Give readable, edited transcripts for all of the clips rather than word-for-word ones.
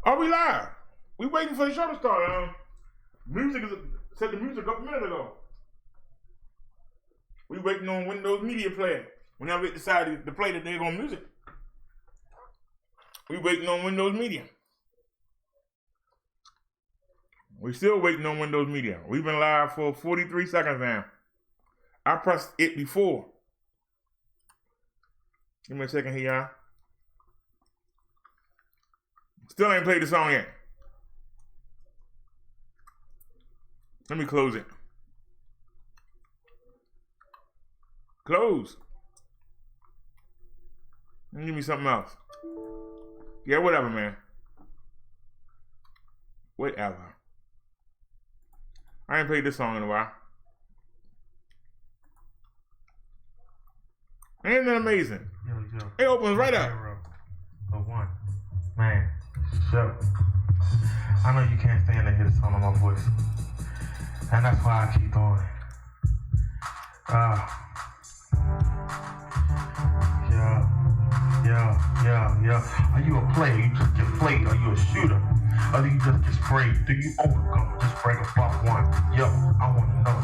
Are we live? We waiting for the show to start. Music is set the music up a minute ago. We waiting on Windows Media Player. Whenever it decided to play the daggone music, we waiting on Windows Media. We still waiting on Windows Media. We've been live for 43 seconds now. I pressed it before. Give me a second here, y'all. Still ain't played the song yet. Let me close it. Close. Give me something else. Yeah, whatever, man. Whatever. I ain't played this song in a while. Ain't that amazing? Yo. It opens right up. The one. Man, so I know you can't stand to hear the sound of my voice. And that's why I keep doing it. Yeah. Are you a player? You just get played? Are you a shooter? Or do you just get sprayed? Do you own a gun? Just brag about one. Yo, I wanna know.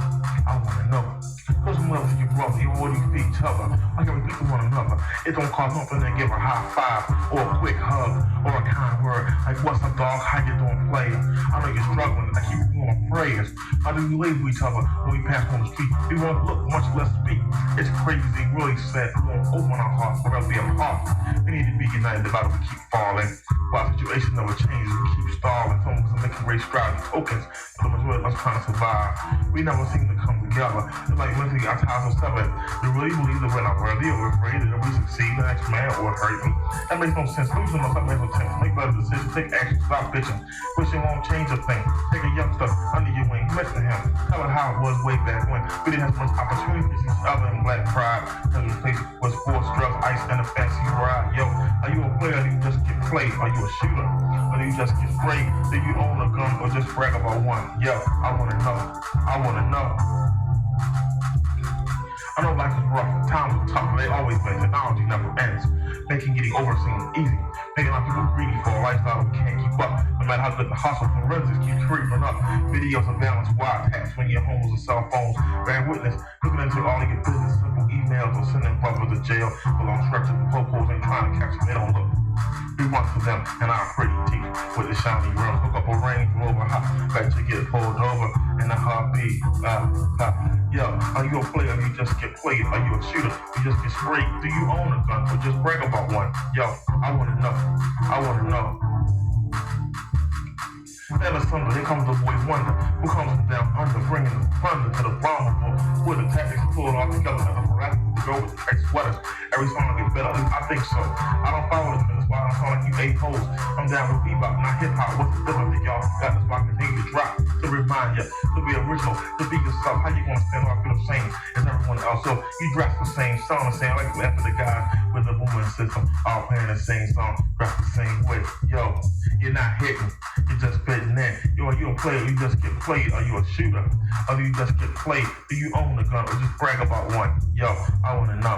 Cause some love for your brother, you what do you feed each other? I can repeat to one another. It don't cost nothing to give a high five or a quick hug or a kind word. Like, what's up, dog? How you doing, player? I know you're struggling. I keep doing my prayers. How do we label each other when we pass on the street? We won't look, much less speak. It's crazy, really sad. We won't open our hearts, but I'll be apart. We need to be united about it. We keep falling. While the situation never changes, we keep stalling. Some of us are making race crowd tokens, but the majority of us trying to survive. We never seem to come together. It's like mentally our ties are severed. They really believe that we're not worthy or we're afraid that if we succeed, the next man or hurt me. That makes no sense. Losing us, that makes no sense. Make better decisions. Take action. Stop bitching. Wishing won't change a thing. Take a youngster under your wing. Mention him. Tell her how it was way back when. We didn't have so much opportunity to see each other in black pride. Because the place was sports, drugs, ice, and a fancy ride. Yo, are you a player or do you just get played? Are you a shooter? Or do you just get sprayed? Do you own a gun or just brag about one? Yo, I wanna know. I know life is rough, times are tough, but they always make technology never ends. Making getting over seem easy. Making a lot of people greedy for a lifestyle we can't keep up. No matter how good the hustle from forensics keep creeping up. Videos of violence, wiretaps, when your homes and cell phones. Bear witness, looking into all of your business, simple emails or sending brothers to jail. For long stretches and popos ain't trying to catch them, they don't look. We want for them and our pretty teeth with the shiny rims. Hook up a Range Rover, bet you get pulled over in a heartbeat. Yo, are you a player or you just get played? Are you a shooter? You just get sprayed? Do you own a gun or just brag about one? Yo, I wanna know. Then asunder, here comes the boy Wonder, who comes from down under, bringing the thunder to the vulnerable, with the tactics pulled all together and the harassment to go with the tight sweaters. Every song I get better, at least I think so. I don't follow this, that's why I don't sound like you a-hoes. I'm down with bebop, not hip-hop. What's the difference that y'all got? That's why I continue to drop, to remind you, to be original, to be yourself. How you gonna stand up, feel the same as everyone else? So you dress the same, sound the same, like you after the guy with the booming system, all playing the same song, dress the same way. Yo, you're not hitting, you're just fitting in. Yo, are you a player? You just get played. Are you a shooter? Or do you just get played? Do you own a gun or just brag about one? Yo, I wanna know.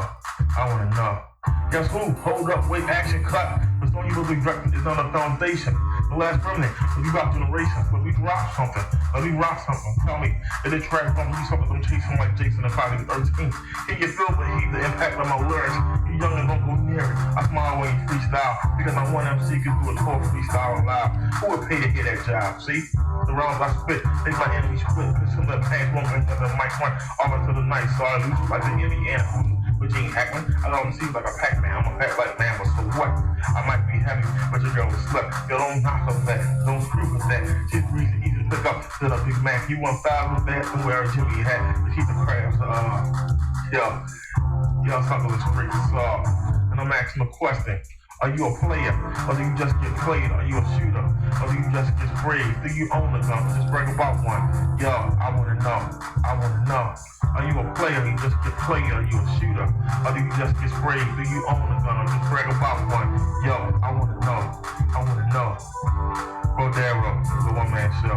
Guess who? Hold up, wait, action, cut. The stone you will be directed is on the foundation. The last remnant, if you got generations, but we drop something, or we rock something. Tell me, if they trash from me, something I'm chasing like Jason and Friday the 13th. Can you feel the heat, the impact of my lyrics? You young and don't go near it. I smile when you freestyle, because my one MC can do a total freestyle live. Who would pay to hear that job? See? The rounds I spit, they my enemies split, cause some of the pants won't bring the mic run off into the night, so I lose like the Indiana with Gene Hackman. I don't seem like a Pac-Man, I'm a pack like man, but so what? I might be heavy, but your girl is slept. Yo, don't knock on that, don't screw with that. She's breezy, easy to pick up, still a Big Mac. You want thighs with that, then wear a Jimmy hat to keep the crabs, yo, something is pretty soft. And I'm asking a question. Are you a player, or do you just get played? Are you a shooter, or do you just get sprayed? Do you own a gun, or just brag about one? Yo, I wanna know. Are you a player, or you just get played? Are you a shooter, or do you just get sprayed? Do you own a gun, or just brag about one? Yo, I wanna know. BROTHA, the one-man show.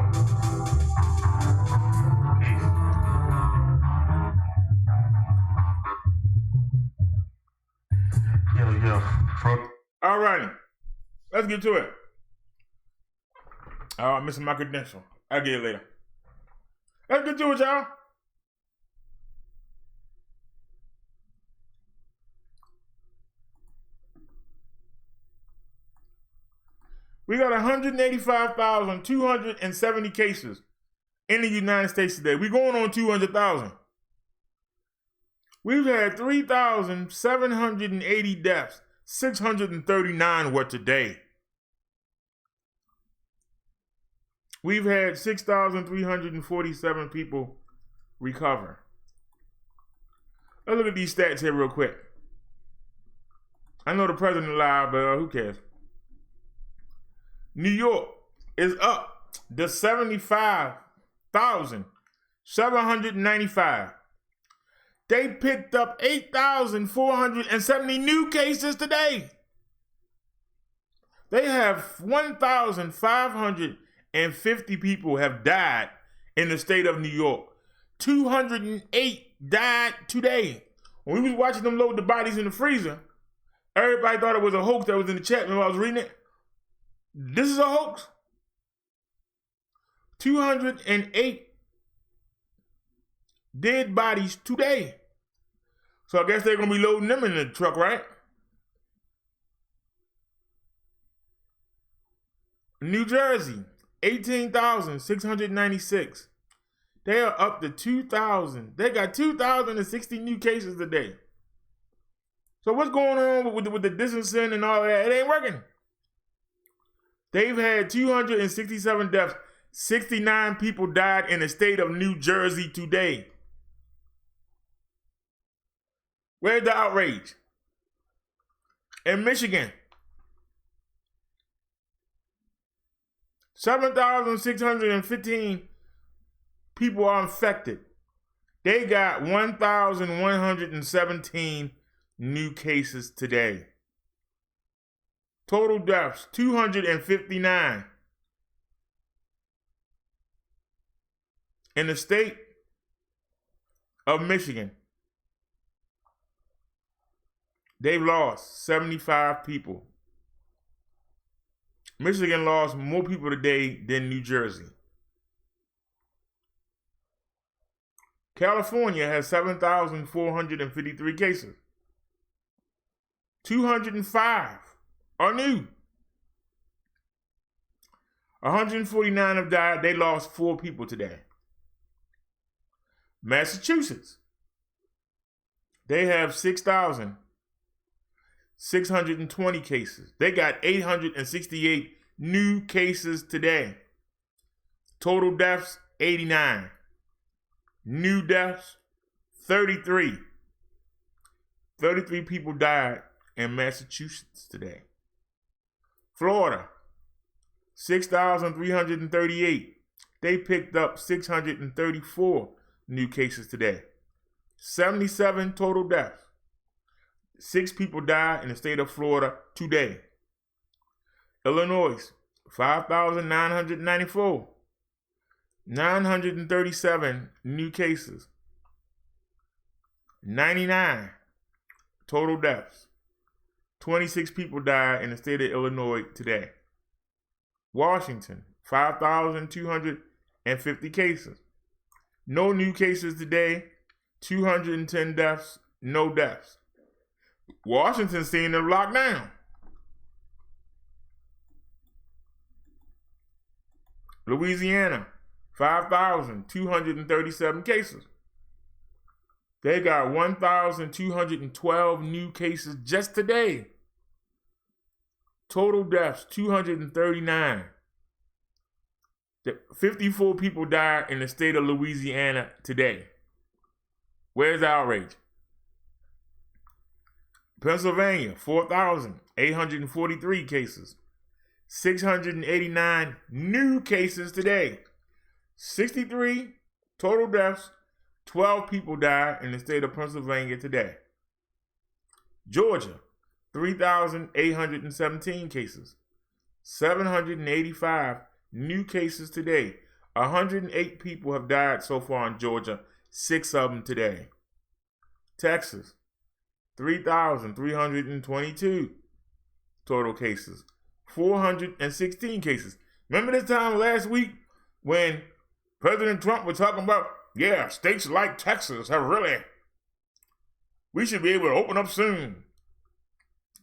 Peace. All righty. Let's get to it. Oh, I'm missing my credential. I'll get it later. Let's get to it, y'all. We got 185,270 cases in the United States today. We're going on 200,000. We've had 3,780 deaths. 639 were today. We've had 6,347 people recover. Let's look at these stats here real quick. I know the president lied, but who cares? New York is up to 75,795. They picked up 8,470 new cases today. They have 1,550 people have died in the state of New York. 208 died today. When we was watching them load the bodies in the freezer, everybody thought it was a hoax that was in the chat when I was reading it. This is a hoax. 208 dead bodies today. So I guess they're going to be loading them in the truck, right? New Jersey, 18,696. They are up to 2,000. They got 2,060 new cases today. So what's going on with the distancing and all that? It ain't working. They've had 267 deaths. 69 people died in the state of New Jersey today. Where's the outrage? In Michigan, 7,615 people are infected. They got 1,117 new cases today. Total deaths, 259. In the state of Michigan, they've lost 75 people. Michigan lost more people today than New Jersey. California has 7,453 cases. 205 are new. 149 have died. They lost 4 people today. Massachusetts, they have 6,620 cases. They got 868 new cases today. Total deaths, 89. New deaths, 33. 33 people died in Massachusetts today. Florida, 6,338. They picked up 634 new cases today. 77 total deaths. 6 people died in the state of Florida today. Illinois, 5,994. 937 new cases. 99 total deaths. 26 people died in the state of Illinois today. Washington, 5,250 cases. No new cases today. 210 deaths. No deaths. Washington's seeing them locked down. Louisiana, 5,237 cases. They got 1,212 new cases just today. Total deaths, 239. 54 people died in the state of Louisiana today. Where's the outrage? Pennsylvania, 4,843 cases. 689 new cases today. 63 total deaths. 12 people died in the state of Pennsylvania today. Georgia, 3,817 cases. 785 new cases today. 108 people have died so far in Georgia. 6 of them today. Texas, 3,322. total cases. 416 cases. Remember this time last week when President Trump was talking about, yeah, states like Texas we should be able to open up soon.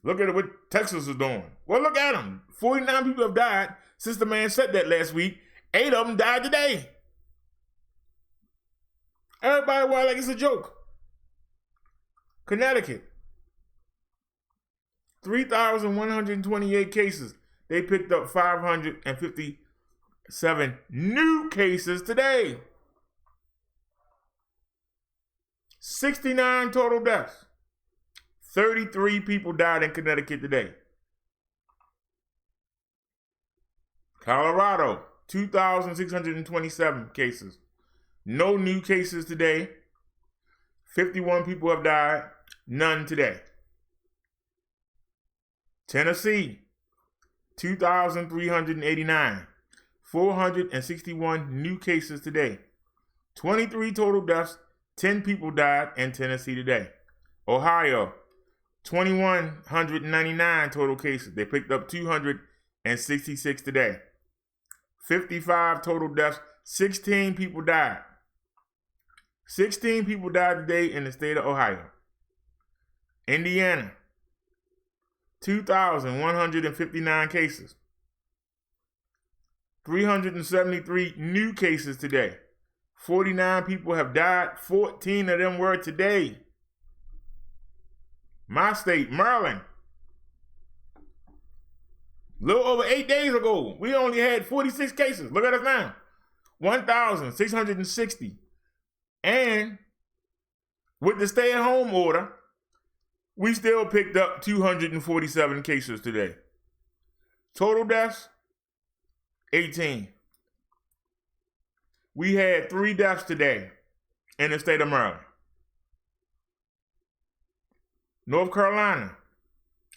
Look at what Texas is doing. Well, look at them. 49 people have died since the man said that last week. 8 of them died today. Everybody was like it's a joke. Connecticut. 3,128 cases. They picked up 557 new cases today. 69 total deaths. 33 people died in Connecticut today. Colorado, 2,627 cases. No new cases today. 51 people have died. None today. Tennessee, 2,389. 461 new cases today. 23 total deaths. 10 people died in Tennessee today. Ohio, 2,199 total cases. They picked up 266 today. 55 total deaths. 16 people died. 16 people died today in the state of Ohio. Indiana, 2,159 cases. 373 new cases today. 49 people have died. 14 of them were today. My state, Maryland. A little over 8 days ago, we only had 46 cases. Look at us now. 1,660. And with the stay-at-home order, we still picked up 247 cases today. Total deaths, 18. We had 3 deaths today in the state of Maryland. North Carolina,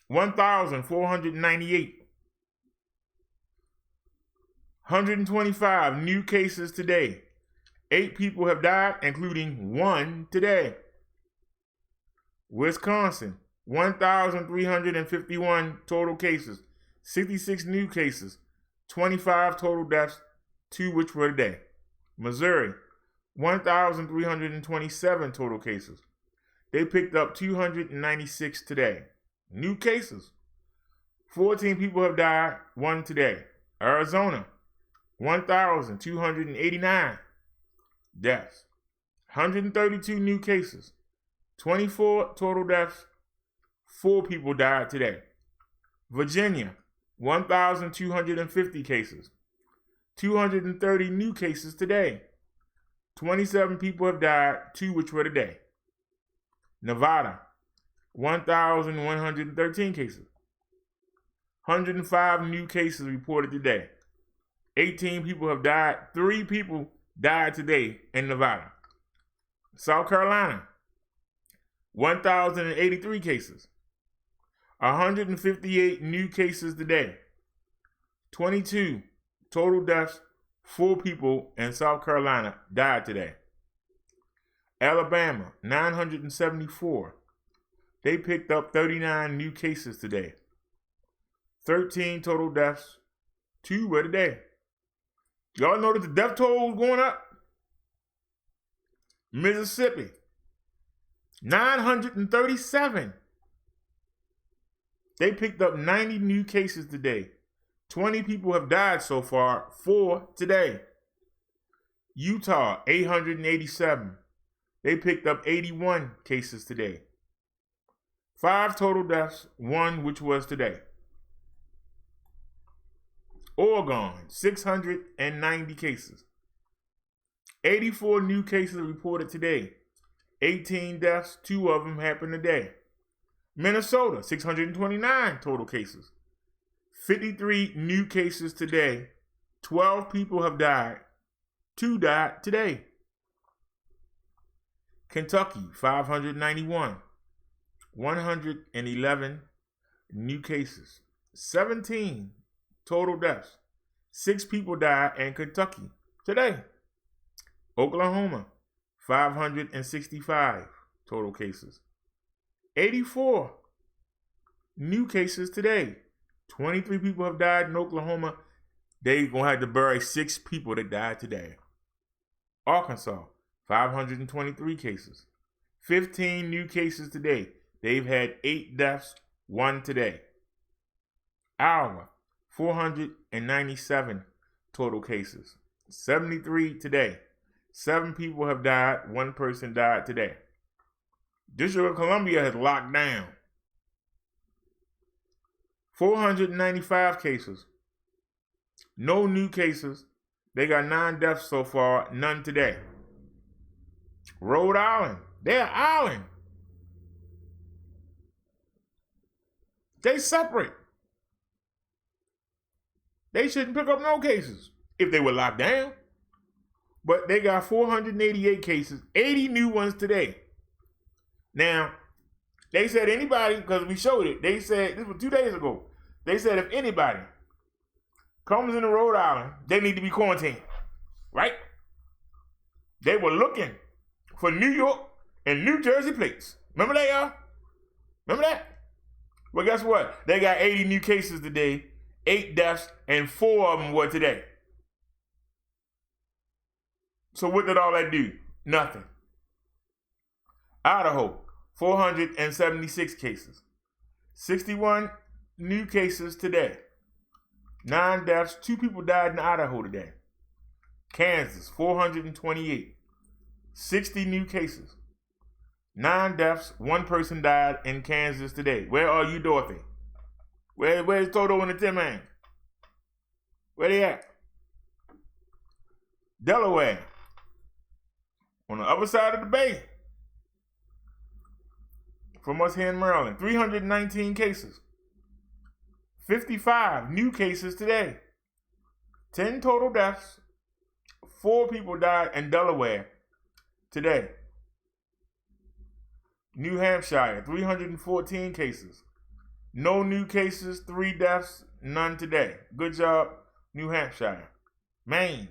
1,498. 125 new cases today. 8 people have died, including 1 today. Wisconsin, 1,351 total cases. 66 new cases. 25 total deaths, 2 which were today. Missouri, 1,327 total cases. They picked up 296 today. New cases. 14 people have died, 1 today. Arizona, 1,289 deaths. 132 new cases. 24 total deaths. 4 people died today. Virginia, 1,250 cases. 230 new cases today. 27 people have died, 2 which were today. Nevada, 1,113 cases. 105 new cases reported today. 18 people have died. 3 people died today in Nevada. South Carolina, 1,083 cases. 158 new cases today. 22 total deaths. 4 people in South Carolina died today. Alabama, 974. They picked up 39 new cases today. 13 total deaths. 2 were today. Y'all know that the death toll is going up? Mississippi, 937. They picked up 90 new cases today. 20 people have died so far, 4 today. Utah, 887. They picked up 81 cases today. 5 total deaths, 1 which was today. Oregon, 690 cases. 84 new cases reported today. 18 deaths, 2 of them happened today. Minnesota, 629 total cases. 53 new cases today. 12 people have died. 2 died today. Kentucky, 591. 111 new cases. 17 total deaths. 6 people died in Kentucky today. Oklahoma, 565 total cases. 84 new cases today. 23 people have died in Oklahoma. They gonna have to bury 6 people that died today. Arkansas, 523 cases. 15 new cases today. They've had 8 deaths, 1 today. Iowa, 497 total cases. 73 today. 7 people have died, 1 person died today. District of Columbia has locked down. 495 cases. No new cases. They got 9 deaths so far, none today. Rhode Island, they're an island. They separate. They shouldn't pick up no cases if they were locked down. But they got 488 cases, 80 new ones today. Now, they said anybody, because we showed it, they said, this was 2 days ago, they said if anybody comes into Rhode Island, they need to be quarantined, right? They were looking for New York and New Jersey plates. Remember that, y'all? Remember that? Well, guess what? They got 80 new cases today, 8 deaths, and 4 of them were today. So what did all that do? Nothing. Idaho, 476 cases. 61 new cases today. 9 deaths, 2 people died in Idaho today. Kansas, 428. 60 new cases. 9 deaths, 1 person died in Kansas today. Where are you, Dorothy? Where's Toto and the Tin Man? Where they at? Delaware, on the other side of the bay from us here in Maryland, 319 cases. 55 new cases today. 10 total deaths. 4 people died in Delaware today. New Hampshire, 314 cases. No new cases, 3 deaths, none today. Good job, New Hampshire. Maine,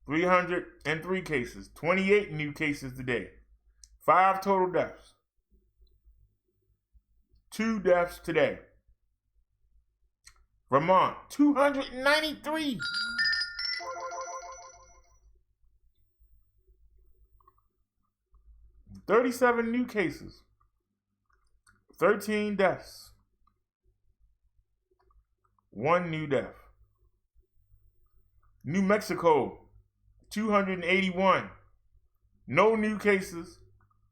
303 cases. 28 new cases today. 5 total deaths. 2 deaths today. Vermont, 293. $37 new cases. 13 deaths. 1 new death. New Mexico, 281. No new cases.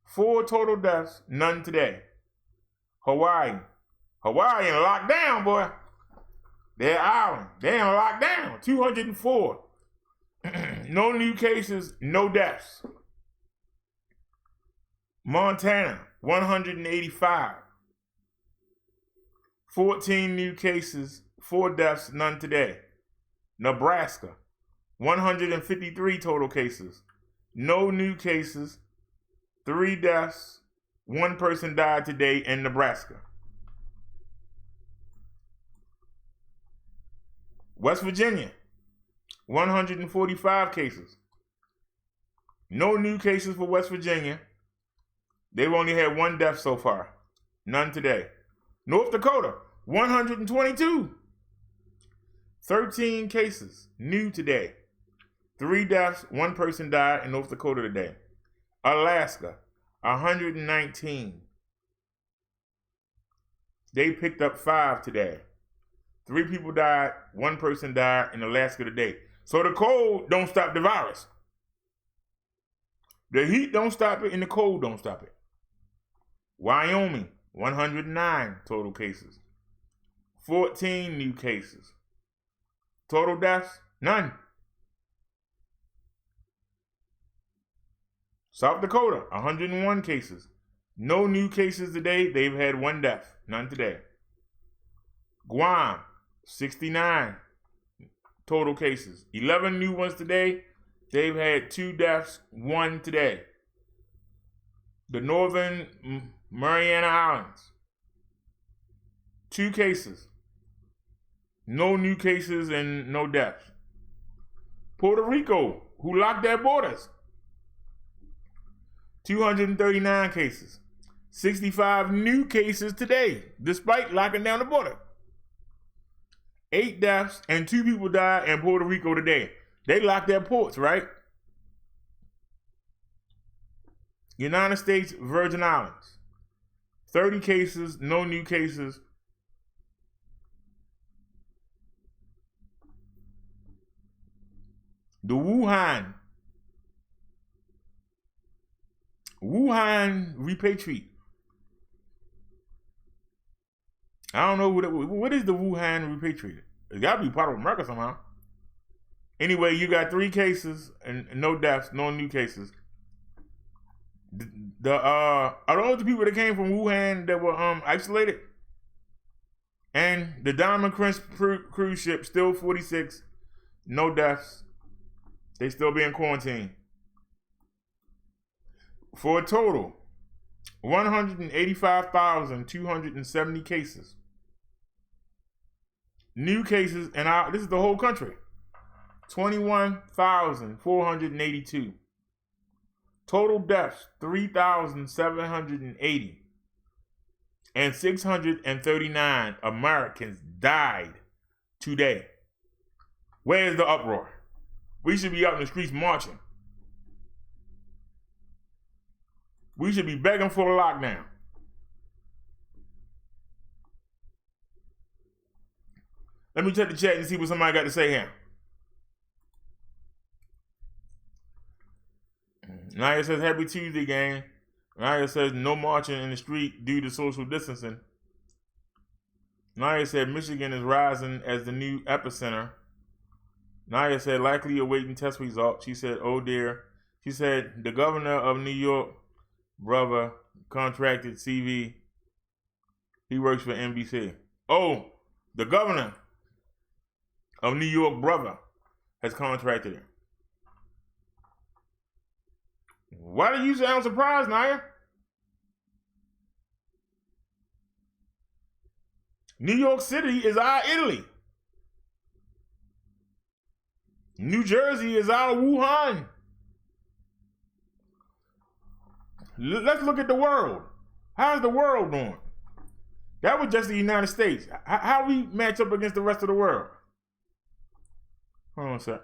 4 total deaths, none today. Hawaii in lockdown, boy. They're island. They're in lockdown. 204. No new cases, no deaths. Montana, 185. 14 new cases, 4 deaths, none today. Nebraska, 153 total cases. No new cases, 3 deaths, 1 person died today in Nebraska. West Virginia, 145 cases. No new cases for West Virginia. They've only had 1 death so far. None today. North Dakota, 122. 13 cases new today. 3 deaths, 1 person died in North Dakota today. Alaska, 119. They picked up 5 today. 3 people died, 1 person died in Alaska today. So the cold don't stop the virus. The heat don't stop it and the cold don't stop it. Wyoming, 109 total cases. 14 new cases. Total deaths, none. South Dakota, 101 cases. No new cases today. They've had 1 death, none today. Guam, 69 total cases. 11 new ones today. They've had 2 deaths, 1 today. The Northern Mariana Islands, 2 cases. No new cases and no deaths. Puerto Rico, who locked their borders, 239 cases. 65 new cases today, despite locking down the border. 8 deaths and 2 people died in Puerto Rico today. They locked their ports, right? United States Virgin Islands. 30 cases, no new cases. The Wuhan repatriate. I don't know what is the Wuhan repatriate. It's got to be part of America somehow. Anyway, you got 3 cases and no deaths, no new cases. Are those the people that came from Wuhan that were isolated? And the Diamond Prince cruise ship, still 46, no deaths. They still being quarantined. For a total, 185,270 cases. New cases, and this is the whole country. 21,482. Total deaths, 3,780. And 639 Americans died today. Where's the uproar? We should be out in the streets marching. We should be begging for a lockdown. Let me check the chat and see what somebody got to say here. Naya says, happy Tuesday, gang. Naya says, no marching in the street due to social distancing. Naya said, Michigan is rising as the new epicenter. Naya said, likely awaiting test results. She said, oh dear. She said, the governor of New York, brother, contracted CV. He works for NBC. Oh, the governor of New York, brother, has contracted him. Why do you sound surprised, Naya? New York City is our Italy. New Jersey is our Wuhan. Let's look at the world. How's the world doing? That was just the United States. How we match up against the rest of the world? Hold on a sec.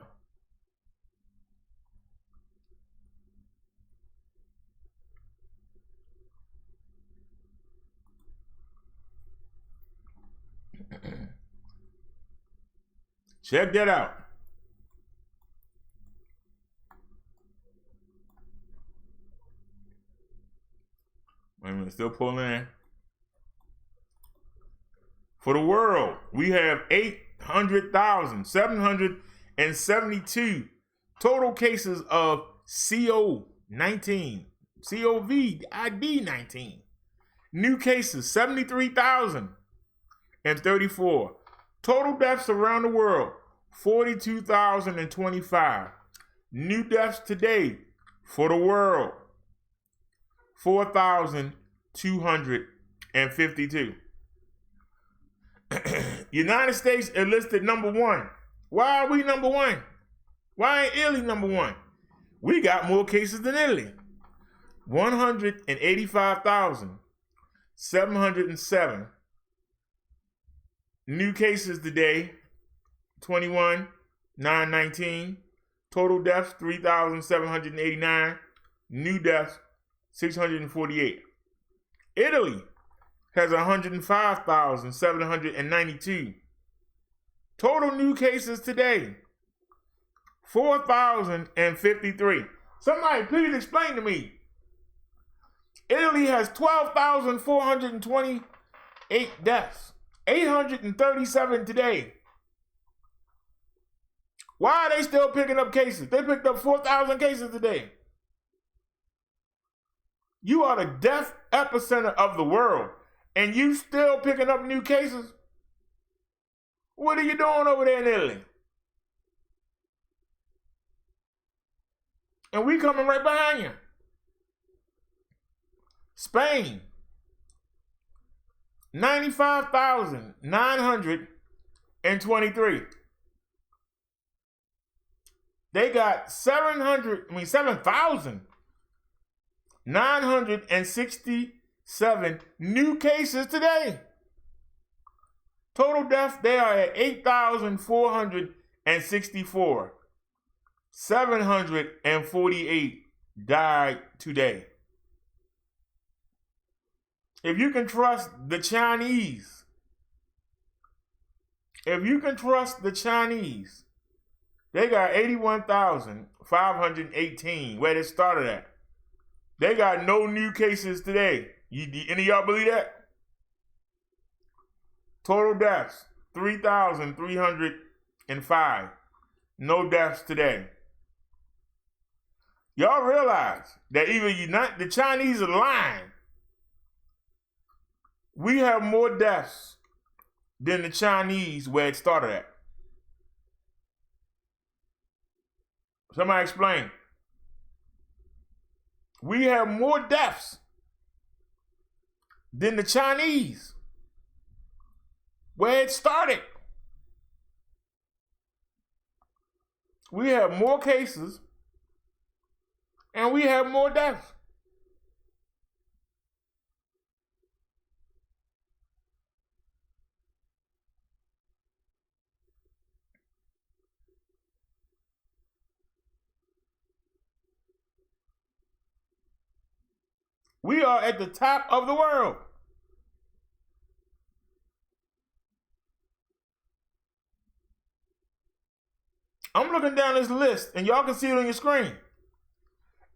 Check that out. Wait a minute, still pulling in. For the world, we have 800,772 total cases of COVID-19. New cases, 73,034. Total deaths around the world, 42,025. New deaths today for the world, 4,252. United States is listed number 1. Why are we number 1? Why ain't Italy number 1? We got more cases than Italy. 185,707. New cases today, 21,919. Total deaths, 3,789. New deaths, 648. Italy has 105,792. Total new cases today, 4,053. Somebody please explain to me. Italy has 12,428 deaths. 837 today. Why are they still picking up cases? They picked up 4,000 cases today. You are the death epicenter of the world, and you still picking up new cases? What are you doing over there in Italy? And we coming right behind you. Spain, 95,923. They got 7,967 new cases today. Total deaths, they are at 8,464. 748 died today. If you can trust the Chinese, they got 81,518 where they started at. They got no new cases today. Any of y'all believe that? Total deaths, 3,305. No deaths today. Y'all realize that the Chinese are lying. We have more deaths than the Chinese where it started at. Somebody explain. We have more deaths than the Chinese where it started. We have more cases and we have more deaths. We are at the top of the world. I'm looking down this list, and y'all can see it on your screen.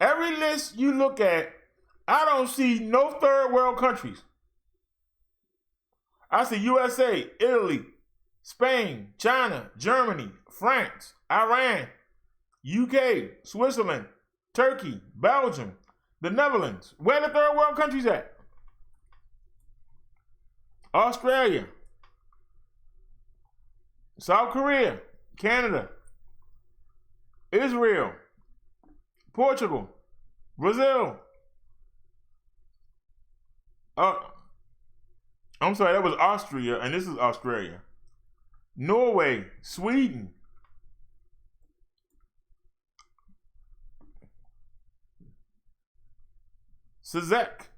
Every list you look at, I don't see no third world countries. I see USA, Italy, Spain, China, Germany, France, Iran, UK, Switzerland, Turkey, Belgium, the Netherlands. Where the third world countries at? Australia, South Korea, Canada, Israel, Portugal, Brazil. I'm sorry, that was Austria, and this is Australia. Norway, Sweden, Czech,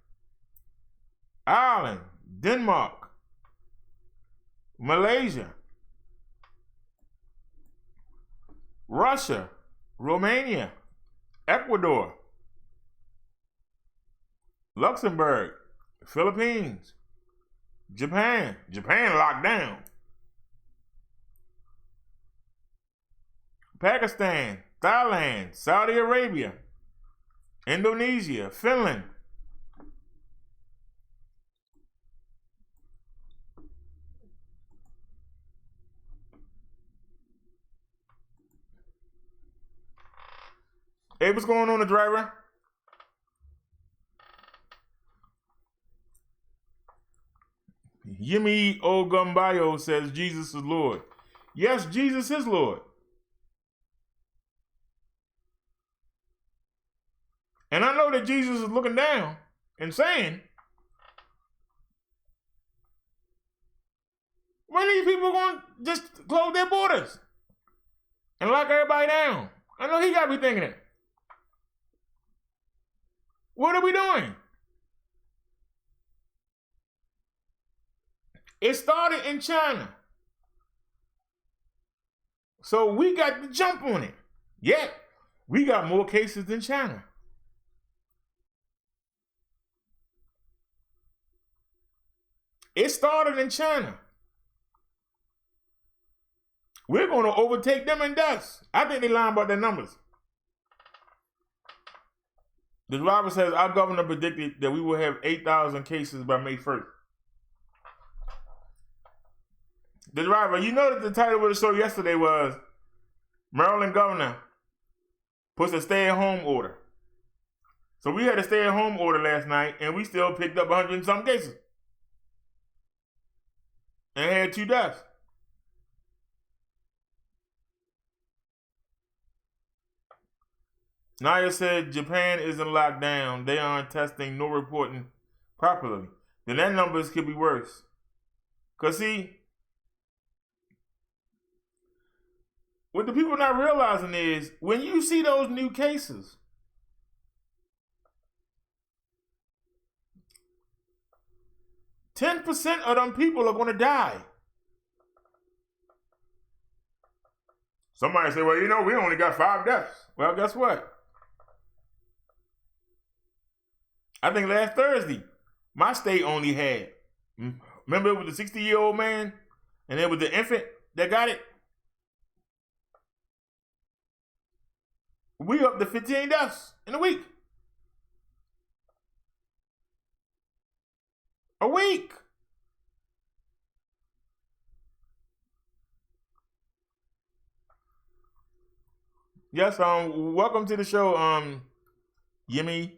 Ireland, Denmark, Malaysia, Russia, Romania, Ecuador, Luxembourg, Philippines, Japan locked down, Pakistan, Thailand, Saudi Arabia, Indonesia, Finland, hey, what's going on, the driver? Yemi Ogumbayo says Jesus is Lord. Yes, Jesus is Lord. And I know that Jesus is looking down and saying, when these people going to just close their borders and lock everybody down? I know he got to be thinking it. What are we doing? It started in China. So we got to jump on it. Yet, we got more cases than China. It started in China. We're going to overtake them in deaths. I think they're lying about their numbers. The driver says our governor predicted that we will have 8,000 cases by May 1st. The driver, you know that the title of the show yesterday was Maryland governor puts a stay-at-home order. So we had a stay-at-home order last night, and we still picked up 100 and some cases. And had 2 deaths. Naya said Japan isn't locked down. They aren't testing nor reporting properly. Then that numbers could be worse. Because see, what the people not realizing is when you see those new cases, %10 of them people are going to die. Somebody say, well, you know, we only got 5 deaths. Well, guess what? I think last Thursday, my state only had, remember it was the 60-year-old man and it was the infant that got it? We up to 15 deaths in a week. A week. Yes, welcome to the show, Yimmy.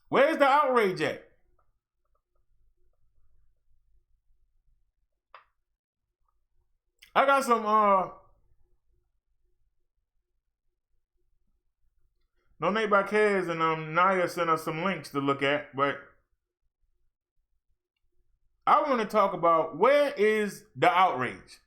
Where's the outrage at? I got some, Donate by Kaz and Naya sent us some links to look at, but I want to talk about where is the outrage?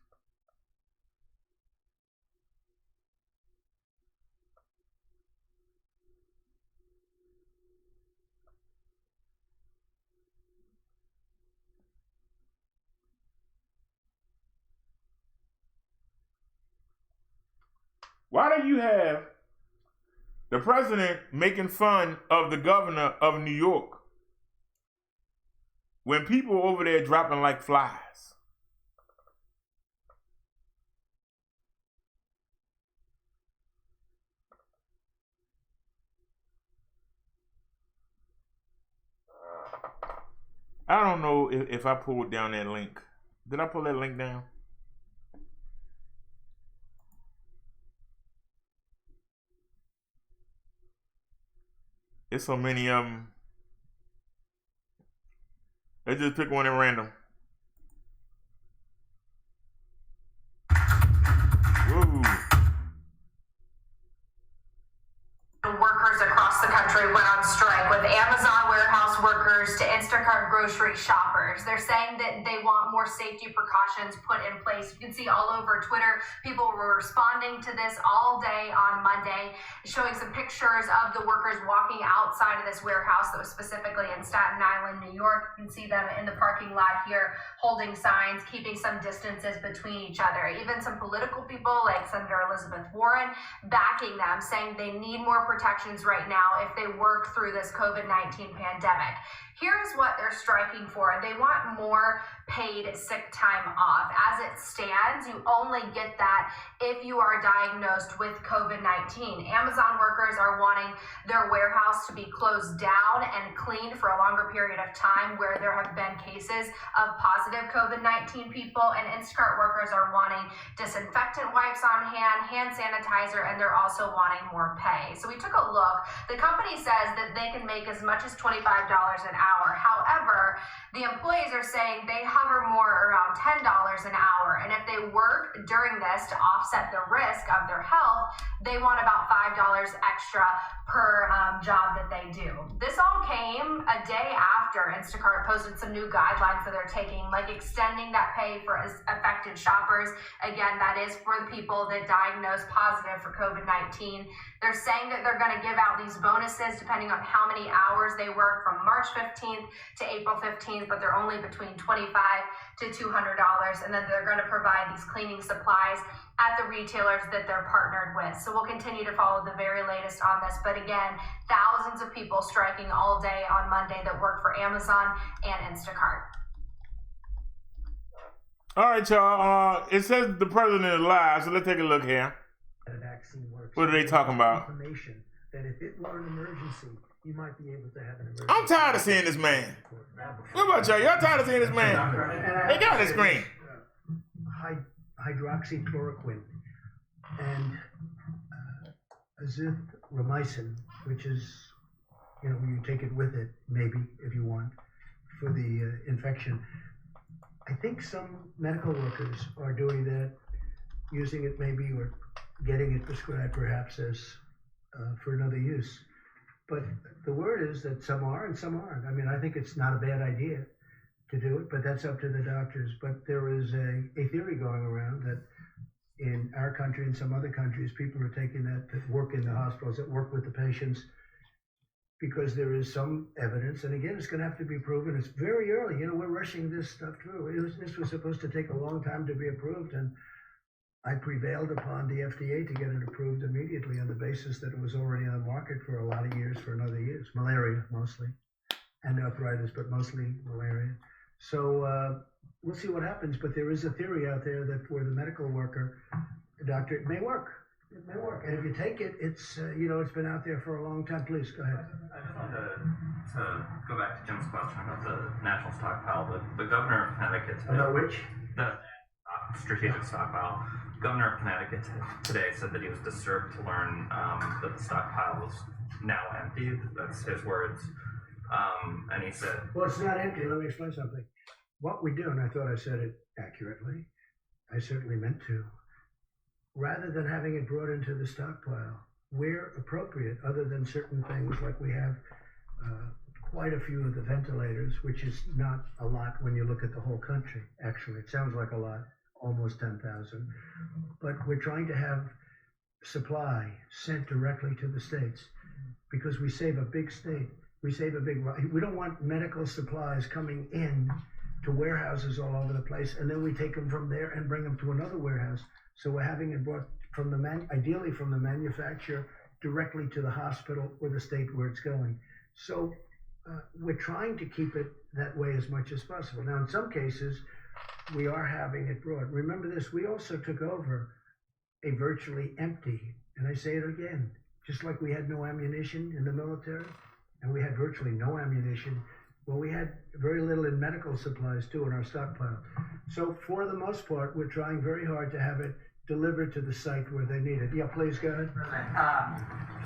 Why do you have the president making fun of the governor of New York when people over there dropping like flies? I don't know if I pulled down that link. Did I pull that link down? There's so many of them. Let's just pick one at random. Woo. Workers across the country went on strike, with Amazon warehouse workers to Instacart grocery shoppers. They're saying that they want more safety precautions put in place. You can see all over Twitter, people were responding to this all day on Monday, showing some pictures of the workers walking outside of this warehouse that was specifically in Staten Island, New York. You can see them in the parking lot here holding signs, keeping some distances between each other. Even some political people like Senator Elizabeth Warren backing them, saying they need more protections right now if they work through this COVID-19 pandemic. Here's what they're striking for. They want more paid sick time off. As it stands, you only get that if you are diagnosed with COVID-19. Amazon workers are wanting their warehouse to be closed down and cleaned for a longer period of time where there have been cases of positive COVID-19 people, and Instacart workers are wanting disinfectant wipes on hand sanitizer, and they're also wanting more pay. So we took a look. The company says that they can make as much as $25 an hour. However, the employees are saying they hover more around $10 an hour, and if they work during this to offset the risk of their health, they want about $5 extra per job that they do. This all came a day after Instacart posted some new guidelines that they're taking, like extending that pay for affected shoppers. Again, that is for the people that diagnosed positive for COVID-19. They're saying that they're going to give out these bonuses depending on how many hours they work from March 15th to April 15th, but they're only between $25 to $200. And then they're going to provide these cleaning supplies at the retailers that they're partnered with. So we'll continue to follow the very latest on this. But again, thousands of people striking all day on Monday that work for Amazon and Instacart. All right, y'all. It says the president is live, so let's take a look here. A vaccine works. What are they talking about? Information that if it were an emergency, you might be able to have an emergency. I'm tired of seeing this man. What about y'all? Y'all tired of seeing this man? They got the screen. Hydroxychloroquine and azithromycin, which is, you take it with it, maybe, if you want, for the infection. I think some medical workers are doing that, using it maybe, or getting it prescribed perhaps as for another use. But the word is that some are and some aren't. I mean, I think it's not a bad idea to do it, but that's up to the doctors. But there is a theory going around that in our country and some other countries, people are taking that work in the hospitals, that work with the patients, because there is some evidence, and again, it's going to have to be proven. It's very early. You know, we're rushing this stuff through. This was supposed to take a long time to be approved, and I prevailed upon the FDA to get it approved immediately on the basis that it was already on the market for a lot of years, for another years. Malaria, mostly, and arthritis, but mostly malaria. So we'll see what happens, but there is a theory out there that for the medical worker, the doctor, it may work. It may work. And if you take it, it's, it's been out there for a long time. Please, go ahead. I just wanted to go back to Jim's question about the national stockpile. The governor of Connecticut today, About which? The strategic stockpile. Governor of Connecticut today said that he was disturbed to learn that the stockpile was now empty. That's his words. And he said, Well, it's not empty. Let me explain something. What we do, and I thought I said it accurately, I certainly meant to, rather than having it brought into the stockpile, where appropriate, other than certain things like we have quite a few of the ventilators, which is not a lot when you look at the whole country, actually. It sounds like a lot, almost 10,000. But we're trying to have supply sent directly to the states because we save a big state. We don't want medical supplies coming in to warehouses all over the place, and then we take them from there and bring them to another warehouse. So we're having it brought from ideally from the manufacturer directly to the hospital or the state where it's going. So we're trying to keep it that way as much as possible. Now, in some cases, we are having it brought. Remember this, we also took over a virtually empty, and I say it again, just like we had no ammunition in the military, and we had virtually no ammunition, well, we had very little in medical supplies too in our stockpile. So for the most part, we're trying very hard to have it delivered to the site where they need it. Yeah, please go ahead.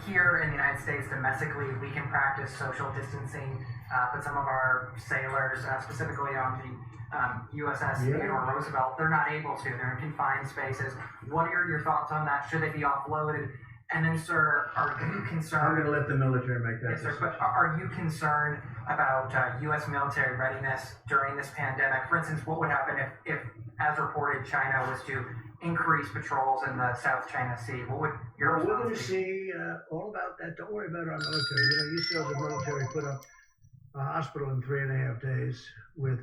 Here in the United States, domestically, we can practice social distancing, but some of our sailors, specifically on the USS Theodore Roosevelt, they're not able to. They're in confined spaces. What are your thoughts on that? Should they be offloaded? And then, sir, are you concerned? I'm going to let the military make that decision. But are you concerned about U.S. military readiness during this pandemic? For instance, what would happen if, as reported, China was to increase patrols in the South China Sea? What would your response be? We're going to see all about that. Don't worry about our military. You know, you saw the military put up a hospital in 3.5 days with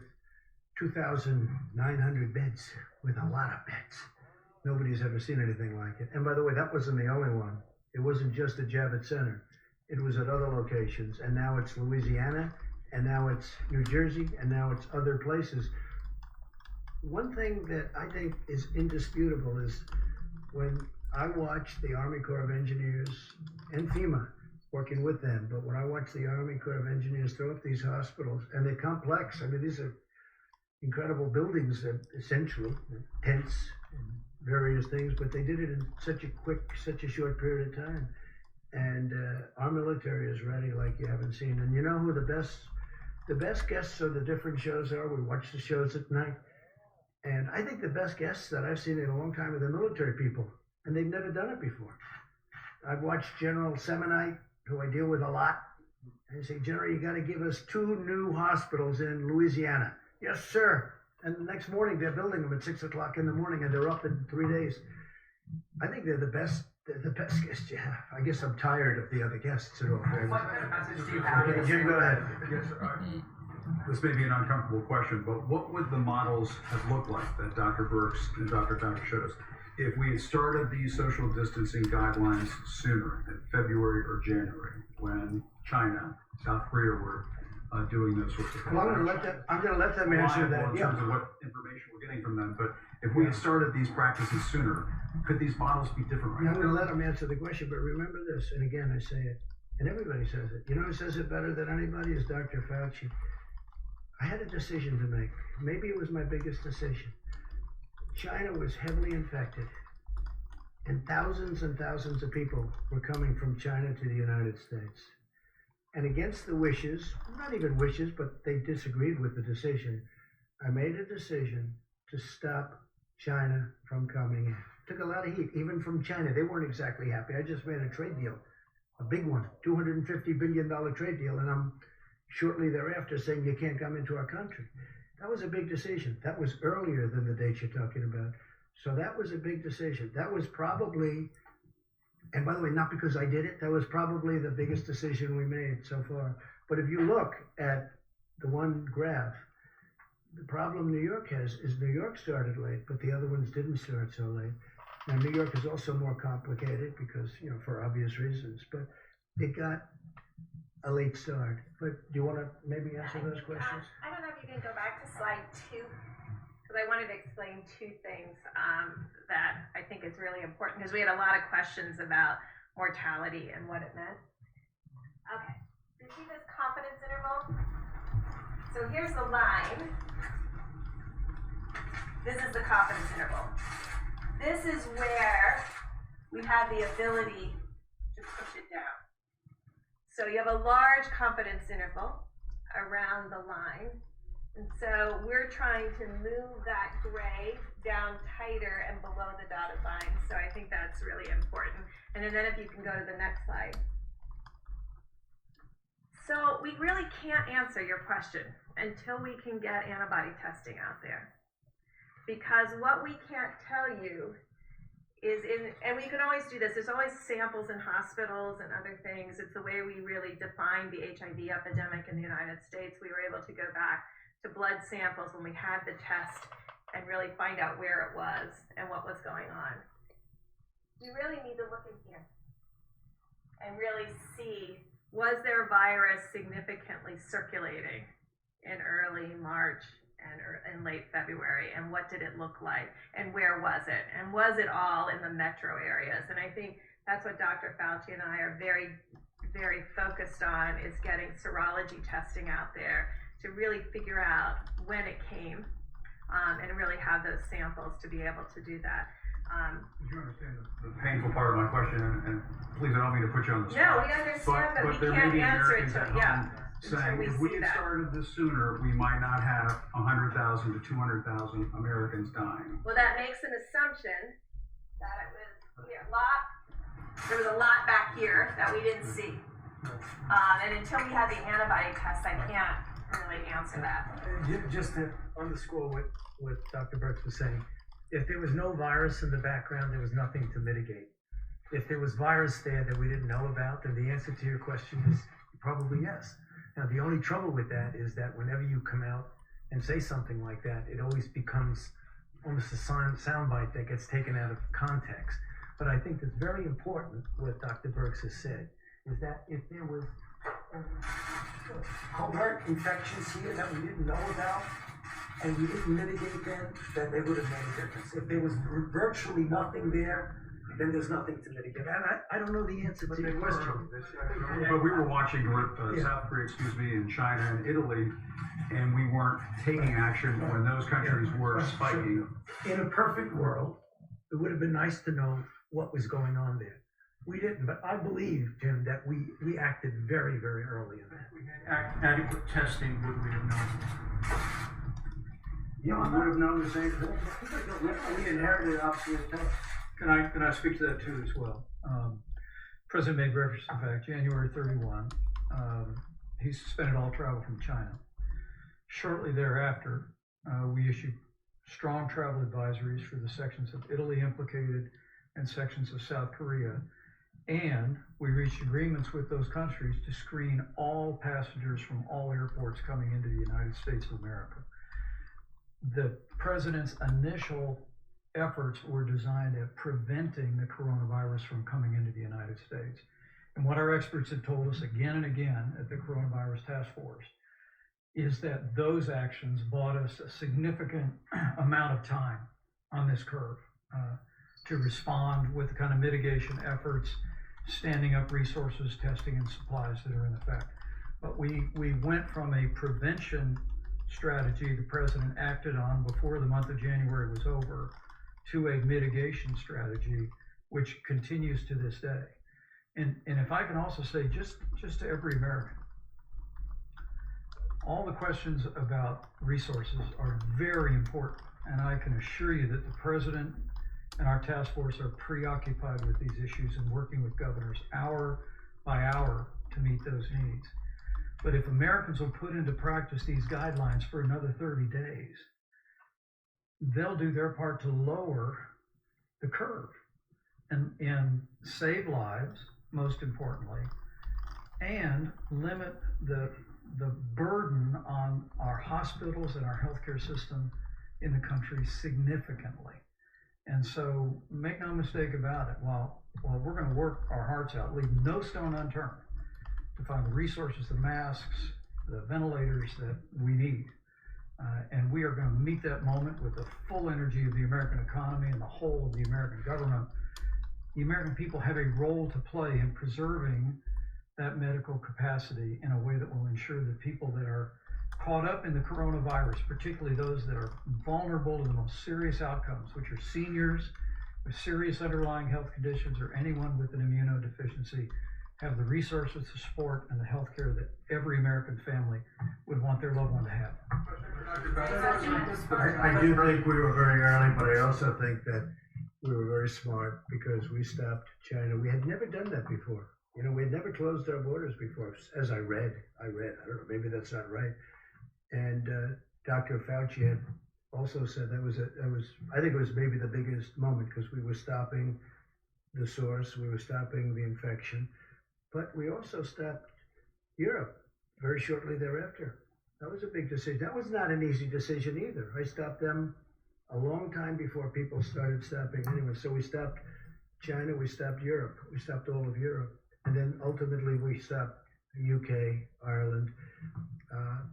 2,900 beds, with a lot of beds. Nobody's ever seen anything like it. And by the way, that wasn't the only one. It wasn't just at Javits Center. It was at other locations. And now it's Louisiana, and now it's New Jersey, and now it's other places. One thing that I think is indisputable is when I watch the Army Corps of Engineers and FEMA working with them, but when I watch the Army Corps of Engineers throw up these hospitals, and they're complex. I mean, these are incredible buildings that essentially, tents and various things, but they did it in such a short period of time. And our military is ready like you haven't seen. And you know who the best guests of the different shows are? We watch the shows at night. And I think the best guests that I've seen in a long time are the military people. And they've never done it before. I've watched General Semonite, who I deal with a lot. And I say, General, you got to give us 2 new hospitals in Louisiana. Yes, sir. And the next morning, they're building them at 6 o'clock in the morning, and they're up in 3 days. I think they're the best guests you have. I guess I'm tired of the other guests at all. What kind of message do you have? Okay, Jim, go ahead. Yes, this may be an uncomfortable question, but what would the models have looked like that Dr. Birx and Dr. Tucker showed us if we had started these social distancing guidelines sooner, in February or January, when China, South Korea were doing those sorts of things? Well, I'm going to let them answer that. In terms of what information we're getting from them, but if we had started these practices sooner, could these models be different right I'm now? going to let them answer the question, but remember this, and again, I say it, and everybody says it. You know who says it better than anybody is Dr. Fauci. I had a decision to make. Maybe it was my biggest decision. China was heavily infected, and thousands of people were coming from China to the United States. And against the wishes, not even wishes, but they disagreed with the decision, I made a decision to stop China from coming in. Took a lot of heat, even from China. They weren't exactly happy. I just made a trade deal, a big one, $250 billion trade deal, and I'm shortly thereafter saying you can't come into our country. That was a big decision. That was earlier than the date you're talking about. So that was a big decision. That was probably And by the way, not because I did it, that was probably the biggest decision we made so far. But if you look at the one graph, the problem New York has is New York started late, but the other ones didn't start so late. Now, New York is also more complicated because, for obvious reasons, but it got a late start. But do you want to maybe answer those questions? I don't know if you can go back to slide 2, because I wanted to explain 2 things that I think is really important, because we had a lot of questions about mortality and what it meant. Okay, you see this confidence interval? So here's the line. This is the confidence interval. This is where we have the ability to push it down. So you have a large confidence interval around the line. And so we're trying to move that gray down tighter and below the dotted line. So I think that's really important. And then if you can go to the next slide. So we really can't answer your question until we can get antibody testing out there. Because what we can't tell you is and we can always do this, there's always samples in hospitals and other things. It's the way we really defined the HIV epidemic in the United States. We were able to go back to blood samples when we had the test and really find out where it was and what was going on. We really need to look in here and really see, was there virus significantly circulating in early March and in late February, and what did it look like, and where was it, and was it all in the metro areas? And I think that's what Dr. Fauci and I are very, very focused on, is getting serology testing out there to really figure out when it came, and really have those samples to be able to do that. Did you understand the painful part of my question? And please, I don't mean to put you on the spot. No, we understand, but we can't answer it till, saying if we had started this sooner, we might not have 100,000 to 200,000 Americans dying. Well, that makes an assumption that it was there was a lot back here that we didn't see. And until we have the antibody test, I can't really answer that. Just to underscore what Dr. Birx was saying, if there was no virus in the background, there was nothing to mitigate. If there was virus there that we didn't know about, then the answer to your question is probably yes. Now, the only trouble with that is that whenever you come out and say something like that, it always becomes almost a soundbite that gets taken out of context. But I think it's very important what Dr. Birx has said, is that if there was covert infections here that we didn't know about, and we didn't mitigate them, then they would have made a difference. If there was virtually nothing there, then there's nothing to mitigate. And I don't know the answer to your question. But we were watching South Korea, and China and Italy, and we weren't taking action when those countries were spiking. In a perfect world, it would have been nice to know what was going on there. We didn't, but I believe, Jim, that we acted very, very early in that. If we had adequate testing, would we have known? We would have known the same thing. We inherited obvious tests. Can I speak to that too as well? President made reference to the fact January 31, he suspended all travel from China. Shortly thereafter, we issued strong travel advisories for the sections of Italy implicated and sections of South Korea. And we reached agreements with those countries to screen all passengers from all airports coming into the United States of America. The president's initial efforts were designed at preventing the coronavirus from coming into the United States. And what our experts have told us again and again at the Coronavirus Task Force is that those actions bought us a significant amount of time on this curve to respond with the kind of mitigation efforts, standing up resources, testing, and supplies that are in effect. But we went from a prevention strategy the president acted on before the month of January was over to a mitigation strategy, which continues to this day. And if I can also say, just to every American, all the questions about resources are very important. And I can assure you that the president and our task force are preoccupied with these issues and working with governors hour by hour to meet those needs. But if Americans will put into practice these guidelines for another 30 days, they'll do their part to lower the curve. and save lives, most importantly, and limit the burden on our hospitals and our healthcare system in the country significantly. And so make no mistake about it, while we're going to work our hearts out, leave no stone unturned to find the resources, the masks, the ventilators that we need. And we are going to meet that moment with the full energy of the American economy and the whole of the American government. The American people have a role to play in preserving that medical capacity in a way that will ensure that people that are caught up in the coronavirus, particularly those that are vulnerable to the most serious outcomes, which are seniors with serious underlying health conditions or anyone with an immunodeficiency, have the resources, the support, and the health care that every American family would want their loved one to have. I do think we were very early, but I also think that we were very smart because we stopped China. We had never done that before. You know, we had never closed our borders before, as I read. I don't know, maybe that's not right. And Dr. Fauci had also said I think it was maybe the biggest moment because we were stopping the source, we were stopping the infection, but we also stopped Europe very shortly thereafter. That was a big decision. That was not an easy decision either. I stopped them a long time before people started stopping anyway. So we stopped China, we stopped Europe, we stopped all of Europe. And then ultimately we stopped the UK, Ireland.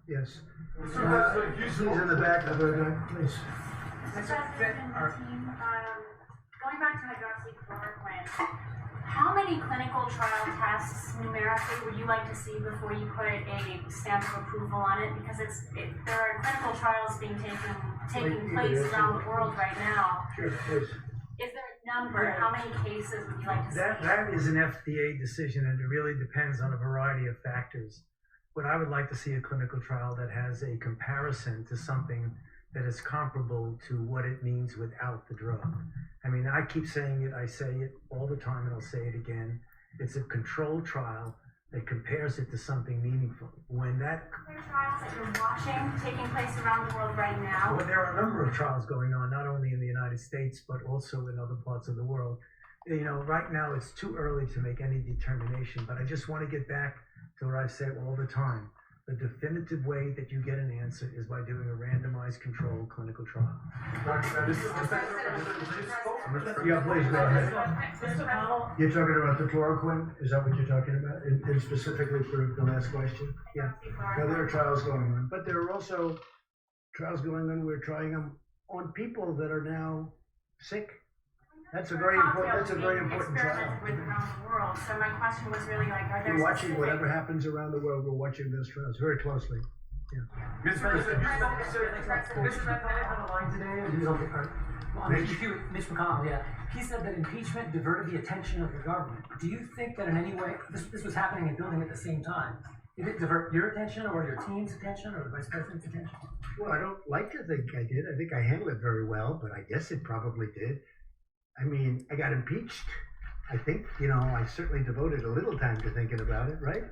Yes. Who's in the back of the please? Going back to hydroxychloroquine, how many clinical trial tests numerically would you like to see before you put a stamp of approval on it? Because there are clinical trials being taking place around the world right now. Sure, please. Is there a number? How many cases would you like to see? That is an FDA decision, and it really depends on a variety of factors. But I would like to see a clinical trial that has a comparison to something that is comparable to what it means without the drug. I mean, I keep saying it, I say it all the time, and I'll say it again. It's a controlled trial that compares it to something meaningful. When that trials that you're watching taking place around the world right now? Well, there are a number of trials going on, not only in the United States, but also in other parts of the world. You know, right now it's too early to make any determination, but I just want to get back to what I've said all the time. The definitive way that you get an answer is by doing a randomized controlled clinical trial. Yeah, please go ahead. You're talking about the chloroquine? Is that what you're talking about? And specifically for the last question? Yeah. No, there are trials going on, but there are also trials going on. We're trying them on people that are now sick. That's a very important trial. With around the world. So my question was really like, are there We're watching whatever happens around the world. We're watching those trials very closely. Yeah. Mr. President, on the line today. Mitch McConnell, yeah. He said that impeachment diverted the attention of the government. Do you think that in any way, this was happening and building at the same time, did it divert your attention or your team's attention or the Vice President's attention? Well, I don't like to think I did. I think I handled it very well, but I guess it probably did. I mean, I got impeached. I think, you know, I certainly devoted a little time to thinking about it, right?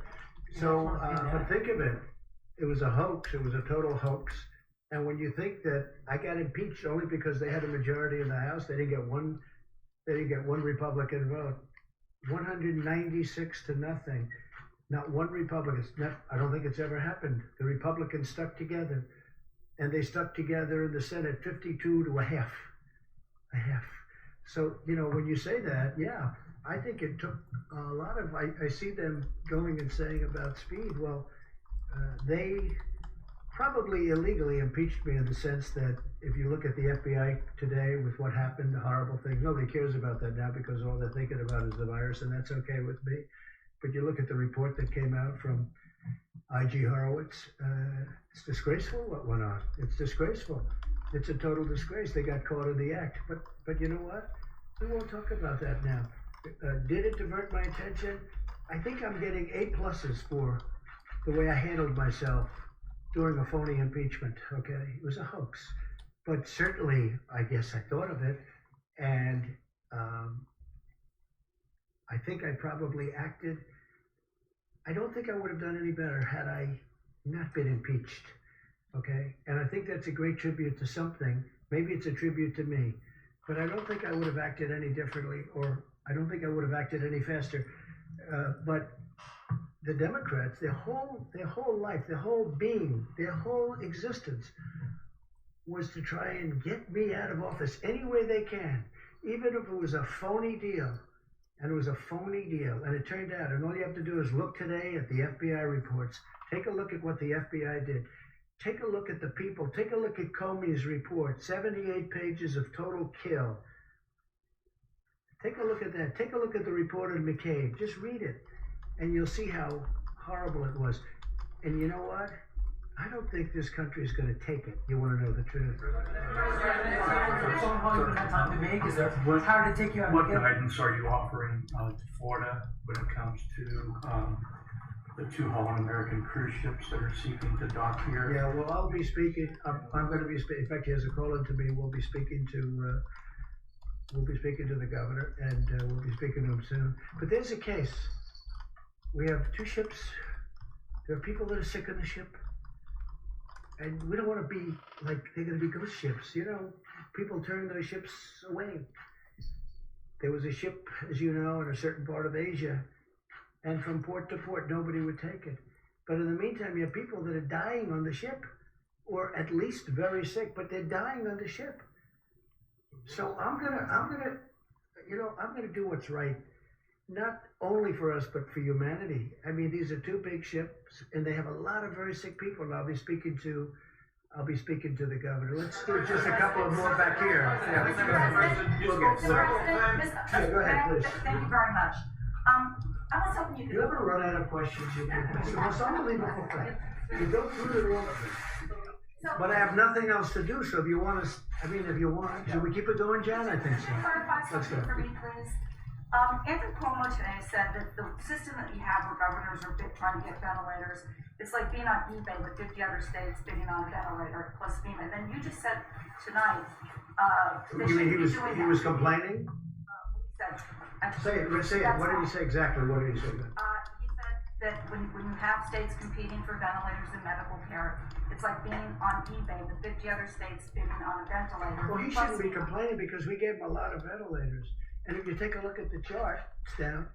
So, but think of it. It was a hoax. It was a total hoax. And when you think that I got impeached only because they had a majority in the House, they didn't get one Republican vote. 196 to nothing. Not one Republican. I don't think it's ever happened. The Republicans stuck together. And they stuck together in the Senate 52 to a half. So, you know, when you say that, yeah, I think it took a lot of, I see them going and saying about speed. Well, they probably illegally impeached me in the sense that if you look at the FBI today with what happened, the horrible thing, nobody cares about that now because all they're thinking about is the virus, and that's okay with me. But you look at the report that came out from I.G. Horowitz, it's disgraceful what went on. It's disgraceful. It's a total disgrace. They got caught in the act. But you know what? We won't talk about that now. Did it divert my attention? I think I'm getting A+ for the way I handled myself during a phony impeachment, okay? It was a hoax. But certainly, I guess I thought of it, and I think I probably acted. I don't think I would have done any better had I not been impeached, okay? And I think that's a great tribute to something. Maybe it's a tribute to me, but I don't think I would have acted any differently, or I don't think I would have acted any faster. But the Democrats, their whole life, their whole being, their whole existence was to try and get me out of office any way they can, even if it was a phony deal. And it was a phony deal. And it turned out, and all you have to do is look today at the FBI reports. Take a look at what the FBI did. Take a look at the people. Take a look at Comey's report, 78 pages of total kill. Take a look at that. Take a look at the report on McCabe. Just read it, and you'll see how horrible it was. And you know what? I don't think this country is going to take it. You want to know the truth? How did it take you out? What guidance are you offering to Florida when it comes to the 2 Holland American cruise ships that are seeking to dock here? Yeah, well, I'll be speaking. I'm going to be speaking. In fact, he has a call in to me. We'll be speaking to the governor, and we'll be speaking to him soon. But there's a case. We have 2 ships. There are people that are sick on the ship. And we don't want to be like they're going to be ghost ships. You know, people turn those ships away. There was a ship, as you know, in a certain part of Asia, and from port to port, nobody would take it. But in the meantime, you have people that are dying on the ship, or at least very sick, but they're dying on the ship. So I'm gonna do what's right, not only for us, but for humanity. I mean, these are 2 big ships, and they have a lot of very sick people. And I'll be speaking to the governor. Let's do just a couple of more back here. Yeah, go ahead, please. Thank you very much. I was hoping you could. You ever run out of questions? It's the most unbelievable thing. You go through the room. But I have nothing else to do, so if you want to, should we keep it going, John? I think so. Let's go. For me, please. Andrew Cuomo today said that the system that you have where governors are trying to get ventilators, it's like being on eBay with 50 other states bidding on a ventilator plus FEMA. And then you just said tonight You mean he was complaining? Say it. What did he say exactly? What did he say? He said that when you have states competing for ventilators in medical care, it's like being on eBay with 50 other states bidding on a ventilator. Well, he shouldn't be complaining because we gave him a lot of ventilators. And if you take a look at the chart, it's down.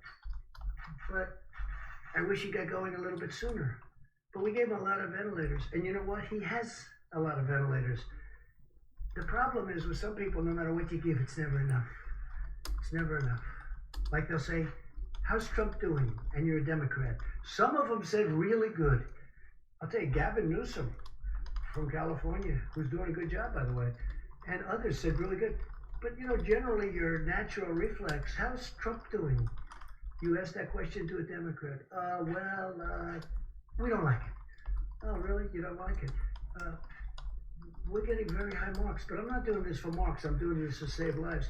But I wish he got going a little bit sooner. But we gave him a lot of ventilators. And you know what? He has a lot of ventilators. The problem is with some people, no matter what you give, it's never enough. It's never enough. Like they'll say, how's Trump doing? And you're a Democrat. Some of them said really good. I'll tell you, Gavin Newsom from California, who's doing a good job, by the way. And others said really good. But, you know, generally your natural reflex, how's Trump doing? You ask that question to a Democrat. We don't like it. Oh, really? You don't like it? We're getting very high marks, but I'm not doing this for marks. I'm doing this to save lives.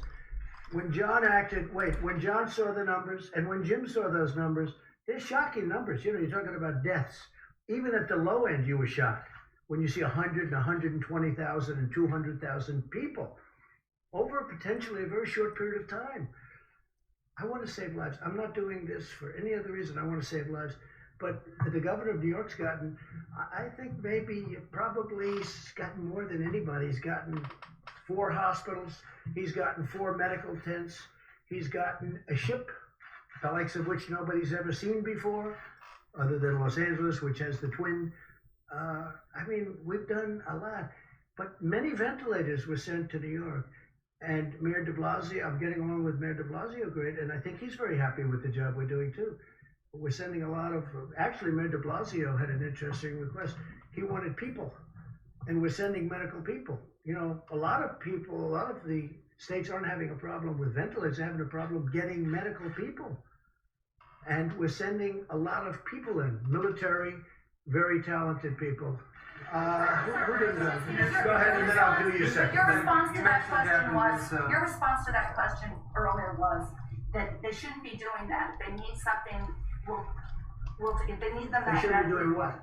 When John saw the numbers, and when Jim saw those numbers, they're shocking numbers. You know, you're talking about deaths. Even at the low end, you were shocked when you see 100 and 120,000 and 200,000 people over potentially a very short period of time. I want to save lives. I'm not doing this for any other reason. I want to save lives. But the governor of New York's gotten, I think probably he's gotten more than anybody. He's gotten 4 hospitals. He's gotten 4 medical tents. He's gotten a ship, the likes of which nobody's ever seen before, other than Los Angeles, which has the twin. We've done a lot. But many ventilators were sent to New York. And Mayor de Blasio, I'm getting along with Mayor de Blasio great, and I think he's very happy with the job we're doing too. We're sending a lot of, actually Mayor de Blasio had an interesting request. He wanted people, and we're sending medical people. You know, a lot of the states aren't having a problem with ventilators, they're having a problem getting medical people. And we're sending a lot of people in, military, very talented people. Who didn't know? Go ahead and then I'll do you second. Your response to that question earlier was that they shouldn't be doing that. If they need something, if they need them They shouldn't be doing what?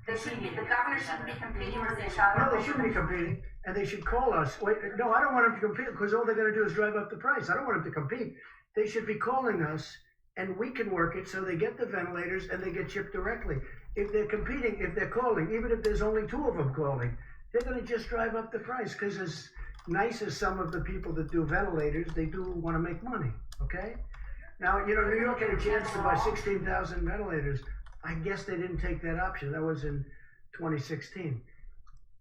The governor shouldn't be competing with each other. No, they shouldn't be competing, and they should call us. Wait, no, I don't want them to compete because all they're going to do is drive up the price. I don't want them to compete. They should be calling us, and we can work it so they get the ventilators and they get shipped directly. If they're competing, if they're calling, even if there's only 2 of them calling, they're going to just drive up the price because as nice as some of the people that do ventilators, they do want to make money. Okay? Now, you know, New York had a chance to buy 16,000 ventilators. I guess they didn't take that option. That was in 2016.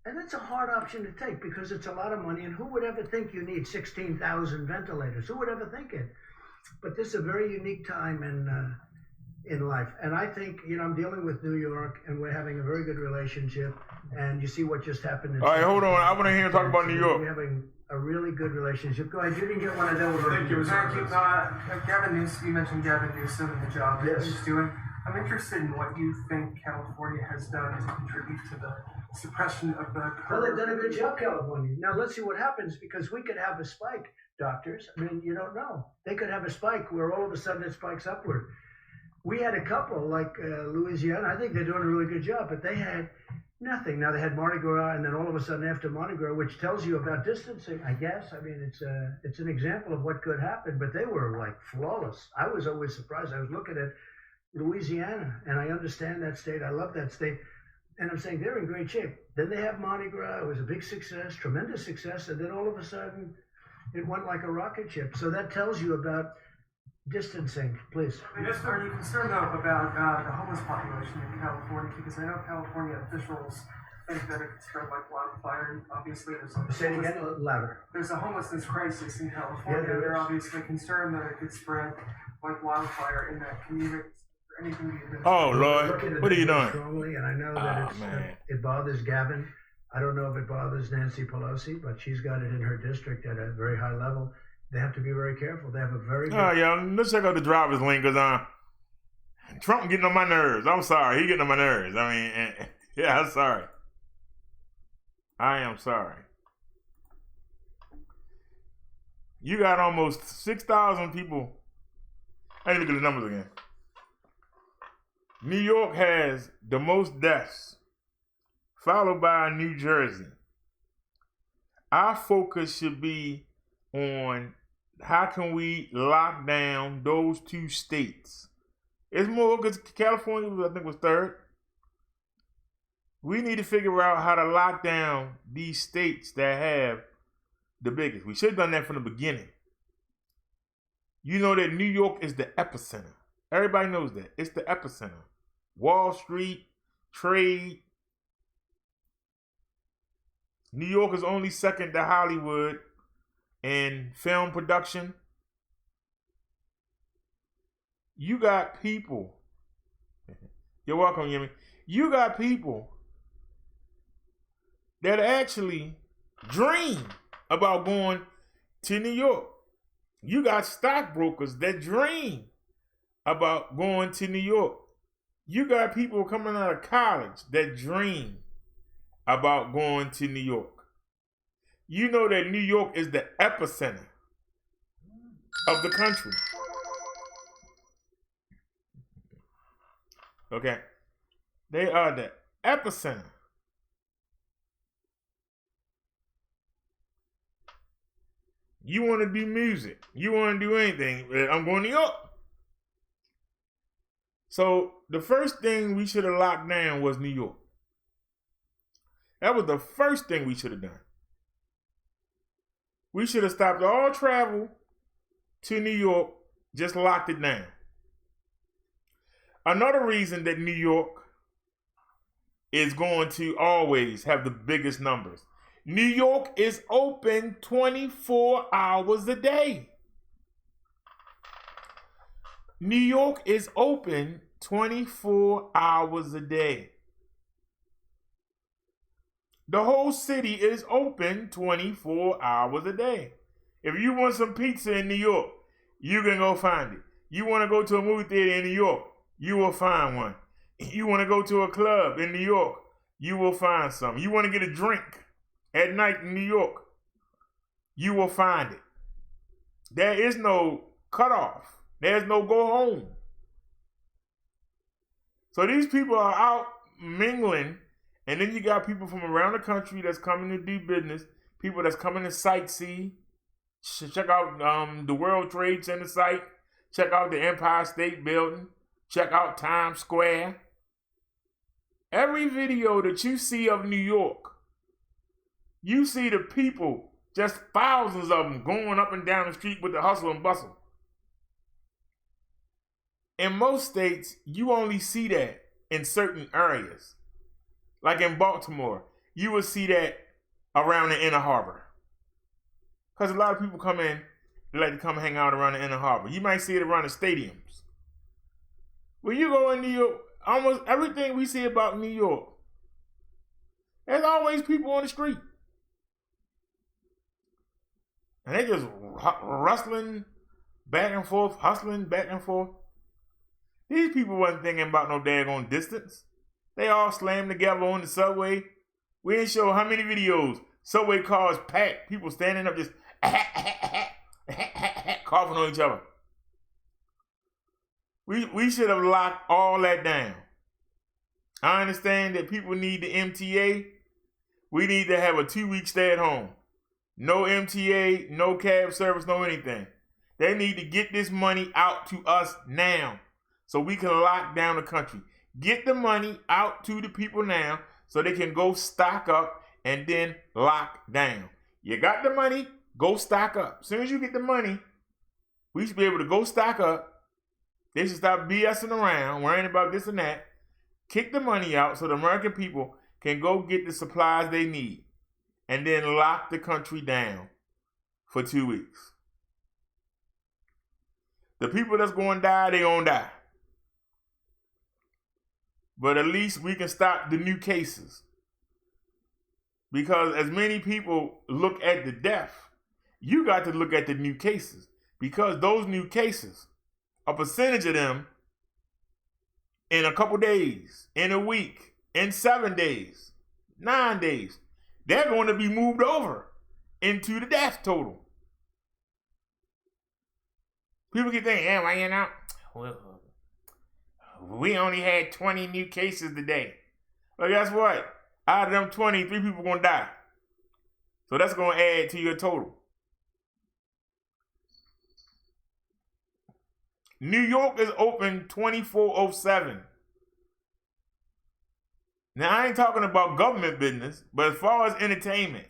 And that's a hard option to take because it's a lot of money. And who would ever think you need 16,000 ventilators? Who would ever think it? But this is a very unique time in life. And I think, you know, I'm dealing with New York and we're having a very good relationship. And you see what just happened. All right, hold on. I want to hear him talk about New York. We're having a really good relationship. Go ahead. You didn't get one of those. Thank you. Gavin Newsom, you mentioned Gavin Newsom and the job that he's doing. I'm interested in what you think California has done to contribute to the suppression of the curve. Well, they've done a good job, California. Now, let's see what happens because we could have a spike, doctors. I mean, you don't know. They could have a spike where all of a sudden it spikes upward. We had a couple like Louisiana. I think they're doing a really good job, but they had nothing. Now, they had Mardi Gras, and then all of a sudden after Mardi Gras, which tells you about distancing, I guess. I mean, it's an example of what could happen, but they were like flawless. I was always surprised. I was looking at Louisiana, and I understand that state. I love that state. And I'm saying they're in great shape. Then they have Mardi Gras. It was a big success, tremendous success. And then all of a sudden, it went like a rocket ship. So that tells you about distancing, please. Are you concerned, though, about the homeless population in California? Because I know California officials think that it could spread like wildfire. Obviously, Say it again, louder. There's a homelessness crisis in California. Yeah, they're obviously concerned that it could spread like wildfire in that community. Oh, Lord, what are you doing? Strongly, and I know that it bothers Gavin. I don't know if it bothers Nancy Pelosi, but she's got it in her district at a very high level. They have to be very careful. They have a very Oh, yeah, let's check out the driver's link because Trump getting on my nerves. I'm sorry. He getting on my nerves. I mean, yeah, I'm sorry. I am sorry. You got almost 6,000 people. I need to look at the numbers again. New York has the most deaths, followed by New Jersey. Our focus should be on how can we lock down those two states. It's more because California, I think, was third. We need to figure out how to lock down these states that have the biggest. We should have done that from the beginning. You know that New York is the epicenter. Everybody knows that. It's the epicenter. Wall Street, trade. New York is only second to Hollywood in film production. You got people. You're welcome, Yemi. You got people that actually dream about going to New York. You got stockbrokers that dream about going to New York. You got people coming out of college that dream about going to New York. You know that New York is the epicenter of the country. Okay. They are the epicenter. You want to do music. You want to do anything. I'm going to New York. So the first thing we should have locked down was New York. That was the first thing we should have done. We should have stopped all travel to New York, just locked it down. Another reason that New York is going to always have the biggest numbers. New York is open 24 hours a day. New York is open 24 hours a day. The whole city is open 24 hours a day. If you want some pizza in New York, you can go find it. You want to go to a movie theater in New York, you will find one. You want to go to a club in New York, you will find some. You want to get a drink at night in New York, you will find it. There is no cutoff. There's no go home. So these people are out mingling, and then you got people from around the country that's coming to do business, people that's coming to sightsee, check out the World Trade Center site, check out the Empire State Building, check out Times Square. Every video that you see of New York, you see the people, just thousands of them going up and down the street with the hustle and bustle. in most states, you only see that in certain areas. Like in Baltimore, you will see that around the Inner Harbor. Because a lot of people come in, they like to come hang out around the Inner Harbor. You might see it around the stadiums. When you go in New York, almost everything we see about New York, there's always people on the street. And they just rustling back and forth, hustling back and forth. These people wasn't thinking about no daggone distance. They all slammed together on the subway. We didn't show how many videos. Subway cars packed, people standing up just coughing on each other. We should have locked all that down. I understand that people need the MTA. We need to have a 2-week stay at home. No MTA, no cab service, no anything. They need to get this money out to us now so we can lock down the country. Get the money out to the people now so they can go stock up and then lock down. You got the money, go stock up. As soon as you get the money, we should be able to go stock up. They should stop BSing around, worrying about this and that. Kick the money out so the American people can go get the supplies they need and then lock the country down for 2 weeks. The people that's going to die, they going to die. But at least we can stop the new cases. Because as many people look at the death, you got to look at the new cases. Because those new cases, a percentage of them in a couple days, in a week, in 7 days, 9 days, they're going to be moved over into the death total. People keep thinking, yeah, well, you know, we only had 20 new cases today. Well, guess what? Out of them 20, 3 people going to die. So that's going to add to your total. New York is open 24/7. Now, I ain't talking about government business, but as far as entertainment,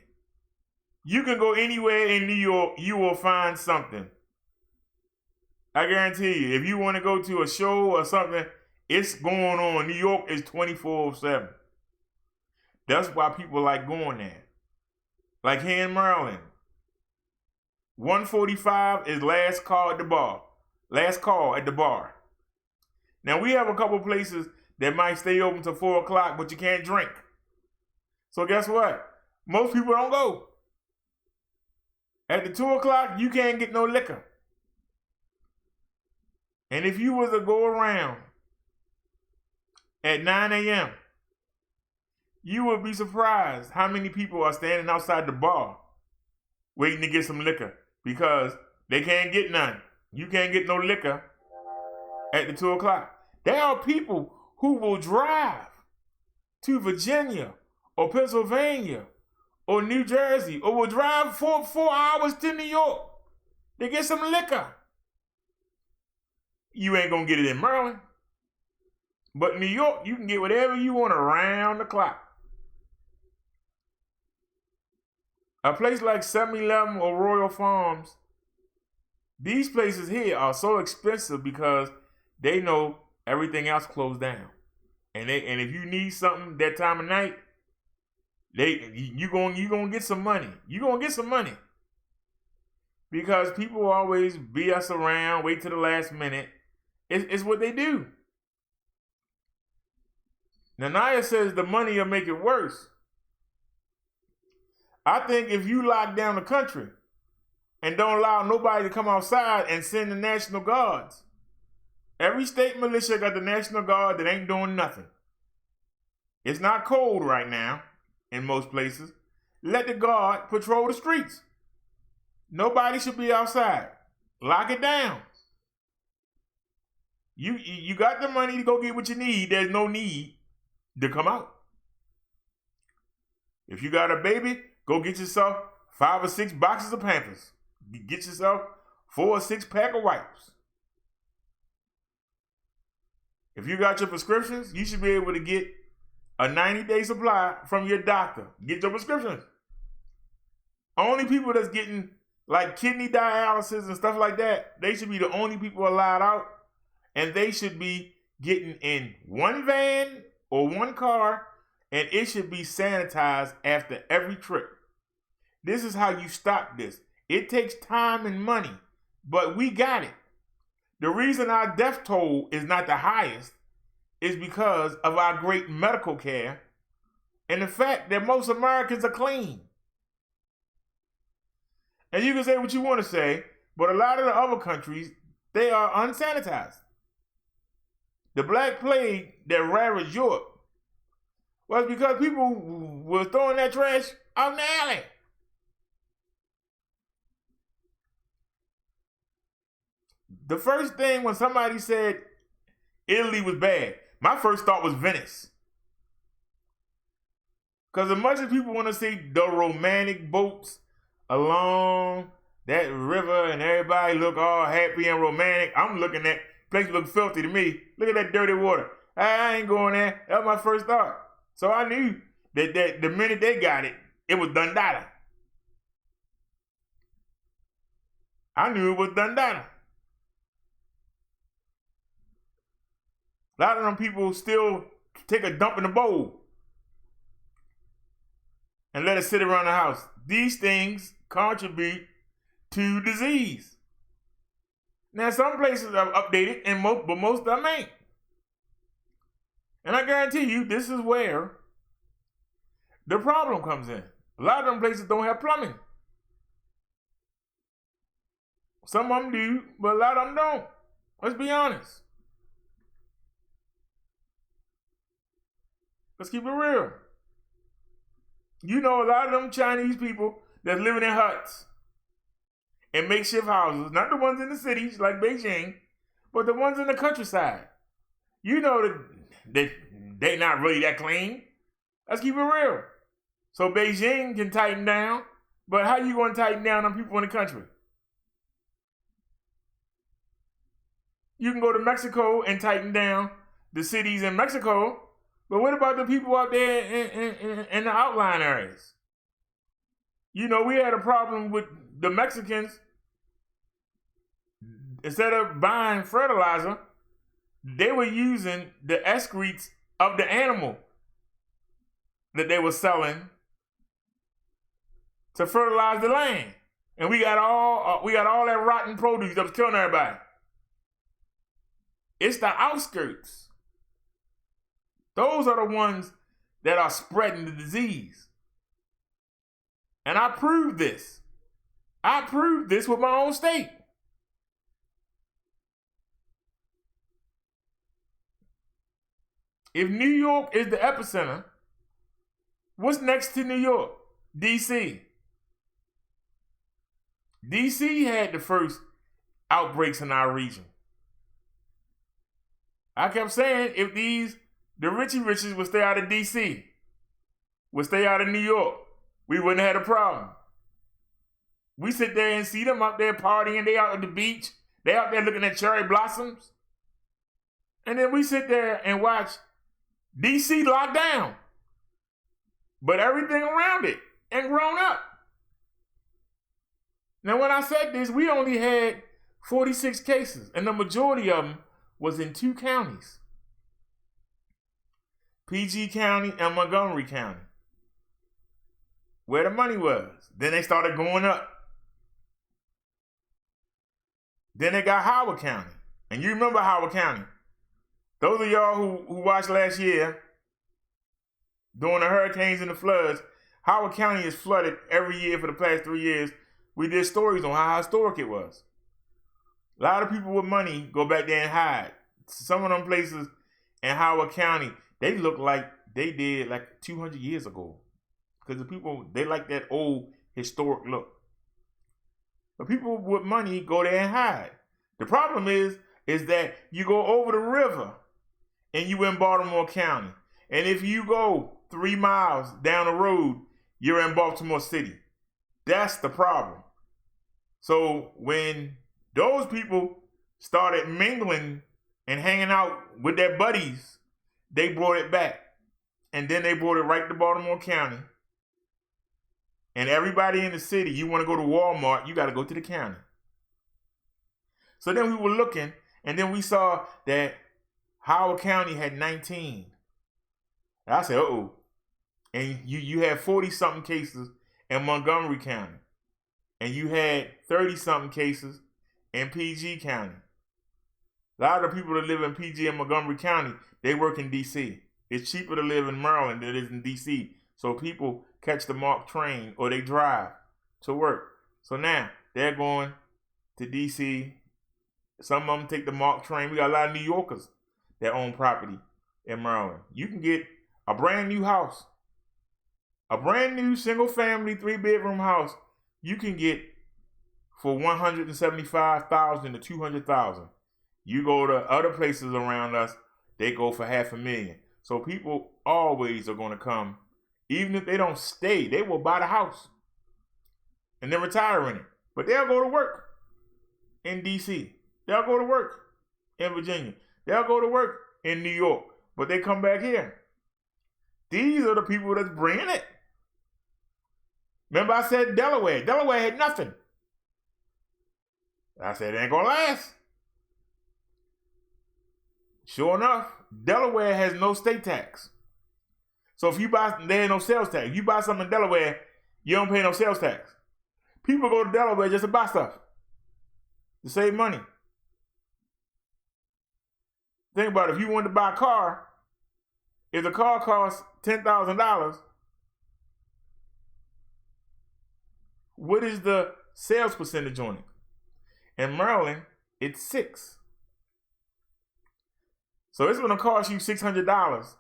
you can go anywhere in New York, you will find something. I guarantee you, if you want to go to a show or something, it's going on. New York is 24/7. That's why people like going there. Like here in Maryland, 1:45 is last call at the bar. Last call at the bar. Now, we have a couple places that might stay open till 4 o'clock, but you can't drink. So guess what? Most people don't go. At the 2 o'clock, you can't get no liquor. And if you was to go around at 9 a.m., you would be surprised how many people are standing outside the bar waiting to get some liquor because they can't get none. You can't get no liquor at the 2 o'clock. There are people who will drive to Virginia or Pennsylvania or New Jersey or will drive 4 hours to New York to get some liquor. You ain't gonna get it in Maryland. But in New York, you can get whatever you want around the clock. A place like 7-Eleven or Royal Farms, these places here are so expensive because they know everything else closed down. And if you need something that time of night, you gonna get some money. You gonna get some money. Because people always BS around, wait till the last minute. It's what they do. Nanaya says the money will make it worse. I think if you lock down the country and don't allow nobody to come outside and send the National Guards, every state militia got the National Guard that ain't doing nothing. It's not cold right now in most places. Let the guard patrol the streets. Nobody should be outside. Lock it down. You got the money to go get what you need. There's no need to come out. If you got a baby, go get yourself 5 or 6 boxes of Pampers. Get yourself 4 or 6 pack of wipes. If you got your prescriptions, you should be able to get a 90-day supply from your doctor. Get your prescriptions. Only people that's getting like kidney dialysis and stuff like that, they should be the only people allowed out. and they should be getting in one van or one car, and it should be sanitized after every trip. This is how you stop this. It takes time and money, but we got it. The reason our death toll is not the highest is because of our great medical care and the fact that most Americans are clean. And you can say what you want to say, but a lot of the other countries, they are unsanitized. The Black Plague that ravaged Europe was because people were throwing that trash out in the alley. The first thing when somebody said Italy was bad, my first thought was Venice. Because as much as people want to see the romantic boats along that river and everybody look all happy and romantic, I'm looking at place look filthy to me. Look at that dirty water. I ain't going there. That was my first thought. So I knew that the minute they got it, it was done data. I knew it was done data. A lot of them people still take a dump in the bowl and let it sit around the house. These things contribute to disease. Now, some places are updated, but most of them ain't. And I guarantee you, this is where the problem comes in. A lot of them places don't have plumbing. Some of them do, but a lot of them don't. Let's be honest. Let's keep it real. You know, a lot of them Chinese people that's living in huts and makeshift houses, not the ones in the cities like Beijing, but the ones in the countryside. You know that they not really that clean. Let's keep it real. So Beijing can tighten down, but how you going to tighten down on people in the country? You can go to Mexico and tighten down the cities in Mexico, but what about the people out there in the outlying areas? You know, we had a problem with the Mexicans. Instead of buying fertilizer, they were using the excretes of the animal that they were selling to fertilize the land. And we got all that rotten produce that was killing everybody. It's the outskirts. Those are the ones that are spreading the disease. And I proved this. I proved this with my own state. If New York is the epicenter, what's next to New York? D.C. D.C. had the first outbreaks in our region. I kept saying if the Richie Riches would stay out of D.C., would stay out of New York, we wouldn't have had a problem. We sit there and see them out there partying, they out at the beach, they out there looking at cherry blossoms. And then we sit there and watch D.C. locked down, but everything around it and grown up. Now, when I said this, we only had 46 cases, and the majority of them was in 2 counties. PG County and Montgomery County, where the money was. Then they started going up. Then they got Howard County. And you remember Howard County. Those of y'all who watched last year, during the hurricanes and the floods, Howard County is flooded every year for the past 3 years. We did stories on how historic it was. A lot of people with money go back there and hide. Some of them places in Howard County, they look like they did like 200 years ago. Because the people, they like that old historic look. But people with money go there and hide. The problem is that you go over the river and you in Baltimore County. And if you go 3 miles down the road, you're in Baltimore City. That's the problem. So when those people started mingling and hanging out with their buddies, they brought it back. And then they brought it right to Baltimore County. And everybody in the city, you want to go to Walmart, you got to go to the county. So then we were looking, And then we saw that Howard County had 19. And I said, uh-oh. And you had 40-something cases in Montgomery County. And you had 30-something cases in PG County. A lot of the people that live in PG and Montgomery County, they work in D.C. It's cheaper to live in Maryland than it is in D.C. So people catch the MARC train or they drive to work. So now they're going to D.C. Some of them take the MARC train. We got a lot of New Yorkers that own property in Maryland. You can get a brand new house, a brand new single family 3-bedroom house. You can get for $175,000 to $200,000. You go to other places around us, they go for $500,000. So people always are going to come. Even if they don't stay, they will buy the house and then retire in it. But they'll go to work in D.C. They'll go to work in Virginia. They'll go to work in New York. But they come back here. These are the people that's bringing it. Remember I said Delaware. Delaware had nothing. I said it ain't going to last. Sure enough, Delaware has no state tax. So if you buy, there ain't no sales tax. If you buy something in Delaware, you don't pay no sales tax. People go to Delaware just to buy stuff, to save money. Think about it. If you wanted to buy a car, if the car costs $10,000, what is the sales percentage on it? In Maryland, it's 6%. So it's going to cost you $600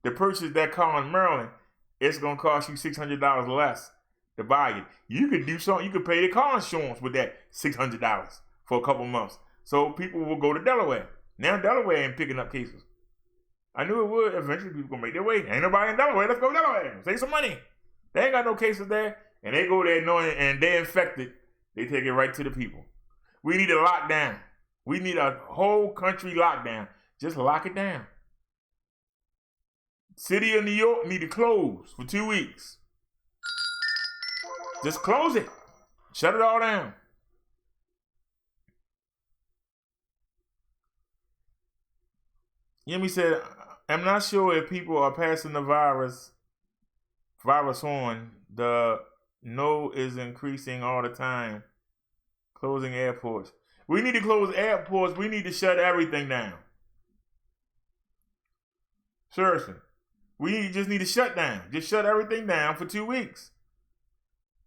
to purchase that car in Maryland. It's going to cost you $600 less to buy it. You could do something. You could pay the car insurance with that $600 for a couple months. So people will go to Delaware. Now Delaware ain't picking up cases. I knew it would. Eventually people going to make their way. Ain't nobody in Delaware. Let's go to Delaware. Save some money. They ain't got no cases there. And they go there knowing and they're infected. They take it right to the people. We need a lockdown. We need a whole country lockdown. Just lock it down. City of New York need to close for 2 weeks. Just close it. Shut it all down. Yemi said, I'm not sure if people are passing the virus on. The no is increasing all the time. Closing airports. We need to close airports. We need to shut everything down. Seriously. We just need to shut down. Just shut everything down for 2 weeks.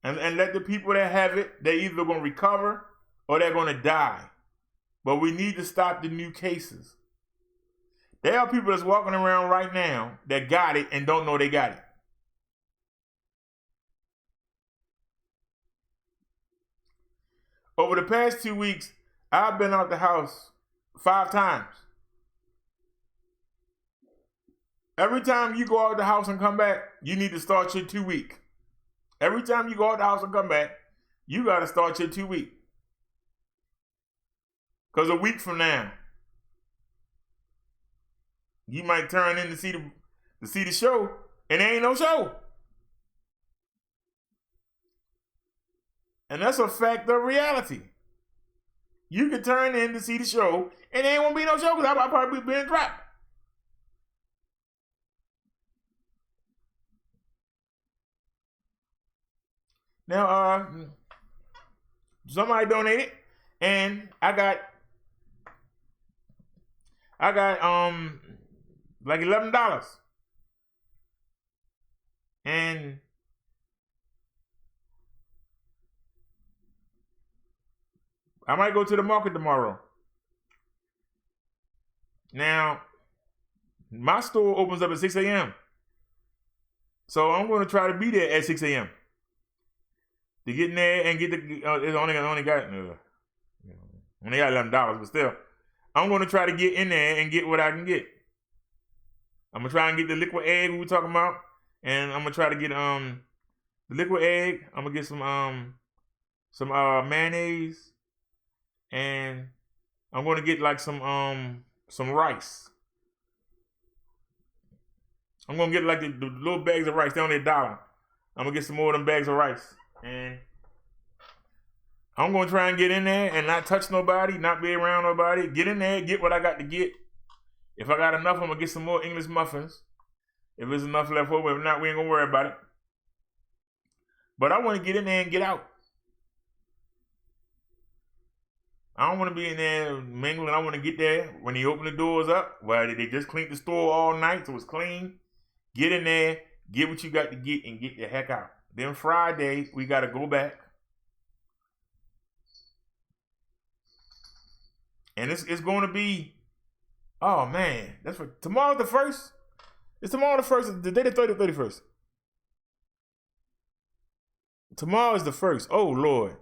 And let the people that have it, they're either going to recover or they're going to die. But we need to stop the new cases. There are people that's walking around right now that got it and don't know they got it. Over the past 2 weeks, I've been out the house 5 times. Every time you go out the house and come back, you need to start your 2 week. Every time you go out the house and come back, you got to start your 2 week. Because a week from now, you might turn in to see the show, and there ain't no show. And that's a fact of reality. You can turn in to see the show, and there ain't gonna be no show because I'll probably be being dropped. Now, somebody donated, and I got like $11, and I might go to the market tomorrow. Now, my store opens up at 6 a.m. So I'm going to try to be there at 6 a.m. to get in there and get the. It's only got $11, but still, I'm going to try to get in there and get what I can get. I'm gonna try and get the liquid egg we were talking about, and I'm gonna try to get the liquid egg. I'm gonna get some mayonnaise, and I'm gonna get like some rice. I'm gonna get like the little bags of rice. They're only $1. I'm gonna get some more of them bags of rice, and I'm going to try and get in there and not touch nobody, not be around nobody. Get in there, get what I got to get. If I got enough, I'm going to get some more English muffins. If there's enough left over, if not, we ain't going to worry about it. But I want to get in there and get out. I don't want to be in there mingling. I want to get there when they open the doors up. Well, they just cleaned the store all night, so it's clean. Get in there, get what you got to get, and get the heck out. Then Friday, we got to go back. And it's going to be, oh man, that's for tomorrow the 1st. It's tomorrow the 1st, the day the 30th, 31st. Tomorrow is the 1st. Oh Lord,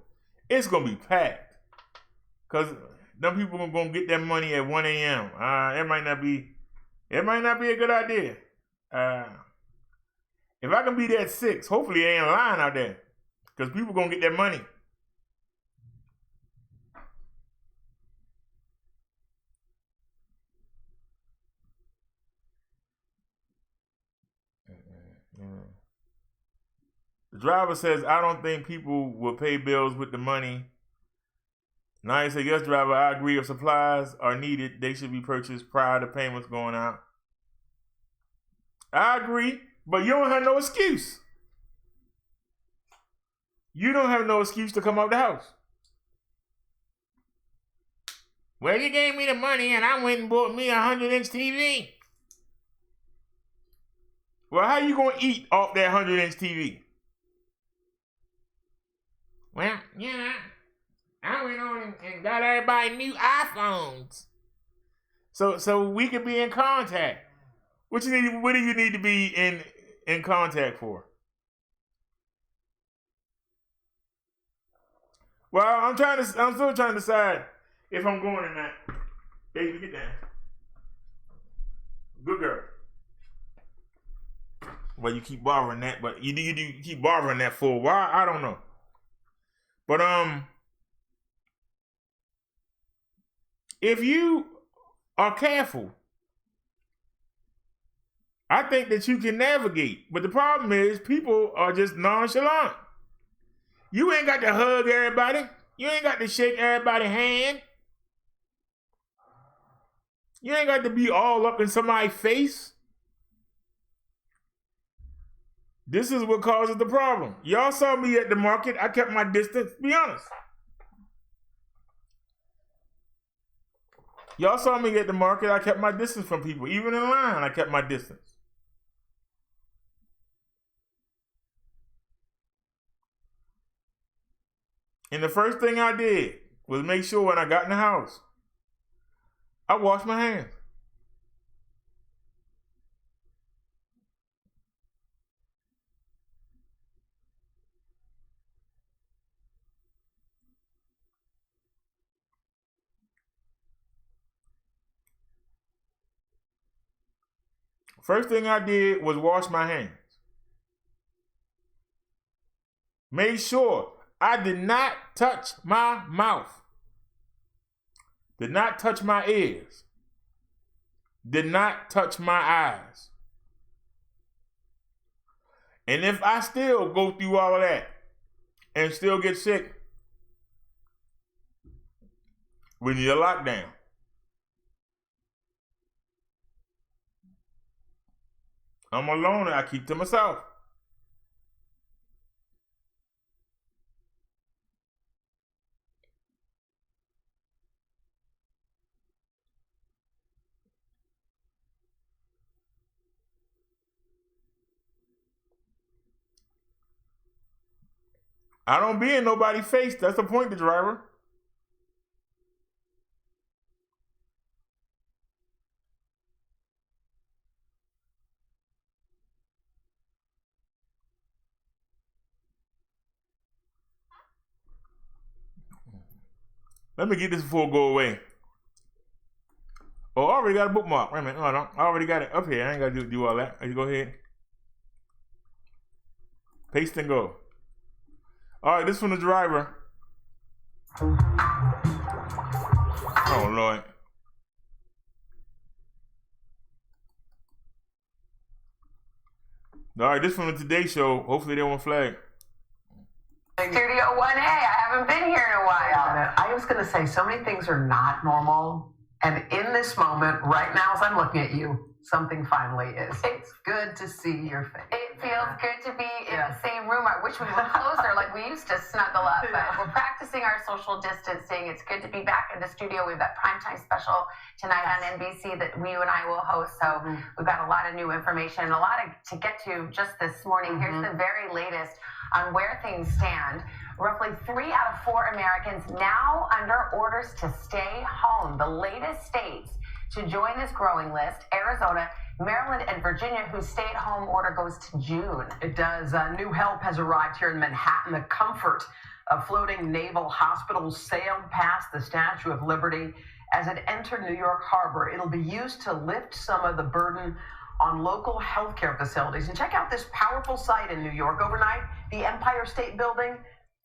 it's going to be packed. Because them people are going to get their money at 1 a.m. It might not be a good idea. If I can be there at 6, hopefully there ain't a line out there. Because people are going to get their money. The driver says, I don't think people will pay bills with the money. Now he said, yes, driver, I agree. If supplies are needed, they should be purchased prior to payments going out. I agree, but you don't have no excuse. You don't have no excuse to come out the house. Well, you gave me the money and I went and bought me a 100-inch TV. Well, how you going to eat off that 100-inch TV? Well, yeah, I went on and got everybody new iPhones. So we can be in contact. What do you need to be in contact for? Well, I'm still trying to decide if I'm going or not. Baby, get down. Good girl. Well, you keep borrowing that, but you keep borrowing that for a while. I don't know. But if you are careful, I think that you can navigate. But the problem is people are just nonchalant. You ain't got to hug everybody. You ain't got to shake everybody's hand. You ain't got to be all up in somebody's face. This is what causes the problem. Y'all saw me at the market. I kept my distance. Be honest. Y'all saw me at the market. I kept my distance from people. Even in line, I kept my distance. And the first thing I did was make sure when I got in the house, I washed my hands. First thing I did was wash my hands. Made sure I did not touch my mouth. Did not touch my ears. Did not touch my eyes. And if I still go through all of that and still get sick, we need a lockdown. I'm alone and I keep to myself. I don't be in nobody's face. That's the point, the driver. Let me get this before it go away. Oh, I already got a bookmark. Wait a minute. Hold on. I already got it up here. I ain't got to do all that. You go ahead. Paste and go. All right, this from the driver. Oh, Lord. All right, this from the Today Show. Hopefully they won't flag. Studio 1A. I haven't been here in a while. just going to say, so many things are not normal. And in this moment, right now, as I'm looking at you, something finally is. It's good to see your face. It feels good to be in the same room. I wish we were closer, like we used to snuggle up, but we're practicing our social distancing. It's good to be back in the studio. We have that primetime special tonight on NBC that you and I will host. So we've got a lot of new information, a lot to get to just this morning. Here's the very latest on where things stand. Roughly 3 out of 4 Americans now under orders to stay home. The latest states to join this growing list: Arizona, Maryland, and Virginia, whose stay-at-home order goes to June. It does. New help has arrived here in Manhattan. The comfort of floating naval hospitals sailed past the Statue of Liberty as it entered New York Harbor. It'll be used to lift some of the burden on local healthcare facilities. And check out this powerful sight in New York overnight: the Empire State Building,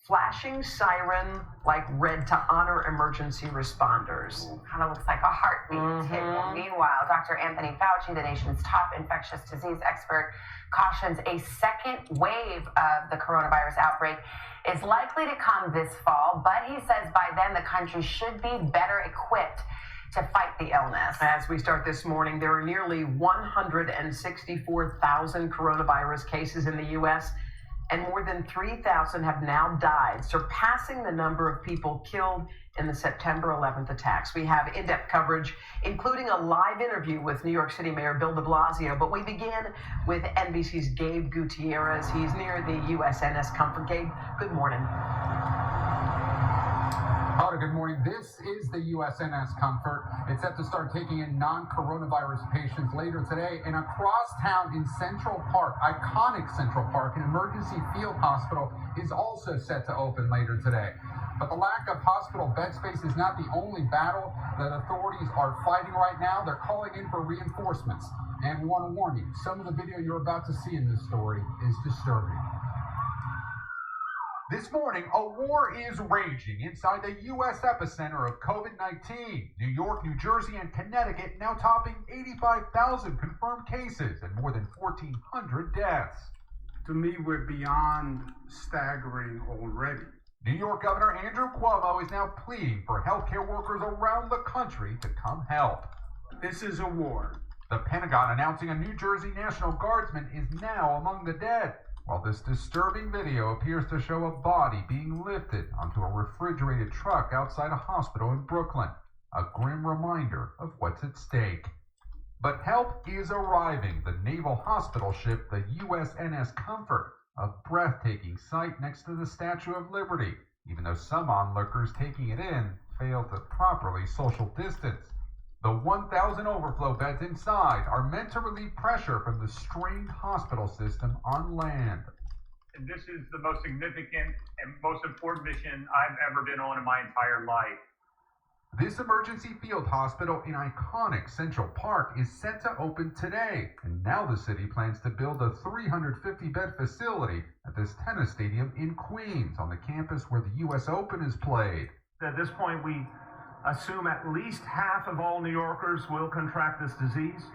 flashing siren like red to honor emergency responders. Kind of looks like a heartbeat tick. Meanwhile, Dr. Anthony Fauci, the nation's top infectious disease expert, cautions a second wave of the coronavirus outbreak is likely to come this fall, but he says by then the country should be better equipped to fight the illness. As we start this morning, there are nearly 164,000 coronavirus cases in the U.S., and more than 3,000 have now died, surpassing the number of people killed in the September 11th attacks. We have in-depth coverage, including a live interview with New York City Mayor Bill de Blasio. But we begin with NBC's Gabe Gutierrez. He's near the USNS Comfort. Gabe, good morning. Hello, good morning. This is the USNS Comfort. It's set to start taking in non-coronavirus patients later today. And across town in Central Park, iconic Central Park, an emergency field hospital is also set to open later today. But the lack of hospital bed space is not the only battle that authorities are fighting right now. They're calling in for reinforcements. And we want to warn you, some of the video you're about to see in this story is disturbing. This morning, a war is raging inside the U.S. epicenter of COVID-19. New York, New Jersey, and Connecticut now topping 85,000 confirmed cases and more than 1,400 deaths. To me, we're beyond staggering already. New York Governor Andrew Cuomo is now pleading for healthcare workers around the country to come help. This is a war. The Pentagon announcing a New Jersey National Guardsman is now among the dead, while this disturbing video appears to show a body being lifted onto a refrigerated truck outside a hospital in Brooklyn, a grim reminder of what's at stake. But help is arriving. The naval hospital ship, the USNS Comfort, a breathtaking sight next to the Statue of Liberty, even though some onlookers taking it in failed to properly social distance. The 1,000 overflow beds inside are meant to relieve pressure from the strained hospital system on land. And this is the most significant and most important mission I've ever been on in my entire life. This emergency field hospital in iconic Central Park is set to open today, and now the city plans to build a 350-bed facility at this tennis stadium in Queens, on the campus where the U.S. Open is played. At this point, we assume at least half of all New Yorkers will contract this disease.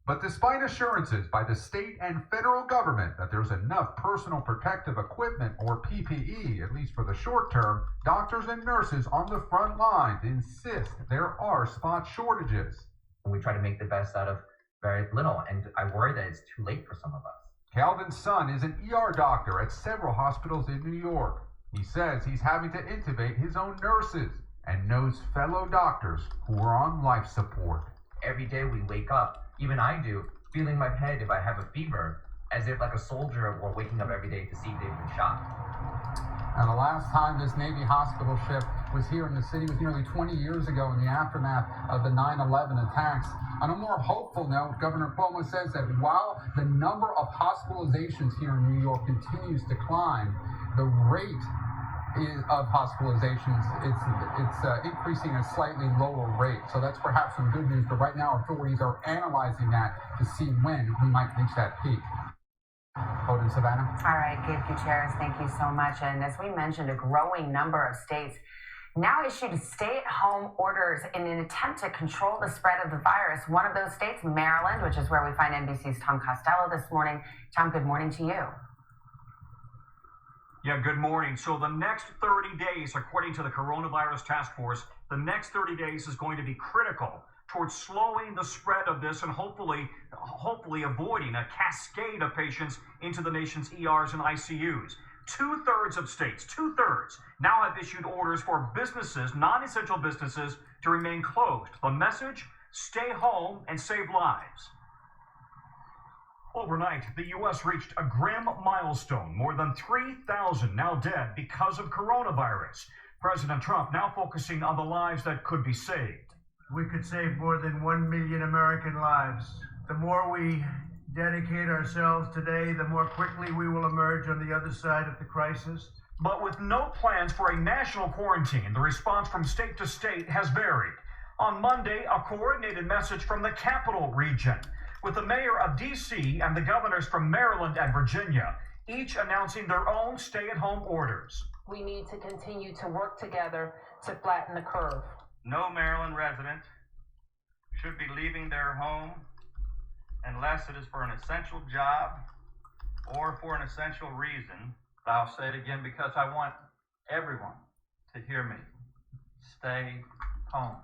But despite assurances by the state and federal government that there's enough personal protective equipment, or PPE, at least for the short term, doctors and nurses on the front lines insist there are spot shortages. We try to make the best out of very little, and I worry that it's too late for some of us. Calvin's son is an ER doctor at several hospitals in New York. He says he's having to intubate his own nurses and knows fellow doctors who are on life support. Every day we wake up, even I do, feeling my head if I have a fever, as if like a soldier we're waking up every day to see if they've been shot. Now, the last time this Navy hospital ship was here in the city was nearly 20 years ago in the aftermath of the 9/11 attacks. On a more hopeful note, Governor Cuomo says that while the number of hospitalizations here in New York continues to climb, the rate of hospitalizations, it's increasing at a slightly lower rate. So that's perhaps some good news, but right now authorities are analyzing that to see when we might reach that peak. Hold in Savannah. All right, Gabe Gutierrez, thank you so much. And as we mentioned, a growing number of states now issued stay-at-home orders in an attempt to control the spread of the virus. One of those states, Maryland, which is where we find NBC's Tom Costello this morning. Tom, good morning to you. Yeah, good morning. So the next 30 days, according to the Coronavirus Task Force, the next 30 days is going to be critical towards slowing the spread of this and hopefully avoiding a cascade of patients into the nation's ERs and ICUs. 2/3 of states, 2/3, now have issued orders for businesses, non-essential businesses, to remain closed. The message, stay home and save lives. Overnight, the U.S. reached a grim milestone. More than 3,000 now dead because of coronavirus. President Trump now focusing on the lives that could be saved. We could save more than 1 million American lives. The more we dedicate ourselves today, the more quickly we will emerge on the other side of the crisis. But with no plans for a national quarantine, the response from state to state has varied. On Monday, a coordinated message from the Capital Region, with the mayor of D.C. and the governors from Maryland and Virginia, each announcing their own stay-at-home orders. We need to continue to work together to flatten the curve. No Maryland resident should be leaving their home unless it is for an essential job or for an essential reason. I'll say it again because I want everyone to hear me. Stay home.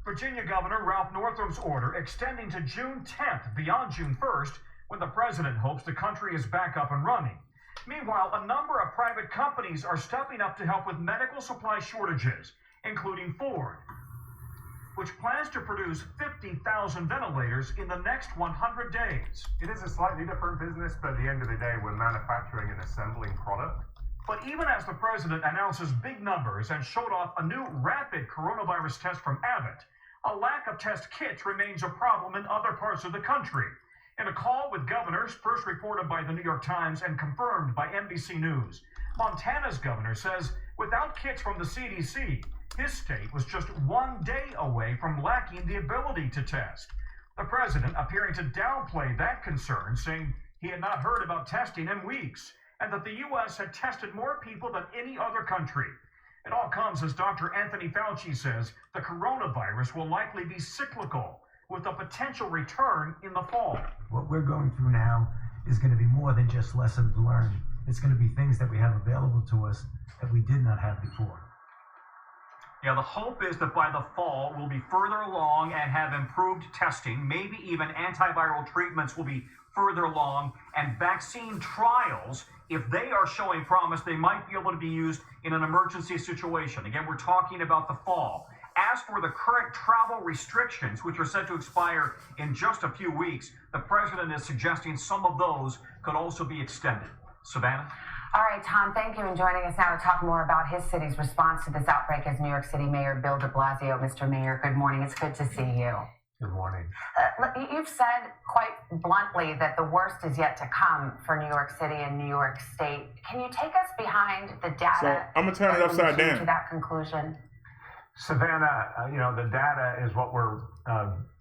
Virginia Governor Ralph Northam's order extending to June 10th, beyond June 1st, when the president hopes the country is back up and running. Meanwhile, a number of private companies are stepping up to help with medical supply shortages, including Ford, which plans to produce 50,000 ventilators in the next 100 days. It is a slightly different business, but at the end of the day, we're manufacturing and assembling product. But even as the president announces big numbers and showed off a new rapid coronavirus test from Abbott, a lack of test kits remains a problem in other parts of the country. In a call with governors, first reported by the New York Times and confirmed by NBC News, Montana's governor says without kits from the CDC, his state was just 1 day away from lacking the ability to test. The president appearing to downplay that concern, saying he had not heard about testing in weeks, and that the U.S. had tested more people than any other country. It all comes as Dr. Anthony Fauci says the coronavirus will likely be cyclical, with a potential return in the fall. What we're going through now is going to be more than just lessons learned. It's going to be things that we have available to us that we did not have before. Yeah, the hope is that by the fall we'll be further along and have improved testing. Maybe even antiviral treatments will be further along, and vaccine trials, if they are showing promise, they might be able to be used in an emergency situation. Again, we're talking about the fall. As for the current travel restrictions, which are set to expire in just a few weeks, the president is suggesting some of those could also be extended. Savannah? All right, Tom, thank you. And joining us now to talk more about his city's response to this outbreak is New York City Mayor Bill de Blasio. Mr. Mayor, good morning. It's good to see you. Good morning. You've said quite bluntly that the worst is yet to come for New York City and New York State. Can you take us behind the data? So I'm going to turn it upside down. To that conclusion. Savannah, the data is what we're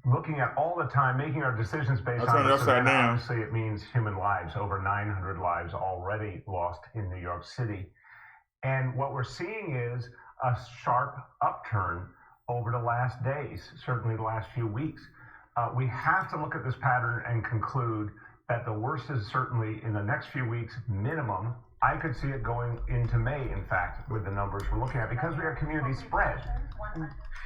looking at all the time, making our decisions based on it. Savannah, obviously, it means human lives, over 900 lives already lost in New York City. And what we're seeing is a sharp upturn over the last days, certainly the last few weeks. We have to look at this pattern and conclude that the worst is certainly in the next few weeks, minimum. I could see it going into May, in fact, with the numbers we're looking at, because we are community spread.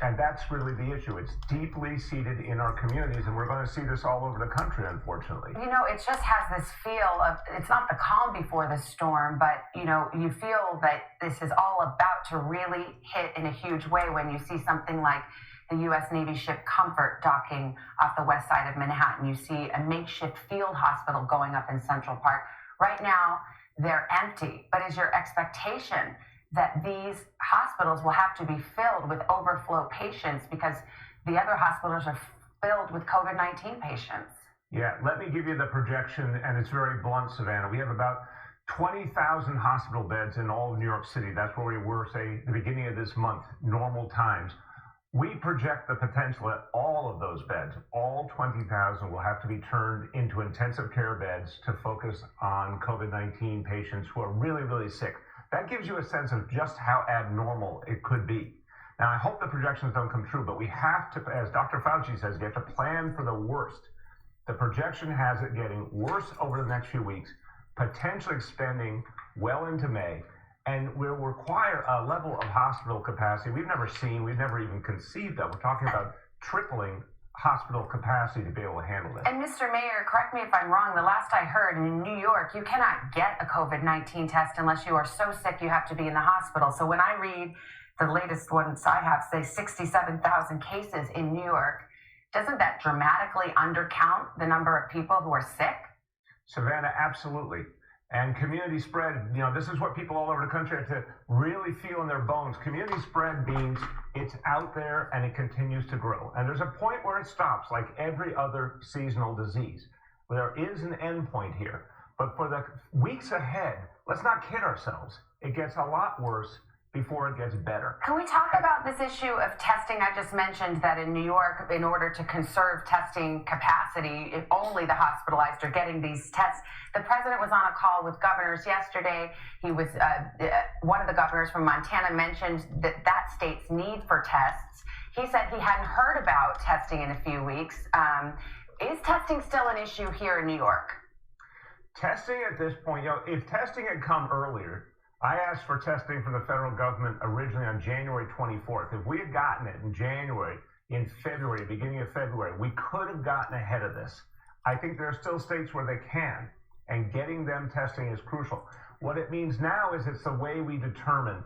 And that's really the issue. It's deeply seated in our communities, and we're going to see this all over the country, unfortunately. You know, it just has this feel of, it's not the calm before the storm, but, you feel that this is all about to really hit in a huge way when you see something like the U.S. Navy ship Comfort docking off the west side of Manhattan. You see a makeshift field hospital going up in Central Park. Right now, they're empty, but is your expectation that these hospitals will have to be filled with overflow patients because the other hospitals are filled with COVID-19 patients? Yeah, let me give you the projection, and it's very blunt, Savannah. We have about 20,000 hospital beds in all of New York City. That's where we were, say, the beginning of this month, normal times. We project the potential that all of those beds, all 20,000, will have to be turned into intensive care beds to focus on COVID-19 patients who are really, really sick. That gives you a sense of just how abnormal it could be. Now, I hope the projections don't come true, but we have to, as Dr. Fauci says, we have to plan for the worst. The projection has it getting worse over the next few weeks, potentially extending well into May, and will require a level of hospital capacity we've never seen, we've never even conceived of. We're talking about tripling hospital capacity to be able to handle this. And Mr. Mayor, correct me if I'm wrong, the last I heard, in New York, you cannot get a COVID-19 test unless you are so sick you have to be in the hospital. So when I read the latest ones I have say 67,000 cases in New York, doesn't that dramatically undercount the number of people who are sick? Savannah, absolutely. And community spread, this is what people all over the country have to really feel in their bones. Community spread means it's out there and it continues to grow. And there's a point where it stops, like every other seasonal disease. There is an end point here. But for the weeks ahead, let's not kid ourselves. It gets a lot worse before it gets better. Can we talk about this issue of testing? I just mentioned that in New York, in order to conserve testing capacity, if only the hospitalized are getting these tests. The president was on a call with governors yesterday. He was, one of the governors from Montana mentioned that state's need for tests. He said he hadn't heard about testing in a few weeks. Is testing still an issue here in New York? Testing at this point, if testing had come earlier, I asked for testing from the federal government originally on January 24th. If we had gotten it in January, in February, beginning of February, we could have gotten ahead of this. I think there are still states where they can, and getting them testing is crucial. What it means now is it's the way we determine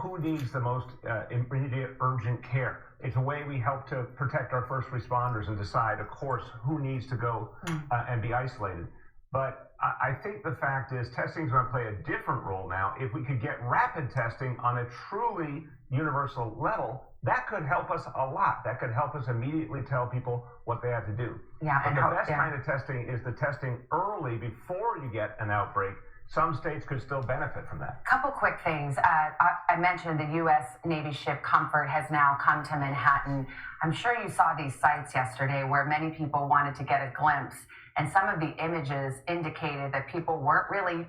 who needs the most immediate urgent care. It's a way we help to protect our first responders and decide, of course, who needs to go and be isolated. But I think the fact is testing is going to play a different role now. If we could get rapid testing on a truly universal level, that could help us a lot. That could help us immediately tell people what they have to do. Yeah, but the best kind of testing is the testing early before you get an outbreak. Some states could still benefit from that. Couple quick things. I mentioned the U.S. Navy ship Comfort has now come to Manhattan. I'm sure you saw these sites yesterday where many people wanted to get a glimpse. And some of the images indicated that people weren't really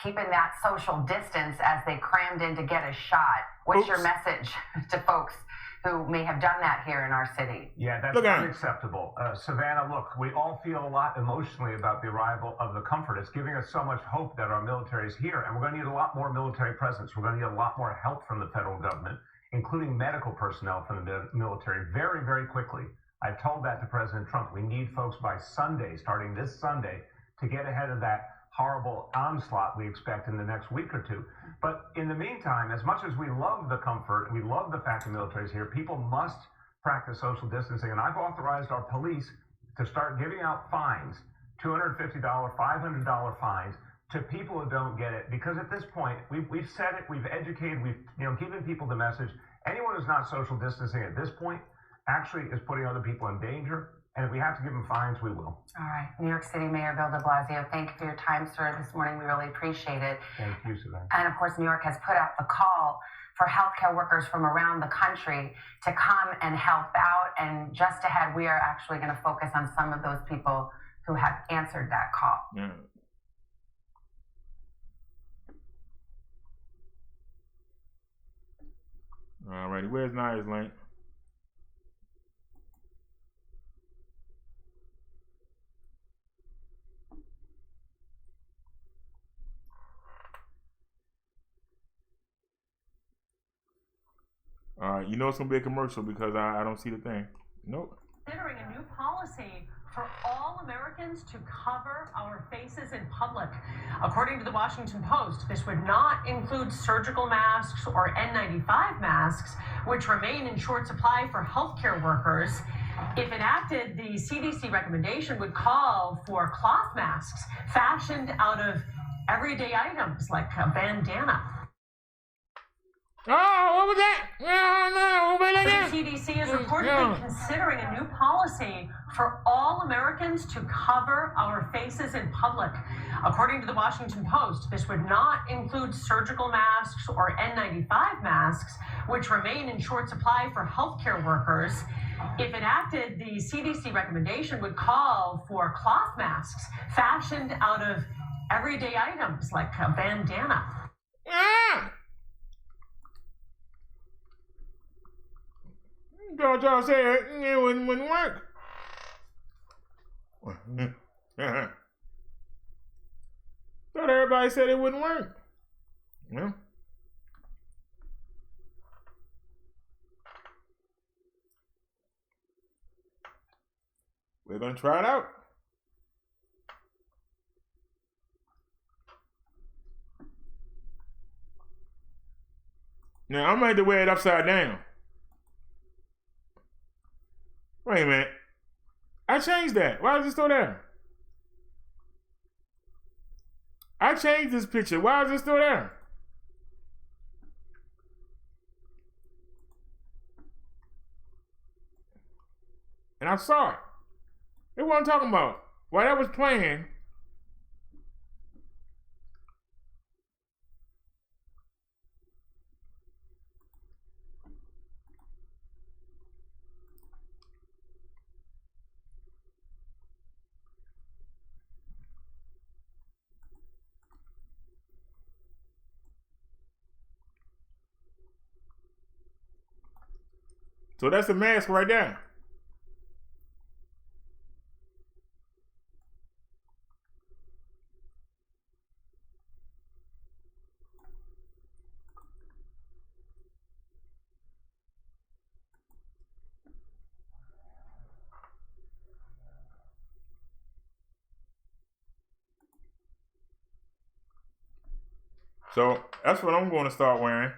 keeping that social distance as they crammed in to get a shot. What's your message to folks who may have done that here in our city? Yeah, that's unacceptable. Savannah, look, we all feel a lot emotionally about the arrival of the Comfort. It's giving us so much hope that our military is here. And we're going to need a lot more military presence. We're going to need a lot more help from the federal government, including medical personnel from the military, very, very quickly. I've told that to President Trump. We need folks by Sunday, starting this Sunday, to get ahead of that horrible onslaught we expect in the next week or two. But in the meantime, as much as we love the Comfort, we love the fact the military is here, people must practice social distancing. And I've authorized our police to start giving out fines, $250, $500 fines, to people who don't get it. Because at this point, we've said it, we've educated, we've given people the message. Anyone who's not social distancing at this point actually is putting other people in danger. And if we have to give them fines, we will. All right. New York City Mayor Bill de Blasio, thank you for your time, sir, this morning. We really appreciate it. Thank you, Savannah. And of course, New York has put out the call for healthcare workers from around the country to come and help out. And just ahead, we are actually going to focus on some of those people who have answered that call. Yeah. All righty. Where's Naya's link? All right, you know it's gonna be a commercial because I don't see the thing. Nope. Considering a new policy for all Americans to cover our faces in public. According to the Washington Post, this would not include surgical masks or N95 masks, which remain in short supply for healthcare workers. If enacted, the CDC recommendation would call for cloth masks fashioned out of everyday items like a bandana. Oh, what was that? No, The CDC is reportedly considering a new policy for all Americans to cover our faces in public. According to the Washington Post, this would not include surgical masks or N95 masks, which remain in short supply for healthcare workers. If enacted, the CDC recommendation would call for cloth masks fashioned out of everyday items like a bandana. Don't y'all say it wouldn't work. Thought everybody said it wouldn't work. Well, We're going to try it out. Now, I'm going to have to wear it upside down. Wait a minute. I changed that. Why is it still there? I changed this picture. Why is it still there? And I saw it. It wasn't talking about. While that was playing, so that's the mask right there. So that's what I'm going to start wearing.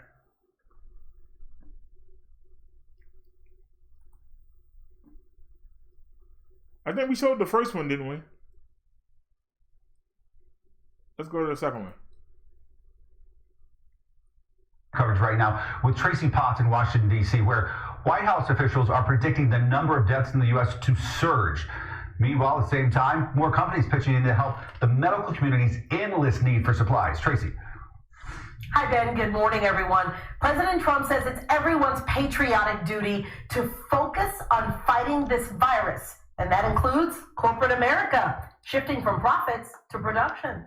I think we showed the first one, didn't we? Let's go to the second one. Coverage right now with Tracy Potts in Washington, D.C., where White House officials are predicting the number of deaths in the U.S. to surge. Meanwhile, at the same time, more companies pitching in to help the medical community's endless need for supplies. Tracy. Hi, Ben. Good morning, everyone. President Trump says it's everyone's patriotic duty to focus on fighting this virus, and that includes corporate America, shifting from profits to production.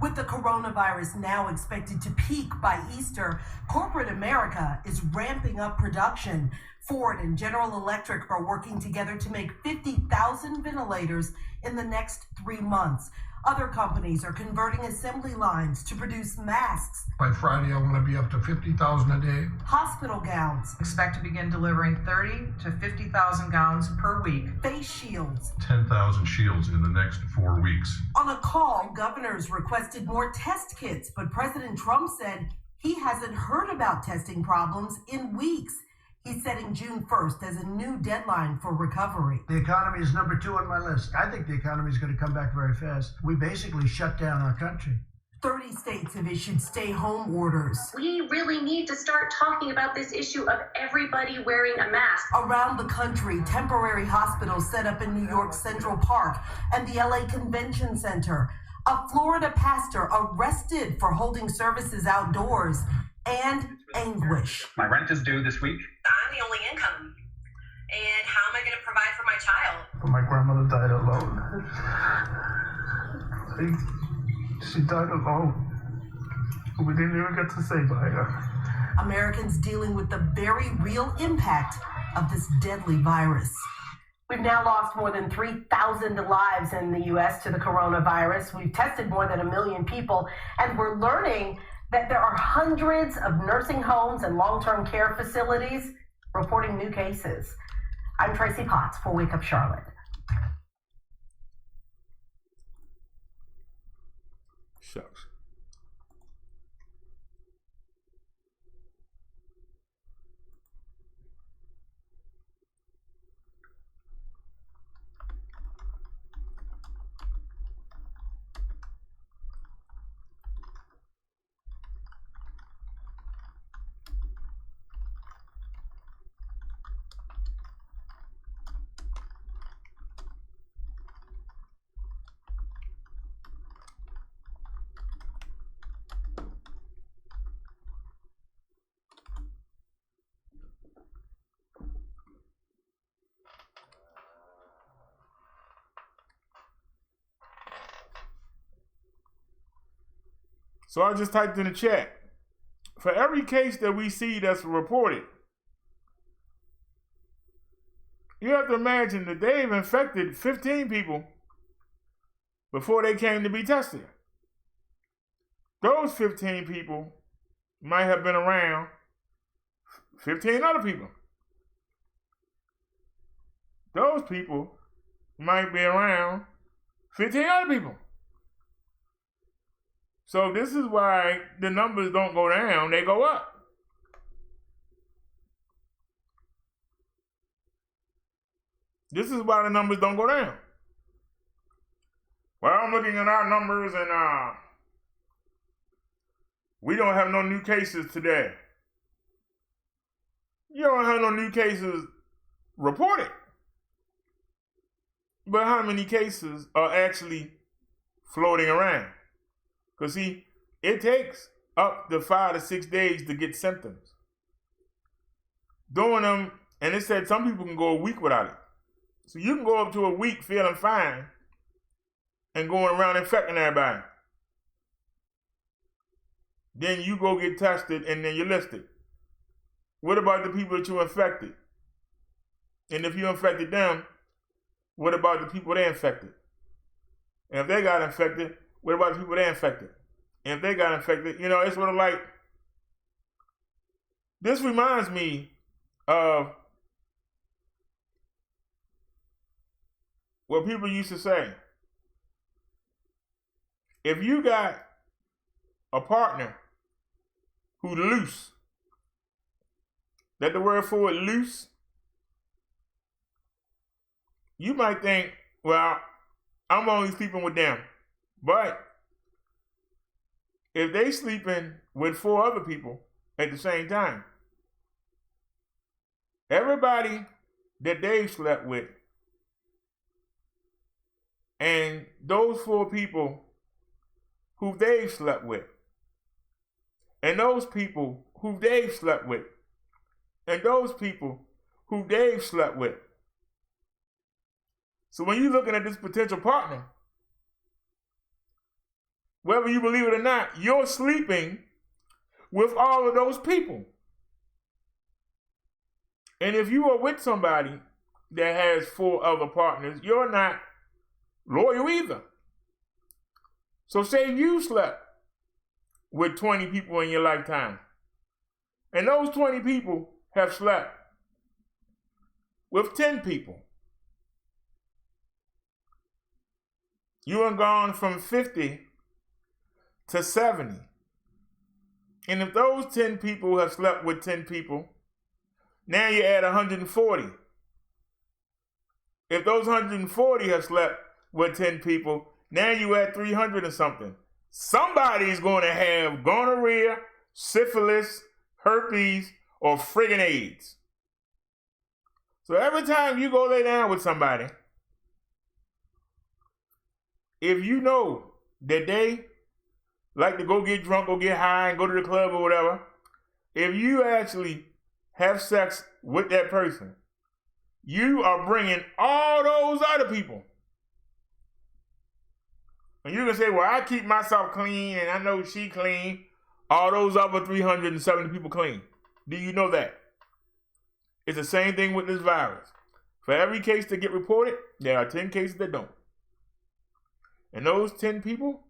With the coronavirus now expected to peak by Easter, corporate America is ramping up production. Ford and General Electric are working together to make 50,000 ventilators in the next 3 months. Other companies are converting assembly lines to produce masks. By Friday, I want to be up to 50,000 a day. Hospital gowns. Expect to begin delivering 30 to 50,000 gowns per week. Face shields. 10,000 shields in the next 4 weeks. On a call, governors requested more test kits, but President Trump said he hasn't heard about testing problems in weeks. He's setting June 1st as a new deadline for recovery. The economy is number 2 on my list. I think the economy is going to come back very fast. We basically shut down our country. 30 states have issued stay-home orders. We really need to start talking about this issue of everybody wearing a mask. Around the country, temporary hospitals set up in New York's Central Park and the LA Convention Center. A Florida pastor arrested for holding services outdoors. And anguish. My rent is due this week. I'm the only income. And how am I going to provide for my child? My grandmother died alone. She died alone. We didn't even get to say bye to her. Americans dealing with the very real impact of this deadly virus. We've now lost more than 3,000 lives in the U.S. to the coronavirus. We've tested more than 1 million people, and we're learning that there are hundreds of nursing homes and long-term care facilities reporting new cases. I'm Tracy Potts for Wake Up Charlotte. Shucks. So I just typed in the chat. For every case that we see that's reported, you have to imagine that they've infected 15 people before they came to be tested. Those 15 people might have been around 15 other people. Those people might be around 15 other people. So this is why the numbers don't go down, they go up. This is why the numbers don't go down. Well, I'm looking at our numbers and we don't have no new cases today. You don't have no new cases reported. But how many cases are actually floating around? Because see, it takes up to 5 to 6 days to get symptoms. Doing them, and it said some people can go a week without it. So you can go up to a week feeling fine and going around infecting everybody. Then you go get tested and then you're listed. What about the people that you infected? And if you infected them, what about the people they infected? And if they got infected, what about the people they infected? And if they got infected, you know, it's sort of like, this reminds me of what people used to say. If you got a partner who's loose, that the word for it, loose, you might think, well, I'm only sleeping with them. But if they sleeping with 4 other people at the same time, everybody that they slept with and those 4 people who they've slept with, and those people who they've slept with, and those people who they've slept with. So when you're looking at this potential partner, whether you believe it or not, you're sleeping with all of those people. And if you are with somebody that has 4 other partners, you're not loyal either. So say you slept with 20 people in your lifetime, and those 20 people have slept with 10 people. You have gone from 50 to 70. And if those 10 people have slept with 10 people, now you add 140. If those 140 have slept with 10 people, now you add 300 or something. Somebody's going to have gonorrhea, syphilis, herpes, or friggin' AIDS. So every time you go lay down with somebody, if you know that they like to go get drunk, go get high, and go to the club or whatever, if you actually have sex with that person, you are bringing all those other people. And you can say, well, I keep myself clean and I know she clean. All those other 370 people clean. Do you know that? It's the same thing with this virus. For every case that get reported, there are 10 cases that don't. And those 10 people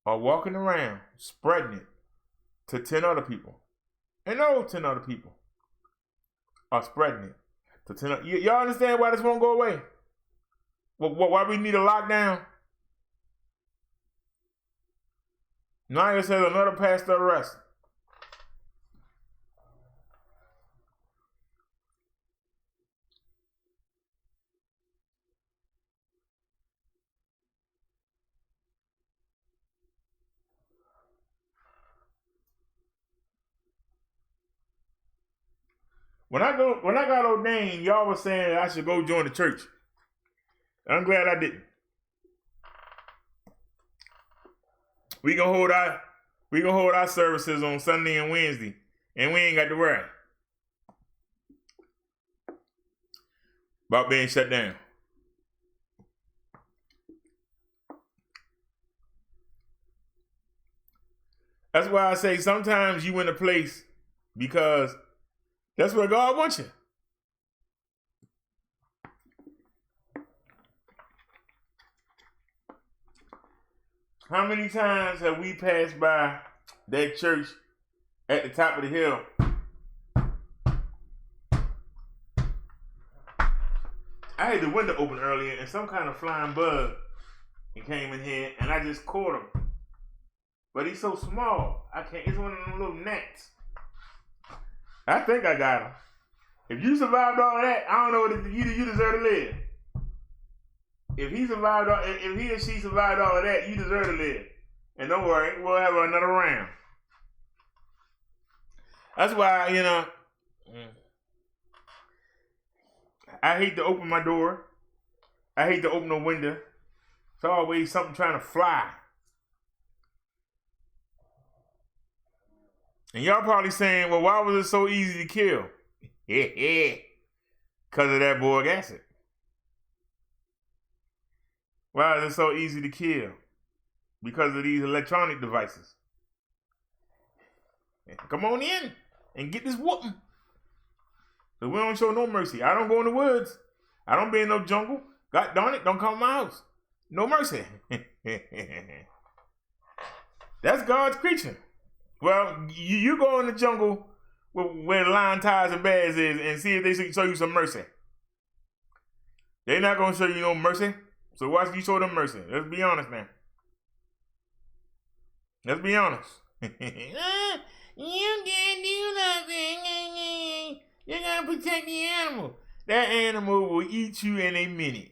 are walking around spreading it to 10 other people. And those 10 other people are spreading it to 10 other. Y'all understand why this won't go away? Why we need a lockdown? Naya says another pastor arrest. When I got ordained, y'all was saying I should go join the church. I'm glad I didn't. We gonna hold our services on Sunday and Wednesday, and we ain't got to worry about being shut down. That's why I say sometimes you in a place because that's where God wants you. How many times have we passed by that church at the top of the hill? I had the window open earlier, and some kind of flying bug came in here, and I just caught him. But he's so small, I can't. It's one of them little gnats. I think I got him. If you survived all that, I don't know what you deserve to live. If he or she survived all of that, you deserve to live. And don't worry, we'll have another round. That's why, I hate to open my door. I hate to open a window. It's always something trying to fly. And y'all probably saying, well, why was it so easy to kill? Because of that boric acid. Why is it so easy to kill? Because of these electronic devices. Come on in and get this whooping. So we don't show no mercy. I don't go in the woods. I don't be in no jungle. God darn it, don't come to my house. No mercy. That's God's creature. Well, you go in the jungle where the lion, tigers, and bears is and see if they show you some mercy. They're not going to show you no mercy. So why should you show them mercy? Let's be honest now. Let's be honest. You can't do nothing. You gotta protect the animal. That animal will eat you in a minute.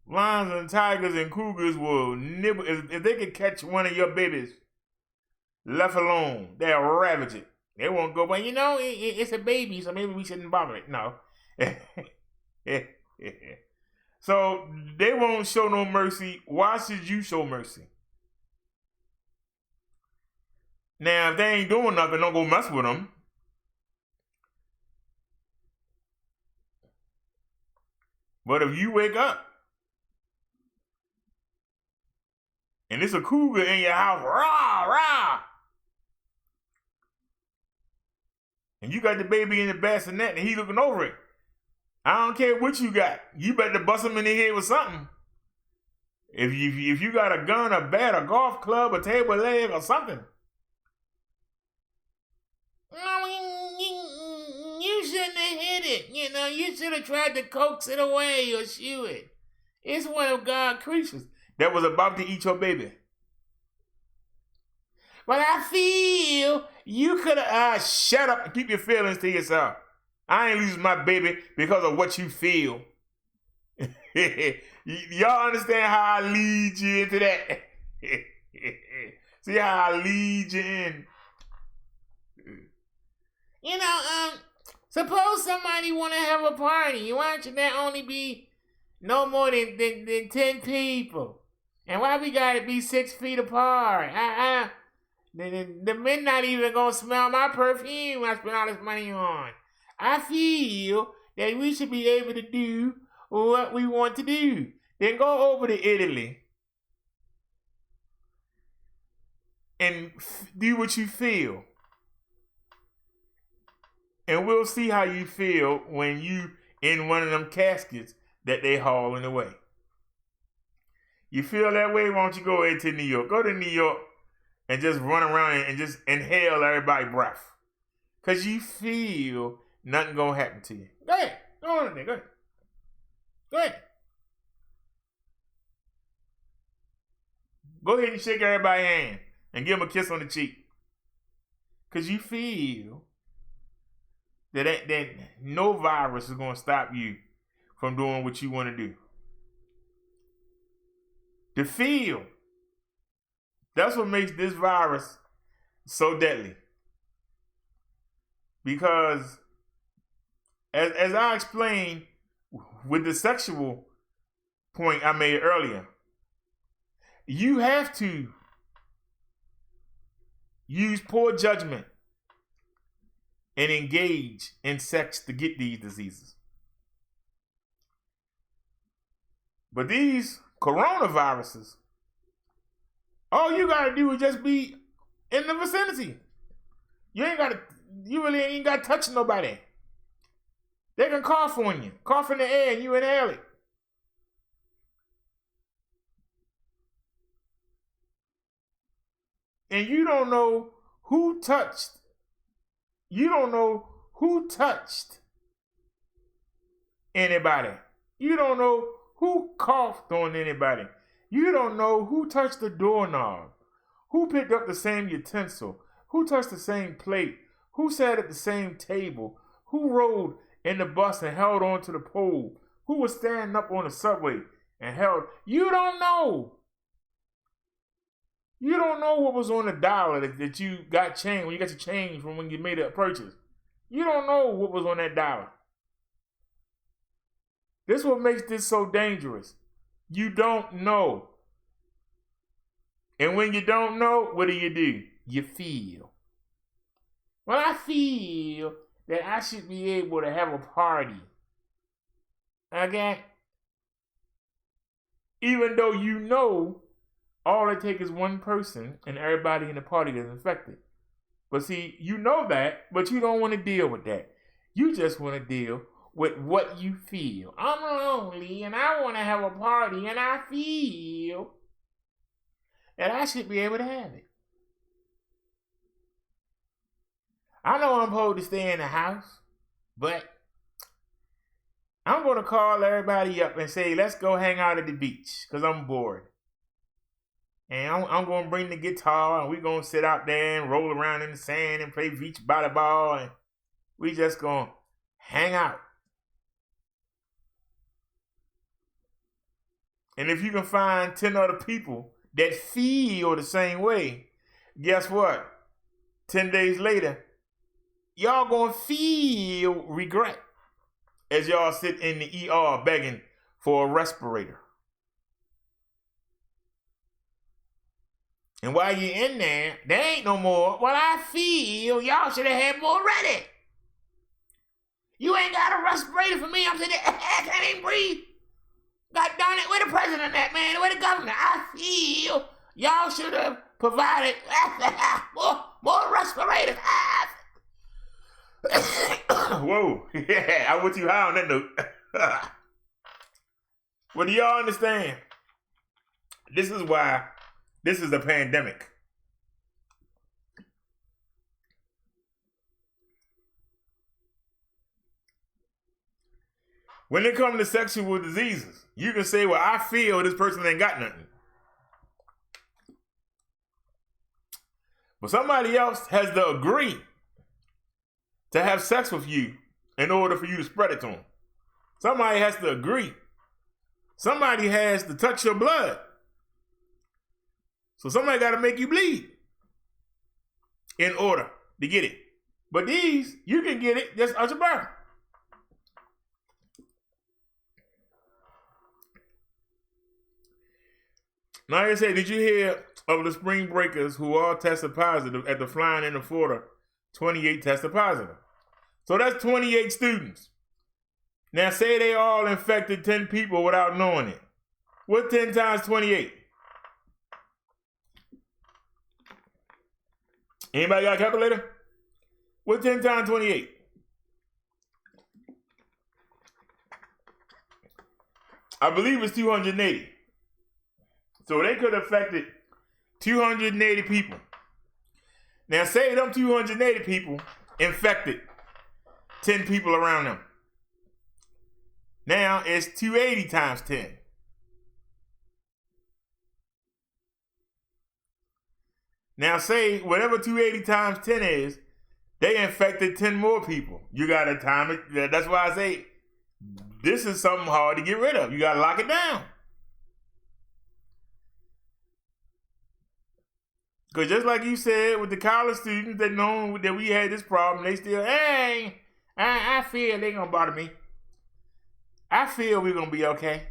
Lions and tigers and cougars will nibble. If they could catch one of your babies, left alone, they'll ravage it. They won't go, well, it's a baby, so maybe we shouldn't bother it. No. So they won't show no mercy. Why should you show mercy? Now, if they ain't doing nothing, don't go mess with them. But if you wake up and it's a cougar in your house, rah, rah, and you got the baby in the bassinet and he looking over it, I don't care what you got. You better bust him in the head with something. If you got a gun, a bat, a golf club, a table leg, or something. You shouldn't have hit it. You should have tried to coax it away or shoot it. It's one of God's creatures that was about to eat your baby. But I feel you could have... shut up and keep your feelings to yourself. I ain't losing my baby because of what you feel. Y'all understand how I lead you into that? See how I lead you in? Suppose somebody want to have a party. Why should there only be no more than 10 people? And why we got to be 6 feet apart? The men not even going to smell my perfume I spent all this money on. I feel that we should be able to do what we want to do. Then go over to Italy and do what you feel. And we'll see how you feel when you in one of them caskets that they hauling away. You feel that way? Why don't you go into New York? Go to New York and just run around and just inhale everybody's breath. Because you feel nothing going to happen to you. Go ahead. Go on in there. Go ahead. Go ahead. Go ahead and shake everybody's hand and give them a kiss on the cheek. Because you feel that no virus is going to stop you from doing what you want to do. The feel. That's what makes this virus so deadly. Because as I explained with the sexual point I made earlier, you have to use poor judgment and engage in sex to get these diseases. But these coronaviruses, all you gotta do is just be in the vicinity. You really ain't gotta touch nobody. They can cough on you, cough in the air, and you inhale it. And you don't know who touched. You don't know who touched anybody. You don't know who coughed on anybody. You don't know who touched the doorknob, who picked up the same utensil, who touched the same plate, who sat at the same table, who rode in the bus and held on to the pole, who was standing up on the subway and held. You don't know. You don't know what was on the dollar that you got changed when you got your change from when you made a purchase. You don't know what was on that dollar. This is what makes this so dangerous. You don't know. And when you don't know, what do? You feel. Well, I feel that I should be able to have a party. Okay? Even though you know all it takes is one person and everybody in the party is infected. But see, you know that, but you don't want to deal with that. You just want to deal with what you feel. I'm lonely and I want to have a party and I feel that I should be able to have it. I know I'm supposed to stay in the house, but I'm going to call everybody up and say, let's go hang out at the beach because I'm bored. And I'm going to bring the guitar and we're going to sit out there and roll around in the sand and play beach volleyball and we just going to hang out. And if you can find 10 other people that feel the same way, guess what? 10 days later, y'all gonna feel regret as y'all sit in the ER begging for a respirator. And while you're in there, there ain't no more. Well, I feel y'all should have had more ready. You ain't got a respirator for me. I'm sitting there, I can't even breathe. God darn it, where the president at, man? Where the governor? I feel y'all should have provided more respirators. Whoa, yeah, I went too high on that note. Well, do y'all understand? This is why this is a pandemic. When it comes to sexual diseases, you can say, well, I feel this person ain't got nothing. But somebody else has to agree to have sex with you in order for you to spread it to them. Somebody has to agree. Somebody has to touch your blood. So somebody got to make you bleed in order to get it. But these, you can get it just out your birth. Now, I say, did you hear of the spring breakers who all tested positive at the flying in Florida? 28 tested positive. So that's 28 students. Now, say they all infected 10 people without knowing it. What's 10 times 28? Anybody got a calculator? What's 10 times 28? I believe it's 280. So they could have affected 280 people. Now say them 280 people infected 10 people around them. Now it's 280 times 10. Now say whatever 280 times 10 is, they infected 10 more people. You got to time it. That's why I say this is something hard to get rid of. You got to lock it down. Because just like you said, with the college students that know that we had this problem, they still, hey, I feel they going to bother me. I feel we're going to be okay.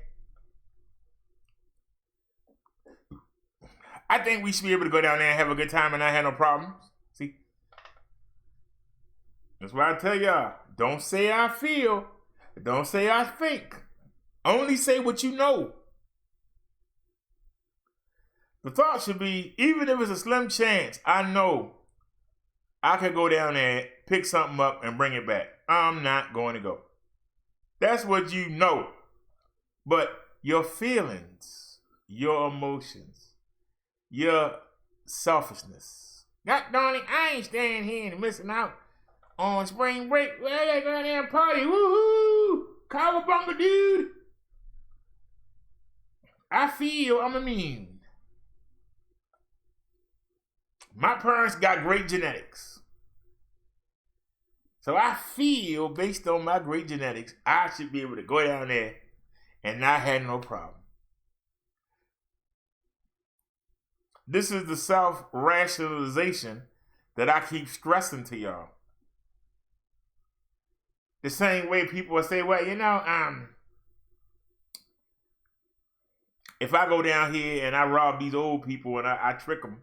I think we should be able to go down there and have a good time and not have no problems. See? That's why I tell y'all, don't say I feel. Don't say I think. Only say what you know. The thought should be, even if it's a slim chance, I know I could go down there, pick something up, and bring it back. I'm not going to go. That's what you know. But your feelings, your emotions, your selfishness. God darn it, I ain't staying here and missing out on spring break. Well, they go there and party. Woo-hoo! Cowabunga, dude. I feel I'm immune. My parents got great genetics. So I feel, based on my great genetics, I should be able to go down there and not have no problem. This is the self-rationalization that I keep stressing to y'all. The same way people will say, well, you know, if I go down here and I rob these old people and I trick them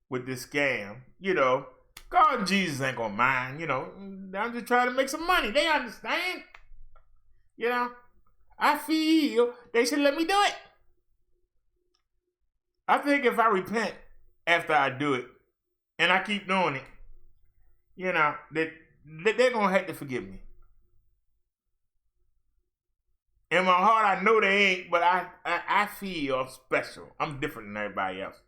with this scam, you know, God and Jesus ain't gonna mind, you know. I'm just trying to make some money. They understand. You know, I feel they should let me do it. I think if I repent after I do it and I keep doing it, you know, that they're gonna have to forgive me. In my heart, I know they ain't, but I feel I'm special. I'm different than everybody else.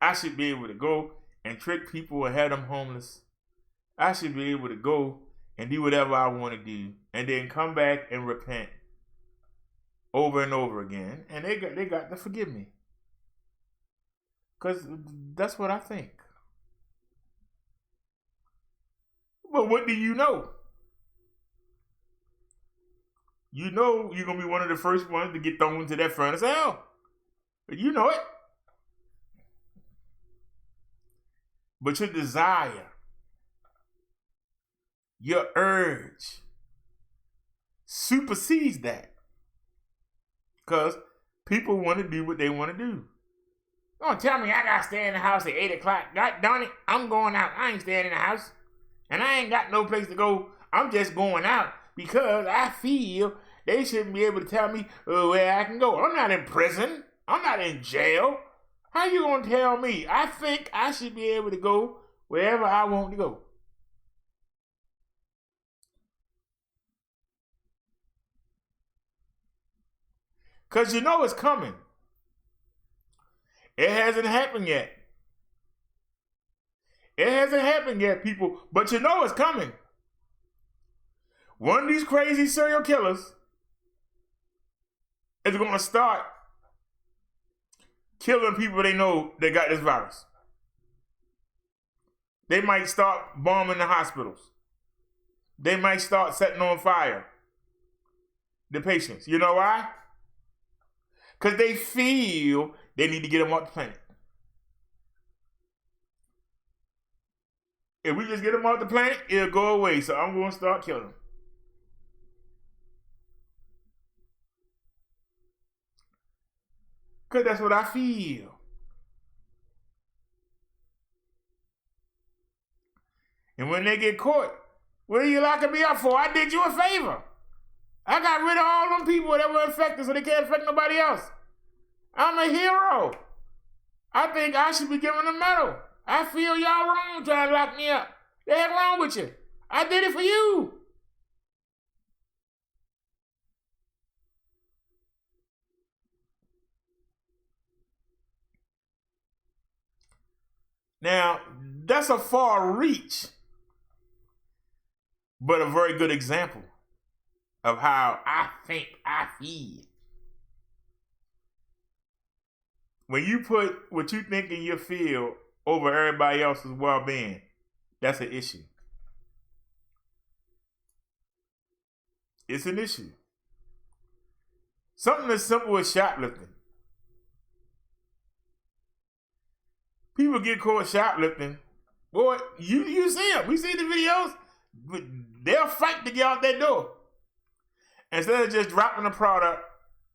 I should be able to go and trick people and have them homeless. I should be able to go and do whatever I want to do and then come back and repent over and over again. And they got to forgive me. Because that's what I think. But what do you know? You know you're going to be one of the first ones to get thrown into that furnace of hell. You know it. But your desire, your urge, supersedes that. Because people want to do what they want to do. Don't tell me I got to stay in the house at 8 o'clock. God darn it, I'm going out. I ain't staying in the house. And I ain't got no place to go. I'm just going out because I feel they shouldn't be able to tell me where I can go. I'm not in prison. I'm not in jail. How you going to tell me? I think I should be able to go wherever I want to go. Because you know it's coming. It hasn't happened yet. It hasn't happened yet, people. But you know it's coming. One of these crazy serial killers is going to start killing people they know that got this virus. They might start bombing the hospitals. They might start setting on fire the patients. You know why? Because they feel they need to get them off the planet. If we just get them off the planet, it'll go away. So I'm going to start killing them. Because that's what I feel. And when they get caught, what are you locking me up for? I did you a favor. I got rid of all them people that were infected so they can't infect nobody else. I'm a hero. I think I should be given a medal. I feel y'all wrong trying to lock me up. The heck wrong with you? I did it for you. Now, that's a far reach, but a very good example of how I think I feel. When you put what you think and you feel over everybody else's well-being, that's an issue. It's an issue. Something as simple as shoplifting. People get caught shoplifting. Boy, you see them. We see the videos. They'll fight to get out that door. Instead of just dropping the product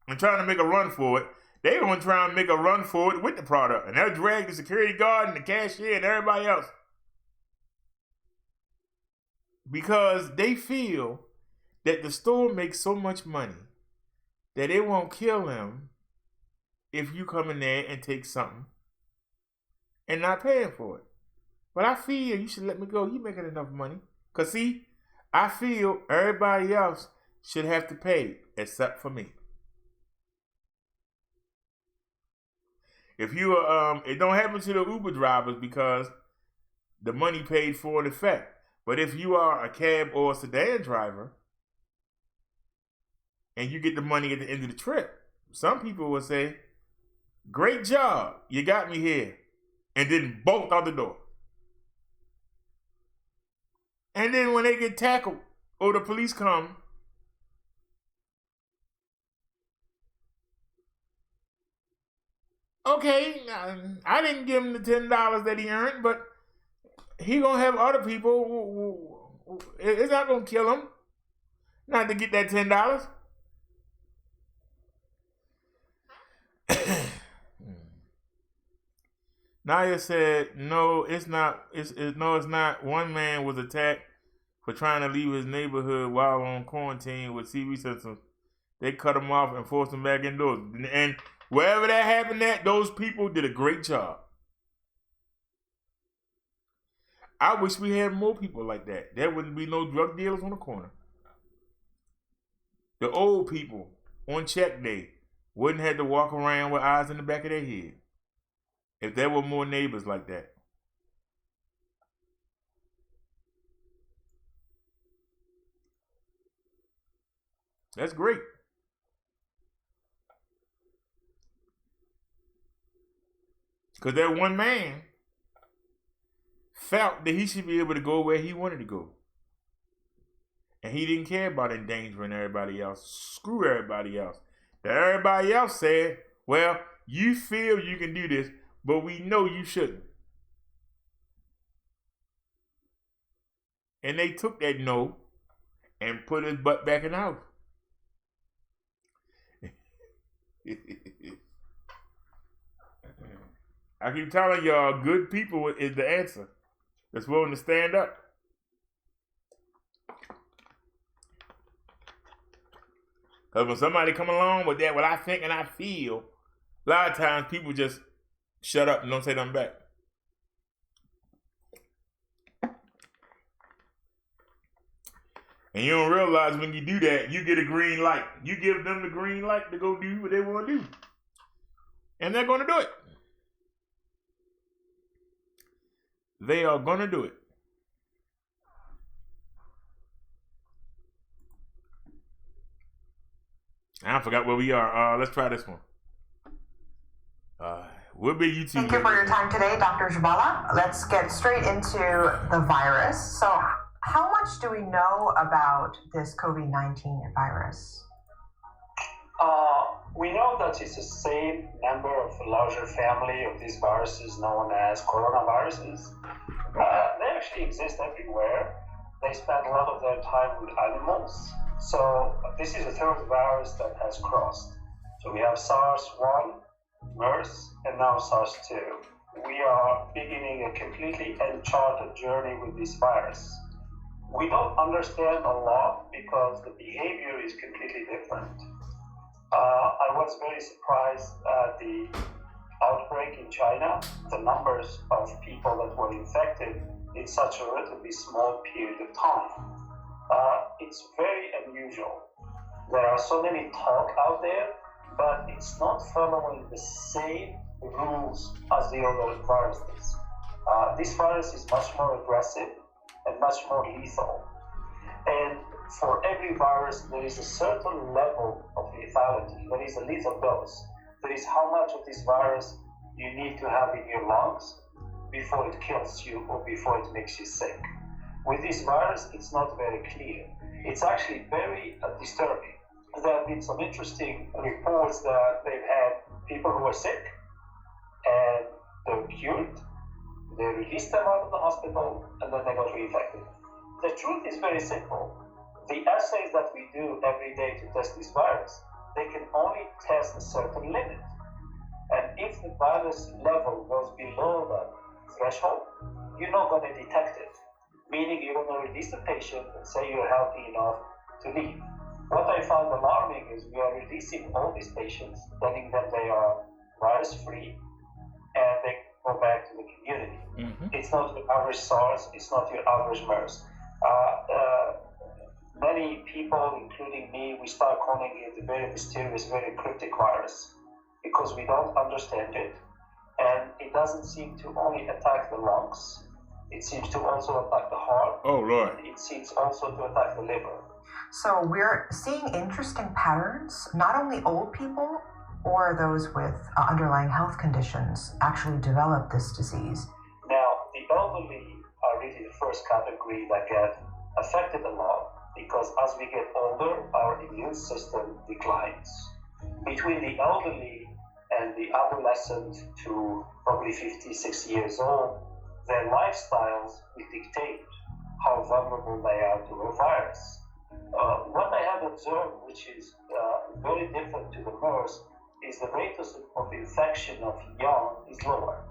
and trying to make a run for it, they're going to try and make a run for it with the product. And they'll drag the security guard and the cashier and everybody else. Because they feel that the store makes so much money that it won't kill them if you come in there and take something and not paying for it. But I feel you should let me go. You making enough money. Because see, I feel everybody else should have to pay except for me. If you it don't happen to the Uber drivers because the money paid for in effect. But if you are a cab or a sedan driver, and you get the money at the end of the trip. Some people will say, great job, you got me here, and then bolt out the door. And then when they get tackled or the police come, okay, I didn't give him the $10 that he earned, but he gonna have other people. It's not gonna kill him not to get that $10. Naya said, "No, it's not. It's not. One man was attacked for trying to leave his neighborhood while on quarantine with CV symptoms. They cut him off and forced him back indoors. And wherever that happened at, those people did a great job. I wish we had more people like that. There wouldn't be no drug dealers on the corner. The old people on check day wouldn't have to walk around with eyes in the back of their head. If there were more neighbors like that." That's great. Because that one man felt that he should be able to go where he wanted to go. And he didn't care about endangering everybody else. Screw everybody else. That everybody else said, well, you feel you can do this, but we know you shouldn't. And they took that no and put his butt back in the house. I keep telling y'all, good people is the answer. That's willing to stand up. Because when somebody come along with that, what I think and I feel, a lot of times people just shut up and don't say nothing back. And you don't realize when you do that, you get a green light. You give them the green light to go do what they want to do. And they're going to do it. They are going to do it. I forgot where we are. Let's try this one. We'll be YouTube. Thank you for your time today, Dr. Jabala. Let's get straight into the virus. So, how much do we know about this COVID-19 virus? We know that it's the same member of a larger family of these viruses known as coronaviruses. They actually exist everywhere. They spend a lot of their time with animals. So this is the third virus that has crossed. So we have SARS-1, MERS, and now SARS-2. We are beginning a completely uncharted journey with this virus. We don't understand a lot because the behavior is completely different. I was very surprised at the outbreak in China, the numbers of people that were infected in such a relatively small period of time. It's very unusual. There are so many talk out there, but it's not following the same rules as the other viruses. This virus is much more aggressive and much more lethal. And for every virus, there is a certain level of lethality. There is a lethal dose. There is how much of this virus you need to have in your lungs before it kills you or before it makes you sick. With this virus, it's not very clear. It's actually very disturbing. There have been some interesting reports that they've had people who are sick and they were cured. They released them out of the hospital and then they got reinfected. The truth is very simple. The assays that we do every day to test this virus, they can only test a certain limit. And if the virus level goes below that threshold, you're not going to detect it. Meaning you're going to release the patient and say you're healthy enough to leave. What I found alarming is we are releasing all these patients, telling them they are virus-free, and they go back to the community. It's not your average SARS, it's not your average MERS. Many people, including me, we start calling it a very mysterious, very cryptic virus because we don't understand it. And it doesn't seem to only attack the lungs, it seems to also attack the heart. Oh, Lord. And it seems also to attack the liver. So we're seeing interesting patterns. Not only old people or those with underlying health conditions actually develop this disease. Now, the elderly are really the first category that get affected a lot because as we get older, our immune system declines. Between the elderly and the adolescent to probably 56 years old, their lifestyles will dictate how vulnerable they are to a virus. What I have observed, which is very different to the MERS, is the rate of infection of young is lower.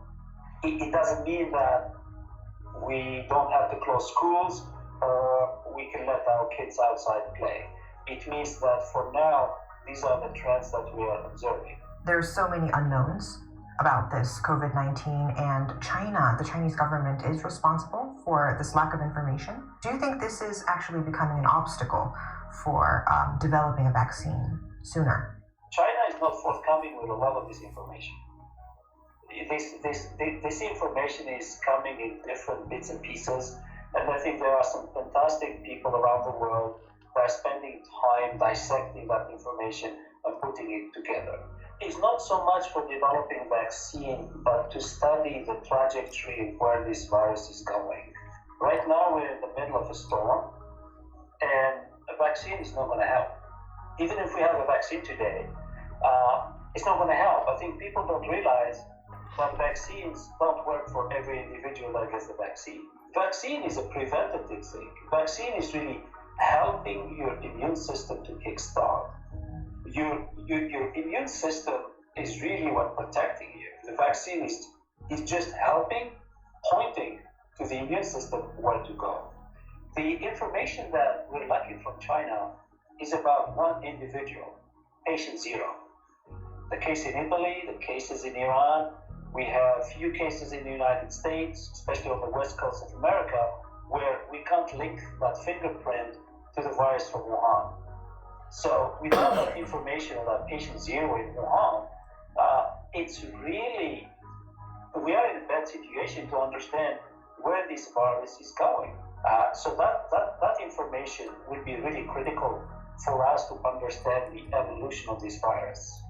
It doesn't mean that we don't have to close schools or we can let our kids outside play. It means that for now, these are the trends that we are observing. There's so many unknowns about this COVID-19, and China, the Chinese government, is responsible for this lack of information. Do you think this is actually becoming an obstacle for developing a vaccine sooner? China is not forthcoming with a lot of this information. This information is coming in different bits and pieces, and I think there are some fantastic people around the world that are spending time dissecting that information and putting it together. It's not so much for developing a vaccine, but to study the trajectory of where this virus is going. Right now, we're in the middle of a storm, and a vaccine is not going to help. Even if we have a vaccine today, it's not going to help. I think people don't realize that vaccines don't work for every individual that gets the vaccine. Vaccine is a preventative thing. Vaccine is really helping your immune system to kickstart. Your immune system is really what protecting you. The vaccine is just helping, pointing to the immune system where to go. The information that we're lacking from China is about one individual, patient zero. The case in Italy, the cases in Iran, we have few cases in the United States, especially on the west coast of America, where we can't link that fingerprint to the virus from Wuhan. So without that information on that patient zero in Wuhan, it's really, we are in a bad situation to understand where this virus is going. So that information will be really critical for us to understand the evolution of this virus.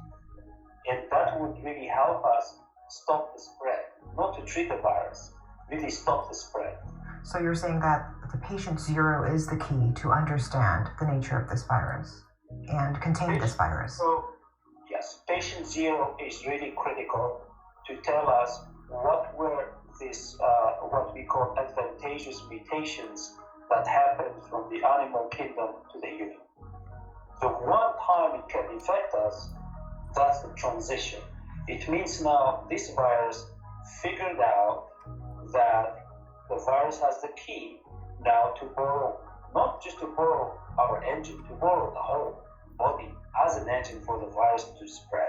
And that would really help us stop the spread, not to treat the virus, really stop the spread. So you're saying that the patient zero is the key to understand the nature of this virus and contain this virus? So, yes, patient zero is really critical to tell us what were these, what we call advantageous mutations that happened from the animal kingdom to the human. The one time it can infect us, that's the transition. It means now this virus figured out that the virus has the key now to borrow, not just to borrow our engine, to borrow the whole body as an engine for the virus to spread.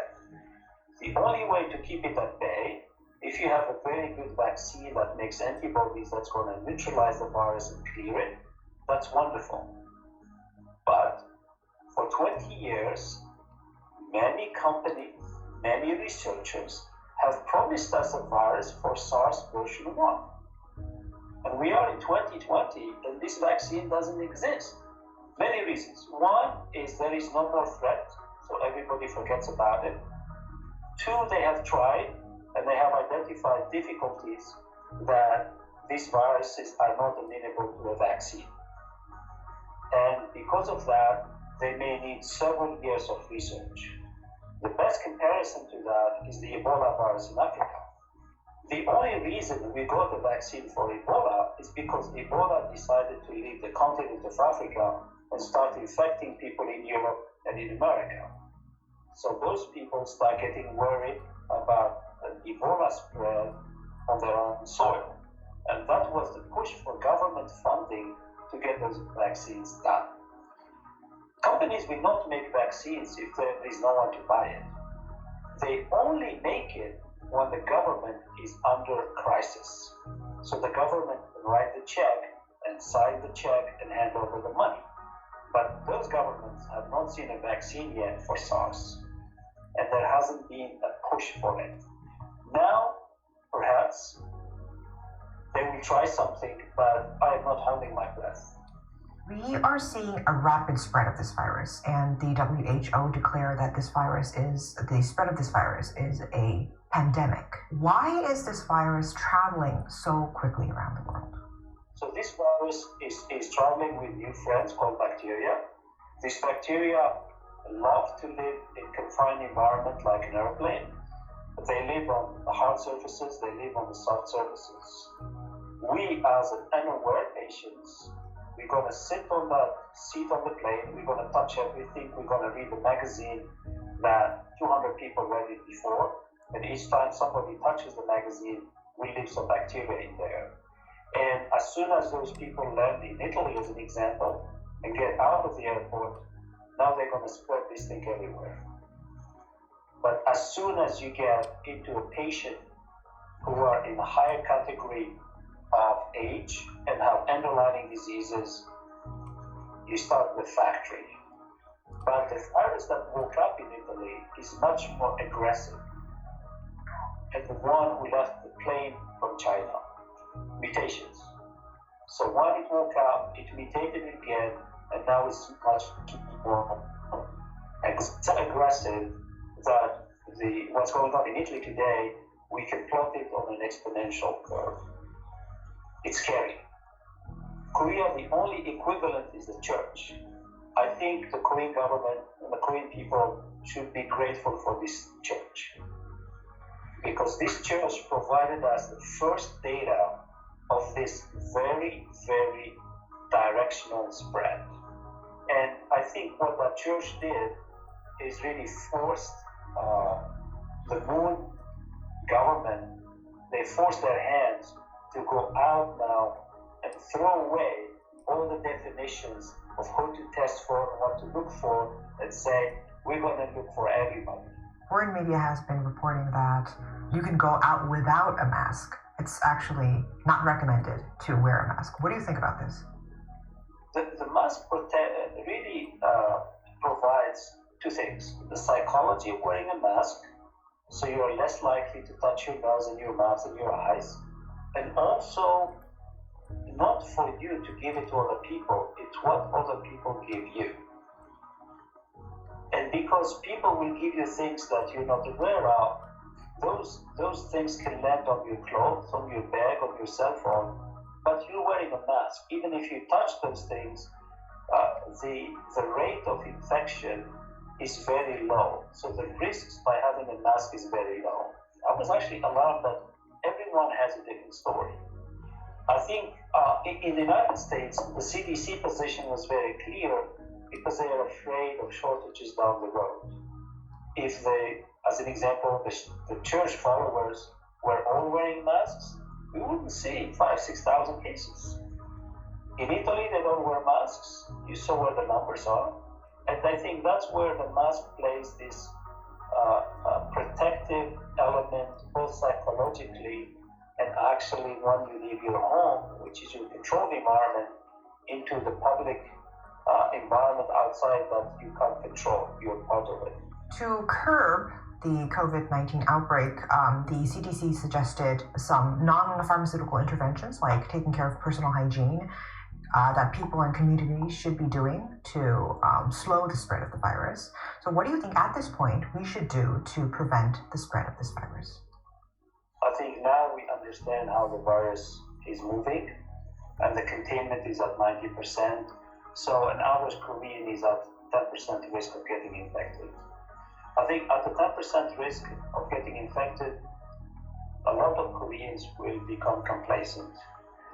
The only way to keep it at bay, if you have a very good vaccine that makes antibodies that's going to neutralize the virus and clear it, that's wonderful. But for 20 years, many companies, many researchers have promised us a virus for SARS version 1. And we are in 2020 and this vaccine doesn't exist. Many reasons. One is there is no more threat, so everybody forgets about it. Two, they have tried and they have identified difficulties that these viruses are not amenable to a vaccine. And because of that, they may need several years of research. The best comparison to that is the Ebola virus in Africa. The only reason we got the vaccine for Ebola is because Ebola decided to leave the continent of Africa and start infecting people in Europe and in America. So those people start getting worried about an Ebola spread on their own soil. And that was the push for government funding to get those vaccines done. Companies will not make vaccines if there is no one to buy it. They only make it when the government is under crisis. So the government can write the check and sign the check and hand over the money. But those governments have not seen a vaccine yet for SARS, and there hasn't been a push for it. Now, perhaps, they will try something, but I am not holding my breath. We are seeing a rapid spread of this virus, and the WHO declared that the spread of this virus is a pandemic. Why is this virus traveling so quickly around the world? So this virus is traveling with new friends called bacteria. These bacteria love to live in confined environment like an airplane. They live on the hard surfaces, they live on the soft surfaces. We, as an unaware patients, we're going to sit on that seat on the plane, we're going to touch everything, we're going to read the magazine that 200 people read it before, and each time somebody touches the magazine, we leave some bacteria in there. And as soon as those people land in Italy, as an example, and get out of the airport, now they're going to spread this thing everywhere. But as soon as you get into a patient who are in a higher category of age and have underlying diseases, you start the factory. But the virus that woke up in Italy is much more aggressive. And the one who left the plane from China, mutations. So when it woke up, it mutated again, and now it's much more aggressive that what's going on in Italy today, we can plot it on an exponential curve. It's scary. Korea, the only equivalent is the church. I think the Korean government and the Korean people should be grateful for this church, because this church provided us the first data of this very, very directional spread. And I think what that church did is really forced the moon government, they forced their hands to go out now and throw away all the definitions of who to test for and what to look for, and say, we're going to look for everybody. Foreign media has been reporting that you can go out without a mask. It's actually not recommended to wear a mask. What do you think about this? The mask really provides two things. The psychology of wearing a mask, so you're less likely to touch your nose and your mouth and your eyes. And also, not for you to give it to other people, it's what other people give you. And because people will give you things that you're not aware of, those things can land on your clothes, on your bag, on your cell phone, but you're wearing a mask. Even if you touch those things, the rate of infection is very low. So the risks by having a mask is very low. I was actually alarmed that everyone has a different story. I think in the United States, the CDC position was very clear because they are afraid of shortages down the road. If they, as an example, the church followers were all wearing masks, we wouldn't see 5,000-6,000 cases. In Italy, they don't wear masks. You saw where the numbers are. And I think that's where the mask plays this protective element, both psychologically and actually when you leave your home, which is your controlled environment, into the public environment outside that you can't control. You're part of it. To curb the COVID-19 outbreak, the CDC suggested some non-pharmaceutical interventions like taking care of personal hygiene that people and communities should be doing to slow the spread of the virus. So what do you think at this point we should do to prevent the spread of this virus? I think now we understand how the virus is moving, and the containment is at 90%. So an average Korean is at 10% risk of getting infected. I think at the 10% risk of getting infected, a lot of Koreans will become complacent.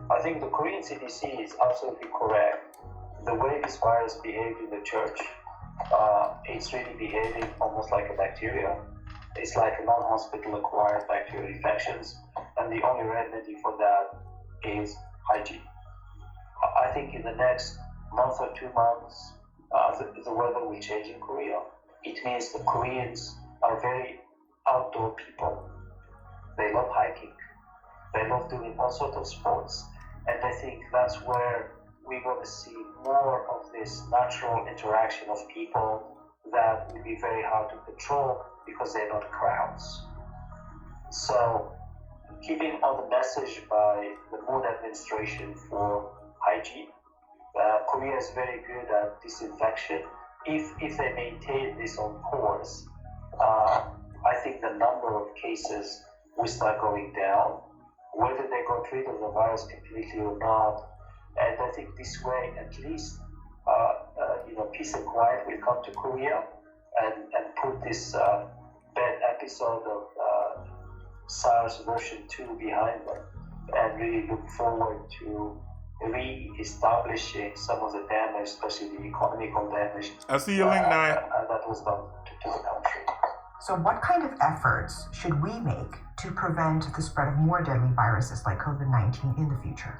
I think the Korean CDC is absolutely correct. The way this virus behaved in the church, it's really behaving almost like a bacteria. It's like a non-hospital acquired bacterial infections, and the only remedy for that is hygiene. I think in the next month or 2 months, the weather will change in Korea. It means the Koreans are very outdoor people. They love hiking. They love doing all sorts of sports. And I think that's where we're going to see more of this natural interaction of people that will be very hard to control because they're not crowds. So keeping on the message by the Moon administration for hygiene, Korea is very good at disinfection. If they maintain this on course, I think the number of cases will start going down. Whether they got rid of the virus completely or not, and I think this way at least peace and quiet will come to Korea and put this bad episode of SARS version 2 behind them, and really look forward to re-establishing some of the damage, especially the economical damage. I see your link now. That was done to the country. So what kind of efforts should we make to prevent the spread of more deadly viruses like COVID-19 in the future?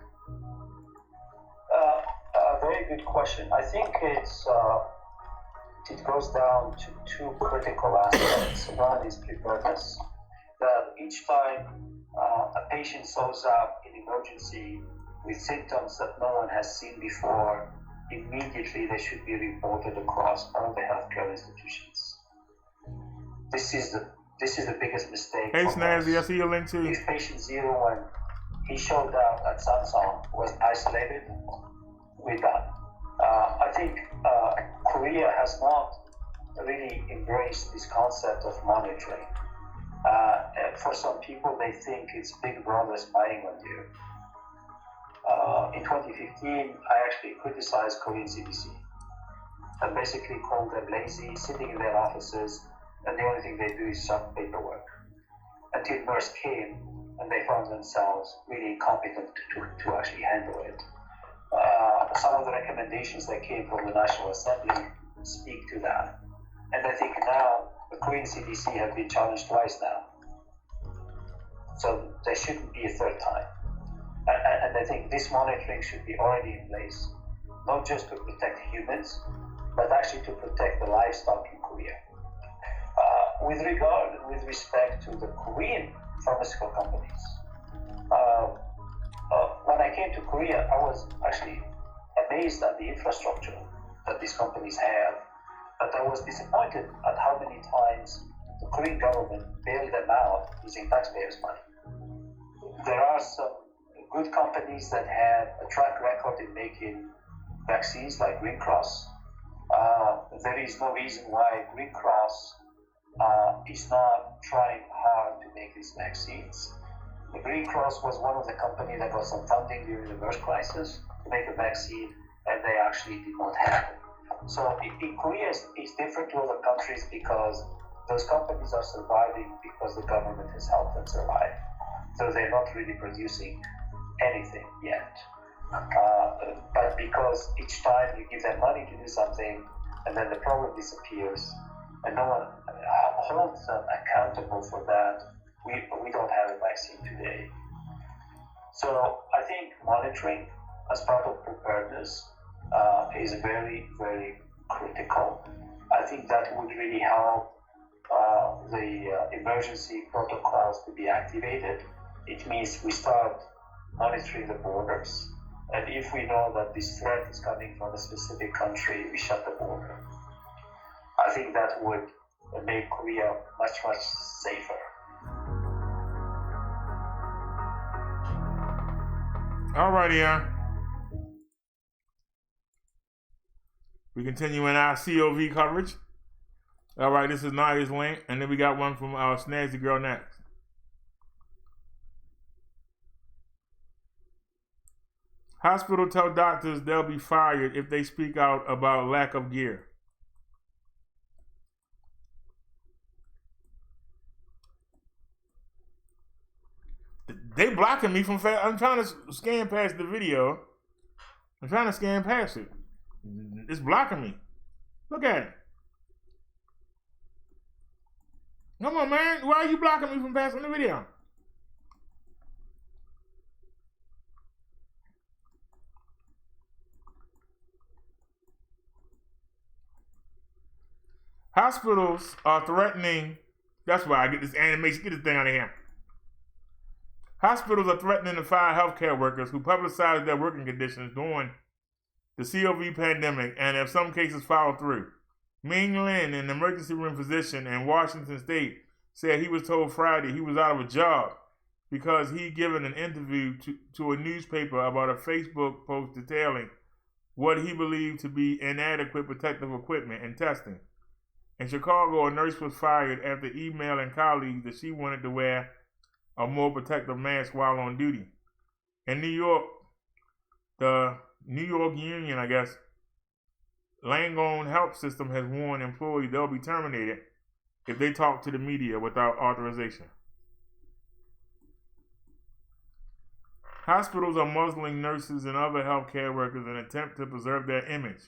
Very good question. I think it goes down to two critical aspects. One is preparedness. That each time a patient shows up in emergency with symptoms that no one has seen before, immediately they should be reported across all the healthcare institutions. This is the biggest mistake. Hey Snazzy, I see your link too. If patient 0, when he showed up at Samsung, was isolated, we're done. I think Korea has not really embraced this concept of monitoring. For some people, they think it's Big Brother spying on you. In 2015, I actually criticized Korean CDC. I basically called them lazy, sitting in their offices, and the only thing they do is shove paperwork. Until MERS came, and they found themselves really incompetent to actually handle it. Some of the recommendations that came from the National Assembly speak to that. And I think now the Korean CDC have been challenged twice now. So there shouldn't be a third time. And I think this monitoring should be already in place, not just to protect humans, but actually to protect the livestock in Korea. With respect to the Korean pharmaceutical companies, when I came to Korea, I was actually amazed at the infrastructure that these companies have, but I was disappointed at how many times the Korean government bailed them out using taxpayers' money. There are some good companies that have a track record in making vaccines, like Green Cross. There is no reason why Green Cross is not trying hard to make these vaccines. The Green Cross was one of the companies that got some funding during the MERS crisis to make a vaccine, and they actually did not have it. So in Korea, it's different to other countries because those companies are surviving because the government has helped them survive. So they're not really producing anything yet. But because each time you give them money to do something, and then the problem disappears, and no one holds them accountable for that, we don't have a vaccine today. So I think monitoring as part of preparedness is very, very critical. I think that would really help the emergency protocols to be activated. It means we start monitoring the borders, and if we know that this threat is coming from a specific country, we shut the border. I think that would make Korea much, much safer. All right, yeah. We continue in our COV coverage. All right, this is Nadia's link, and then we got one from our Snazzy Girl next. Hospital tell doctors they'll be fired if they speak out about lack of gear. They blocking me from. I'm trying to scan past the video. I'm trying to scan past it. It's blocking me. Look at it. Come on, man. Why are you blocking me from passing the video? Hospitals are threatening. That's why I get this animation. Get this thing out of here. Hospitals are threatening to fire healthcare workers who publicize their working conditions during the COVID pandemic, and in some cases follow through. Ming Lin, an emergency room physician in Washington State, said he was told Friday he was out of a job because he'd given an interview to a newspaper about a Facebook post detailing what he believed to be inadequate protective equipment and testing. In Chicago, a nurse was fired after emailing colleagues that she wanted to wear a more protective mask while on duty. In New York, the New York Union, Langone Health System has warned employees they'll be terminated if they talk to the media without authorization. Hospitals are muzzling nurses and other healthcare workers in an attempt to preserve their image,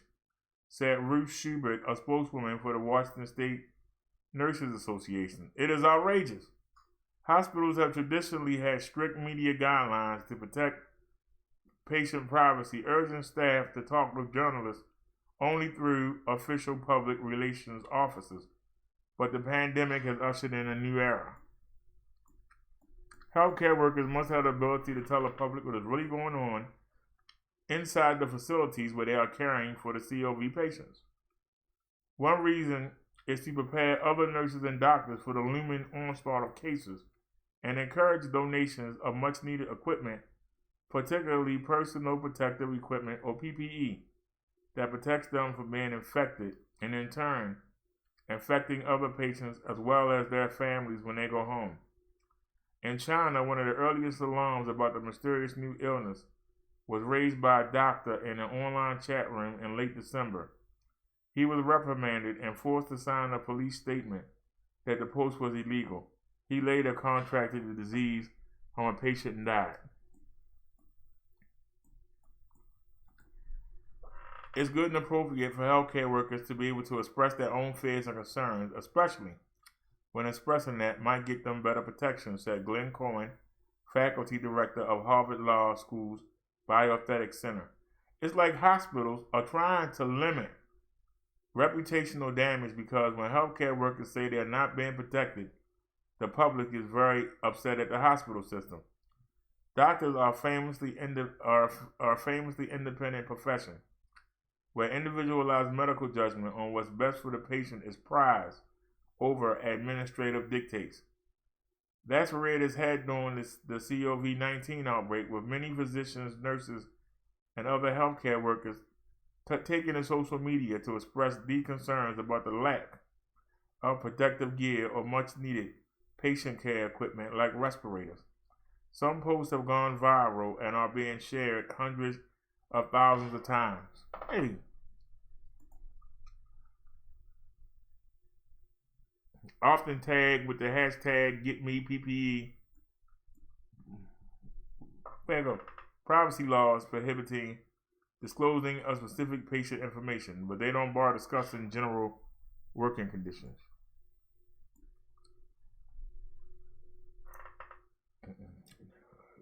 said Ruth Schubert, a spokeswoman for the Washington State Nurses Association. It is outrageous. Hospitals have traditionally had strict media guidelines to protect patient privacy, urging staff to talk with journalists only through official public relations offices. But the pandemic has ushered in a new era. Healthcare workers must have the ability to tell the public what is really going on inside the facilities where they are caring for the COVID patients. One reason is to prepare other nurses and doctors for the looming onslaught of cases and encourage donations of much-needed equipment, particularly personal protective equipment or PPE, that protects them from being infected and in turn infecting other patients as well as their families when they go home. In China, one of the earliest alarms about the mysterious new illness was raised by a doctor in an online chat room in late December. He was reprimanded and forced to sign a police statement that the post was illegal. He later contracted the disease from a patient and died. It's good and appropriate for healthcare workers to be able to express their own fears and concerns, especially when expressing that might get them better protection, said Glenn Cohen, faculty director of Harvard Law School's Bioethics Center. It's like hospitals are trying to limit reputational damage because when healthcare workers say they're not being protected, the public is very upset at the hospital system. Doctors are famously independent profession, where individualized medical judgment on what's best for the patient is prized over administrative dictates. That's where it is had during the COVID-19 outbreak, with many physicians, nurses, and other healthcare workers taking to social media to express deep concerns about the lack of protective gear or much-needed patient care equipment like respirators. Some posts have gone viral and are being shared hundreds of thousands of times. Hey. Often tagged with the hashtag #GetMePPE. There you go. Privacy laws prohibiting disclosing of specific patient information, but they don't bar discussing general working conditions.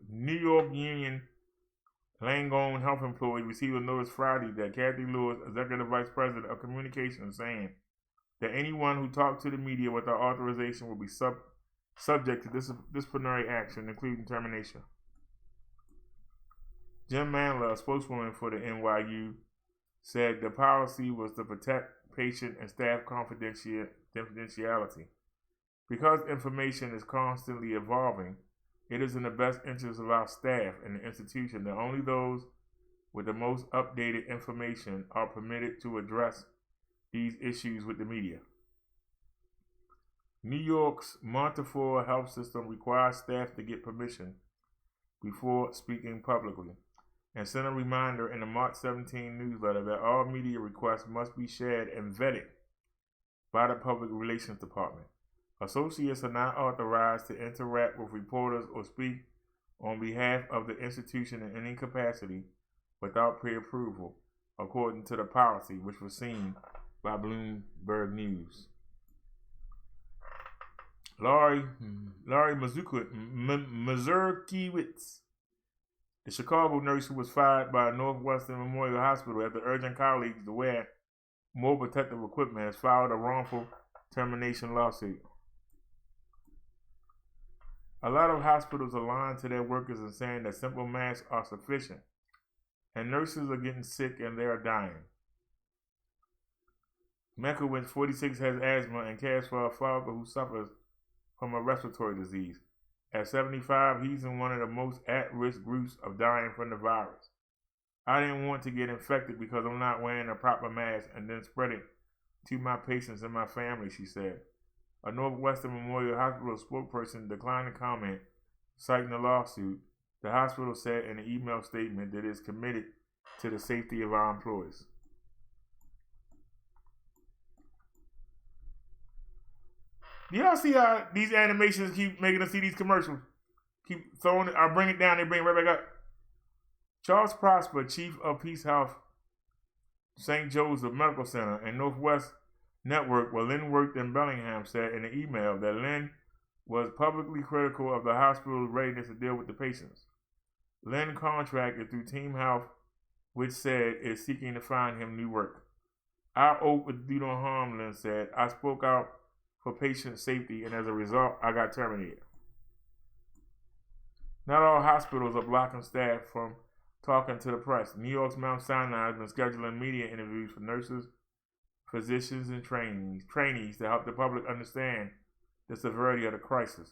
New York Union Langone health employee received a notice Friday that Kathy Lewis, Executive Vice President of Communications, saying that anyone who talked to the media without authorization will be subject to disciplinary action, including termination. Jim Mandler, a spokeswoman for the NYU, said the policy was to protect patient and staff confidentiality. Because information is constantly evolving, it is in the best interest of our staff and the institution that only those with the most updated information are permitted to address these issues with the media. New York's Montefiore Health System requires staff to get permission before speaking publicly and sent a reminder in the March 17 newsletter that all media requests must be shared and vetted by the Public Relations Department. Associates are not authorized to interact with reporters or speak on behalf of the institution in any capacity without pre-approval, according to the policy, which was seen by Bloomberg News. Laurie Mazurkiewicz, the Chicago nurse who was fired by Northwestern Memorial Hospital after urging colleagues to wear more protective equipment, has filed a wrongful termination lawsuit. A lot of hospitals are lying to their workers and saying that simple masks are sufficient, and nurses are getting sick and they are dying. Mekowitz, 46, has asthma and cares for a father who suffers from a respiratory disease. At 75, he's in one of the most at-risk groups of dying from the virus. I didn't want to get infected because I'm not wearing a proper mask and then spread it to my patients and my family, she said. A Northwestern Memorial Hospital spokesperson declined to comment, citing the lawsuit. The hospital said in an email statement that it is committed to the safety of our employees. Do y'all see how these animations keep making us see these commercials? Keep throwing it, I bring it down, they bring it right back up. Charles Prosper, chief of Peace Health, St. Joseph Medical Center, and Northwest Network, where Lynn worked in Bellingham, said in an email that Lynn was publicly critical of the hospital's readiness to deal with the patients. Lynn contracted through Team Health, which said is seeking to find him new work. Our oath would do no harm, Lynn said. I spoke out for patient safety, and as a result, I got terminated. Not all hospitals are blocking staff from talking to the press. New York's Mount Sinai has been scheduling media interviews for nurses, physicians, and trainees to help the public understand the severity of the crisis.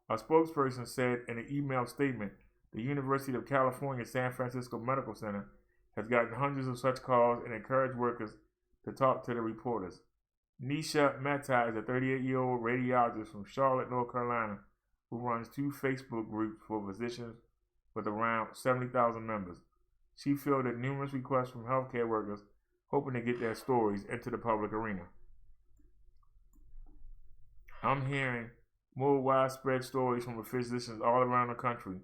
A spokesperson said in an email statement, the University of California San Francisco Medical Center has gotten hundreds of such calls and encouraged workers to talk to the reporters. Nisha Mehta is a 38-year-old radiologist from Charlotte, North Carolina, who runs 2 Facebook groups for physicians with around 70,000 members. She fielded numerous requests from healthcare workers hoping to get their stories into the public arena. I'm hearing more widespread stories from physicians all around the country,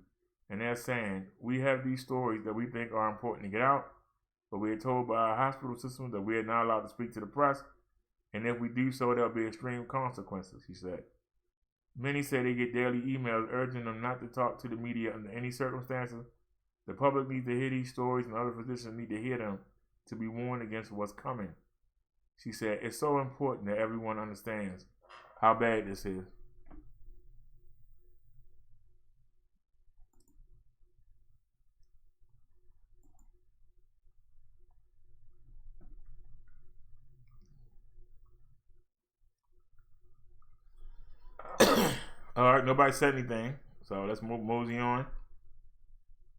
and they're saying, we have these stories that we think are important to get out, but we are told by our hospital system that we are not allowed to speak to the press, and if we do so, there'll be extreme consequences, he said. Many say they get daily emails urging them not to talk to the media under any circumstances. The public needs to hear these stories, and other physicians need to hear them to be warned against what's coming. She said, it's so important that everyone understands how bad this is. All right, nobody said anything, so let's mosey on.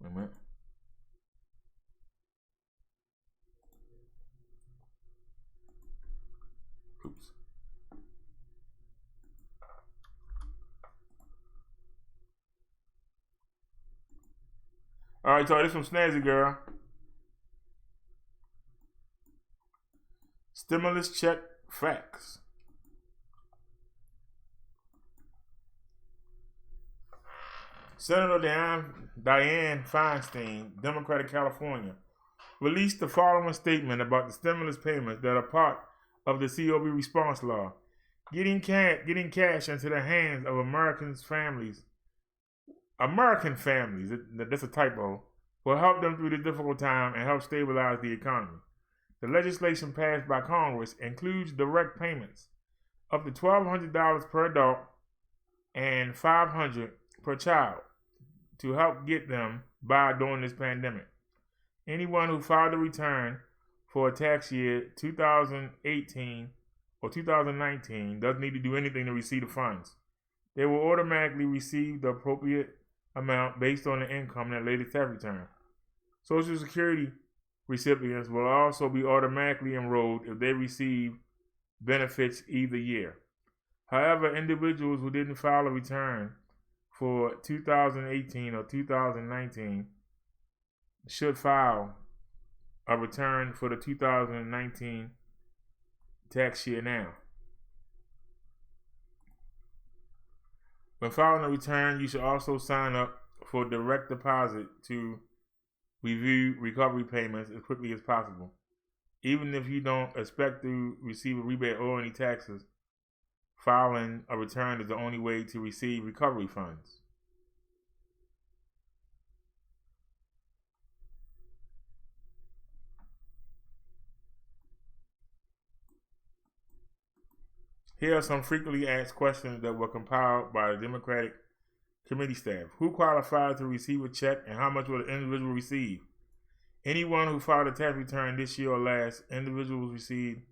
Wait a minute. Oops. All right, so this from Snazzy Girl. Stimulus check facts. Senator Dianne Feinstein, Democratic California, released the following statement about the stimulus payments that are part of the COB response law. Getting cash into the hands of American families, that's a typo, will help them through this difficult time and help stabilize the economy. The legislation passed by Congress includes direct payments up to $1,200 per adult and $500 per child to help get them by during this pandemic. Anyone who filed a return for a tax year 2018 or 2019 doesn't need to do anything to receive the funds. They will automatically receive the appropriate amount based on the income in their latest tax return. Social Security recipients will also be automatically enrolled if they receive benefits either year. However, individuals who didn't file a return for 2018 or 2019 should file a return for the 2019 tax year now. When filing a return, you should also sign up for direct deposit to review recovery payments as quickly as possible. Even if you don't expect to receive a rebate or any taxes, filing a return is the only way to receive recovery funds. Here are some frequently asked questions that were compiled by the Democratic committee staff. Who qualified to receive a check and how much will the individual receive? Anyone who filed a tax return this year or last, individuals receive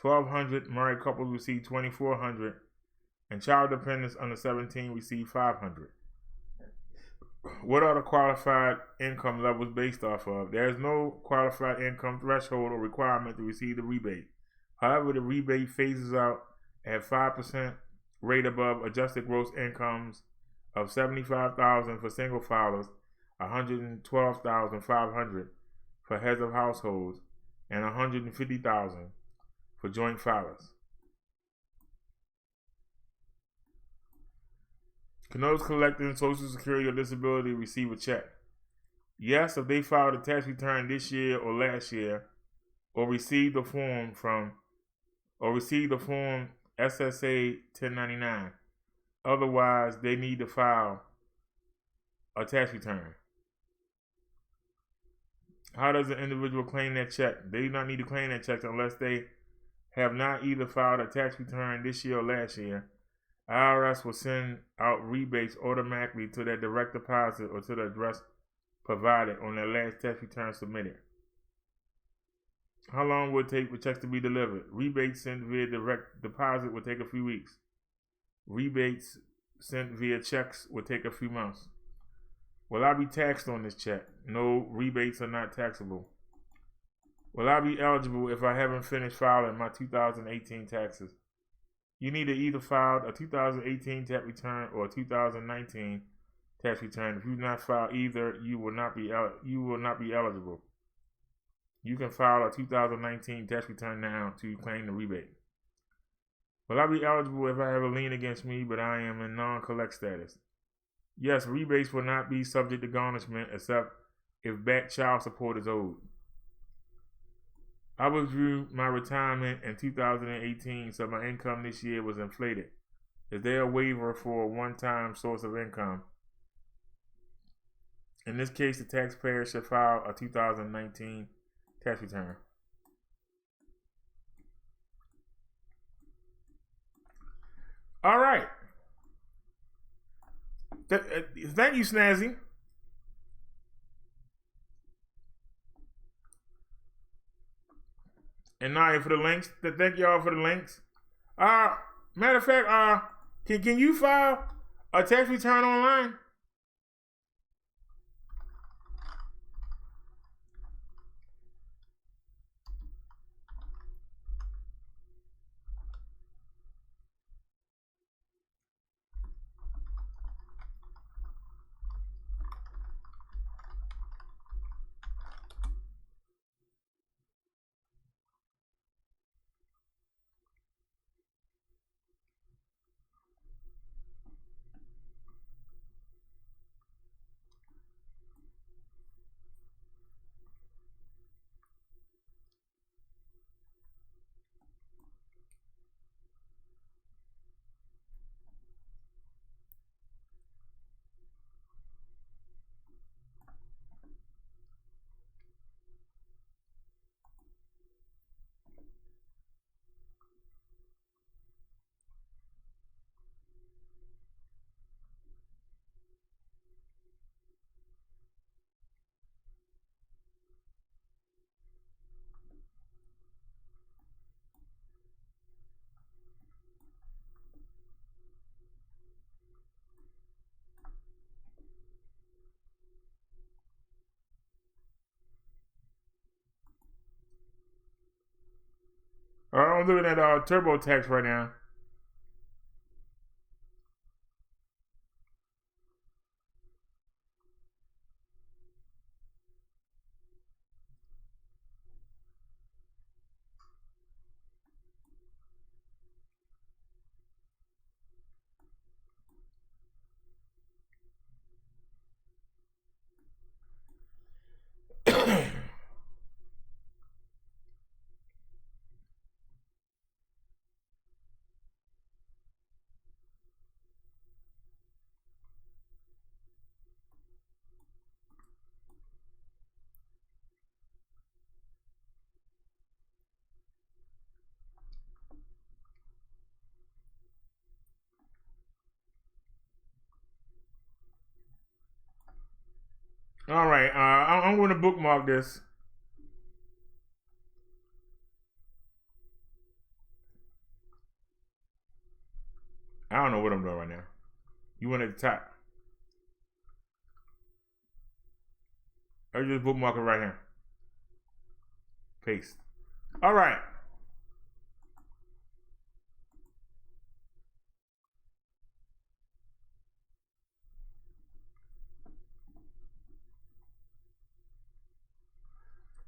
$1,200, married couples receive $2,400, and child dependents under 17 receive $500. What are the qualified income levels based off of? There is no qualified income threshold or requirement to receive the rebate. However, the rebate phases out at 5% rate above adjusted gross incomes of $75,000 for single filers, $112,500 for heads of households, and $150,000 for joint filers. Can those collecting Social Security or disability receive a check? Yes, if they filed a tax return this year or last year, or received the form SSA 1099. Otherwise, they need to file a tax return. How does an individual claim that check? They do not need to claim that check unless they have not either filed a tax return this year or last year. IRS will send out rebates automatically to their direct deposit or to the address provided on their last tax return submitted. How long will it take for checks to be delivered? Rebates sent via direct deposit will take a few weeks. Rebates sent via checks will take a few months. Will I be taxed on this check? No, rebates are not taxable. Will I be eligible if I haven't finished filing my 2018 taxes? You need to either file a 2018 tax return or a 2019 tax return. If you do not file either, you will not be eligible. You can file a 2019 tax return now to claim the rebate. Will I be eligible if I have a lien against me, but I am in non-collect status? Yes, rebates will not be subject to garnishment except if back child support is owed. I withdrew my retirement in 2018, so my income this year was inflated. Is there a waiver for a one-time source of income? In this case, the taxpayer should file a 2019 tax return. All right. Thank you, Snazzy. And Naya for the links. Thank y'all for the links. Matter of fact, can you file a tax return online? I'm looking at TurboTax right now. All right, I'm going to bookmark this. I don't know what I'm doing right now. You went at the top. I just bookmark it right here. Paste. All right.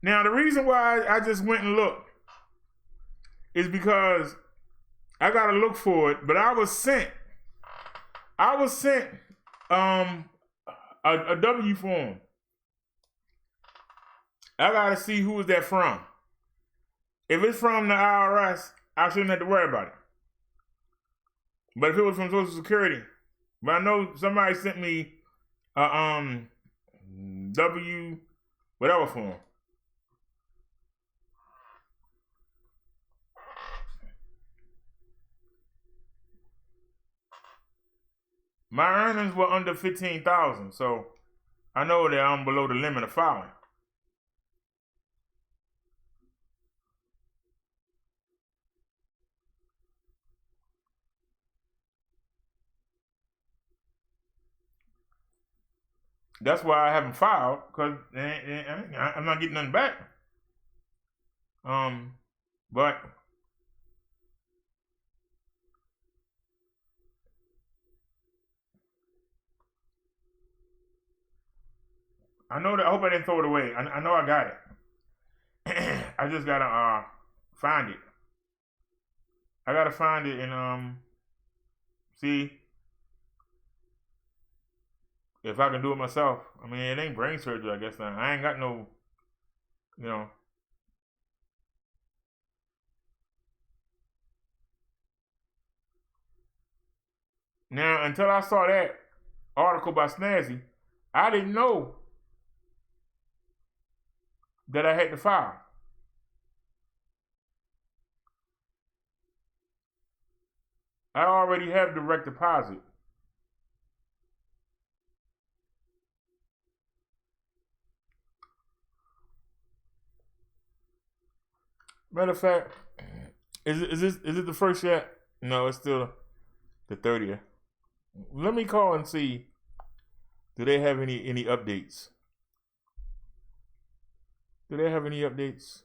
Now, the reason why I just went and looked is because I got to look for it, but I was sent a W form. I got to see who is that from. If it's from the IRS, I shouldn't have to worry about it. But if it was from Social Security, but I know somebody sent me a W whatever form. My earnings were under 15,000, so I know that I'm below the limit of filing. That's why I haven't filed, because I'm not getting nothing back. But I know that. I hope I didn't throw it away. I know I got it. I just gotta find it. I gotta find it and see if I can do it myself. I mean, it ain't brain surgery, I guess. Now I ain't got no, you know. Now, until I saw that article by Snazzy, I didn't know that I had to file. I already have direct deposit. Matter of fact, is it the first yet? No, it's still the 30th. Let me call and see. Do they have any updates? Do they have any updates?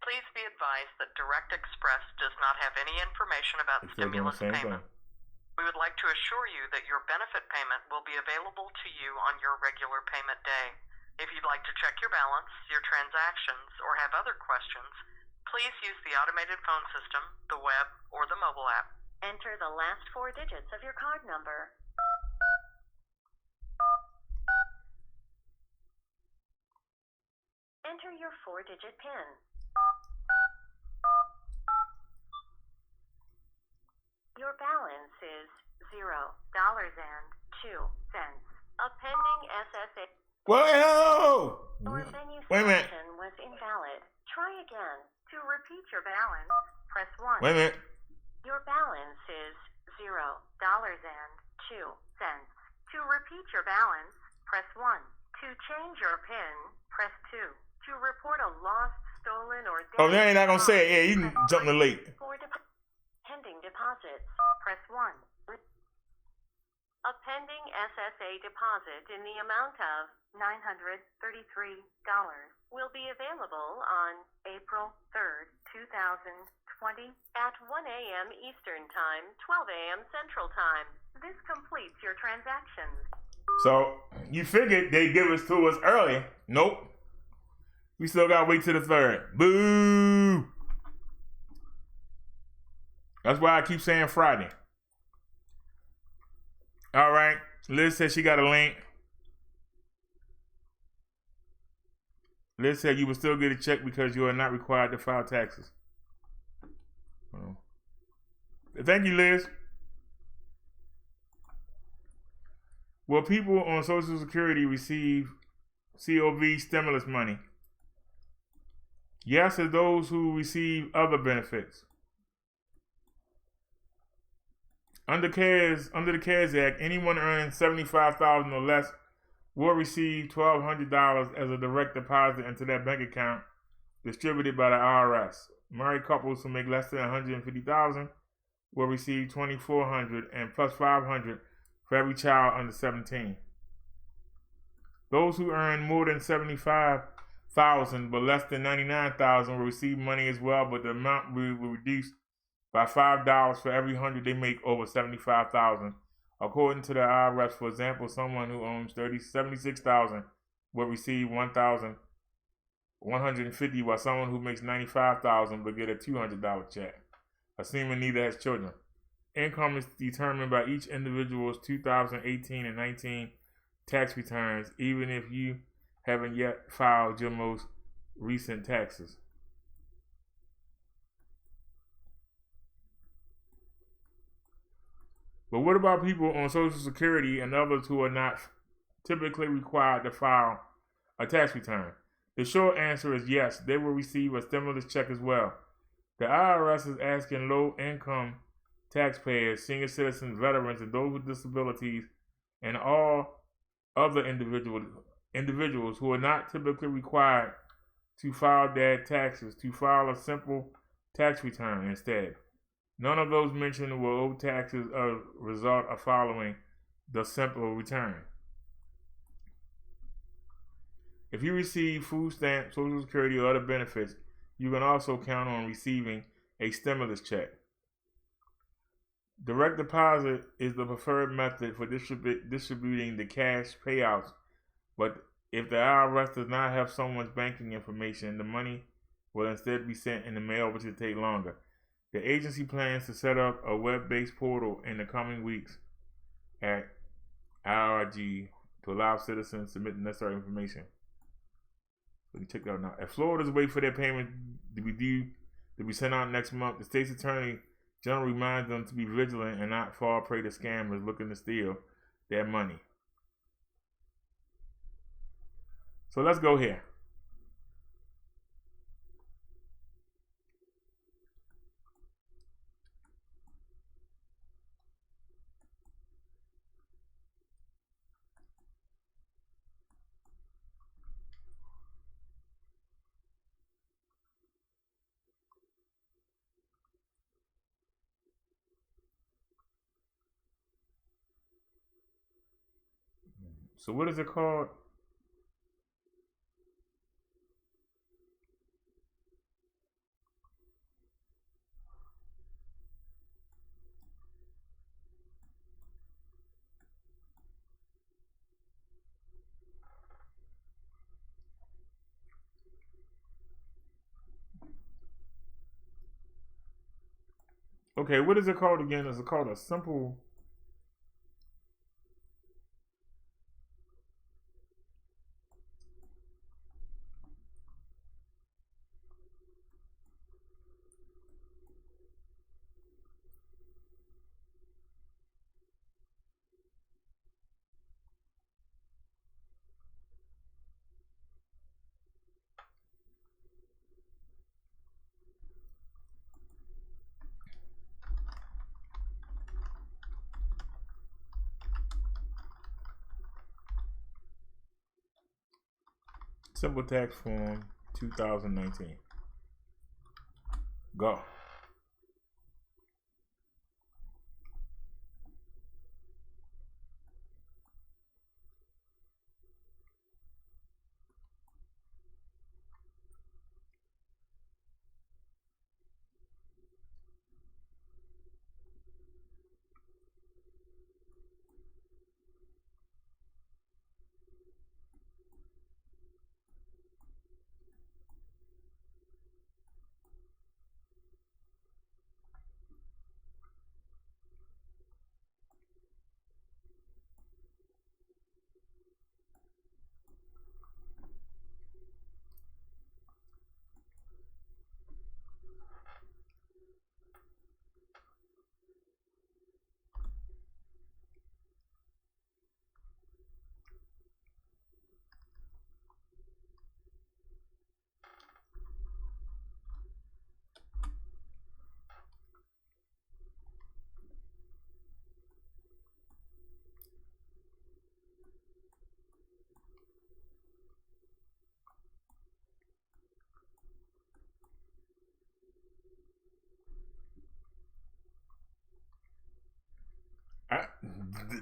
Please be advised that Direct Express does not have any information about stimulus payment. We would like to assure you that your benefit payment will be available to you on your regular payment day. If you'd like to check your balance, your transactions, or have other questions, please use the automated phone system, the web, or the mobile app. Enter the last 4 digits of your card number. Enter your 4-digit PIN. Your balance is $0.02. A pending SSA. Whoa! Or venue Wait a minute. selection was invalid. Try again. To repeat your balance, press 1. Wait a minute. Your balance is $0.02. To repeat your balance, press 1. To change your PIN, press 2. To report a lost, stolen, or Oh, they ain't not gonna say it. Yeah, you can jump in the late. For pending deposits, press 1. A pending SSA deposit in the amount of $933 will be available on April 3rd, 2020 at 1 a.m. Eastern Time, 12 a.m. Central Time. This completes your transaction. So you figured they'd give us to us early. Nope. We still gotta wait till the 3rd. Boo! That's why I keep saying Friday. All right. Liz said she got a link. Liz said you will still get a check because you are not required to file taxes. Thank you, Liz. Will people on Social Security receive COV stimulus money? Yes, as those who receive other benefits. Under the CARES Act, anyone earning $75,000 or less will receive $1,200 as a direct deposit into their bank account distributed by the IRS. Married couples who make less than $150,000 will receive $2,400 and plus $500 for every child under 17. Those who earn more than $75,000 but less than $99,000 will receive money as well, but the amount will be reduced by $5 for every 100 they make over $75,000. According to the IRS, for example, someone who owns $76,000 will receive $1,150, while someone who makes $95,000 will get a $200 check, assuming neither has children. Income is determined by each individual's 2018 and 19 tax returns, even if you haven't yet filed your most recent taxes. But what about people on Social Security and others who are not typically required to file a tax return? The short answer is yes, they will receive a stimulus check as well. The IRS is asking low-income taxpayers, senior citizens, veterans, and those with disabilities, and all other individuals who are not typically required to file their taxes to file a simple tax return instead. None of those mentioned will owe taxes as a result of following the simple return. If you receive food stamps, Social Security, or other benefits, you can also count on receiving a stimulus check. Direct deposit is the preferred method for distributing the cash payouts, but if the IRS does not have someone's banking information, the money will instead be sent in the mail, which will take longer. The agency plans to set up a web-based portal in the coming weeks at IRG to allow citizens to submit the necessary information. So you check that out now. If Florida's waiting for their payment to be sent out next month, the state's attorney general reminds them to be vigilant and not fall prey to scammers looking to steal their money. So let's go here. So what is it called? Okay, what is it called again? Is it called a simple? Simple Tax Form 2019. Go.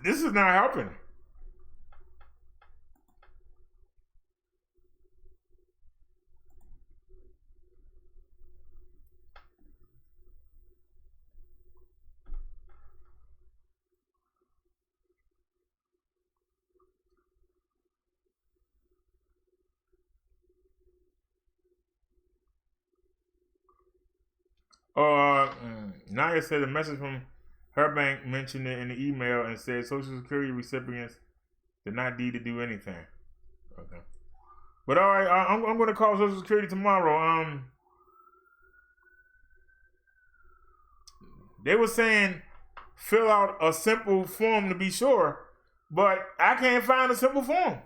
This is not helping. Naya said a message from her bank mentioned it in the email and said Social Security recipients did not need to do anything. Okay. But all right, I'm going to call Social Security tomorrow. They were saying fill out a simple form to be sure, but I can't find a simple form.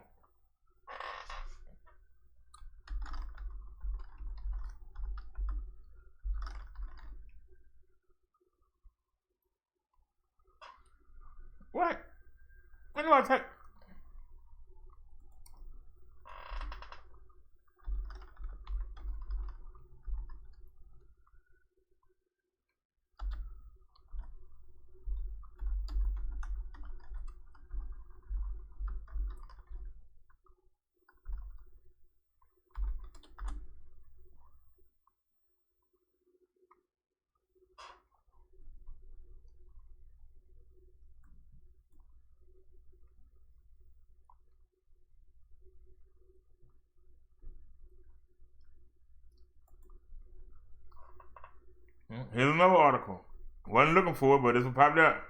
What? When do I type? Here's another article. Wasn't looking for it, but this one popped up.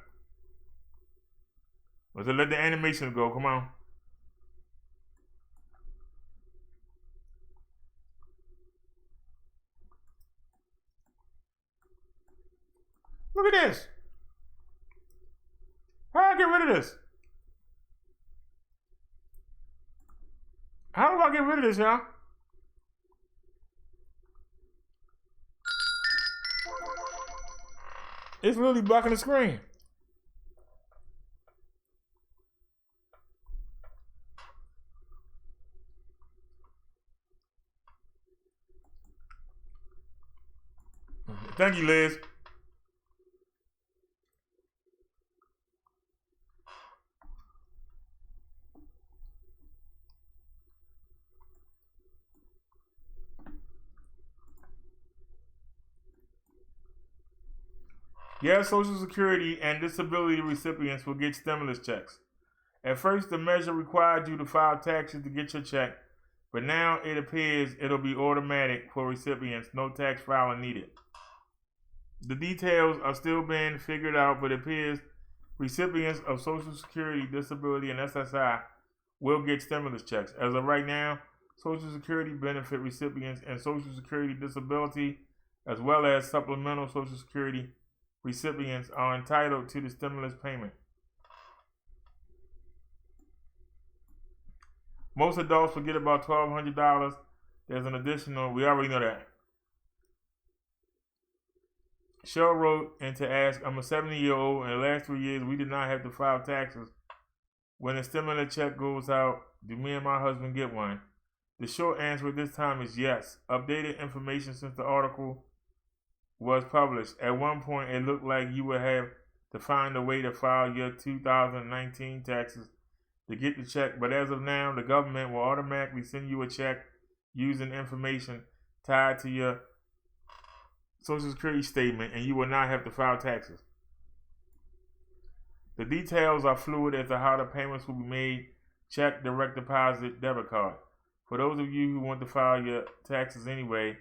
Let's let the animation go. Come on. Look at this. How do I get rid of this? How do I get rid of this, y'all? It's really blocking the screen. Thank you, Liz. Yes, Social Security and disability recipients will get stimulus checks. At first, the measure required you to file taxes to get your check, but now it appears it'll be automatic for recipients, no tax filing needed. The details are still being figured out, but it appears recipients of Social Security, disability, and SSI will get stimulus checks. As of right now, Social Security benefit recipients and Social Security disability, as well as supplemental Social Security recipients, are entitled to the stimulus payment. Most adults will get about $1,200. There's an additional, we already know that. Cheryl wrote in to ask, I'm a 70-year-old. In the last 3 years, we did not have to file taxes. When a stimulus check goes out, do me and my husband get one? The short answer at this time is yes. Updated information since the article was published. At one point, it looked like you would have to find a way to file your 2019 taxes to get the check, but as of now, the government will automatically send you a check using information tied to your Social Security statement, and you will not have to file taxes. The details are fluid as to how the payments will be made: check, direct deposit, debit card. For those of you who want to file your taxes anyway,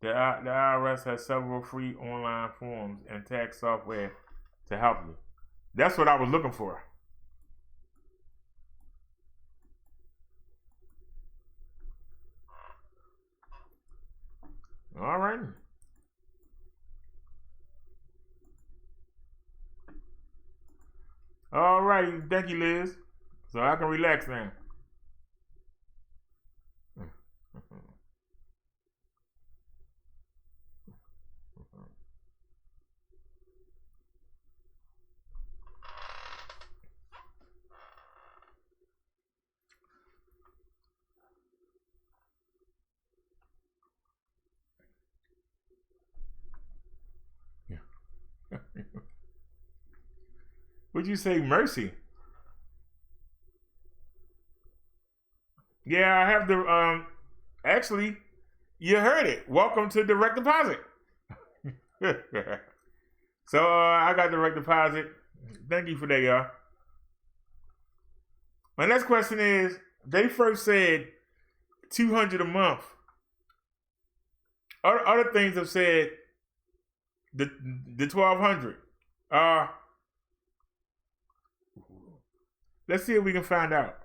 the IRS has several free online forms and tax software to help you. That's what I was looking for. All right. All right. Thank you, Liz. So I can relax now. What'd you say, Mercy? Yeah, I have the, actually, you heard it. Welcome to direct deposit. So, I got direct deposit. Thank you for that, y'all. My next question is, they first said $200 a month. Other things have said the $1,200. Let's see if we can find out.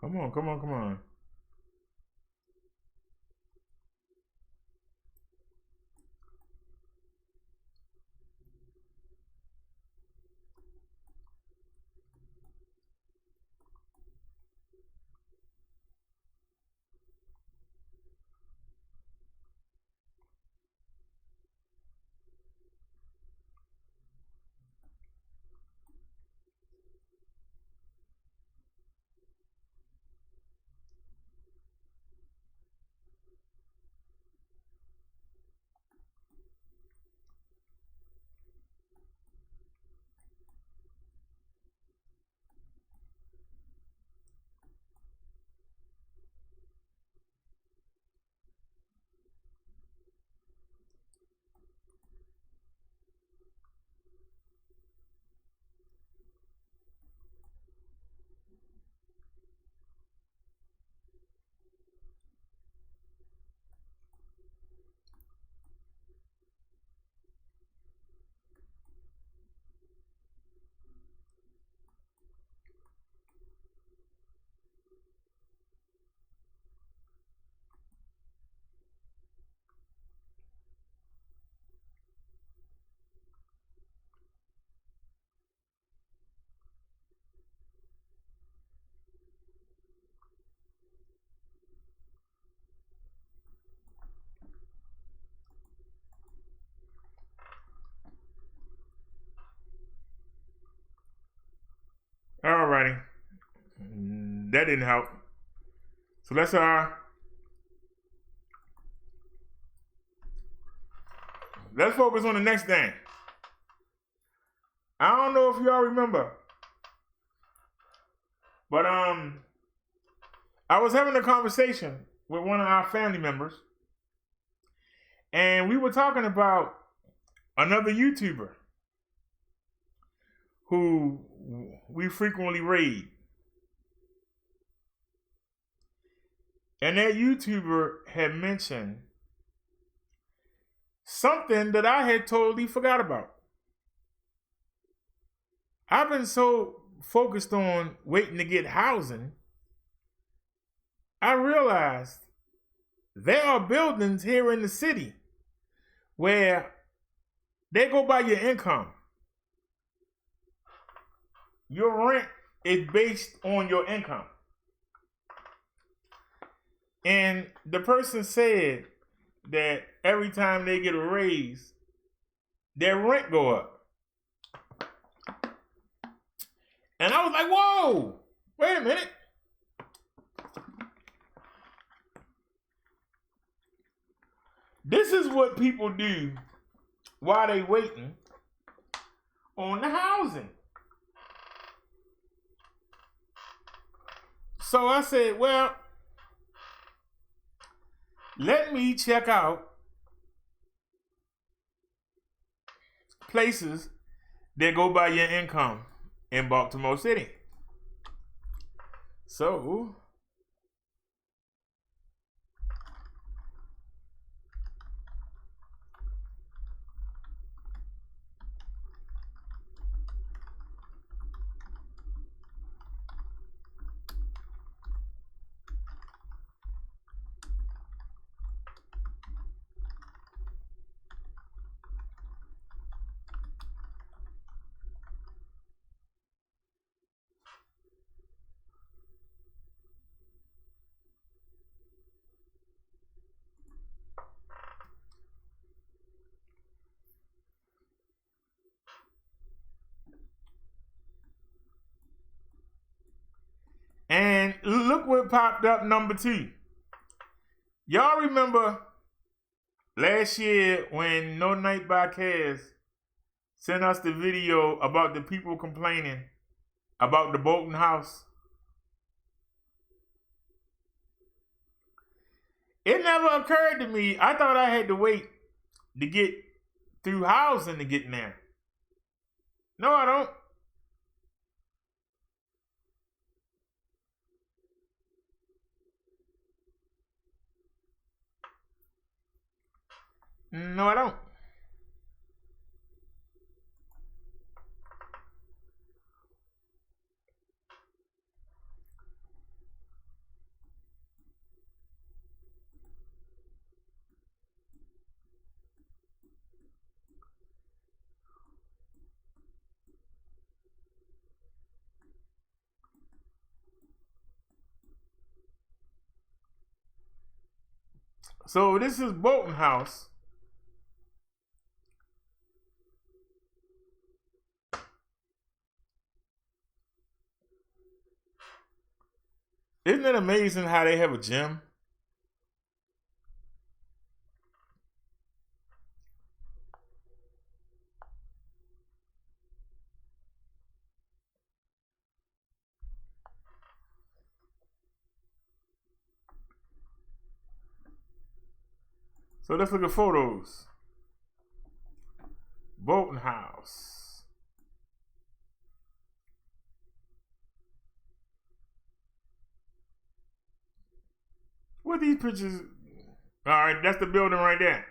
Come on, come on, come on. Alrighty. That didn't help. So let's focus on the next thing. I don't know if y'all remember, but I was having a conversation with one of our family members, and we were talking about another YouTuber who we frequently raid. And that YouTuber had mentioned something that I had totally forgot about. I've been so focused on waiting to get housing, I realized there are buildings here in the city where they go by your income. Your rent is based on your income. And the person said that every time they get a raise, their rent go up. And I was like, whoa, wait a minute. This is what people do while they waiting on the housing. So I said, well, let me check out places that go by your income in Baltimore City. So and look what popped up number 2. Y'all remember last year when No Night by Kaz sent us the video about the people complaining about the Bolton house? It never occurred to me. I thought I had to wait to get through housing to get in there. No, I don't. No, I don't. So this is Bolton House. Isn't it amazing how they have a gym? So let's look at photos. Bolton House. What are these pictures? All right, that's the building right there.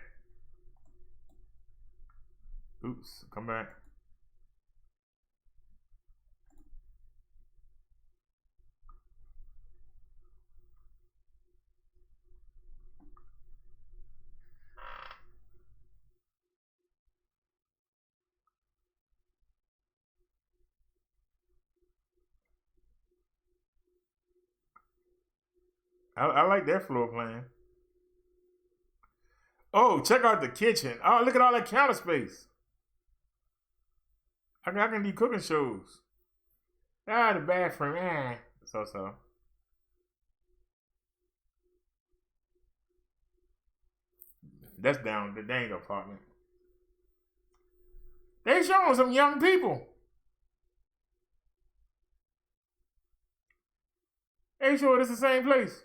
Oops, come back. I like that floor plan. Oh, check out the kitchen. Oh, look at all that counter space. I can do cooking shows. Ah, the bathroom, so. That's down the dang apartment. They showing some young people. They sure it's the same place.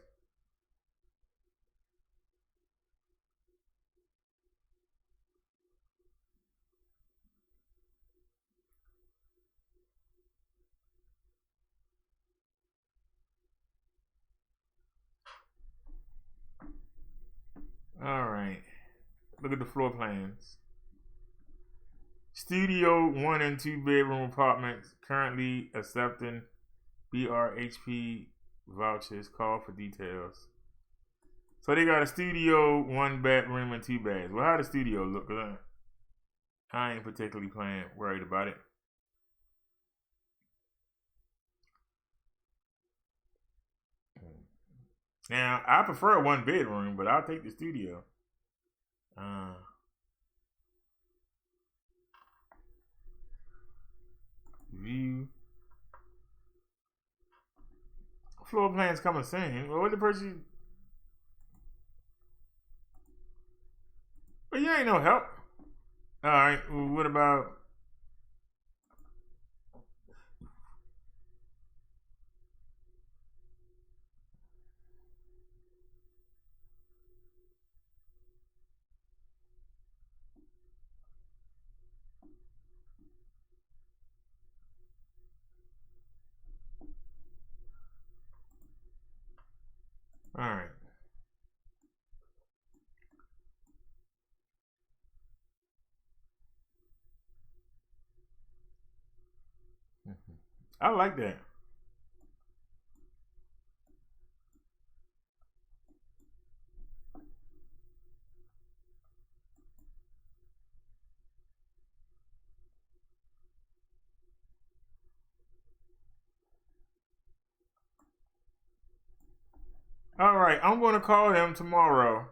All right. Look at the floor plans. Studio 1 and 2 bedroom apartments currently accepting BRHP vouchers. Call for details. So they got a studio, 1 bedroom and 2 baths. Well, how the studio look? I ain't particularly worried about it. Now, I prefer a 1 bedroom, but I'll take the studio. View. Floor plans coming soon. Well, what the person? But you ain't no help. All right. Well, what about? All right. I like that. All right, I'm going to call them tomorrow.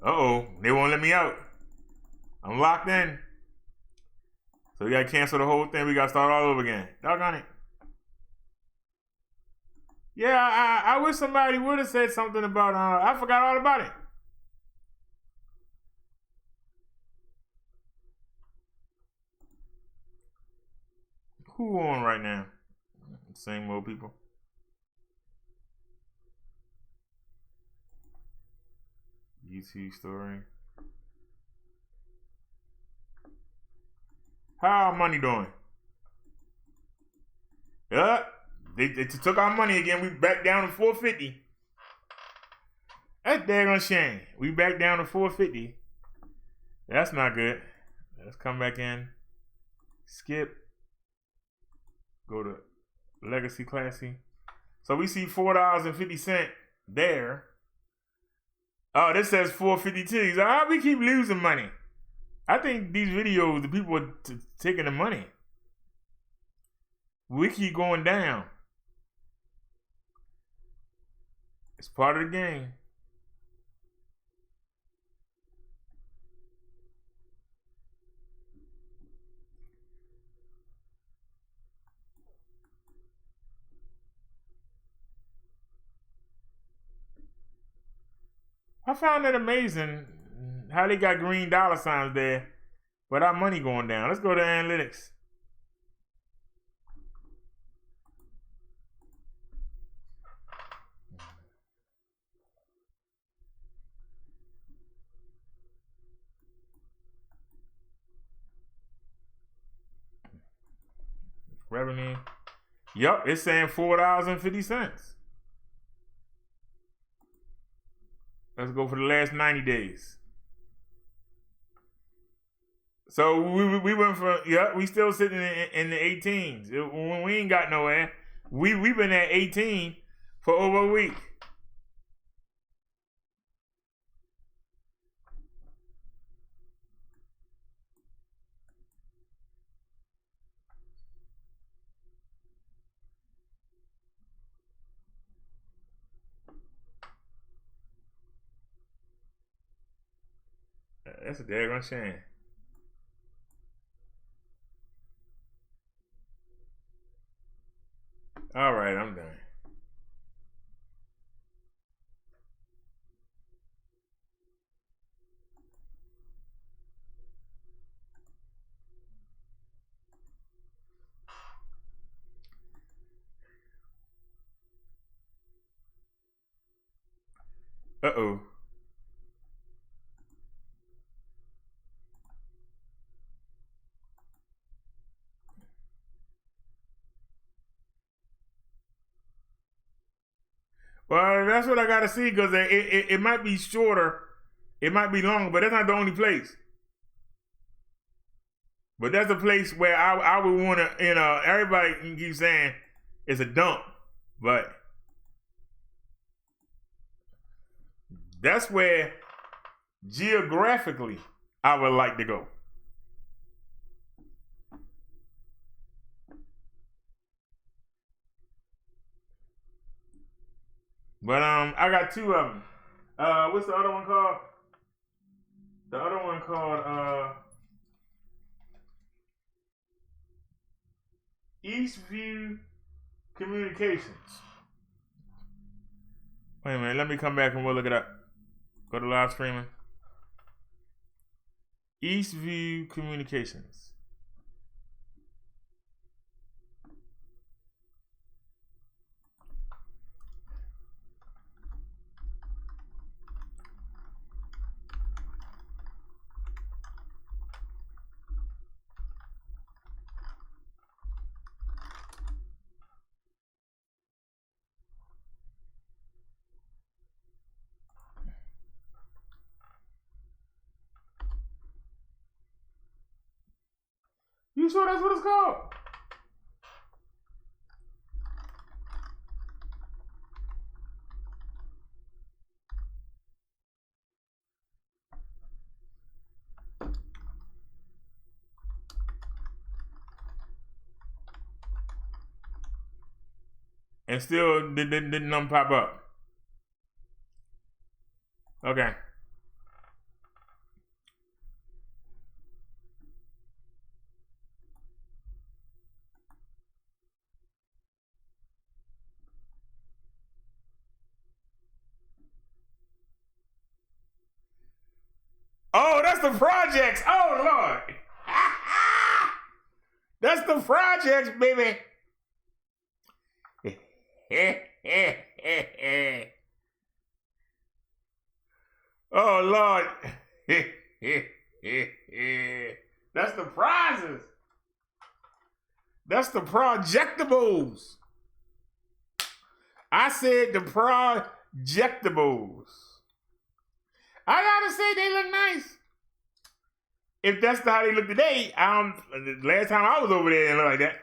Uh-oh, they won't let me out. I'm locked in. So we got to cancel the whole thing. We got to start all over again. Doggone it. Yeah, I wish somebody would have said something about, I forgot all about it. Who on right now? Same old people. YouTube story. How our money doing? Yeah, they took our money again. We back down to 450. That's daggone shame. We back down to 450. That's not good. Let's come back in. Skip. Go to Legacy Classy. So we see $4.50 there. Oh, this says 452. So how we keep losing money? I think these videos, the people are taking the money. We keep going down. It's part of the game. I found it amazing how they got green dollar signs there, but our money going down. Let's go to analytics. Revenue. Yup, it's saying $4.50. Let's go for the last 90 days. So we went from, we still sitting in the 18s. We ain't got nowhere. We've been at 18 for over a week. That's a daggone shame. All right, I'm done. Uh-oh. Well, that's what I got to see because it might be shorter. It might be longer, but that's not the only place. But that's a place where I would want to, everybody can keep saying it's a dump. But that's where geographically I would like to go. But I got two of them. What's the other one called? The other one called Eastview Communications. Wait a minute, let me come back and we'll look it up. Go to live streaming. Eastview Communications. You sure that's what it's called? And still didn't nothing pop up. Okay. Oh, that's the projects. Oh, Lord. That's the projects, baby. Oh, Lord. That's the prizes. That's the projectables. I said the projectables. I gotta say they look nice. If that's how they look today, last time I was over there, they didn't look like that.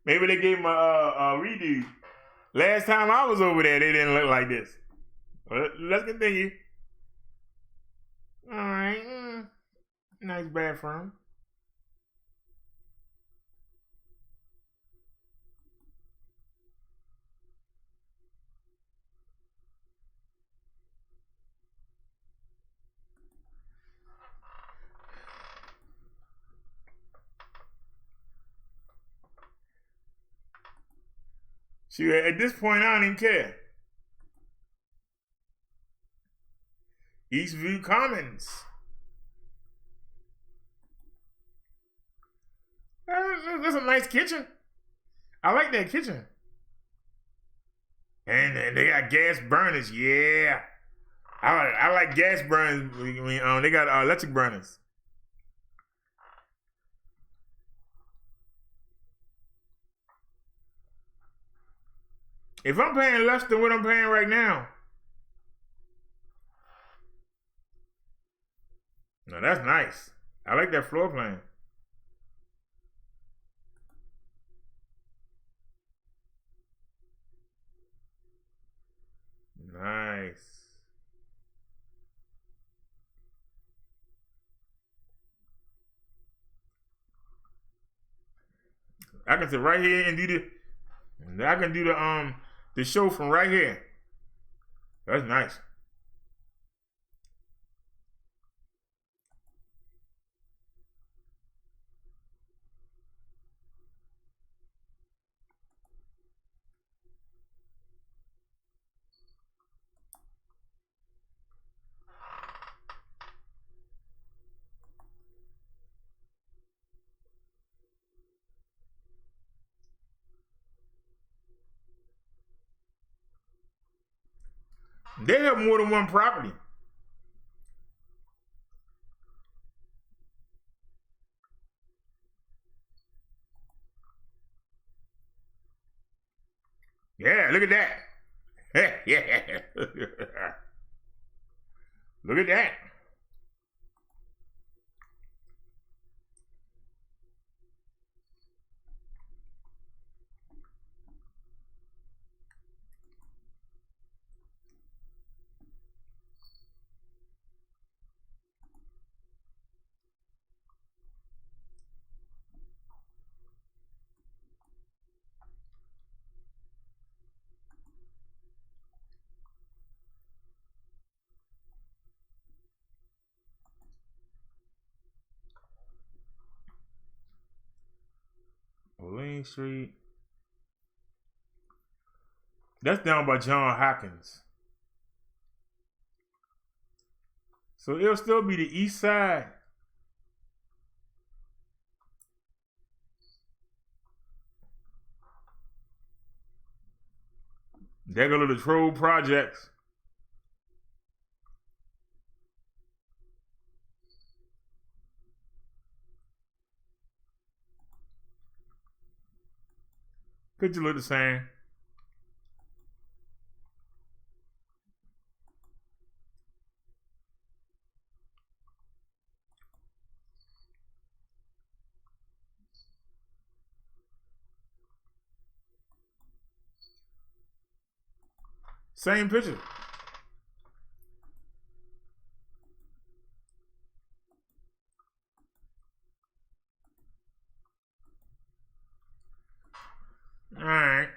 Maybe they gave them a redo. Last time I was over there, they didn't look like this. But let's continue. All right. Nice bathroom. See, at this point, I don't even care. Eastview Commons. That's a nice kitchen. I like that kitchen. And they got gas burners. Yeah. I like gas burners. They got electric burners. If I'm paying less than what I'm paying right now, no, that's nice. I like that floor plan. Nice. I can sit right here and do I can do the show from right here. That's nice. They have more than one property. Yeah, look at that. Yeah. Look at that. Lane Street. That's down by John Hopkins. So it'll still be the east side. There go to the Troll Projects. Picture look the same. Same picture. All right.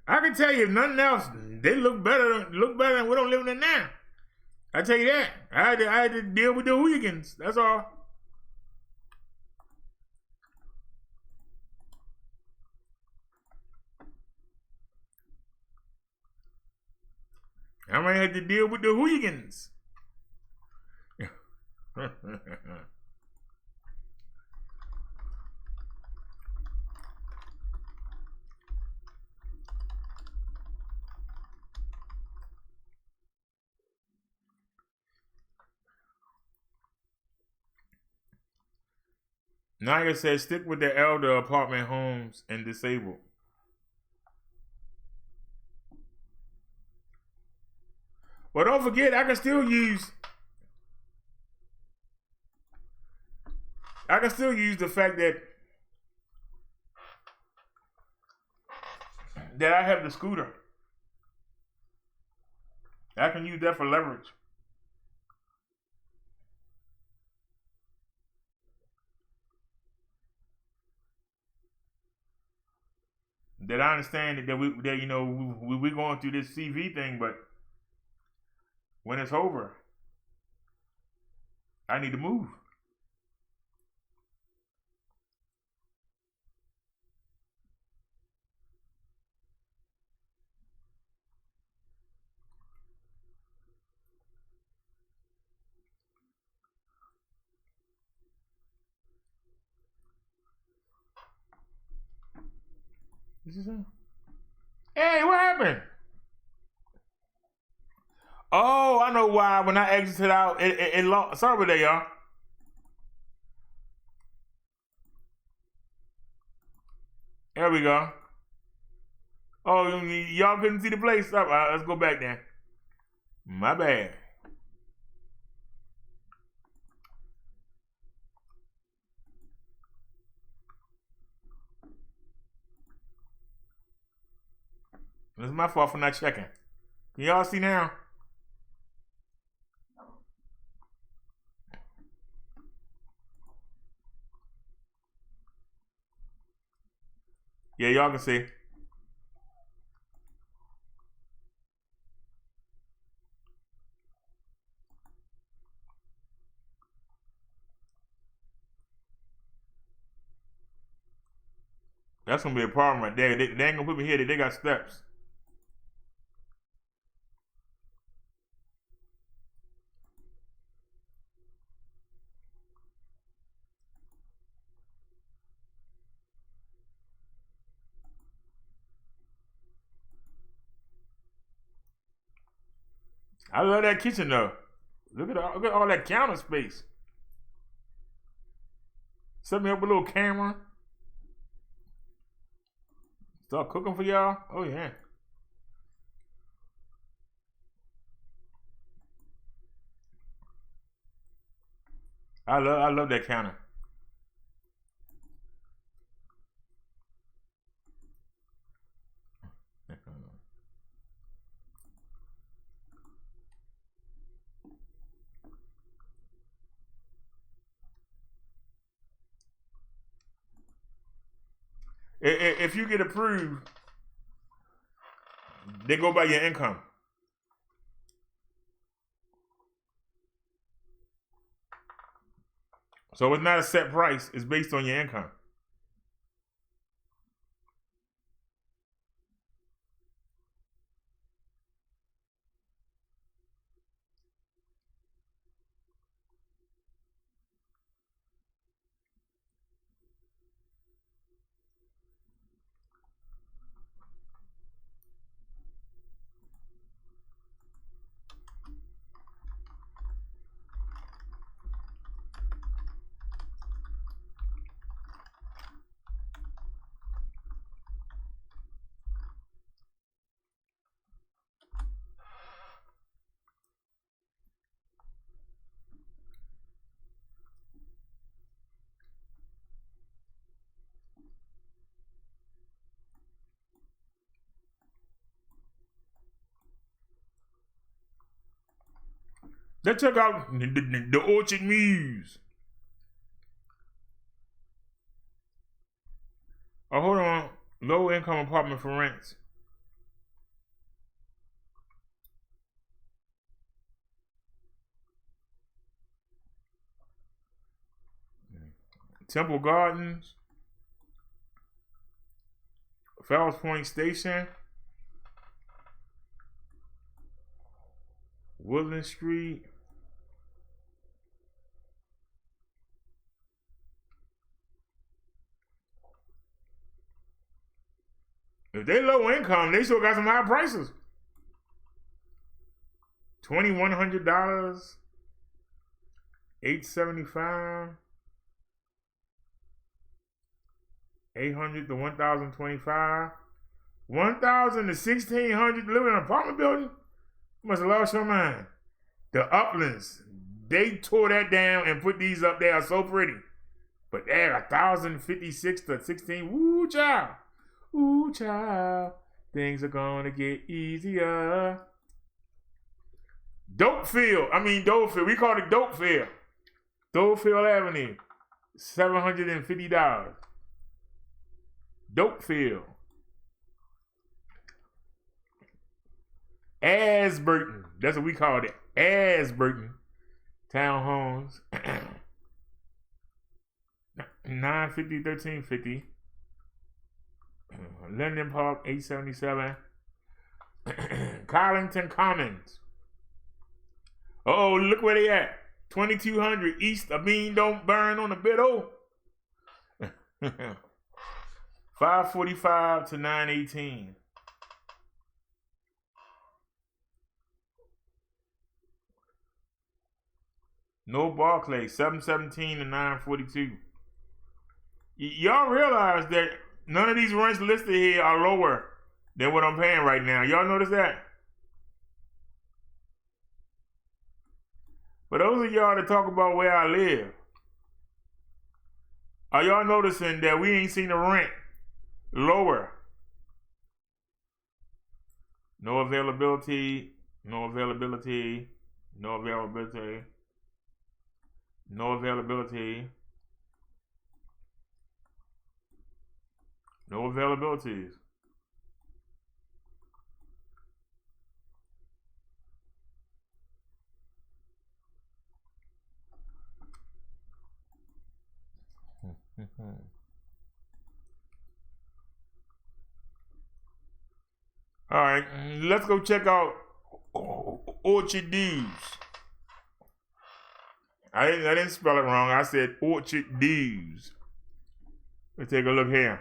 I can tell you, if nothing else, they look better than we don't live in now. I tell you that. I had to deal with the hooligans. That's all. I might have to deal with the hooligans. Naya says, stick with the elder apartment homes and disabled. But don't forget, I can still use the fact that I have the scooter. I can use that for leverage. That I understand that we're going through this CV thing, but when it's over, I need to move. Hey, what happened? Oh, I know why. When I exited out, it lost. Sorry about that, y'all. There we go. Oh, y'all couldn't see the place. All right, let's go back then. My bad. It's my fault for not checking. Can y'all see now? Yeah, y'all can see. That's gonna be a problem right there. They ain't gonna put me here. They got steps. I love that kitchen though. Look at all that counter space. Set me up a little camera. Start cooking for y'all. Oh yeah. I love that counter. If you get approved, they go by your income. So it's not a set price. It's based on your income. Let's check out the Orchard Muse. Oh, hold on. Low income apartment for rents. Temple Gardens. Fells Point Station. Woodland Street. If they low income, they still got some high prices. $2,100, $875, $800 to $1,025, $1,000 to $1,600 to live in an apartment building. You must have lost your mind. The Uplands, they tore that down and put these up there. So pretty, but they're $1,056 to $1,600. Woo, child. Ooh, child, things are gonna get easier. Dopefield. We call it Dopefield. Dopefield Avenue, $750. Dopefield. Asburton. That's what we call it. Asburton. Townhomes. $950, $1,350. Linden Park, $877. Collington Commons. Oh, look where they at. 2200 East. A bean don't burn on the bit. Oh. $545 to $918. No Barclay, $717 to $942. Y'all realize that none of these rents listed here are lower than what I'm paying right now. Y'all notice that? For those of y'all that talk about where I live, are y'all noticing that we ain't seen the rent lower? No availability, no availability, no availability, no availability. No availabilities. All right, let's go check out Orchard Dews. I didn't spell it wrong. I said Orchard Dews. Let's take a look here.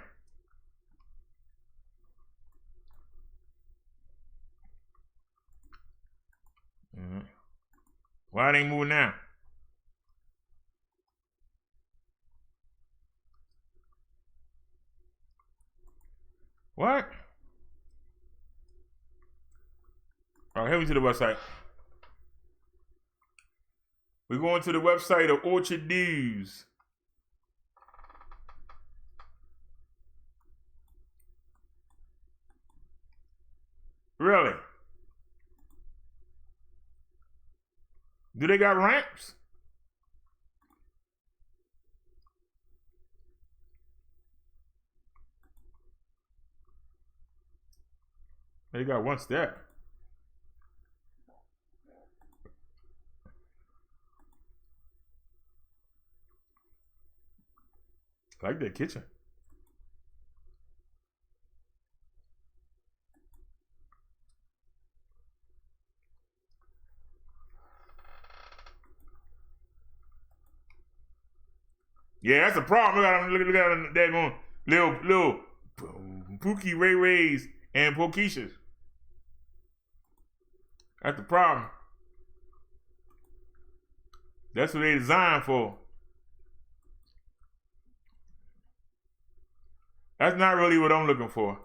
Why it ain't moving now? What? All right, head me to the website. We're going to the website of Orchard News. Really? Do they got ramps? They got one step. I like that kitchen. Yeah, that's the problem. Look at that one. Little Pookie Ray Rays and Pokishas. That's the problem. That's what they designed for. That's not really what I'm looking for.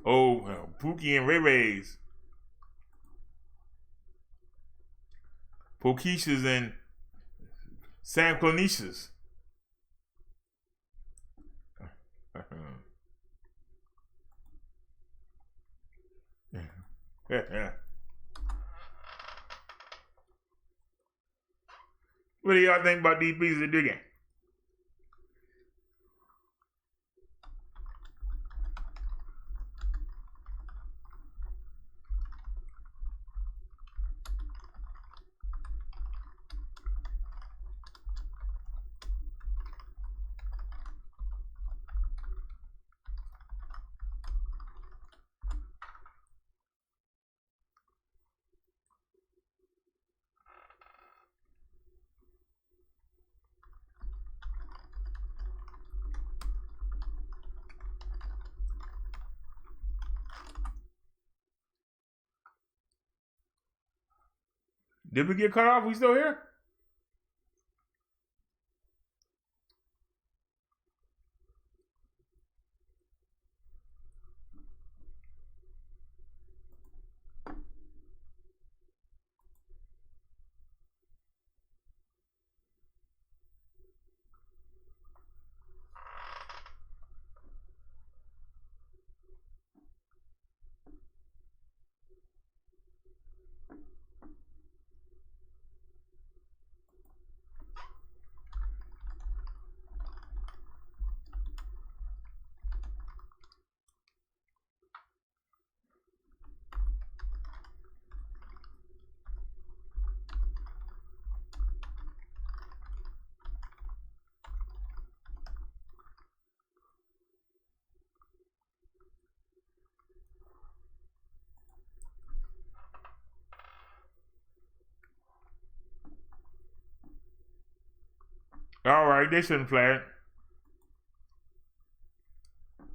Oh, Pookie and Ray Rays. Pokishas and San Clonishas. What do y'all think about these pieces of digging? Did we get cut off? We still here? All right, they shouldn't flag.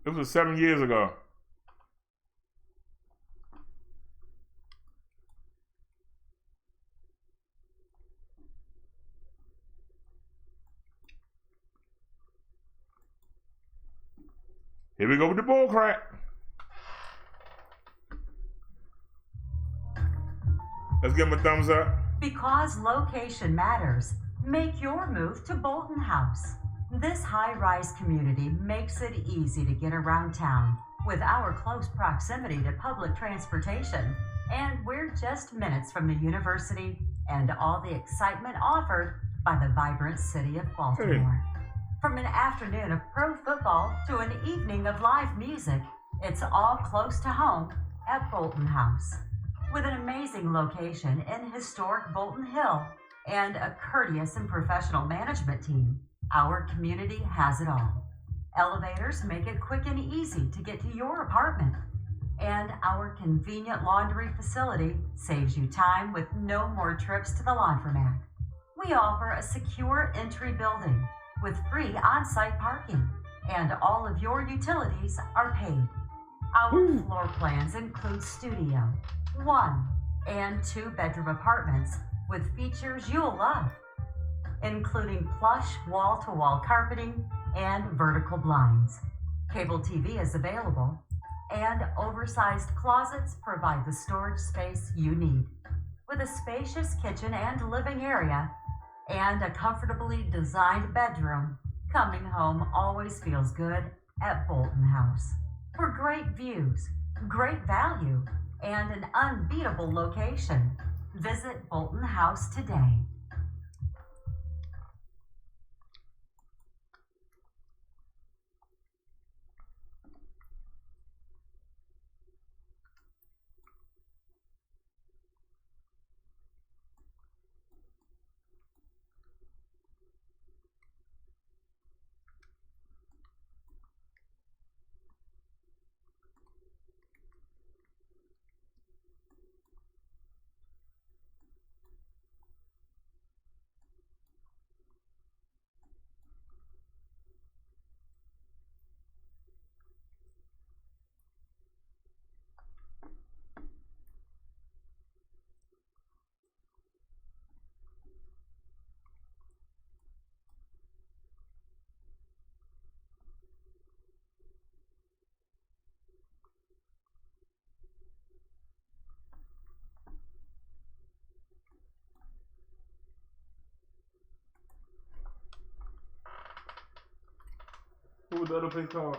This was 7 years ago. Here we go with the bull crap. Let's give him a thumbs up. Because location matters, make your move to Bolton House. This high-rise community makes it easy to get around town with our close proximity to public transportation. And we're just minutes from the university and all the excitement offered by the vibrant city of Baltimore. From an afternoon of pro football to an evening of live music, it's all close to home at Bolton House. With an amazing location in historic Bolton Hill and a courteous and professional management team, our community has it all. Elevators make it quick and easy to get to your apartment. And our convenient laundry facility saves you time with no more trips to the laundromat. We offer a secure entry building with free on-site parking, and all of your utilities are paid. Our floor plans include studio, 1, and 2-bedroom apartments with features you'll love, including plush wall-to-wall carpeting and vertical blinds. Cable TV is available, and oversized closets provide the storage space you need. With a spacious kitchen and living area and a comfortably designed bedroom, coming home always feels good at Bolton House. For great views, great value, and an unbeatable location, visit Bolton House today. What was the other place called?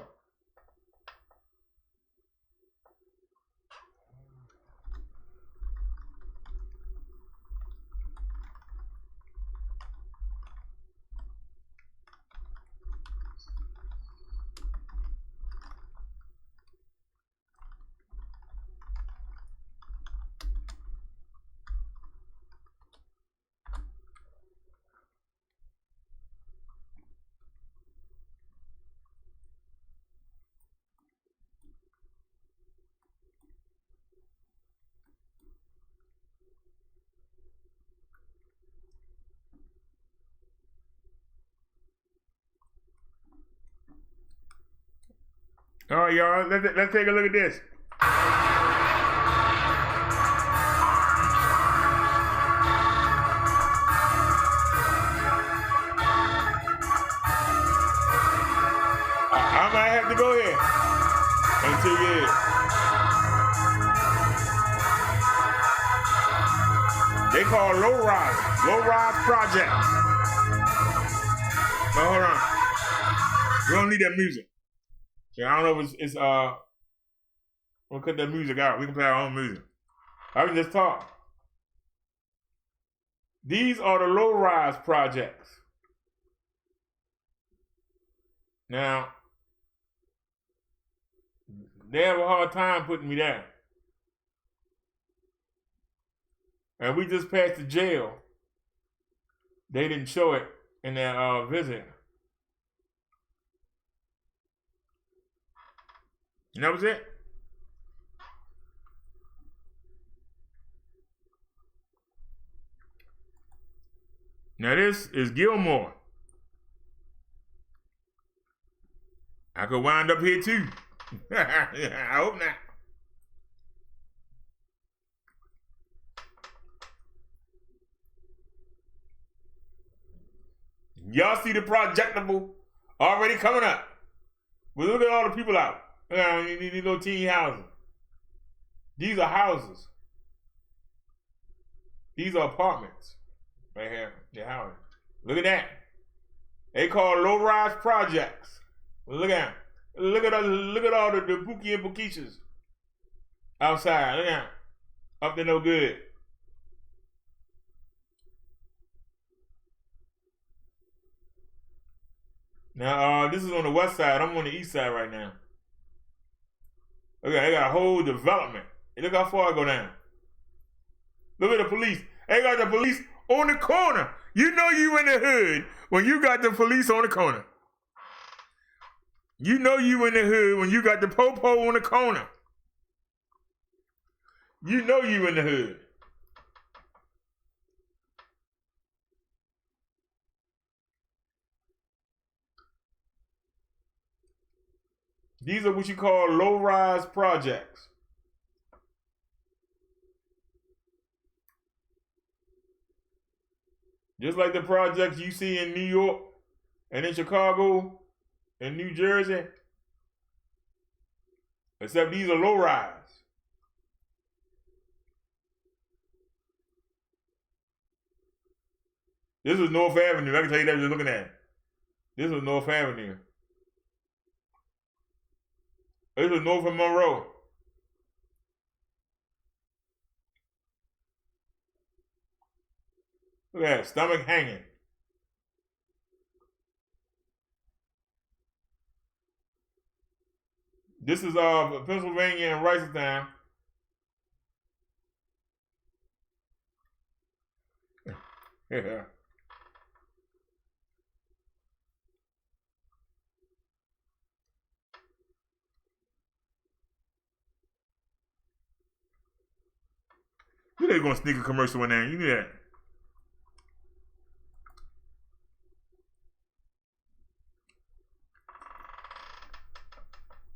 All right, y'all. Let's take a look at this. I might have to go here in 2 years. They call low rise projects. Now hold on. We don't need that music. Yeah, I don't know if it's we'll cut that music out. We can play our own music. I can just talk. These are the low-rise projects. Now, they have a hard time putting me down. And we just passed the jail. They didn't show it in their visit. And that was it. Now this is Gilmore. I could wind up here too. I hope not. Y'all see the projectable already coming up. But look at all the people out. These little teeny houses. These are houses. These are apartments. Right here. They're houses. Look at that. They call low-rise projects. Look at them. Look at all the Pookie and Pookieshas outside. Look at them. Up to no good. Now, this is on the west side. I'm on the east side right now. Okay, they got a whole development. Hey, look how far I go down. Look at the police. They got the police on the corner. You know you in the hood when you got the police on the corner. You know you in the hood when you got the po-po on the corner. You know you in the hood. These are what you call low-rise projects. Just like the projects you see in New York and in Chicago and New Jersey. Except these are low rise. This is North Avenue. I can tell you that just looking at it. This is North Avenue. This is North of Monroe. Look at that, stomach hanging. This is Pennsylvania and Ricerstown. Yeah. You know they're gonna sneak a commercial in there. You knew that.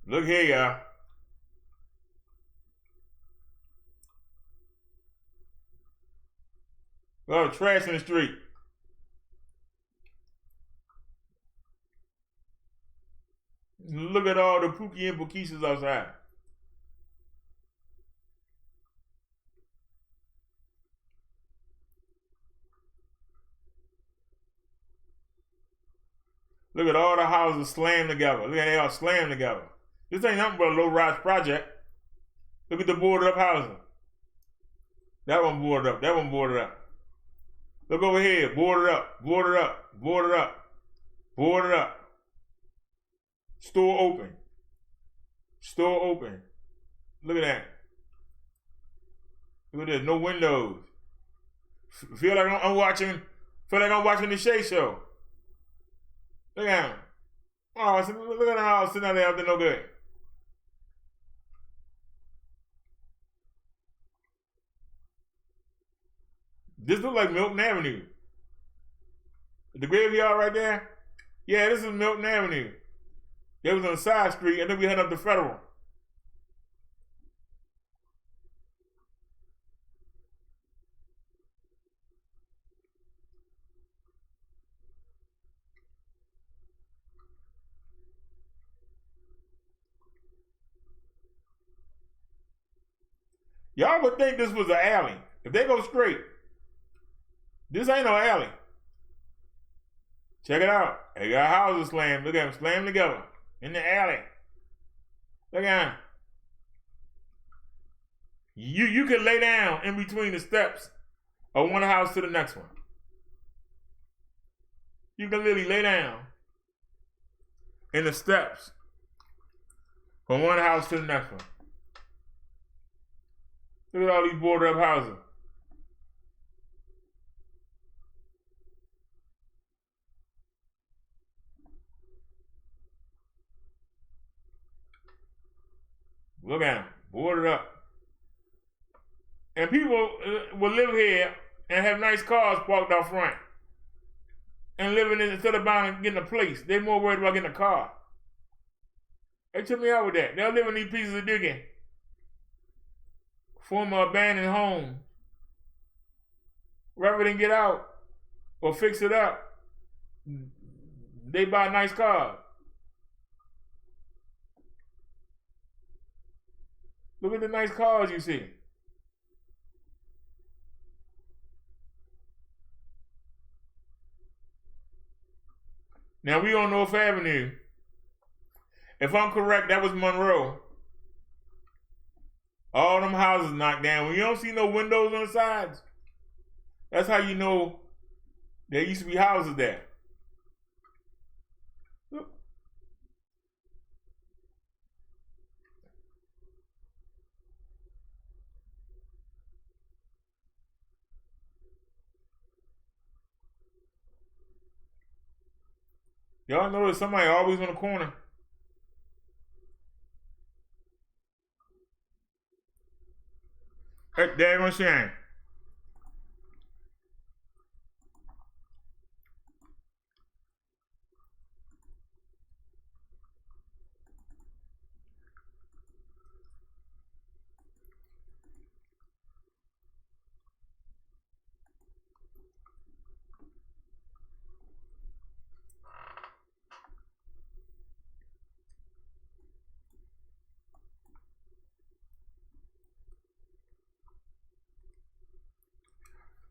Look here, y'all. Oh, trash in the street. Look at all the Pookie and Bukisas outside. Look at all the houses slammed together. Look at they all slammed together. This ain't nothing but a low-rise project. Look at the boarded up housing. That one boarded up. That one boarded up. Look over here. Boarded up. Boarded up. Boarded up. Boarded up. Store open. Store open. Look at that. Look at this. No windows. Feel like I'm watching the Shay Show. Look at him. Oh, look at them all sitting out there up there no good. This looks like Milton Avenue. The graveyard right there? Yeah, this is Milton Avenue. It was on the side street, and then we head up to Federal. Y'all would think this was an alley. If they go straight, this ain't no alley. Check it out. They got houses slammed. Look at them slammed together in the alley. Look at them. You could lay down in between the steps of one house to the next one. You can literally lay down in the steps from one house to the next one. Look at all these boarded up houses. Look at them, boarded up. And people will live here and have nice cars parked out front. And living in, instead of buying and getting a place, they're more worried about getting a car. They took me out with that. They'll live in these pieces of digging. Former abandoned homes. Rather than get out or fix it up, they buy nice cars. Look at the nice cars you see. Now we on North Avenue. If I'm correct, that was Monroe. All them houses knocked down. When you don't see no windows on the sides, that's how you know there used to be houses there. Look. Y'all notice somebody always on the corner. Hey, there goes Shane.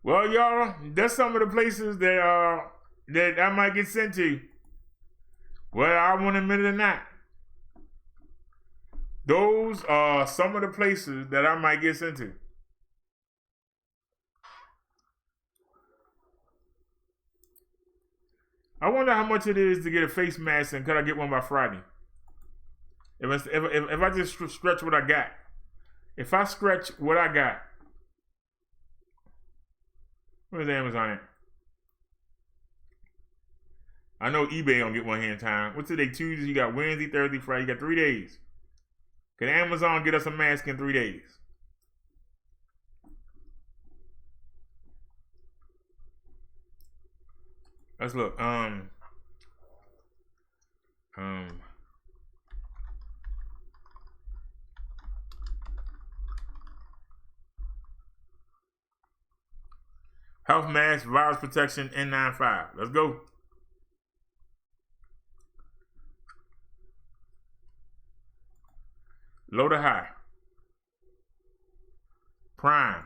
Well, y'all, that's some of the places that that I might get sent to. Whether I want to admit it or not. Those are some of the places that I might get sent to. I wonder how much it is to get a face mask, and could I get one by Friday? If I just stretch what I got. If I stretch what I got. Where's Amazon at? I know eBay don't get one here in time. What's today? Tuesday, you got Wednesday, Thursday, Friday. You got 3 days. Can Amazon get us a mask in 3 days? Let's look. Health mask, virus protection, N95. Let's go. Low to high. Prime.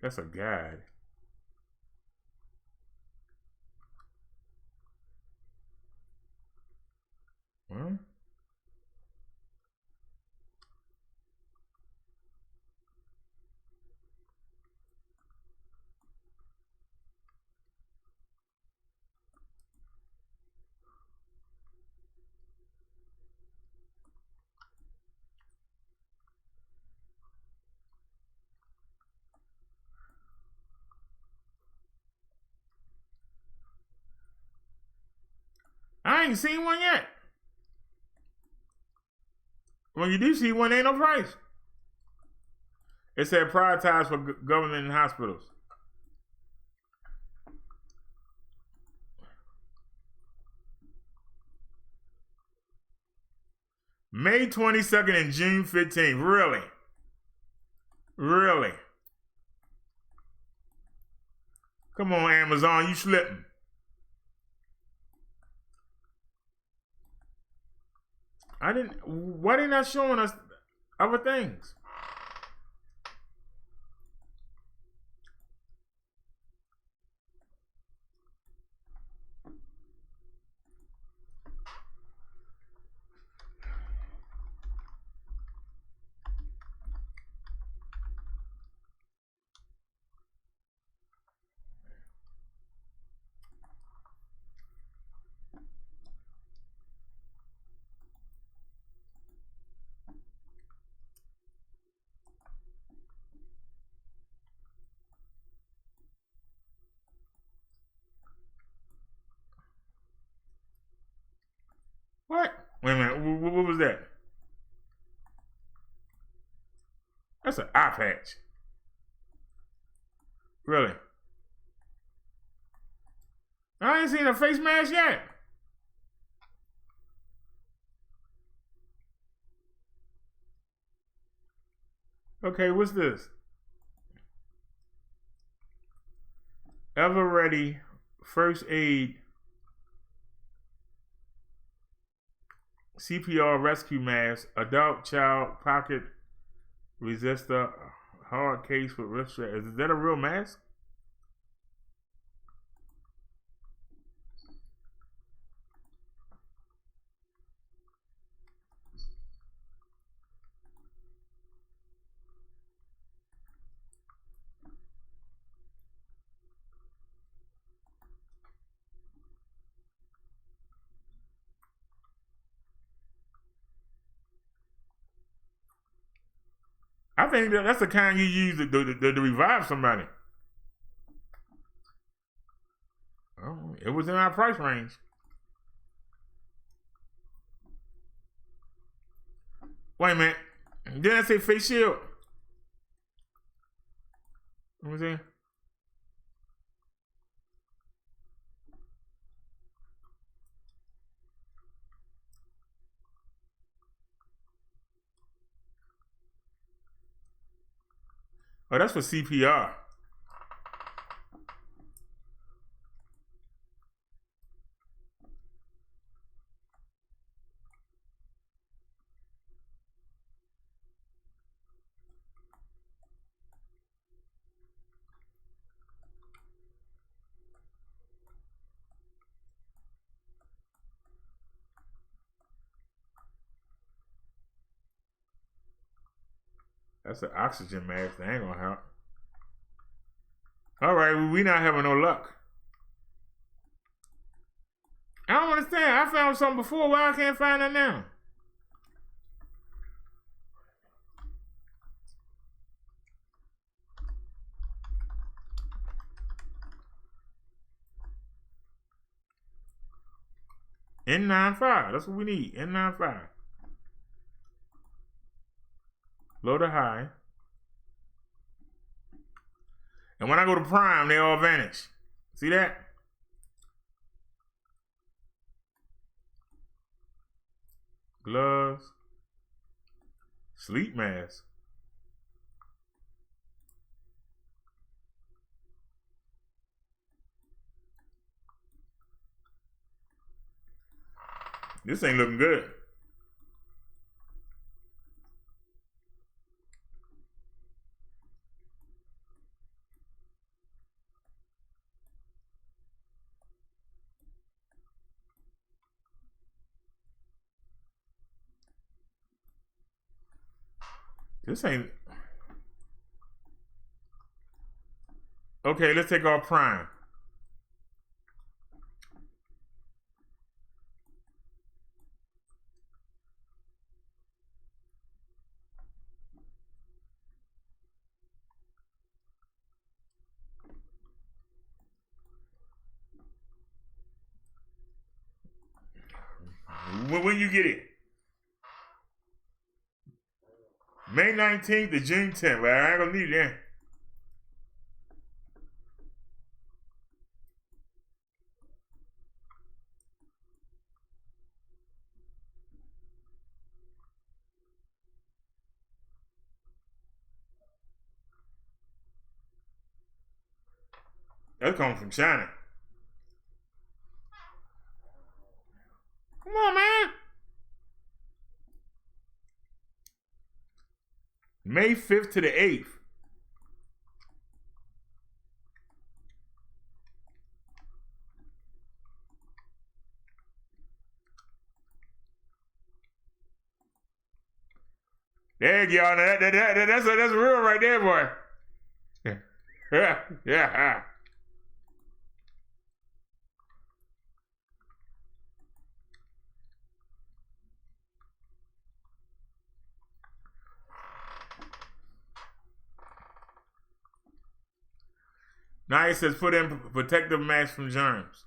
That's a guide. Huh? I ain't seen one yet. When you do see one, ain't no price. It said prioritized for government and hospitals. May 22nd and June 15th. Really? Really? Come on, Amazon, you slipping. Why they not showing us other things? What? Wait a minute. What was that? That's an eye patch. Really? I ain't seen a face mask yet. Okay, what's this? Ever Ready First Aid CPR rescue mask, adult child pocket resistor, hard case with wrist strap. Is that a real mask? I think that's the kind you use to revive somebody. Oh, it was in our price range. Wait a minute. Didn't I say face shield? Let me see. Oh, that's for CPR. That's an oxygen mask. That ain't gonna help. All right, we not having no luck. I don't understand. I found something before. Why I can't find that now? N95. That's what we need. N95. Low to high. And when I go to Prime, they all vanish. See that? Gloves. Sleep mask. This ain't looking good. This ain't... Okay, let's take off Prime. When you get it? May 19th to June 10th. Well, I ain't gonna need that. That's coming from China. Come on, man. May 5th to the 8th. There you go. That's real right there, boy. Yeah. Now it says put in protective mask from germs.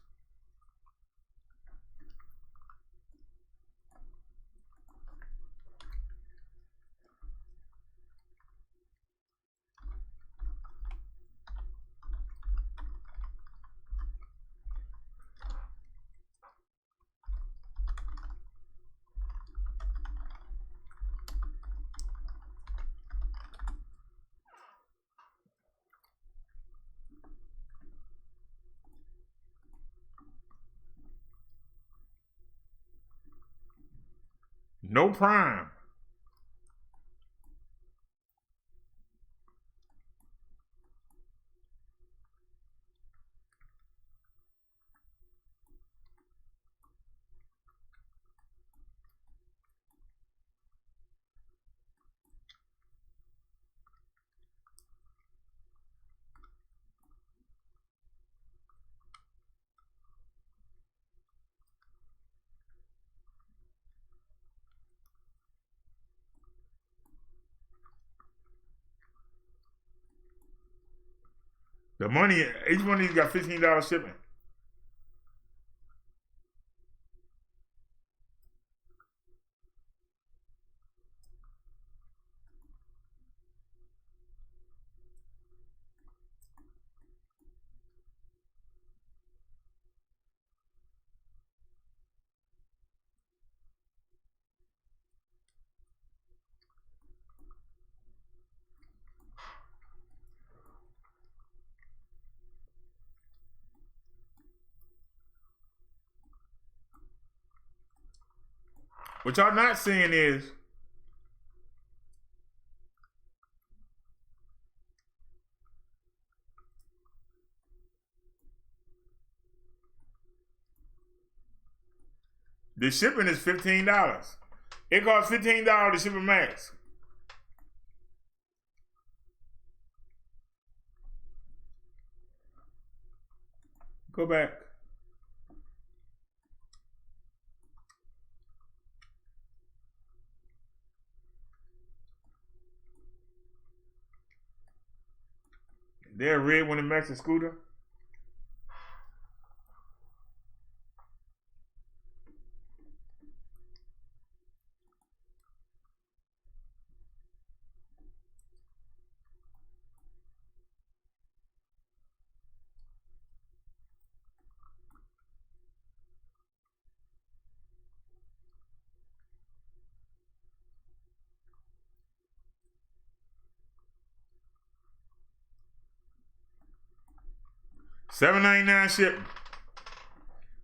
No Prime. The money, each one of these got $15 shipping. What y'all not seeing is the shipping is $15. It costs $15 to ship a mask. Go back. They're red when it matches Scooter. $7.99 ship.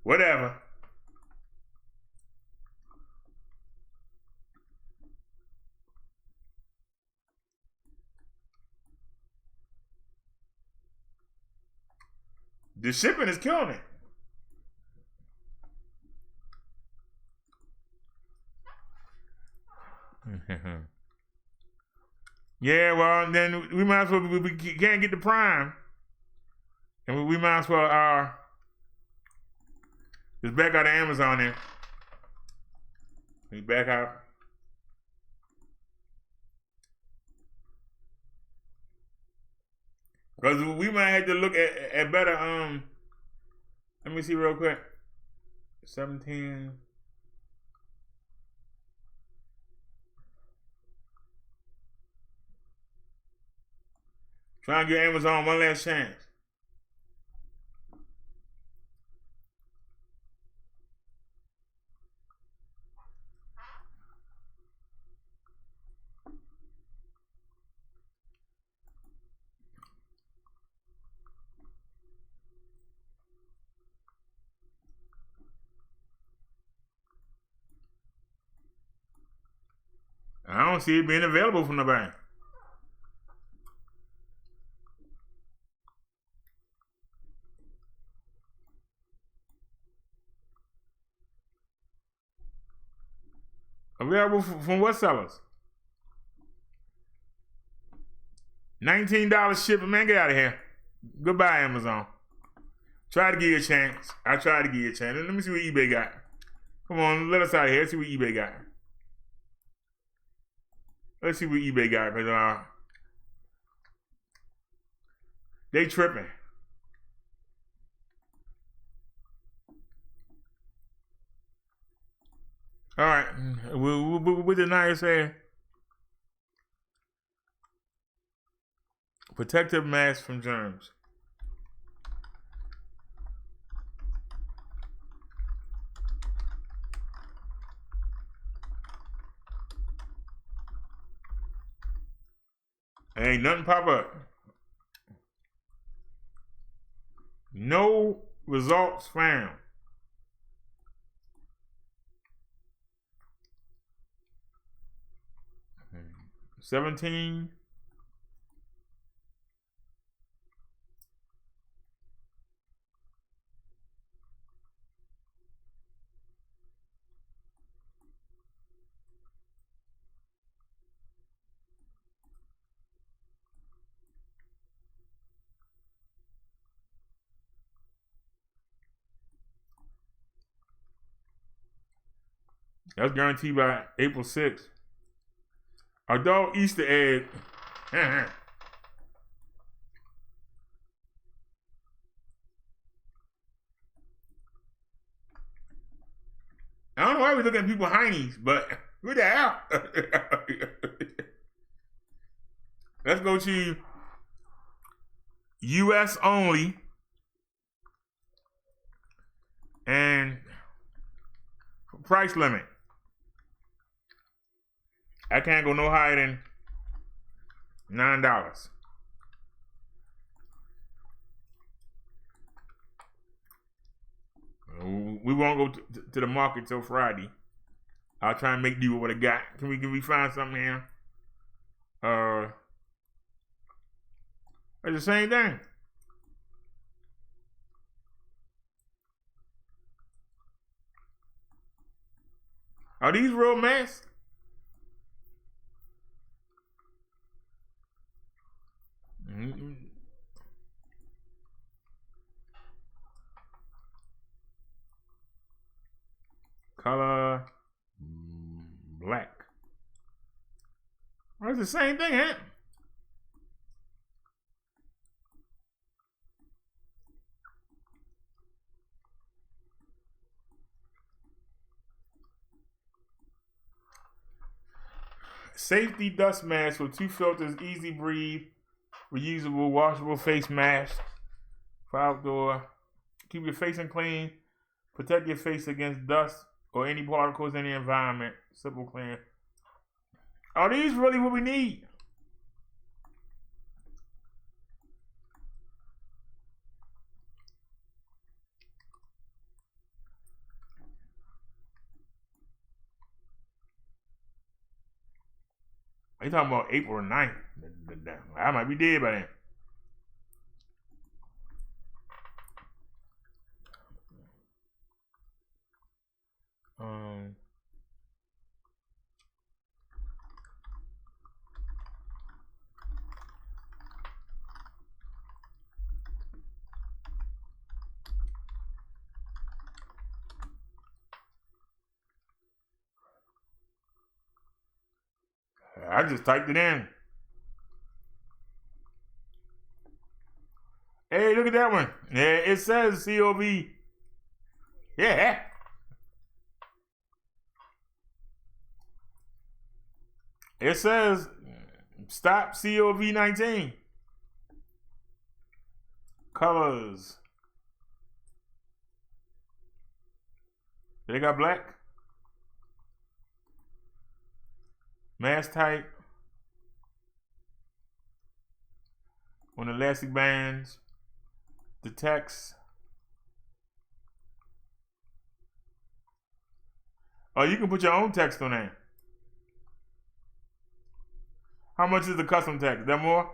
Whatever. The shipping is killing it. Yeah, well, then we might as well, we can't get the Prime. And we might as well just back out of Amazon there. We back out. Because we might have to look at better, let me see real quick. 17. Try and give Amazon one last chance. I don't see it being available from nobody. Available from what sellers? $19 shipping, man. Get out of here. Goodbye, Amazon. Try to give you a chance. I tried to give you a chance. Let me see what eBay got. Come on, let us out of here. Let's see what eBay got. Let's see what eBay got, because they tripping. All right, what did Naya say? Protective mask from germs. Ain't nothing pop up. No results found. $17. That's guaranteed by April 6th. Adult Easter egg. I don't know why we look at people heinies, but who the hell? Let's go to US only. And price limit. I can't go no higher than $9. We won't go to the market till Friday. I'll try and make do with what I got. Can we find something here? It's the same thing. Are these real masks? the same thing, ain't it? Safety dust mask with 2 filters, easy breathe, reusable, washable face mask for outdoor. Keep your face clean. Protect your face against dust or any particles in the environment. Simple, clean. Are these really what we need? They talking about April 9th. I might be dead by then. I just typed it in. Hey, look at that one. Yeah, it says COV. Yeah. It says stop COVID-19. Colors. They got black. Mask type. On elastic bands. The text. Oh, you can put your own text on that. How much is the custom text? Is that more?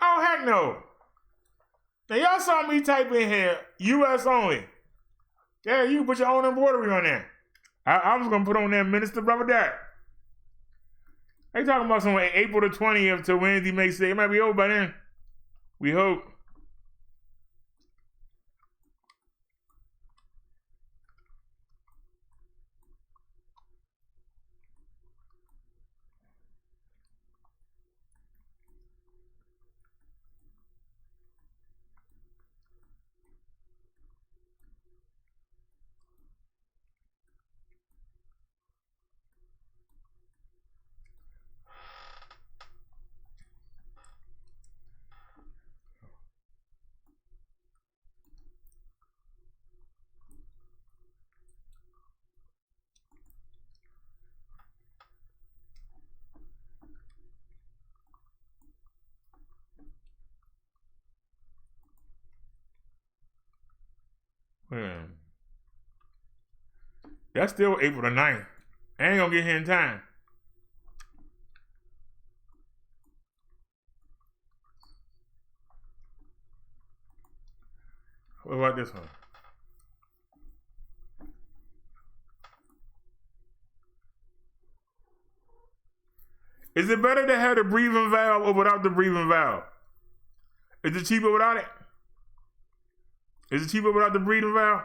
Oh, heck no. Now, y'all saw me type in here, U.S. only. Yeah, you can put your own embroidery on there. I was going to put on there Minister Brother Derrick. They talking about some April the 20th to Wednesday, May 6th. It might be over by then. We hope. That's still April the 9th. I ain't gonna get here in time. What about this one? Is it better to have the breathing valve or without the breathing valve? Is it cheaper without it? Is it cheaper without the breathing valve?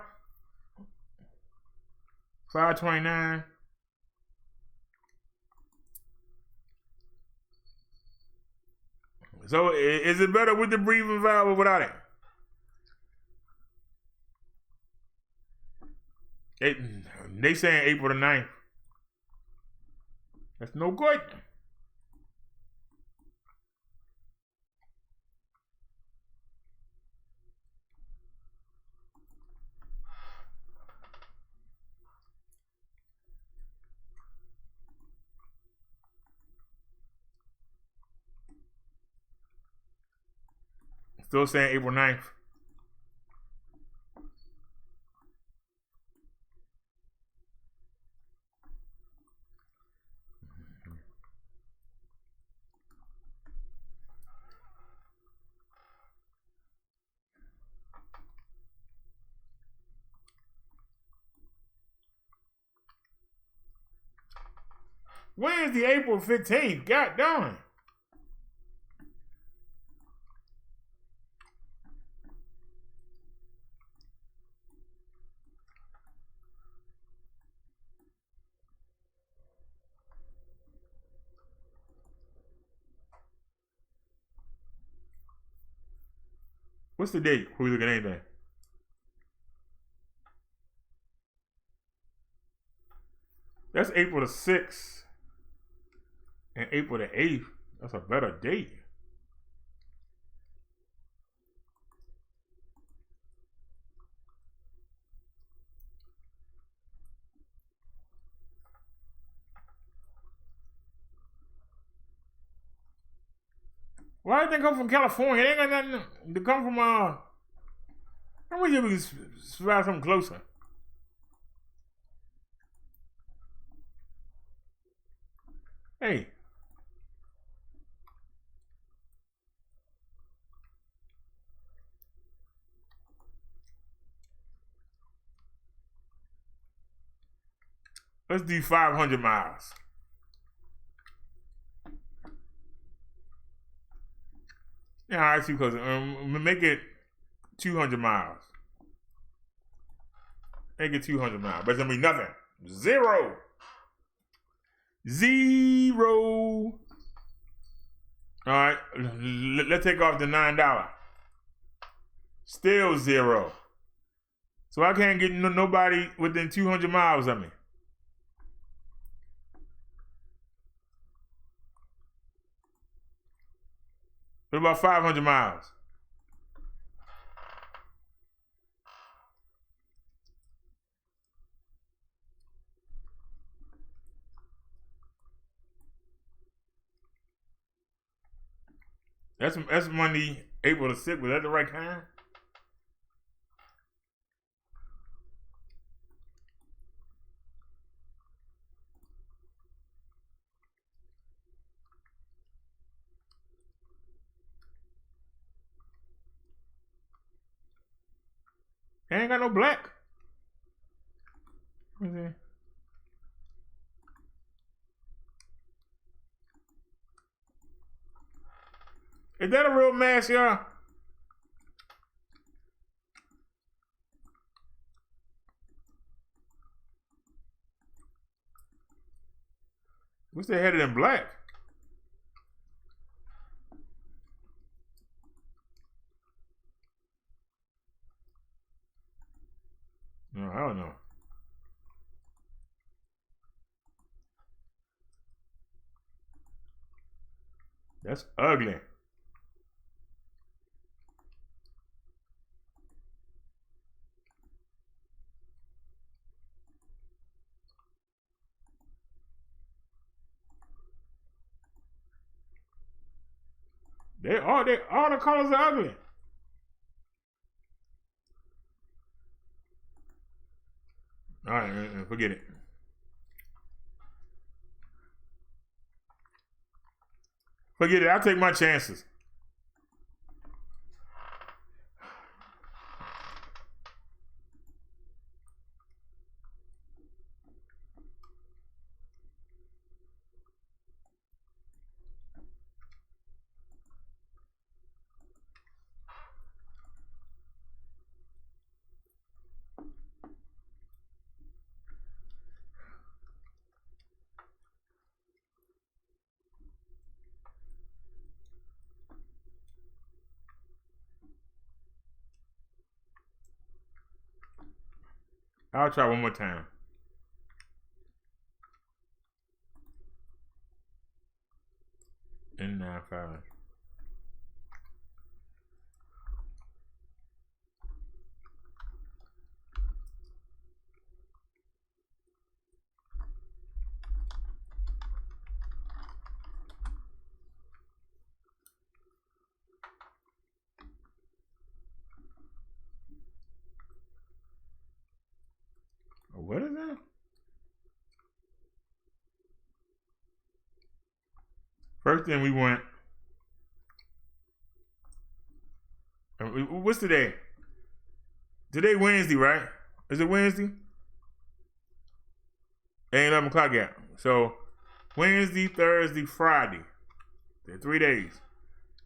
$5.29. So is it better with the breathing valve or without it? They saying April the 9th. That's no good. Still saying April 9th. Wednesday, April 15th. God darn. What's the date? Who we look at anything? That's April the 6th and April the 8th. That's a better date. Why did they come from California? They ain't got nothing to come from, I wish we could survive something closer. Hey. Let's do 500 miles. Yeah, all right, too close. Make it 200 miles. Make it 200 miles. But it's gonna be nothing. Zero. All right, let's take off the $9. Still zero. So I can't get nobody within 200 miles of me. What about 500 miles? That's Monday, April the 6th. Was that the right kind? They ain't got no black. Let me see. Is that a real mask, y'all? What's the headed in black? No, I don't know. That's ugly. All the colors are ugly. All right, forget it. Forget it. I'll take my chances. I'll try one more time. N95. What is that? First thing we want. What's today? Today Wednesday, right? Is it Wednesday? Ain't 11 o'clock yet. So Wednesday, Thursday, Friday. 3 days.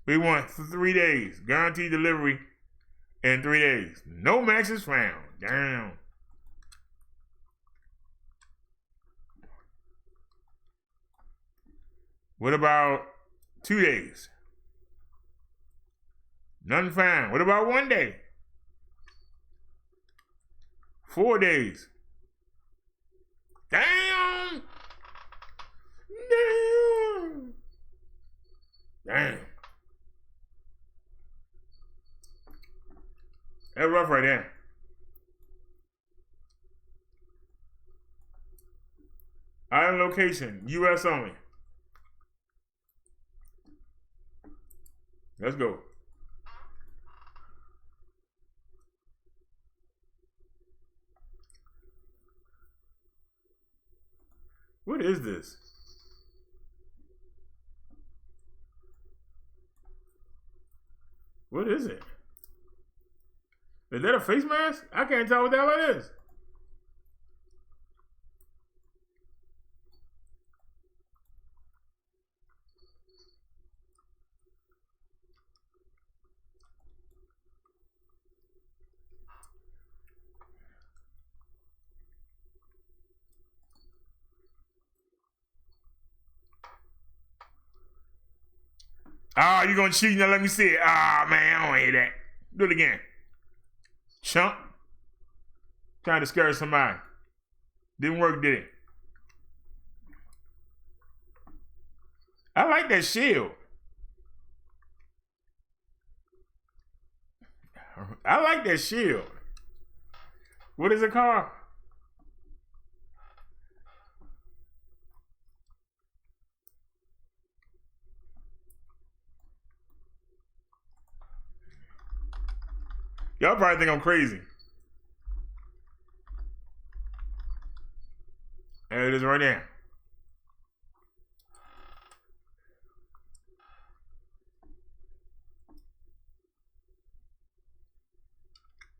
We want 3 days. Guaranteed delivery in 3 days. No matches found. Damn. What about 2 days? None found. What about 1 day? 4 days. Damn. Damn. Damn. That's rough right there. Island location, U.S. only. Let's go. What is this? What is it? Is that a face mask? I can't tell what the hell it is. Ah, you gonna cheat? Now let me see it. Ah, man, I don't hear that. Do it again. Chump. Trying to scare somebody. Didn't work, did it? I like that shield. I like that shield. What is it called? Y'all probably think I'm crazy. There it is right there.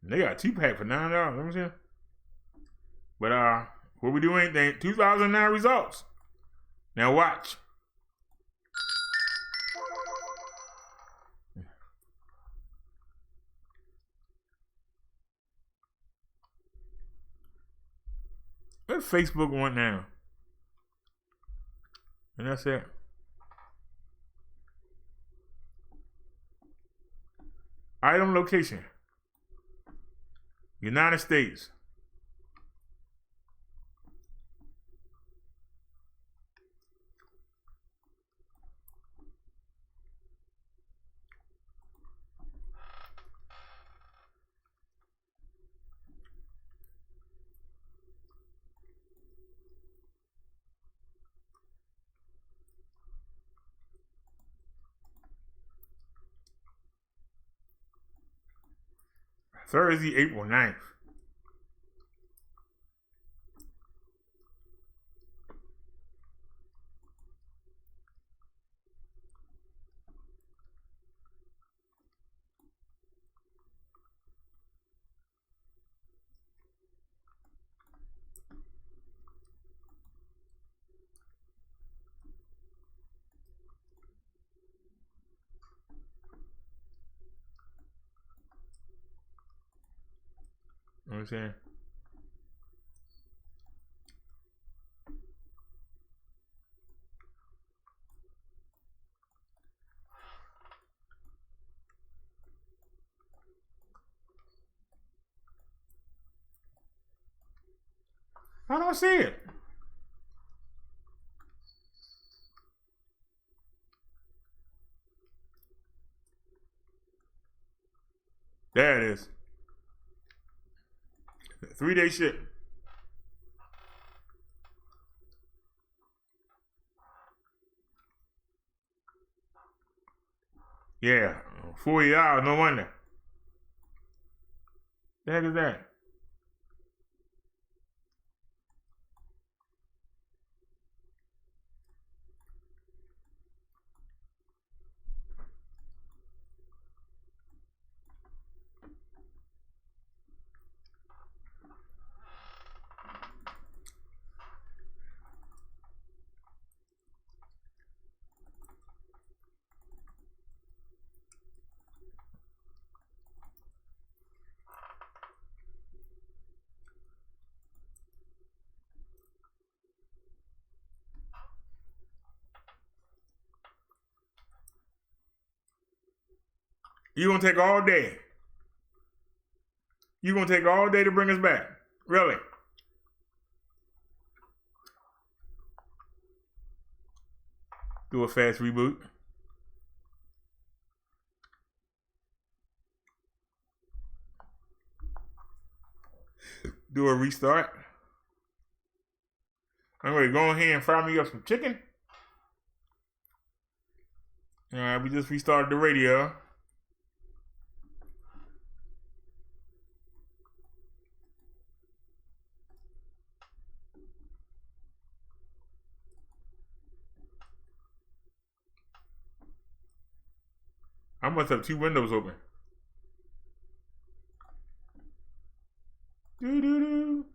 They got a 2-pack for $9. Let me see. But what we do anything, 2009 results. Now watch. What Facebook want now? And that's it. Item location. United States. Thursday, April 9th. You know what I'm saying? I don't see it. There it is. 3-day ship. Yeah, 40 hours, no wonder. The heck is that? You're going to take all day. You're going to take all day to bring us back. Really? Do a fast reboot. Do a restart. Anyway, go ahead and fry me up some chicken. All right, we just restarted the radio. I must have two windows open. Doo-doo-doo.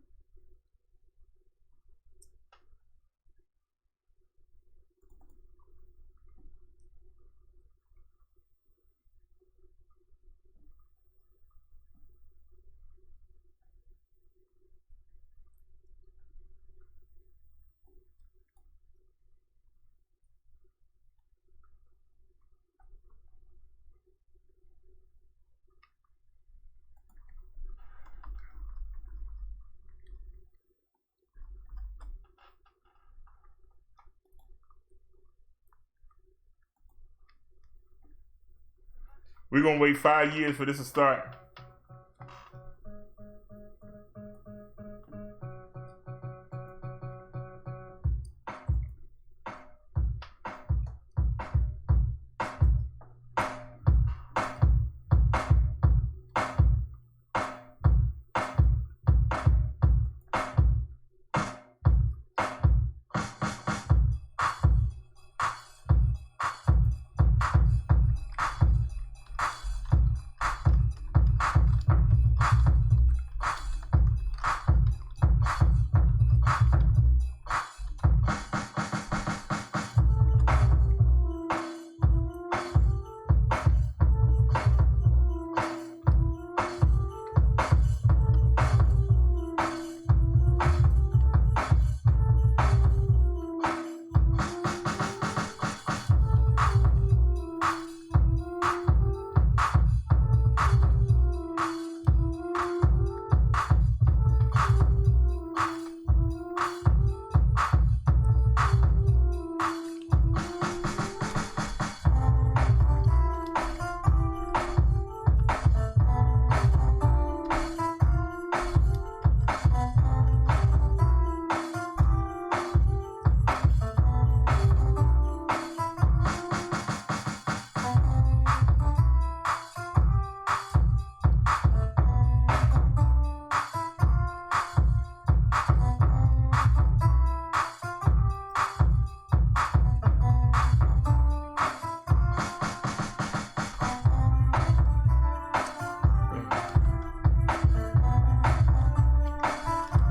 We're going to wait 5 years for this to start.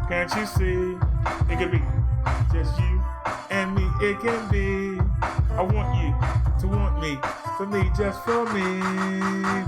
Can't you see? It could be just you and me. It can be. I want you to want me, for me, just for me.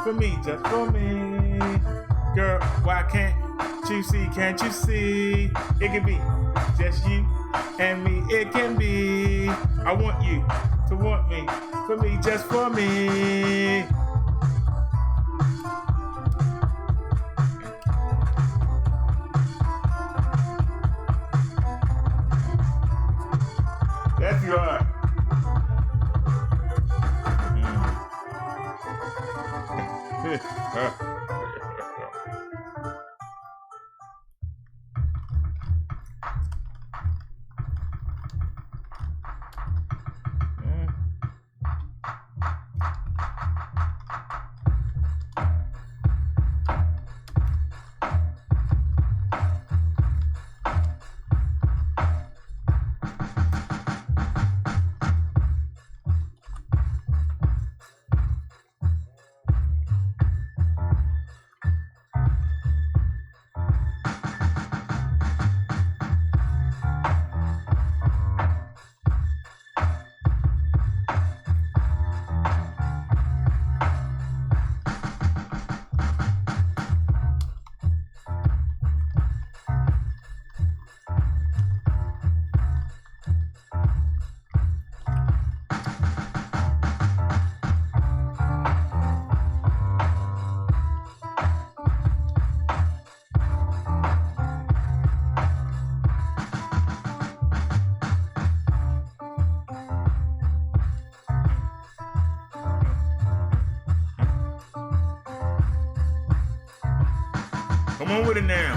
For me, just for me. Girl, why can't you see? Can't you see? It can be just you and me. It can be. I want you to want me. For me, just for me. That's right. Come on with it now.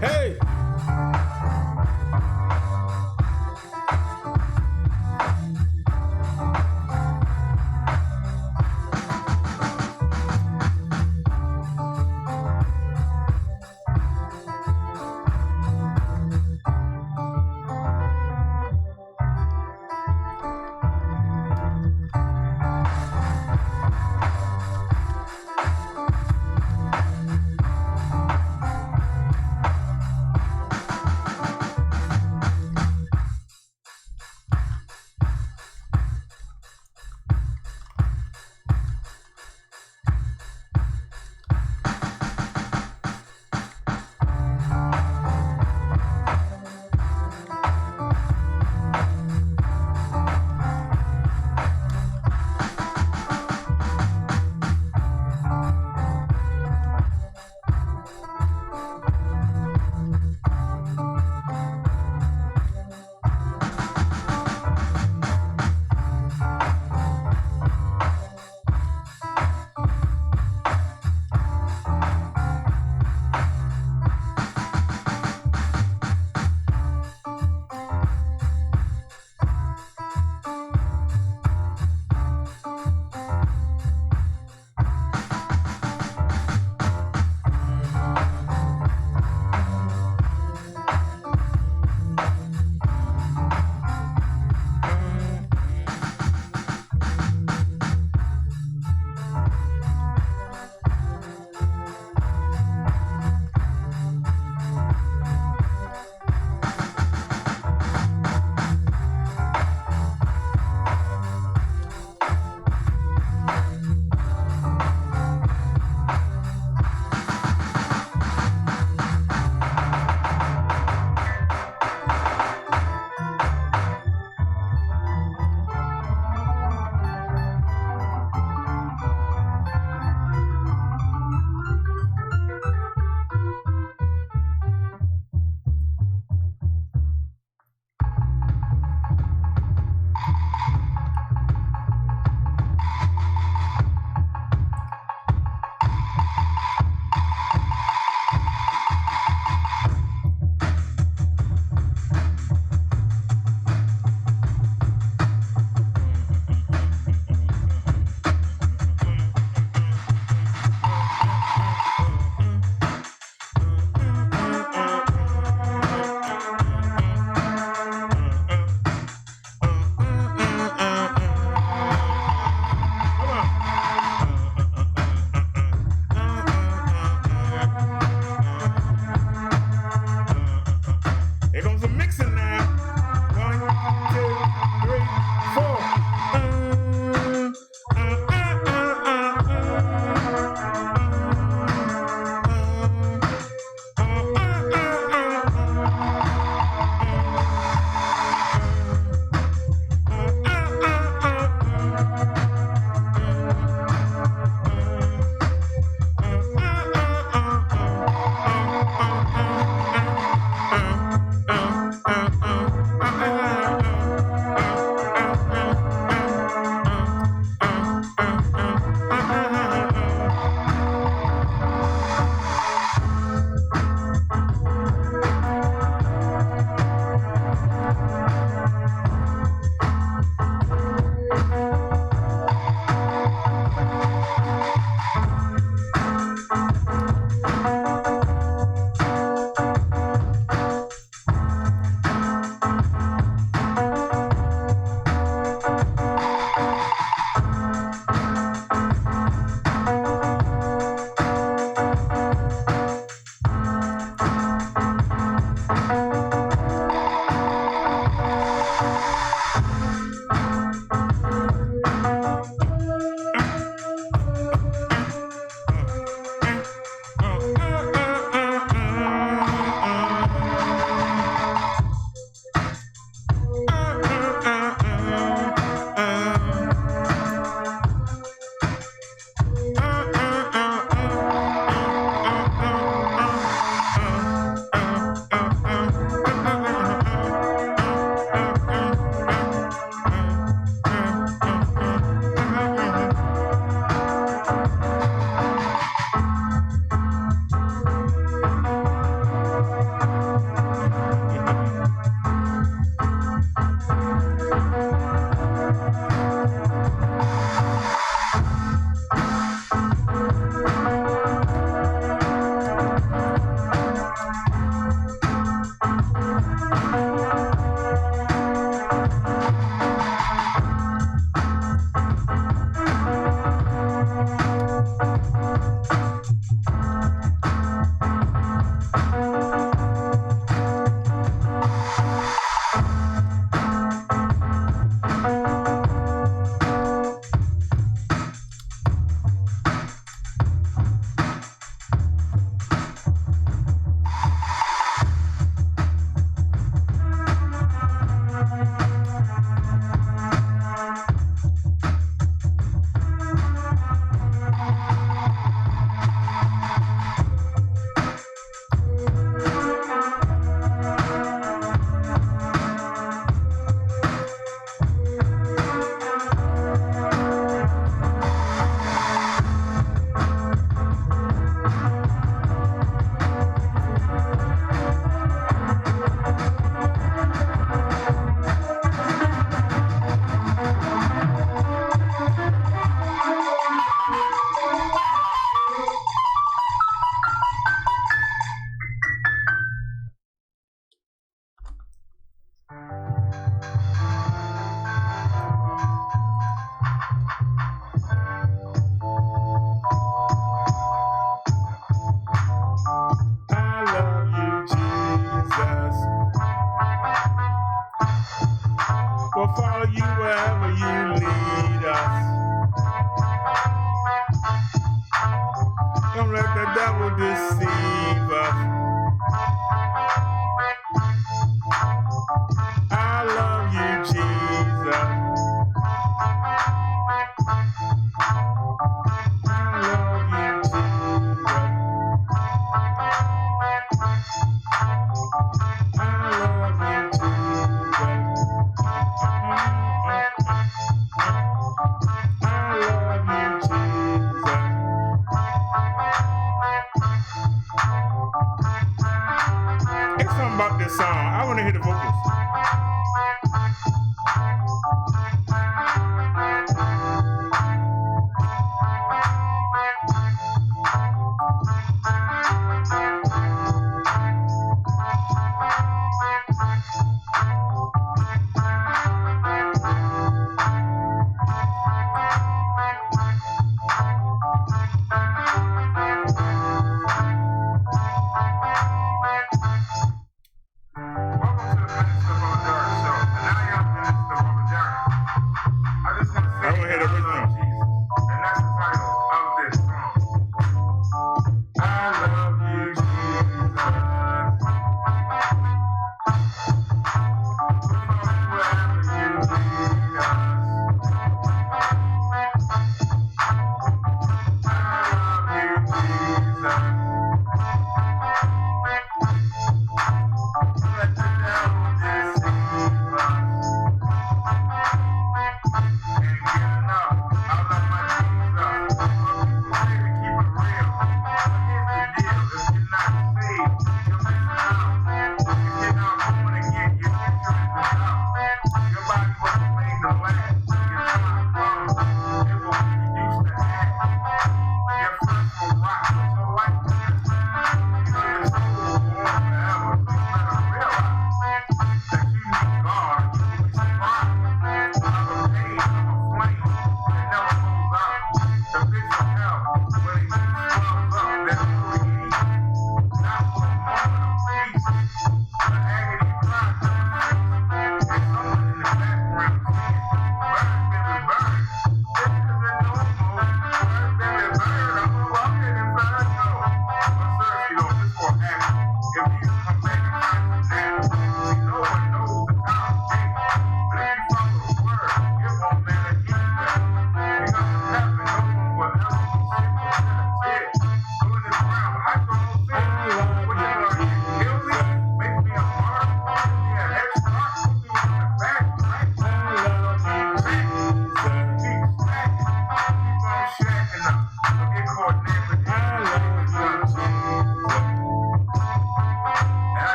Hey! wherever you lead us. Don't let the devil deceive us. I love you, Jesus. I love you, Jesus. I love you, Jesus. I love you, Jesus. There's something about this song. I want to hear the vocals.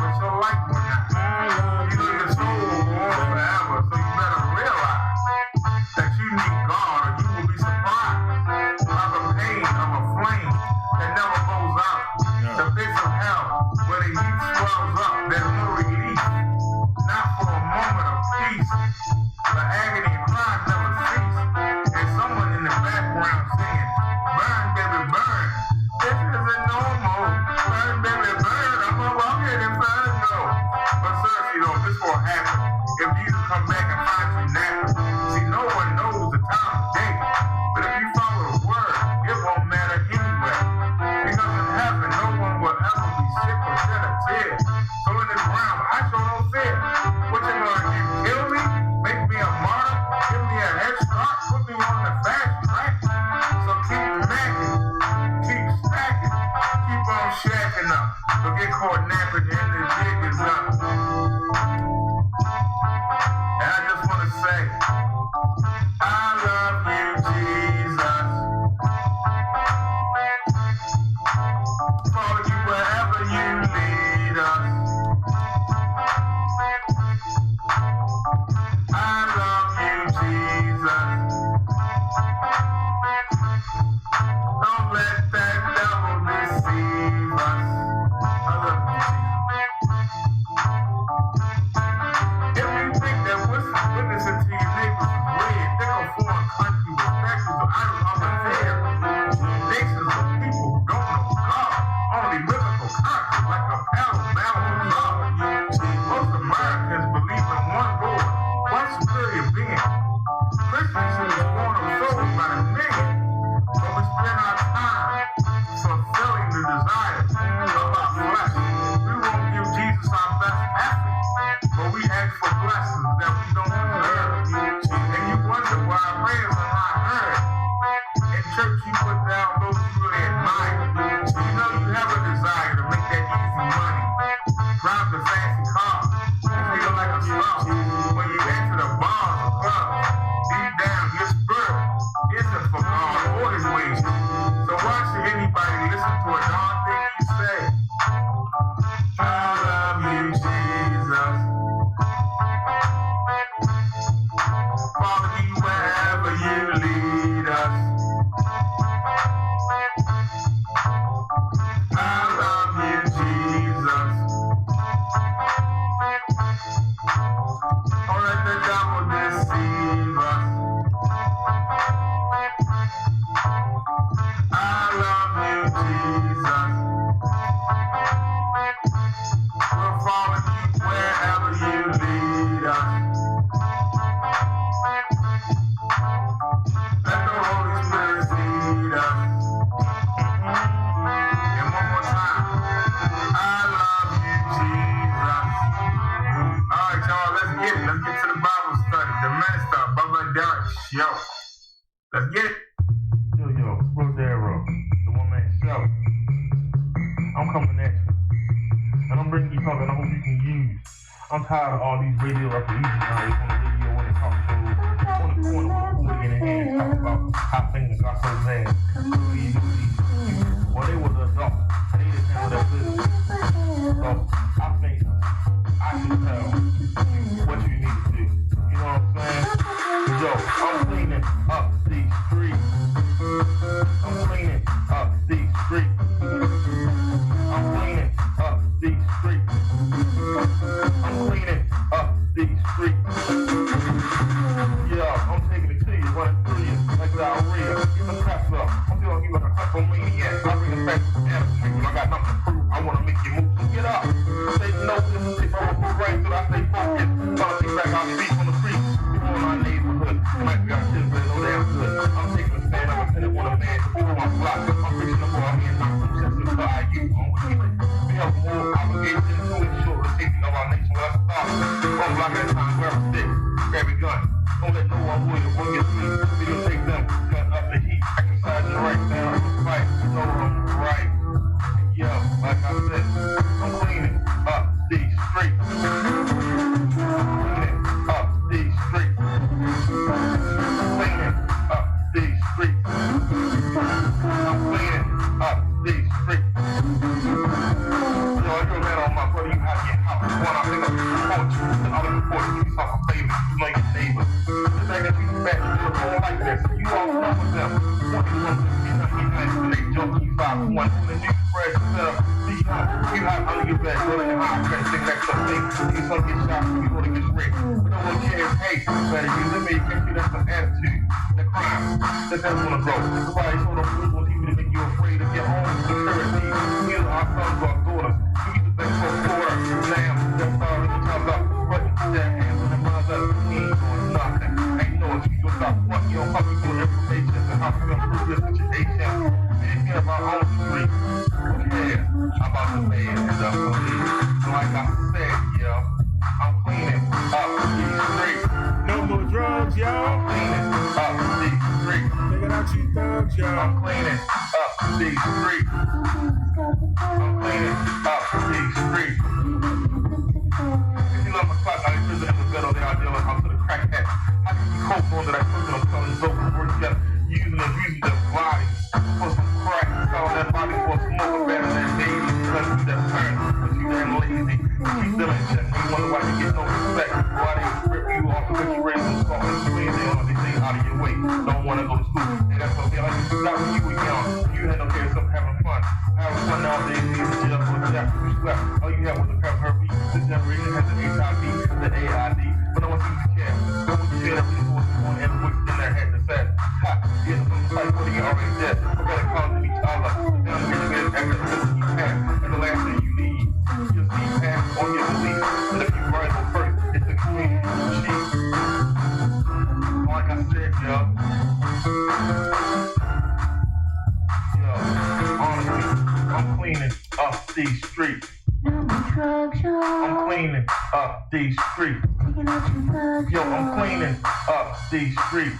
but your life will not. You know your soul will go on forever, so you better realize that you need God, or you will be surprised by the pain of a flame that never goes out. The pits of hell, where the heat swells up, there's no relief, not for a moment of peace. The agony and cries never cease, and someone in the background singing, burn, baby, burn. This isn't normal. Burn, baby, burn. I'm a walking inferno. But seriously though, this will happen if Jesus come back and finds you napping. See, no one knows the time of day, but if you follow the word, it won't matter anyway. Because in heaven, no one will ever be sick or shed a tear. So in this realm, I show no fear. What you gonna do? Kill me? Make me a martyr? Give me a head start? Put me on the fast track? So keep macking, keep stacking, keep on shacking up. But get caught napping and the jig is up. And I just wanna say, I love you, Jesus. Follow you wherever you lead us. I love you, Jesus. Don't let that devil deceive us. I love you, Jesus. If you think that witnessing to your neighbors is weird, think of foreign country with statues of idols on the fair. Nations of people who don't know God. Only mythical concepts like a pal love. Most Americans believe in one Lord, one superior being. Christians who was born of souls by the million, but we spend our time fulfilling the desires of our flesh. We won't give Jesus our best effort, but we ask for blessings that we don't deserve. And you wonder why our prayers are not heard. In church, you put down those you really admire. You know you have a desire to make that easy money, drive the fancy car, feel like a star. When you enter the bars or clubs, deep down your spirit isn't for God or His ways. So why should anybody listen to a darn thing you say? I love you, Jesus. Follow you wherever you lead us. I love you, Jesus. Don't let the devil deceive us. I love you, Jesus. We'll follow you wherever you lead us. Let the Holy Spirit lead us. And one more time, I love you, Jesus. All right, y'all, let's get it. Let's get to the Bible study. The minister, Brother Derrick Show. Let's get it. Yo, Bro Darrow, the one man show. I'm coming at you. And I'm bringing you something I hope you can use. I'm tired of all these radio revolutionaries on the radio when they talk shows on the corner with a hoodie in their hand talking about how things got so bad. Well, they were the adults. They didn't handle their business. So I think I should tell you what you need to do. You know what I'm saying? Yo, I'm cleaning up these streets. I'm cleaning up these streets. I'm cleaning up these streets. I'm cleaning up these streets. Yeah, I'm taking it to you, running through you like diarrhea. Get the press up. I'm feeling you like a kleptomaniac. I bring it back to the street when I got nothing to prove. I want to make you move. So get up. Take notice. Take powerful brain so that I stay focused. Trying to take back our streets on the street. People in our neighborhood. Might be our kids, but no damn good. I'm taking a stand up and one of man to pull my block. I'm reaching up on me and knock some sense into IU. We have more obligations to ensure the safety of our nation. Let's start. One block at a time, grab a stick, grab a gun. Don't let no one bully or get free. We don't take them, cut up the heat. Exercise your right now. Fight, you know I'm right. Yo, like I said, I'm cleaning up these streets. Cleaning up these streets. Cleaning up these streets. I'm cleaning up these streets. Yo, you're a man on my brother, you have your neighbor. You know your neighbor. Just like that people back in the phone like that. So you all know with them. What you want to be nice when they jump you 5-1. When the new fresh stuff, you have under your bed, rolling your high press, thing next to the thing. You start to get shot, you want to get straight. But no one cares, hey, better use it, you can see that's some attitude. The crime, that's how it's gonna grow. Somebody told them fools on TV to make you afraid of your own security. These are our sons, our daughters. We need to think for a quarter. Lamb, that's all in the top up. But their hands on the mother, he ain't doing nothing. Ain't no excuse to stop fucking your public for information and how to improve your situation. Anything about all the streets. Who cares about the man and the police? So like I said, yo, I'm cleaning up these streets. No more drugs, y'all. I'm cleaning up these streets. Taking out you thugs, y'all. I'm cleaning up these streets. I'm cleaning up these streets. If you love my clock, I ain't prison in the bed on the idea of how to the crackhead. How can you cope on that person I'm telling you over work together, using and abusing their body for some crack, selling their body for a smoker better than baby, because you their parents, but you damn lazy. Keep them in check. You wonder why you get no respect, why they rip you off because you raise them salt and squeeze they on they out of your way. Don't want to go to school. And that's okay. Like not when you were young. You had no care of having fun. Having fun nowadays is jail for the after you slept. All you have was a pair of herpes. This generation has the HIV, the AID, but no one seems to care. No one cares that people was born and what's in their head that says, ha, here's some fight for you already dead. We better call them each other. Now the rich man extra you can. And the last thing you need, you'll see past on your belief. But if you rise up first, it's a community cheat. Like I said, yo, honestly, I'm cleaning up these streets. I'm cleaning up these streets. Yo, I'm cleaning up these streets.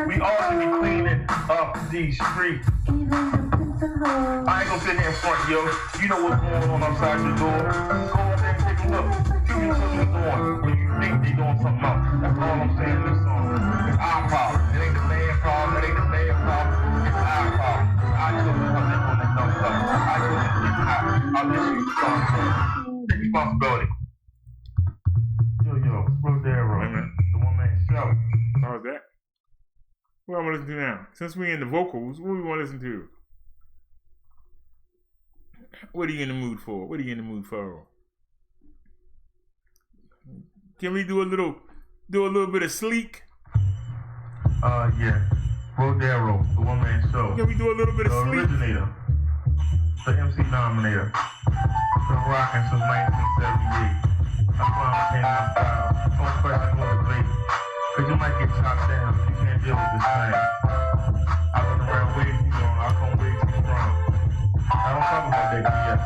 We all should be cleaning up these streets. I ain't gonna sit here in front, yo. You know what's going on outside your door. Go out there and take a look. You know what you're doing when you think they're doing something else. That's all I'm saying in this song. It's our problem. It ain't the man problem. It ain't the man problem. It's our problem. I chose to come in on that dumb stuff. I chose to keep it out. I'll let you take responsibility. Yo, BROTHA, the one man show. How's that? What am I listening to now? Since we in the vocals, what do we want to listen to? What are you in the mood for? What are you in the mood for? Can we do a little bit of Sleek? Yeah. BROTHA, the one man show. Can we do a little bit of Sleek? The originator, the MC nominator, been rocking since 1978. That's why I'm changing my style. Don't question on the debate. Cause you might get chopped down if you can't deal with this thing. I've been around way too long, I'll come way too strong. I don't talk about that BS.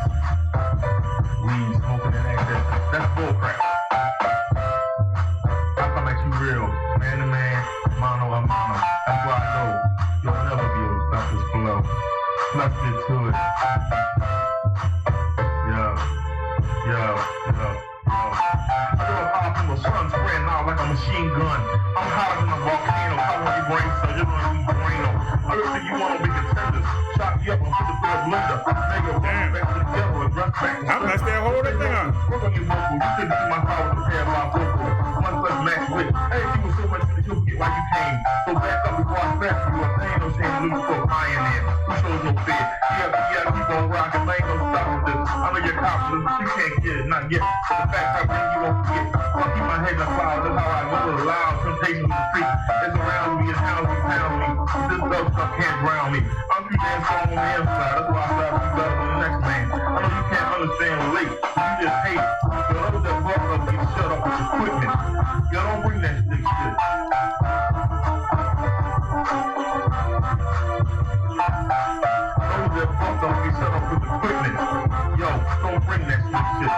Weed, smoking and excess. That's bullcrap. I come at you real, man to man, mano a mano. That's why I know you'll never be able to stop this flow. Let's get to it. Yo. I do a pop from the sun spreading out like a machine gun. I'm hotter than a volcano, covering your brain so you're gonna be braino. I don't think you wanna be contenders. Chop you up and put the third blender. Make a run back to the devil and run back. I'm not there holding it down. Work on your vocal. You couldn't see my power to pair my vocal. One such match with. Hey, you was so much that you'll get why you came. So back up before I smash you. I ain't no shame lose for a pioneer. Who shows no fear? You gotta keep on rocking. I ain't no stop with this. I know you're confident, but you can't get it. Not yet. The fact I bring you won't forget. I'll keep my head in the clouds. That's how I know the loud temptation of the street. It's around me and hounds me, pound me. This dumb stuff can't drown me. I'm too damn strong on the inside. That's why I strive to be better than the next man. I know you can't understand relate. You just hate. Yo, those that fuck up get shut up with equipment. Yo, don't bring that stick shit. Those that fuck up get shut up with equipment. Yo, don't bring that stick shit.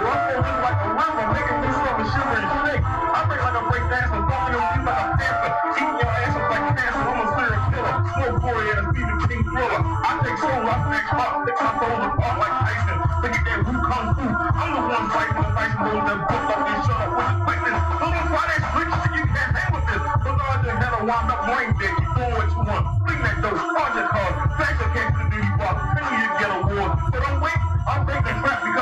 Yo, I'm gonna look like a river, making me from a shiver and shake. I break like a break dancer, bumping your feet like a panther, eating your ass up like cancer. I'm a serial killer, smoke warrior, and Stephen King thriller. I take soul, I snatch pop, pick my soul apart like Tyson. Look at that Wu Kung Fu. I'm the one fighting the fight those that book up and shut up with the quickness. Don't try that slick shit, you can't hang with this. Those are just had a wound up brain dead. You doing what you want. Bring that dope, charge your card, flash your case to the duty bar, then you get awards. But I'm waiting, I'm taking crap because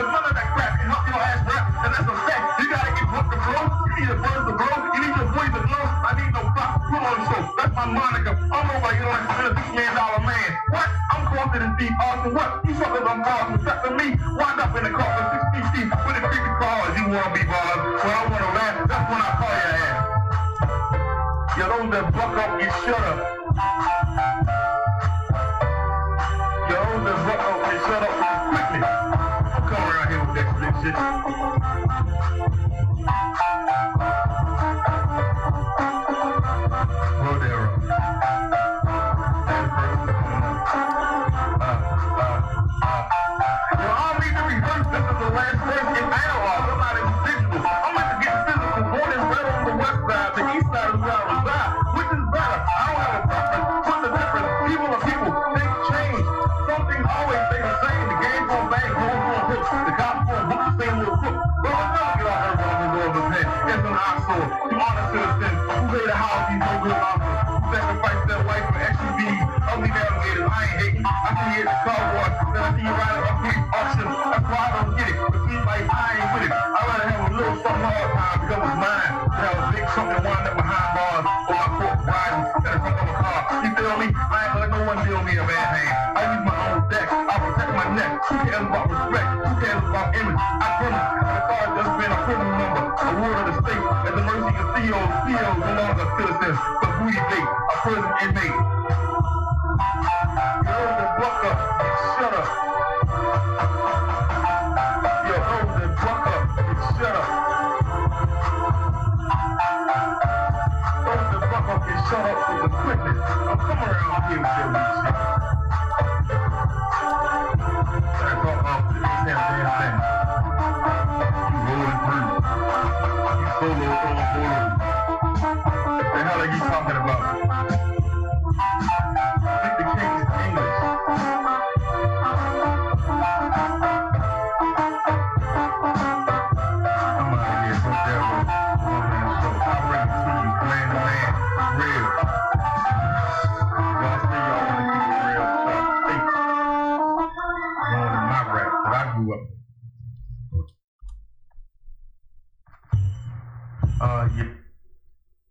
deep. Austin, what? You suckers on bars protecting me. Wind up in the car for 6 feet deep with a creepy cars. You wanna be bars? When I wanna laugh, that's when I call your ass. Yo, those that buck up, get shut up. Yo, those that buck up, get shut up quickly. Don't come around here with that split shit.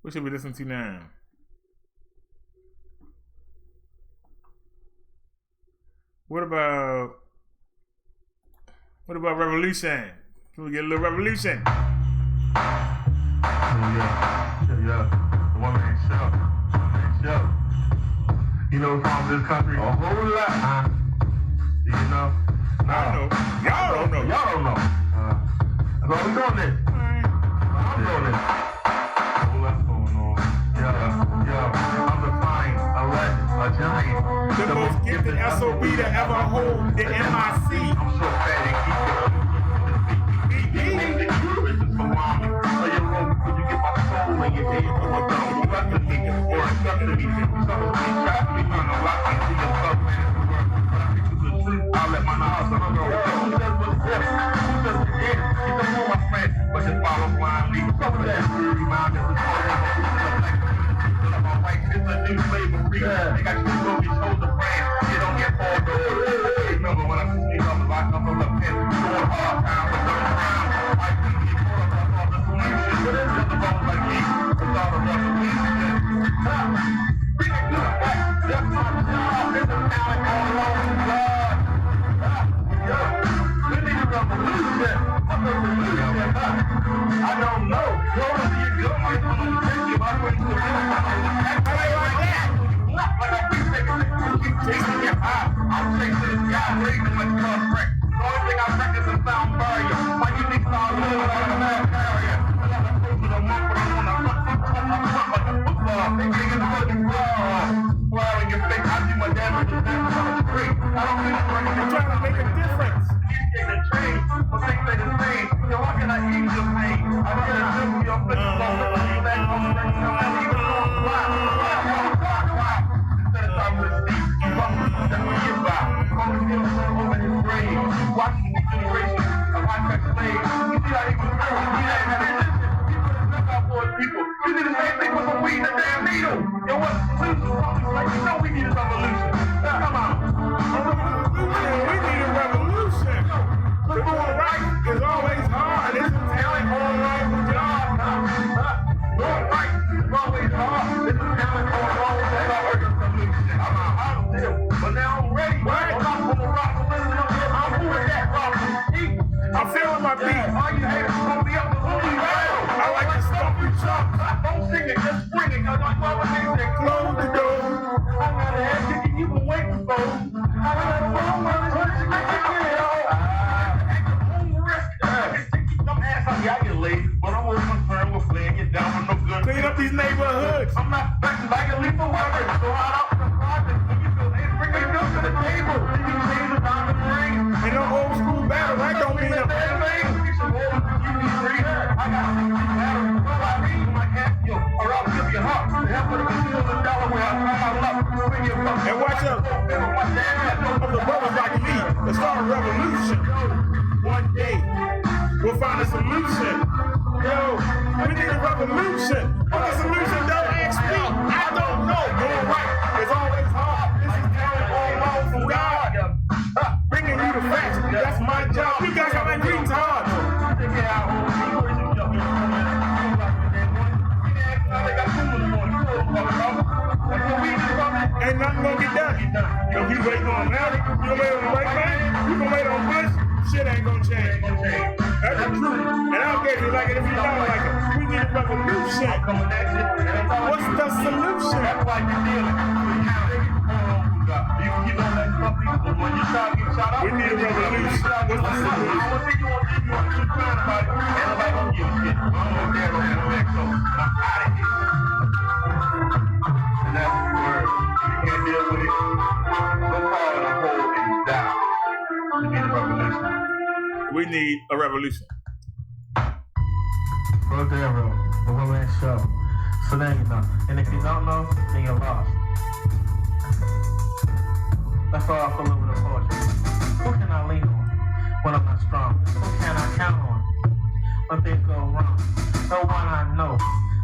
What should we listen to now? What about Revolution? Can we get a little Revolution? Yeah. The one man show. You know what's wrong with this country? A whole lot, huh? Do you know? No. I know. Y'all don't know. Y'all don't know. So we doing this. I'm doing this. What's going on? Yeah. I'm defying a legend, a giant. The most gifted SOB to ever hold the MIC. I'm so fat and keep it. When you hear from a dog, you got to think it's or it's got to be. Some of these trap me on a lot and see your stuff, man. But I think it's the truth. I'll let my house on the road. Who does what's this? Who does it? He's a fool, my friend, but just follow blindly. Some of that remind us of it's a new slavery. They got you to go get told the brand. You don't get all the remember when I see me on the lock up on the pen, doing hard time with no crime. I think you caught up on the solution. What is it about like me? It's all about the solution. Bring it to the back. That's my job. There's a talent all along God. We need a revolution. What's a revolution? I don't know. Where do you go? I'm going to take you. I'm going to do it. Like a big second, keep chasing your eye. I'm chasing this guy, raising my contract. The only thing I practice is sound barrier. My unique style is like a mad carrier. I got a close to the month, but I'm on a front like a football. They getting in the fucking ball. Smile in your face, I see my damage is dancing on the street. I don't think it's running. They're trying to make a difference. He's getting a change, but they say the same. Yo, how can I ease your pain? I get a drip, your bitch is on the back on the break. I'm not even on the block. Watching the generation of high-tech slaves. You see how he was hurt? He had people. You did the same thing with some weed and a damn needle. Yo, what's the solution? Like, you know we need a revolution. Now, come on. We need a revolution. Doing right is always hard. It's a talent all along the job. Doing right is always hard. It's a talent all along the job. But now I'm ready. Right? Close the door. I got an ass kicking you been waiting for. I got a long one. I get lazy, but I'm more concerned with laying you down with no good. Clean up these neighborhoods. I'm not expecting like a lethal weapon. Go out off the closet. When you feel they bring your girl to the table. You change the diamond ring. Ain't no old school battle. That don't mean a bad thing. Get some more than you need three. I got 60 batteries. Well, I need my cat, yo, or I'll give you heart. The help of the concealed in Delaware. I try my luck. Bring your fuck. And watch out. Of the brothers like me. Let's start a revolution. One day. We'll find a solution. Yo, we need a revolution. What's the solution? Don't ask me. I don't know. Doing right is always hard. This is carrying all along from God. Bringing you the facts. That's my job. You guys are like retards. Ain't nothing gonna get done. If you wait on Malik, you gonna wait on the white man, you gonna wait on Bush, shit ain't gonna change. That's the truth. And I'll get you like it if you don't like it. We need a revolution. What's the solution? That's why you're dealing. We need a revolution. What's the solution? And that's the word. If you can't deal with it, go call it a hole and down. We need a revolution. We need a revolution. BROTHA, the one-man show. So there you know. And if you don't know, then you're lost. Let's start off a little bit of poetry. Who can I lean on when I'm not strong? Who can I count on when things go wrong? No one I know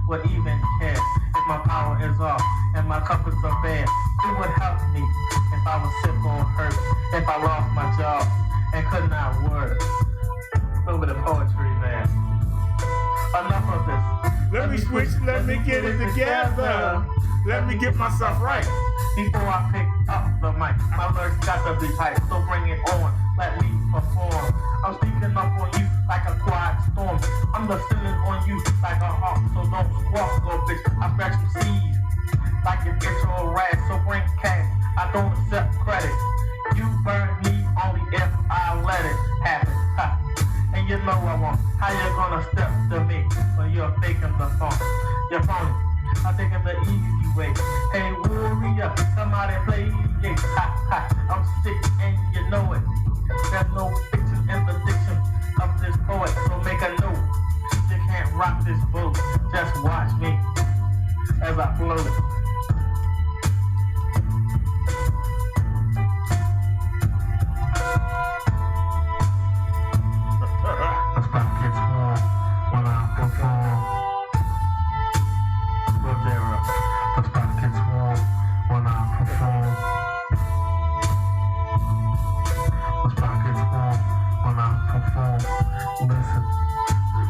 would even care if my power is off and my comforts are bad. Who would help me if I was sick or hurt? If I lost my job and could not work? A little bit of poetry there. Enough of this. Let me switch, let me get it together. Let me get myself right. Before I pick up the mic, my lyrics got to be tight, so bring it on, let me perform. I'm sneaking up on you like a quiet storm. I'm descending on you like a hawk, so don't squawk, little bitch. I scratch some seeds like an itch or a rash, so bring cash. I don't accept credit. You burn me only if I let it happen. Ha. And you know I won't. How you gonna step to me when you're faking the phone? You're phony. I'm taking the easy way. Hey, warrior, come out and play the game. Ha, ha, I'm sick and you know it. There's no fiction in the diction of this poet, so make a note. You can't rock this boat. Just watch me as I float. Let's back get warm when I perform. Let's back get warm when I perform. Let's back get warm when I perform. Listen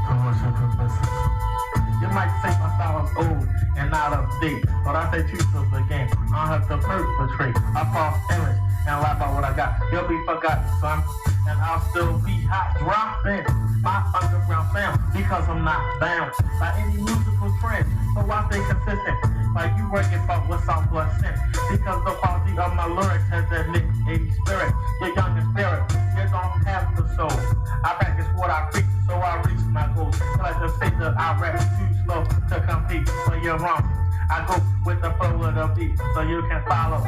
to worship and listen. You might say my style is old and out of date, but I say truth of the game. I don't have to perpetrate a false image and lie about what I got. You'll be forgotten, son, and I'll still be hot dropping my underground sound because I'm not bound by any musical trend. So I stay consistent, like you working about what's on blessing. Because the quality of my lyrics has that mid 80s spirit. You're young in spirit, you don't have the soul. I practice what I preach, so I reach my goals. Like to say that I rap too slow to compete, but you're wrong. I go with the flow of the beat, so you can follow.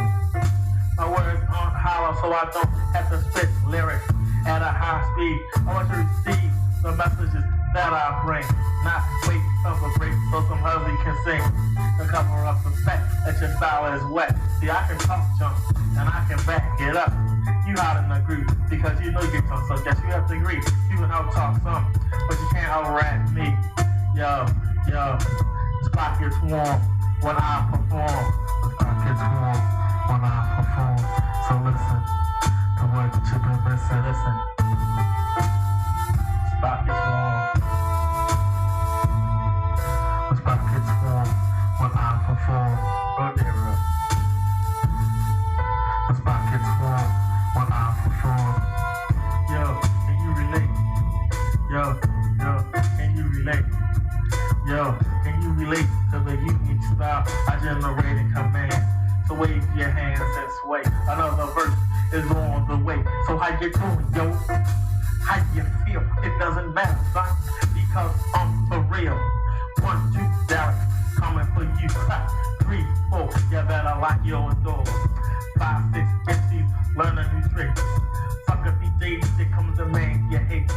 My words aren't hollow, so I don't have to spit lyrics at a high speed. I want you to receive the messages that I bring, not wait for a break so some husband can sing to cover up the fact that your style is wet. See, I can talk junk and I can back it up. You out in the groove because you know you get some, so guess you have to agree. You can out talk some, but you can't out rap me. Yo, spot gets warm when I perform. The spot gets warm when I perform. So listen to what you've been missing. Listen. Spot gets warm. The spot gets warm when I perform. BROTHA. The spot gets warm when I perform. Yo, can you relate? Yo, can you relate? Yo, can you relate to the unique style I generate and command. So wave your hands and sway. Another verse is on the way. So how you doing, yo? How you feel? It doesn't matter, son, because I'm for real. 1, 2, Derrick, coming for you. 3, 4, you better lock your doors. 5, 6, MCs, learn a new trick. Fuck a DJ, here comes the man you hate.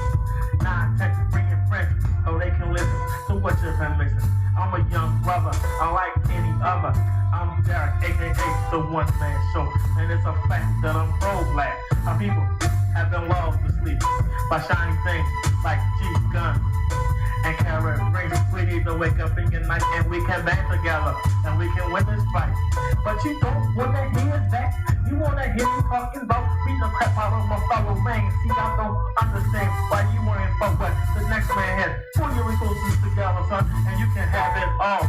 9, 10, bring your friends so they can listen to what you've been missing. I'm a young brother, unlike any other. I'm Derrick, aka the One Man Show, and it's a fact that I'm pro-black. How people have been lulled to sleep by shiny things like G-guns and carrot rings. We need to wake up in your night and we can band together and we can win this fight. But you don't wanna hear that. You wanna hear me talking about beating the crap out of my fellow man. See, I don't understand why you worrying for what the next man has. Pull your resources together, son, and you can have it all.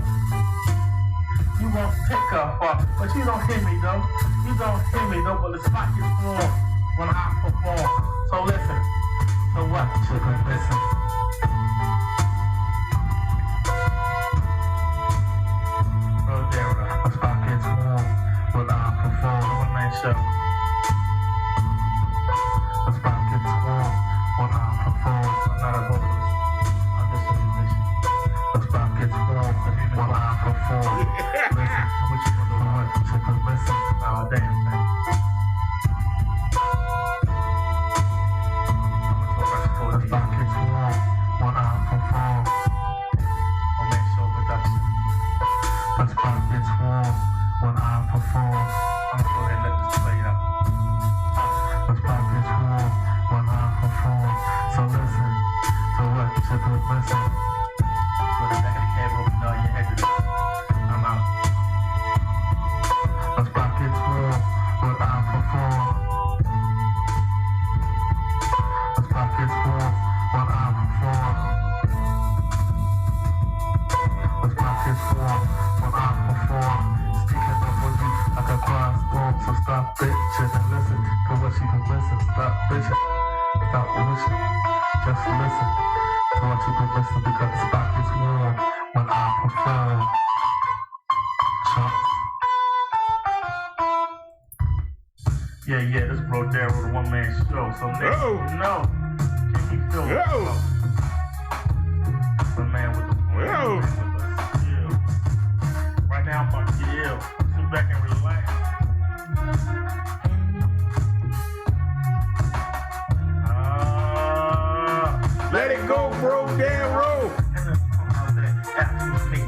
You won't take her far, but you don't hear me though. You don't hear me though, but the spot is warm when I perform. So listen to what you can listen. Oh, there, the spot gets warm when I perform. One man show. The spot gets warm when I perform. I'm not a vocalist. I'm just a musician. The spot gets warm when I perform. Listen, what you gonna do? What you can listen. Now, damn thing. The spot gets warm when I perform. One man show production. The spot gets warm when I perform. I'm gonna go ahead and let this play out. The spot gets warm when I perform. So listen to what you could listen. Put it back in the cable, no, you had to do it. I'm out. The spot gets warm when I perform. The spot gets warm when I perform. The spot gets warm when I perform. Speaking up for you like a crossbow, so stop bitching and listen to what you can listen. Stop bitching, stop wishing, just listen to what you can listen because the spot gets warm when I perform. Chumps. Yeah, this bro there with a one-man show. So next, no, can you feel it? The man with the right now I'm about to get ill. Sit back and relax. Let it go, bro, damn roll.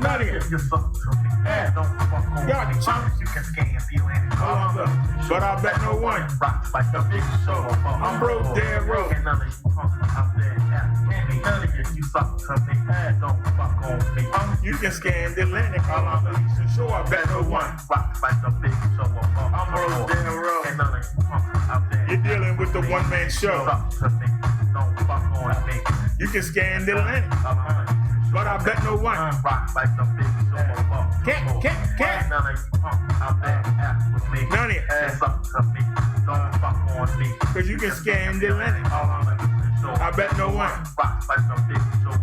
None of it. Don't fuck on me. You can scan, feel anything. But I bet no one rocks like a big show. I'm broke, damn roll. And none of you punks out there. None of you suck to me. Don't fuck on me. You can scan the Atlantic. All I'm Alicia Show. I bet no one rocks like a big show. I'm broke, damn roll. And none of you punks out there. You're dealing with the one-man show. Suck to me. Don't fuck on me. You can scan the Atlantic. But I bet no one rocks like a big show. Can't. None of you punks out there. With me. None of you. Suck to me. Don't fuck on me. Cause you can scan the Atlantic. I bet no one rocks like a big show.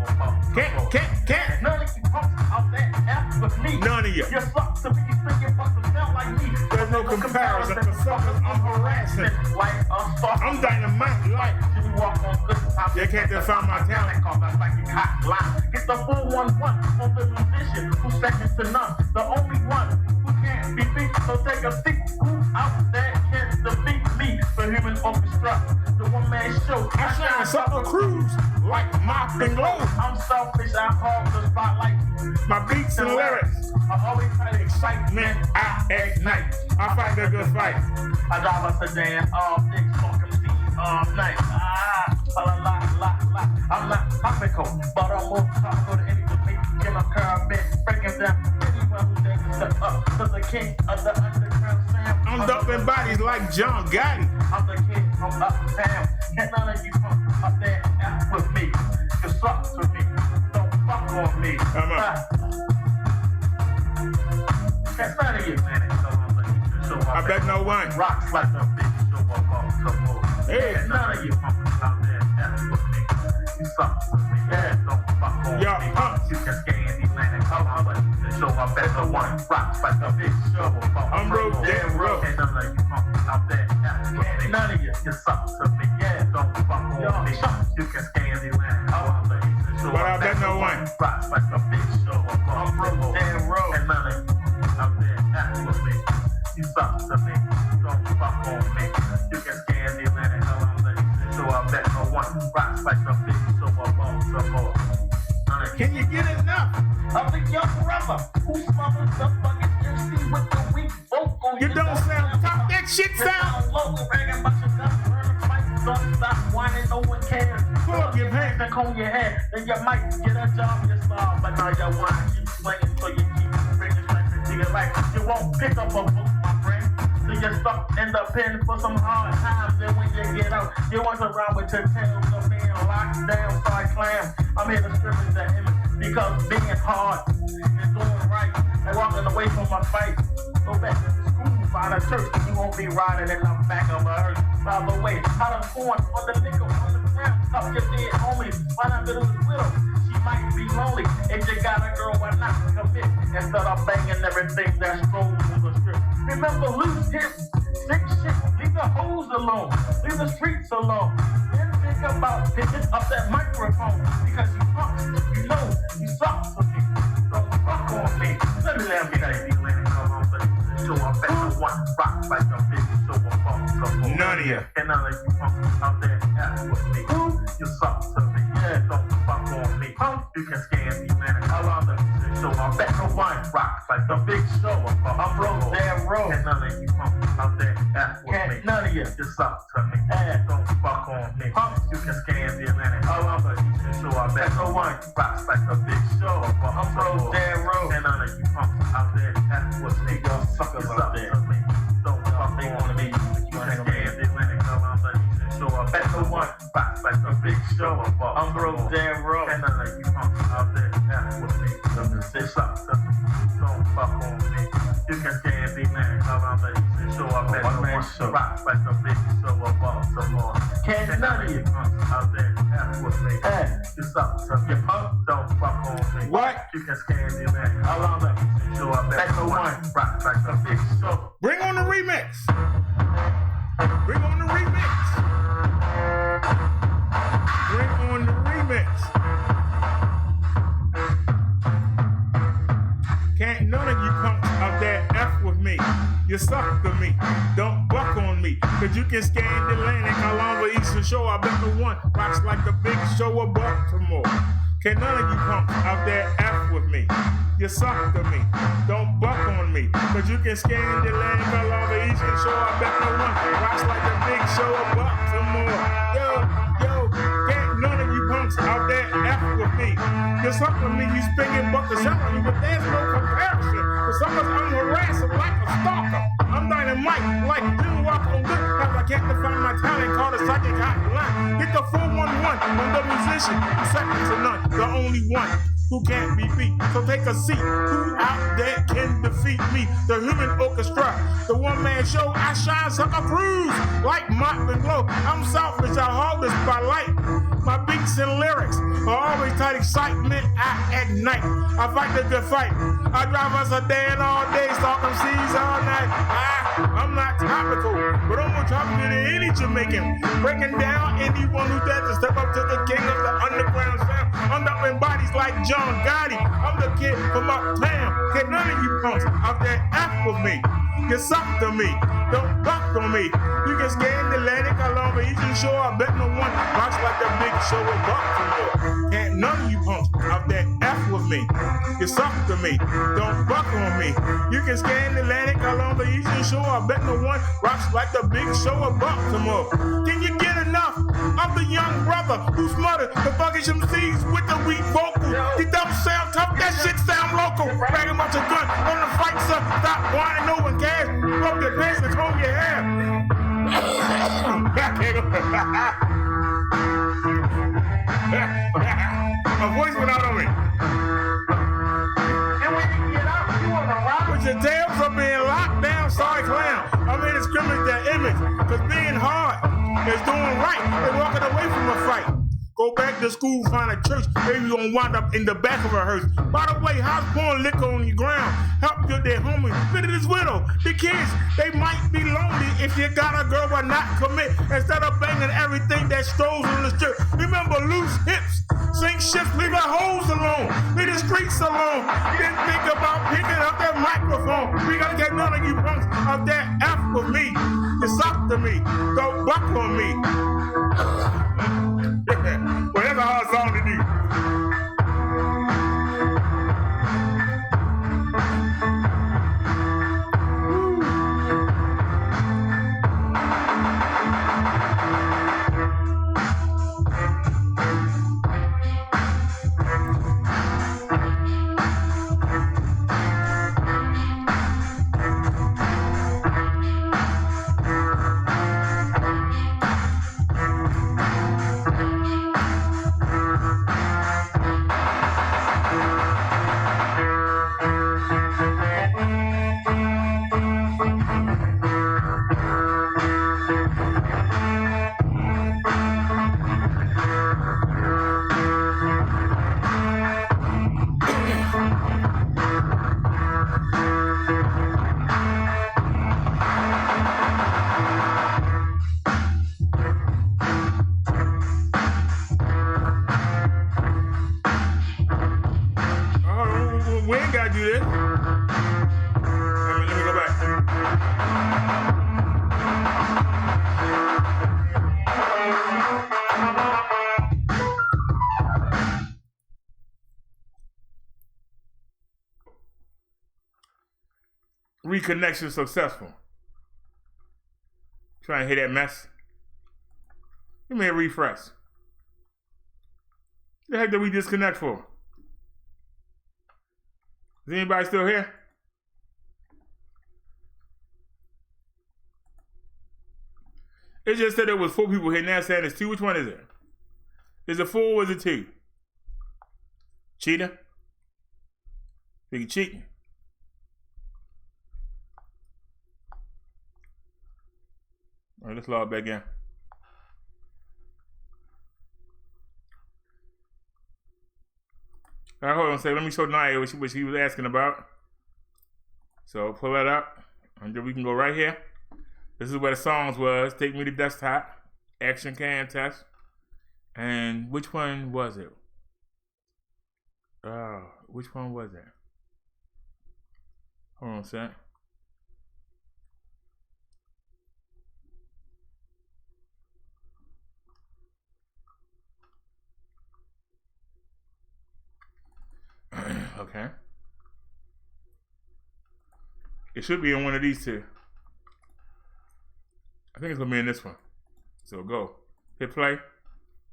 Can't. None of you punks out there F with me. None of you. You suck to me. You think you fucking sound like me. There's no comparison. For suckers, I'm harassing. Like I'm dynamite. Like you walk on good. You can't define my talent. Get the 411 for the musician who's second to none. The only one who can't be beat. So take a seat. Who out there can defeat me? The human orchestra, the one-man show. I shine summer cruise like mop and glow. I'm selfish. I hog the spotlight. My beats and lyrics. I always try to excitement. I ignite. I fight the good fight. I drive a sedan all day, fucking see all night. I'm not topical, but I'm more topical than any debate. Get my car bit, breaking down anyone who dares step up to the king of the underground sound. I'm dumping bodies like John Gotti. I'm the king from uptown. Can't none of you come up there and F with me. You suck to me. Don't fuck on me. Come on. That's none of you, man. I bet no one rocks like a big show up some more. Hey, none of you punks out there F with me. You suck to me. Don't fuck on me. You can scan the Atlantic. bet no one rocks like a big shovel. I'm broke, damn broke. Ain't none of you punks out there. None of you suck to me. Yeah, don't fuck on me. You can scan the land. But I bet no one rocks like a big shovel. I'm broke, damn broke. And none of you out there act with me. You suck to me. Don't fuck on me. You can scan the land. So I bet no one rocks like a big shovel. Some more. Can you get enough of the young brother who smothers the fucking MC with the weak vocal? You don't sound tough. That shit sound low. Bragging about your guns, burning fights. Don't stop whining, no one cares. Pull up your pants and comb your hair. Then you might get a job in your style. But now you want to keep swinging so you keep bringing strength into your life. You won't pick up a book, my friend. So you're stuck in the pen for some hard times. Then when you get out, you want to run with your tails of being locked down, start clam. I'm here to scrimmage the image because being hard is doing right and walking away from my fight. Go back to school, find a church, and you won't be riding in the back of a hearse. By the way, I done torn on the nickel on the ground. Up your dead homies, why not little widow? She might be lonely. If you got a girl, why not commit? Instead of banging everything that strolls through the strip. Remember, loose hips, sick shit, leave the hoes alone, leave the streets alone. Then think about picking up that microphone, because you punks, you know, you suck for me. Don't fuck on me. Let me let me come on, but show I bet no one rock like a big show of funk. None of you. And none of you punks out there ask with me. You suck to me. Yeah, don't fuck on me. You can scan me, man. How long the show I bet no one rock like a big show of funk. I'm broke, damn road. And none of you punks out there ask with me. None of you suck to me. Yeah, don't fuck on me. You can scan the Atlantic. How long the show I bet no one rocks like a big show of funk. I'm broke, damn road. And none of you punks out there ask with me. Y'all suckers out there. Don't fuck on me. You can scan the Atlantic. How long the show I bet no one rocks like a big show of funk. I'm broke, damn road. And none of you punks out there ask with me. They suck to me. Don't fuck on me. You can scan the Atlantic. How long the show I bet no one rocks like a big show of Baltimore. Can't none of you punks out there ask with me. You suck to me. Don't fuck on me. What? You can scan the Atlantic. How long the show I bet no one rocks like a big show. Bring on the remix. Bring on the remix. Bring on the remix. Can't none of you punks out there F with me. You suck to me. Don't buck on me. Cause you can scan the Atlantic. How long will Eastern show? I bet the one rocks like the big show of Baltimore. Can none of you punks out there F with me? You suck to me. Don't buck on me. Cause you can scan the Atlantic. How long will Eastern show? I bet the one rocks like the big show of Baltimore. Yo, can't none of you punks out there F with me. You suck to me, you spinning buckets out on you, but there's no comparison. For some of us, I'm harassing like a stalker. I'm dynamite, like didn't walk on good, cause I can't define my talent, call the psychic hotline. Get the 411 on the musician, second to none, the only one who can't be beat. So take a seat. Who out there can defeat me? The human orchestra, the one-man show. I shine, sucker cruise like mop and glow. I'm selfish, I hold the spotlight. My beats and lyrics are always tight excitement. I ignite. I fight the good fight. I drive us a day and all day, stalking seas all night. I'm not topical, but I'm more topical than any Jamaican. Breaking down anyone who dares to step up to the king of the underground sound. I'm up in bodies like John Gotti. I'm the kid from uptown. Can none of you punks out there F with me? You suck to me. Don't buck on me. You can scan the Atlantic along the eastern shore. I bet no one rocks like the big show of Baltimore. Can't none of you punks out there F with me. You suck to me. Don't buck on me. You can scan the Atlantic along the eastern shore. I bet no one rocks like the big show of Baltimore. Can you get enough of the young brother who smothered the buggish MCs with the weak vocal? You don't sound tough, that shit sound local. Bragging about your gun on the fight, sir. Stop whining, no one cares. Rub your pants and comb your hair. My voice went out on me. And when you get out, you wanna rock? With your tails up being locked down, sorry clown. I'm here to scrimmage that image. Cause being hard is doing right and walking away from a fight. Go back to school, find a church. Maybe you're gonna wind up in the back of a hearse. By the way, how's pouring liquor on your ground? Help their homies. Visit this widow. The kids, they might be lonely if you got a girl but not commit. Instead of banging everything that strolls on the strip. Remember loose hips, sink ships, leave our hoes alone. Leave the streets alone. Then think about picking up that microphone. We gotta get none of you punks out there F with me. It's up to me. Don't buck on me. Well, that's a hard song to do. We ain't gotta do this. Let me go back. Reconnection successful. Trying to hit that mess. Give me a refresh. What the heck did we disconnect for? Is anybody still here? It just said there was 4 people here. Now saying it's 2. Which one is it? Is it 4 or is it 2? Cheater? You cheating? All right, let's log back in. All right, hold on a second. Let me show Naya what she was asking about. So pull that up, and then we can go right here. This is where the songs was. Take Me to Desktop, Action Can Test, and which one was it? Which one was it? Hold on a sec. Okay. It should be in one of these 2. I think it's gonna be in this one. So go. Hit play. It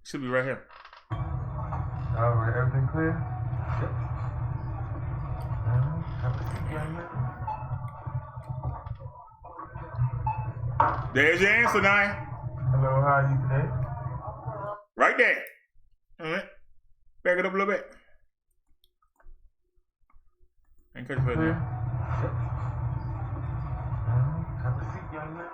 should be right here. Alright, everything clear? Yep. There's your answer, Nye. Hello, how are you today? Right there. Alright. Back it up a little bit. And catch it right there. Have a seat, young man.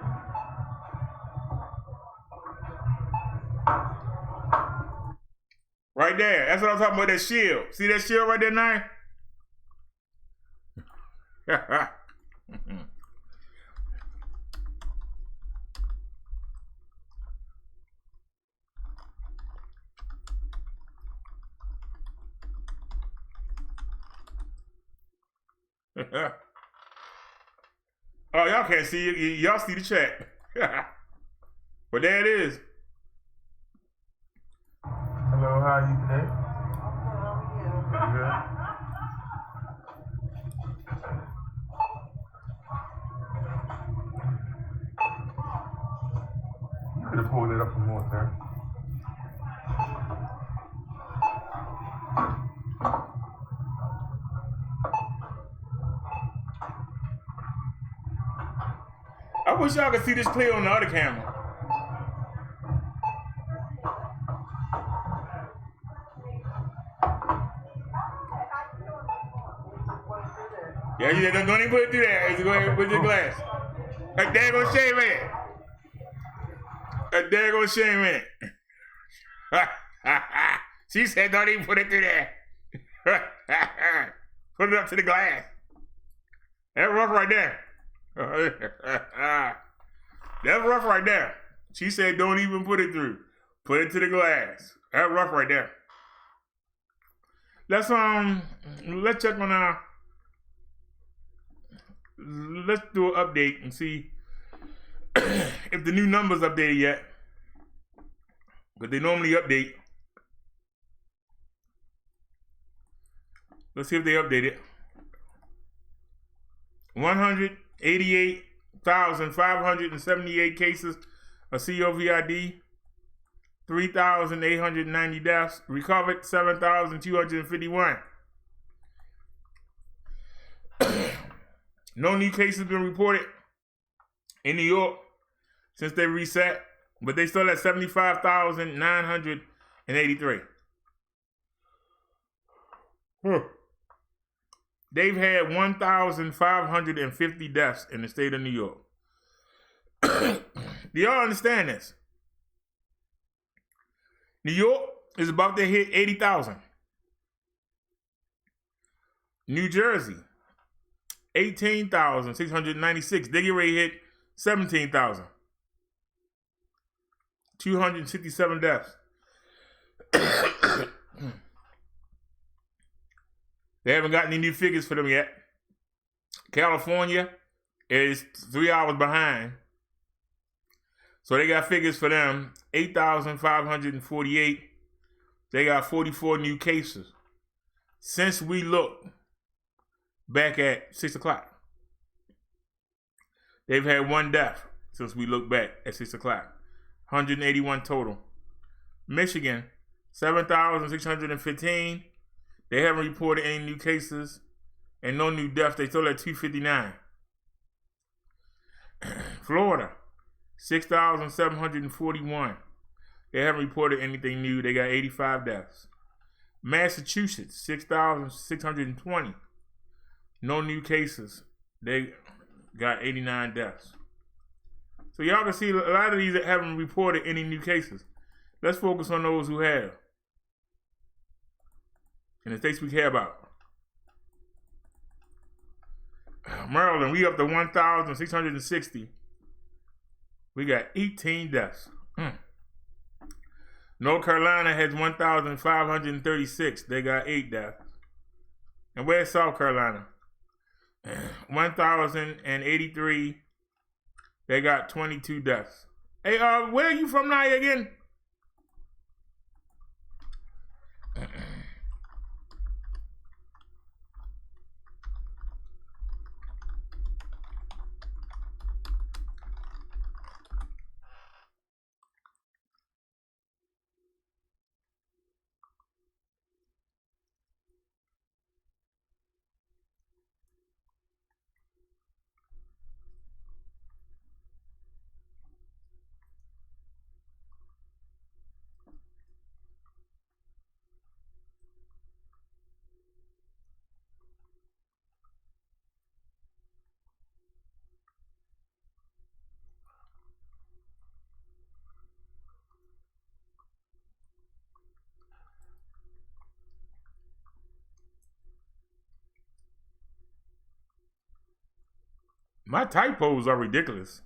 Right there. That's what I'm talking about, that shield. See that shield right there, Nine? Oh, y'all can't see it. Y'all see the chat. But there it is. Hello, how are you today? Good. You could have pulled it up some more, sir. I wish y'all could see this play on the other camera. Yeah, you don't even put it through there. Just go ahead and put your glass. A daggone shame in it. A daggone shame in it. She said, don't even put it through there. Put it up to the glass. That's rough right there. That's rough right there. She said, don't even put it through. Put it to the glass. That's rough right there. Let's check on let's do an update and see if the new numbers updated yet. But they normally update. Let's see if they updated. 188,578 cases of COVID, 3,890 deaths, recovered 7,251. No new cases been reported in New York since they reset, but they still at 75,983. They've had 1,550 deaths in the state of New York. Do y'all understand this? New York is about to hit 80,000. New Jersey, 18,696. They get ready to hit 17,000. 267 deaths. They haven't got any new figures for them yet. California is 3 hours behind. So they got figures for them, 8,548. They got 44 new cases since we looked back at 6 o'clock. They've had 1 death since we looked back at 6 o'clock. 181 total. Michigan, 7,615. They haven't reported any new cases and no new deaths. They still at 259. Florida, 6,741. They haven't reported anything new. They got 85 deaths. Massachusetts, 6,620. No new cases. They got 89 deaths. So y'all can see a lot of these that haven't reported any new cases. Let's focus on those who have. In the states we care about. Maryland, we up to 1,660. We got 18 deaths. North Carolina has 1,536. They got 8 deaths. And where's South Carolina? 1,083. They got 22 deaths. Hey, where are you from now again? My typos are ridiculous.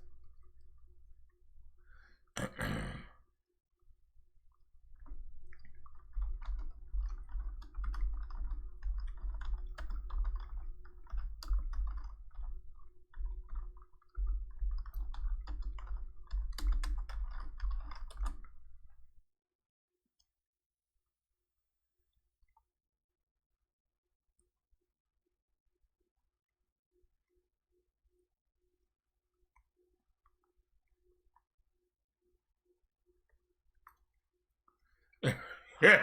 Did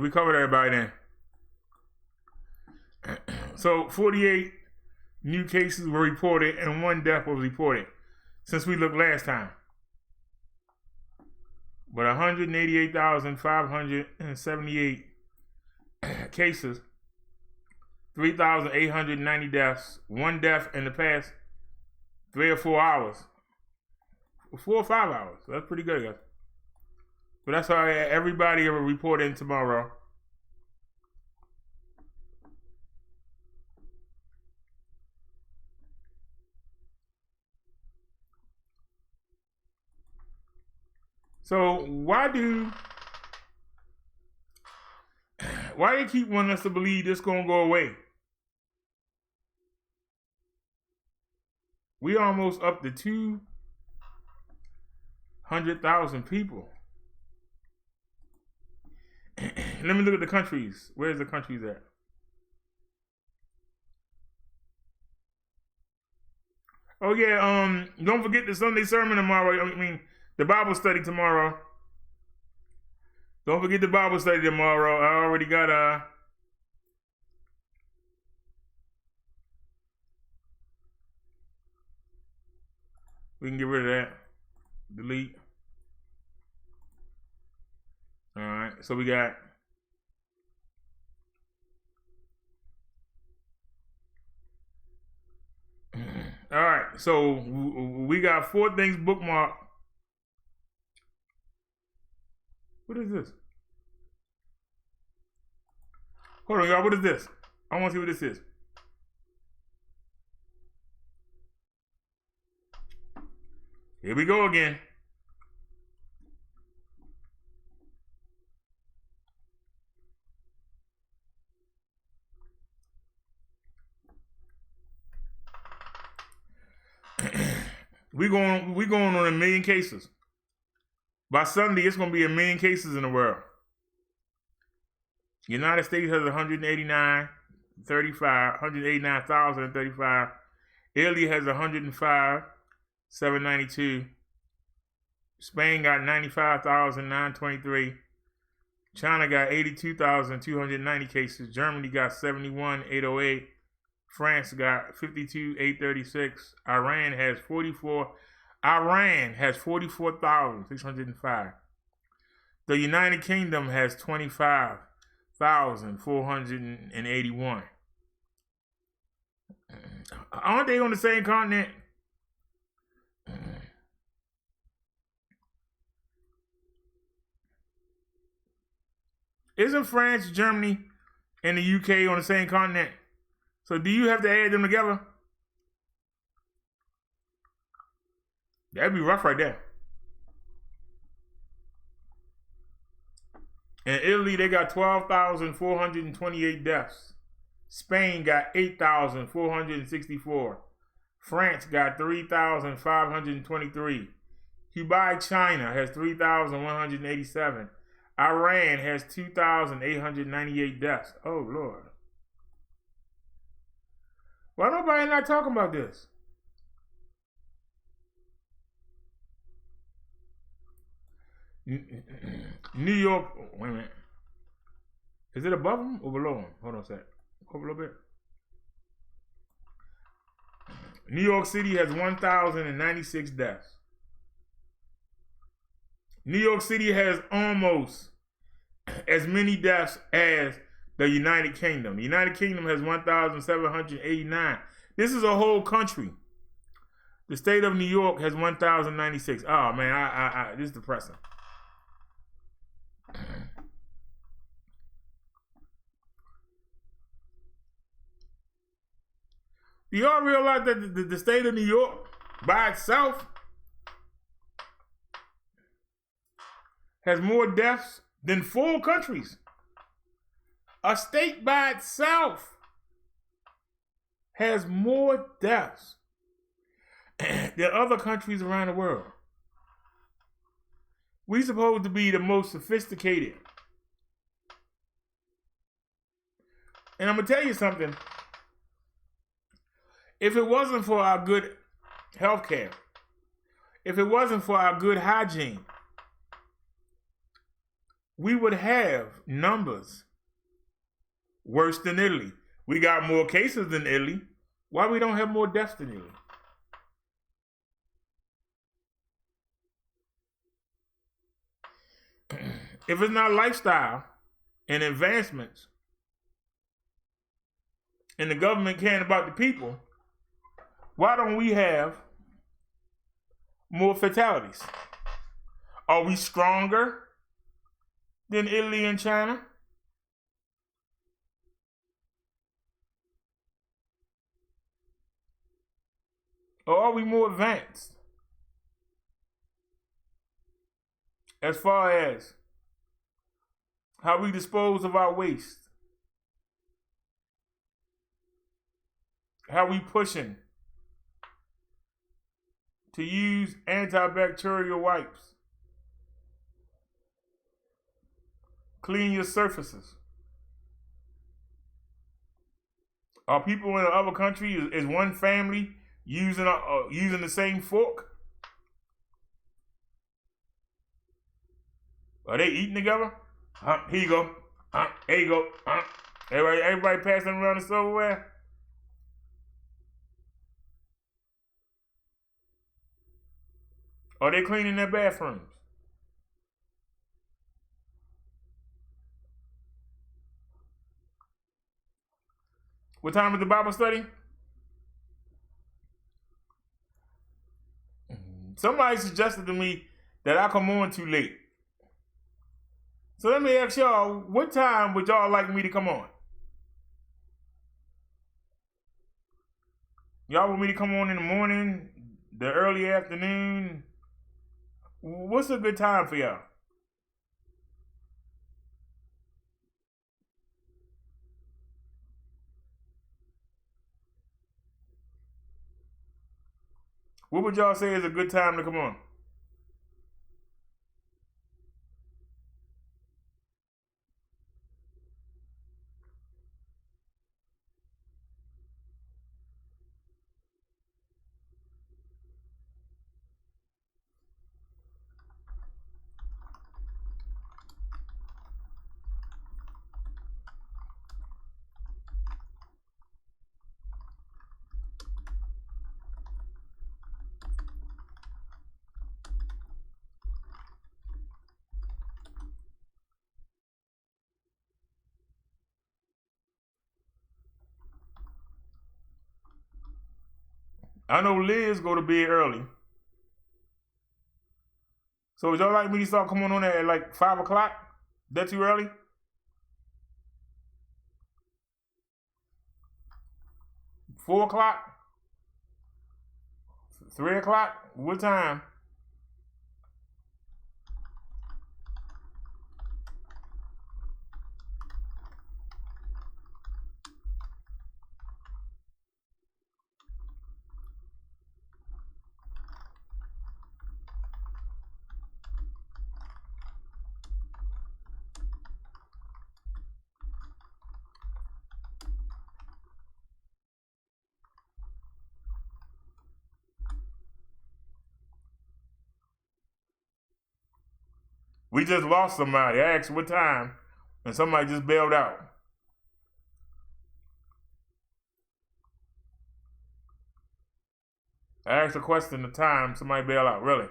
we cover everybody then? So 48 new cases were reported and 1 death was reported since we looked last time. but 188,578 cases, 3,890 deaths, 1 death in the past 3 or 4 hours. 4 or 5 hours. That's pretty good, guys. But that's how everybody will report in tomorrow. So why they keep wanting us to believe this gonna go away? We almost up to 200,000 people. Let me look at the countries. Where's the countries at? Oh yeah, don't forget the Sunday sermon tomorrow. I mean, the Bible study tomorrow. Don't forget the Bible study tomorrow. I already got we can get rid of that. Delete. All right, so we got all right, so we got 4 things bookmarked. What is this? Hold on, y'all. What is this? I want to see what this is. Here we go again. we going on 1 million cases. By Sunday, it's going to be 1 million cases in the world. United States has 189,035. Italy has 105,792. Spain got 95,923. China got 82,290 cases. Germany got 71,808. France got 52,836. Iran has 44,605. The United Kingdom has 25,481. Aren't they on the same continent? Isn't France, Germany, and the UK on the same continent? So do you have to add them together? That'd be rough right there. In Italy, they got 12,428 deaths. Spain got 8,464. France got 3,523. Hubei, China has 3,187. Iran has 2,898 deaths. Oh, Lord. Why nobody not talking about this? New York, wait a minute. Is it above them or below them? Hold on a sec. Go up a little bit. New York City has 1,096 deaths. New York City has almost as many deaths as the United Kingdom. The United Kingdom has 1,789. This is a whole country. The state of New York has 1,096. Oh man, this is depressing. Do y'all realize that the state of New York by itself has more deaths than 4 countries? A state by itself has more deaths than other countries around the world. We supposed to be the most sophisticated. And I'm going to tell you something. If it wasn't for our good health care, if it wasn't for our good hygiene, we would have numbers worse than Italy. We got more cases than Italy. Why we don't have more deaths than Italy? if it's not lifestyle and advancements, and the government caring about the people, why don't we have more fatalities? Are we stronger than Italy and China? Or are we more advanced as far as how we dispose of our waste? How we pushing to use antibacterial wipes? Clean your surfaces. Are people in the other country, is one family using the same fork? Are they eating together? Here you go. Here you go. Everybody passing around the silverware? Are they cleaning their bathrooms? What time is the Bible study? Somebody suggested to me that I come on too late. So let me ask y'all, what time would y'all like me to come on? Y'all want me to come on in the morning, the early afternoon? What's a good time for y'all? What would y'all say is a good time to come on? I know Liz go to bed early. So would y'all like me to start coming on at like 5 o'clock? That too early? 4 o'clock? 3 o'clock? What time? We just lost somebody. I asked what time, and somebody just bailed out. I asked a question, the time, somebody bailed out. Really?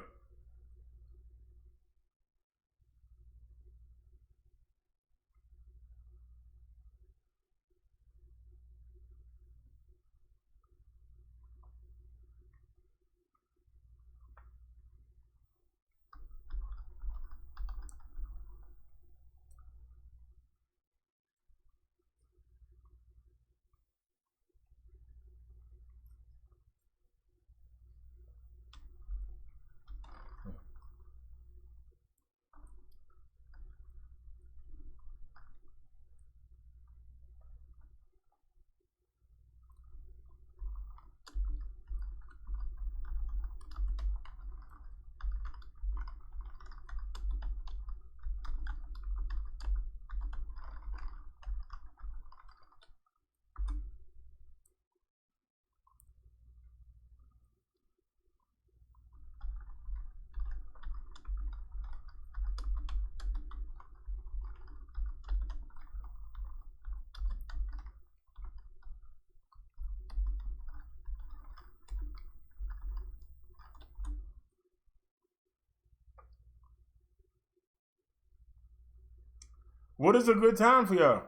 What is a good time for y'all?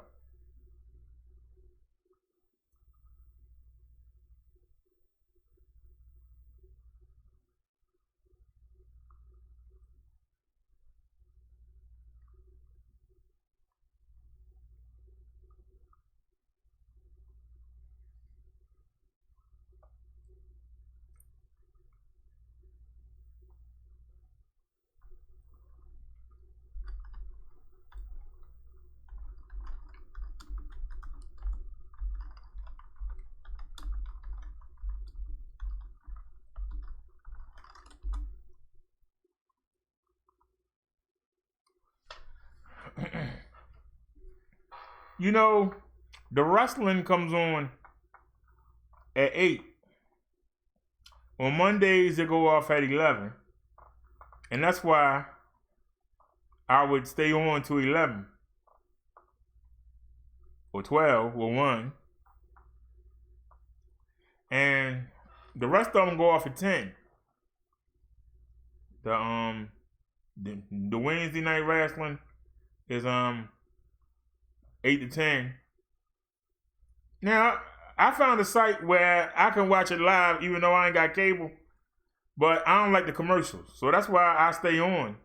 You know, the wrestling comes on at 8. On Mondays, it go off at 11. And that's why I would stay on to 11. Or 12, or 1. And the rest of them go off at 10. The Wednesday night wrestling is 8 to 10. Now, I found a site where I can watch it live even though I ain't got cable, but I don't like the commercials. So that's why I stay on,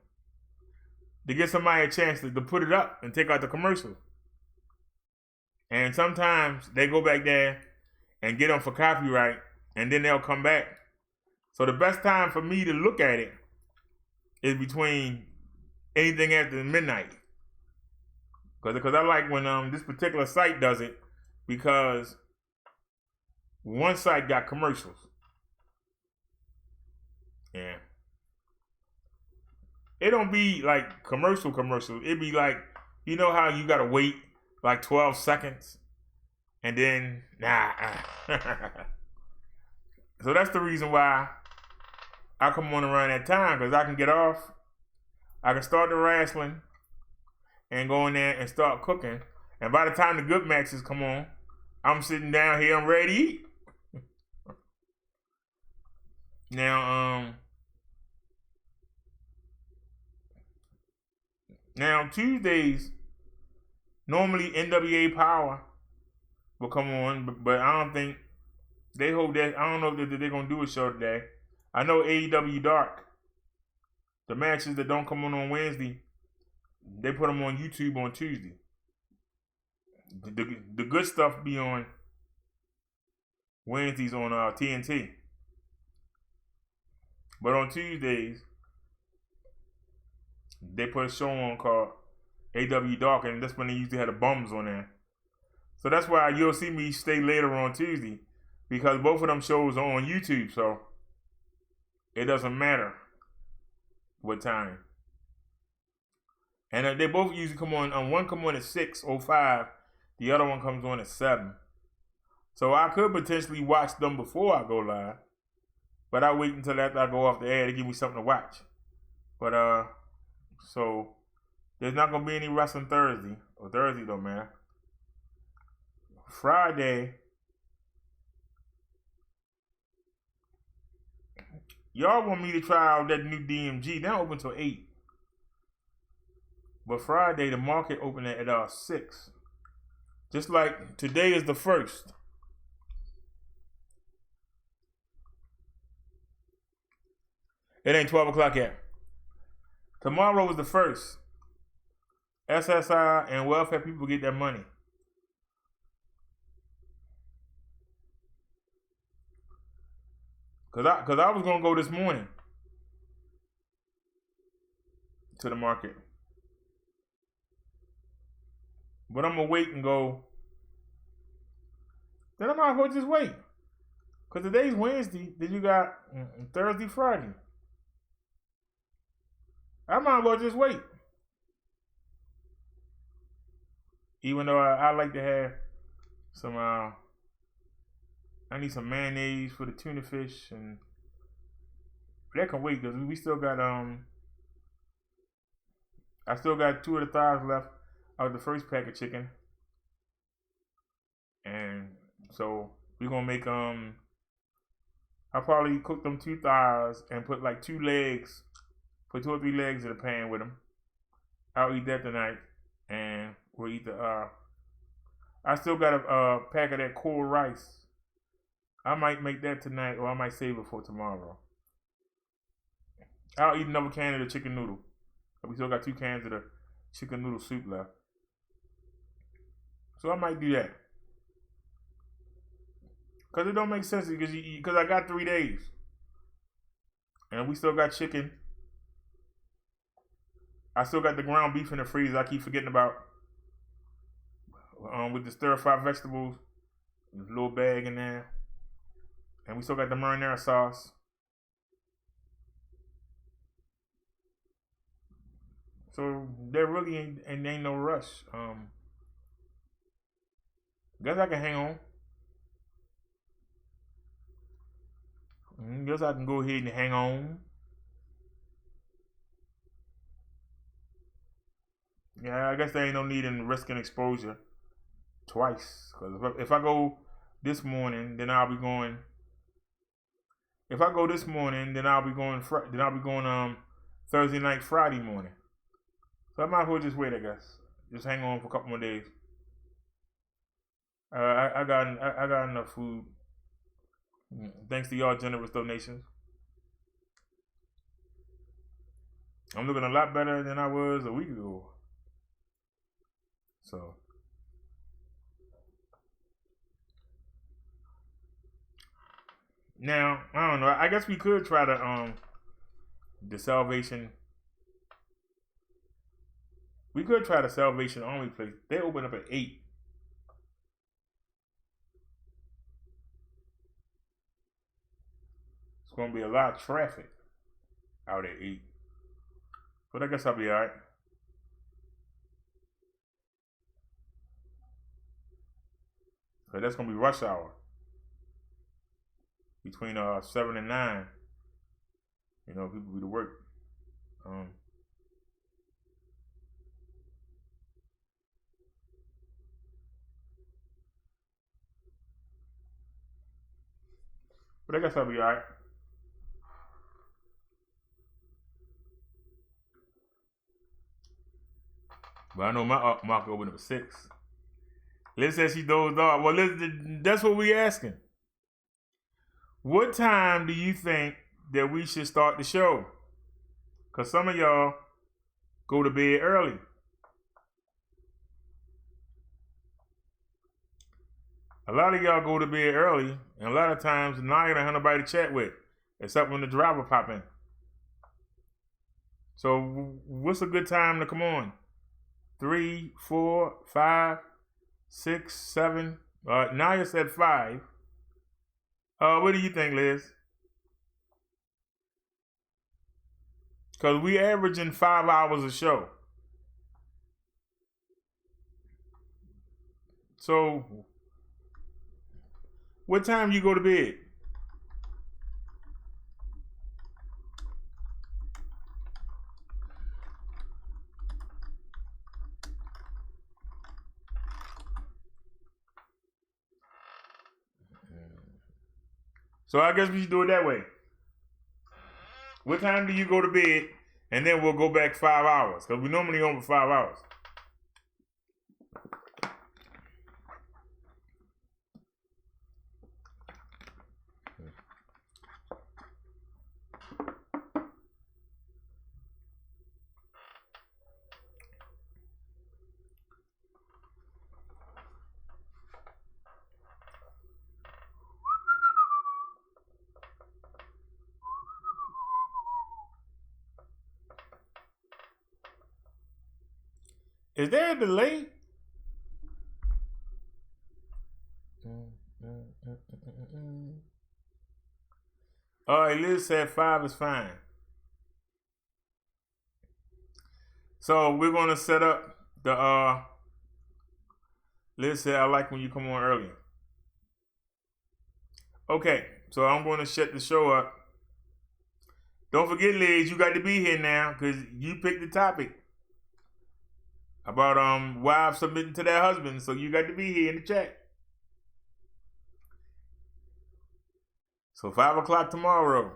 to give somebody a chance to put it up and take out the commercials. And sometimes they go back there and get them for copyright, and then they'll come back. So the best time for me to look at it is between anything after midnight. Because I like when this particular site does it, because one site got commercials. Yeah. It don't be like commercials. It be like, you know how you gotta wait like 12 seconds and then, So that's the reason why I come on around that time, because I can get off, I can start the wrestling, and go in there and start cooking. And by the time the good matches come on, I'm sitting down here, I'm ready to eat. Now Tuesdays, normally NWA Power will come on, but I don't think they hold that. I don't know if they're going to do a show today. I know AEW Dark, the matches that don't come on Wednesday, they put them on YouTube on Tuesday. The good stuff be on Wednesdays on TNT. But on Tuesdays, they put a show on called AW Dark, and that's when they usually have the bums on there. So that's why you'll see me stay later on Tuesday, because both of them shows are on YouTube, so it doesn't matter what time. And they both usually come on, one come on at 6:05, the other one comes on at 7. So I could potentially watch them before I go live, but I wait until after I go off the air to give me something to watch. But so there's not gonna be any wrestling Thursday, or Thursday don't matter. Friday, y'all want me to try out that new DMG? They don't open till 8. But Friday, the market opened at 6. Just like today is the 1st. It ain't 12 o'clock yet. Tomorrow is the 1st. SSI and welfare people get their money. Cause I was gonna go this morning to the market, but I'm gonna wait and go. Then I might as well just wait, cause today's Wednesday. Then you got Thursday, Friday. I might as well just wait. Even though I like to have some, I need some mayonnaise for the tuna fish, and that can wait because we still got, I still got 2 of the thighs left out of the first pack of chicken. And so we're going to make, I'll probably cook them 2 thighs and put like 2 legs, put 2 or 3 legs in the pan with them. I'll eat that tonight. and we'll eat the. I still got a pack of that cold rice. I might make that tonight, or I might save it for tomorrow. I'll eat another can of the chicken noodle. We still got 2 cans of the chicken noodle soup left. So I might do that. Because it don't make sense, because I got 3 days. And we still got chicken. I still got the ground beef in the freezer I keep forgetting about. With the stir-fried vegetables. There's a little bag in there. And we still got the marinara sauce. So there really ain't no rush. Guess I can hang on. Guess I can go ahead and hang on. Yeah, I guess there ain't no need in risking exposure twice. Because if I go this morning, then I'll be going. If I go this morning, then I'll be going. Thursday night, Friday morning. So I might as well just wait. I guess just hang on for a couple more days. I got enough food. Thanks to y'all generous donations. I'm looking a lot better than I was a week ago. So now I don't know. I guess we could try to the Salvation. We could try the Salvation Army place. They open up at 8. It's gonna be a lot of traffic out at 8. But I guess I'll be alright. So that's gonna be rush hour. Between 7 and 9. You know, people be to work. But I guess I'll be alright. But I know my market opened up at 6. Liz says she dozed off. Well, Liz, that's what we asking. What time do you think that we should start the show? Because some of y'all go to bed early. A lot of y'all go to bed early, and a lot of times now you don't have nobody to chat with, except when the driver pop in. So what's a good time to come on? 3, 4, 5, 6, 7. Naya said 5. What do you think, Liz? Because we averaging 5 hours a show. So what time you go to bed? So I guess we should do it that way. What time do you go to bed? And then we'll go back 5 hours. Because we normally on for 5 hours. Is there a delay? All right, Liz said 5 is fine. So we're gonna set up the Liz said I like when you come on early. Okay, so I'm gonna shut the show up. Don't forget, Liz, you got to be here now because you picked the topic about wives submitting to their husbands, so you got to be here in the chat. So 5 o'clock tomorrow.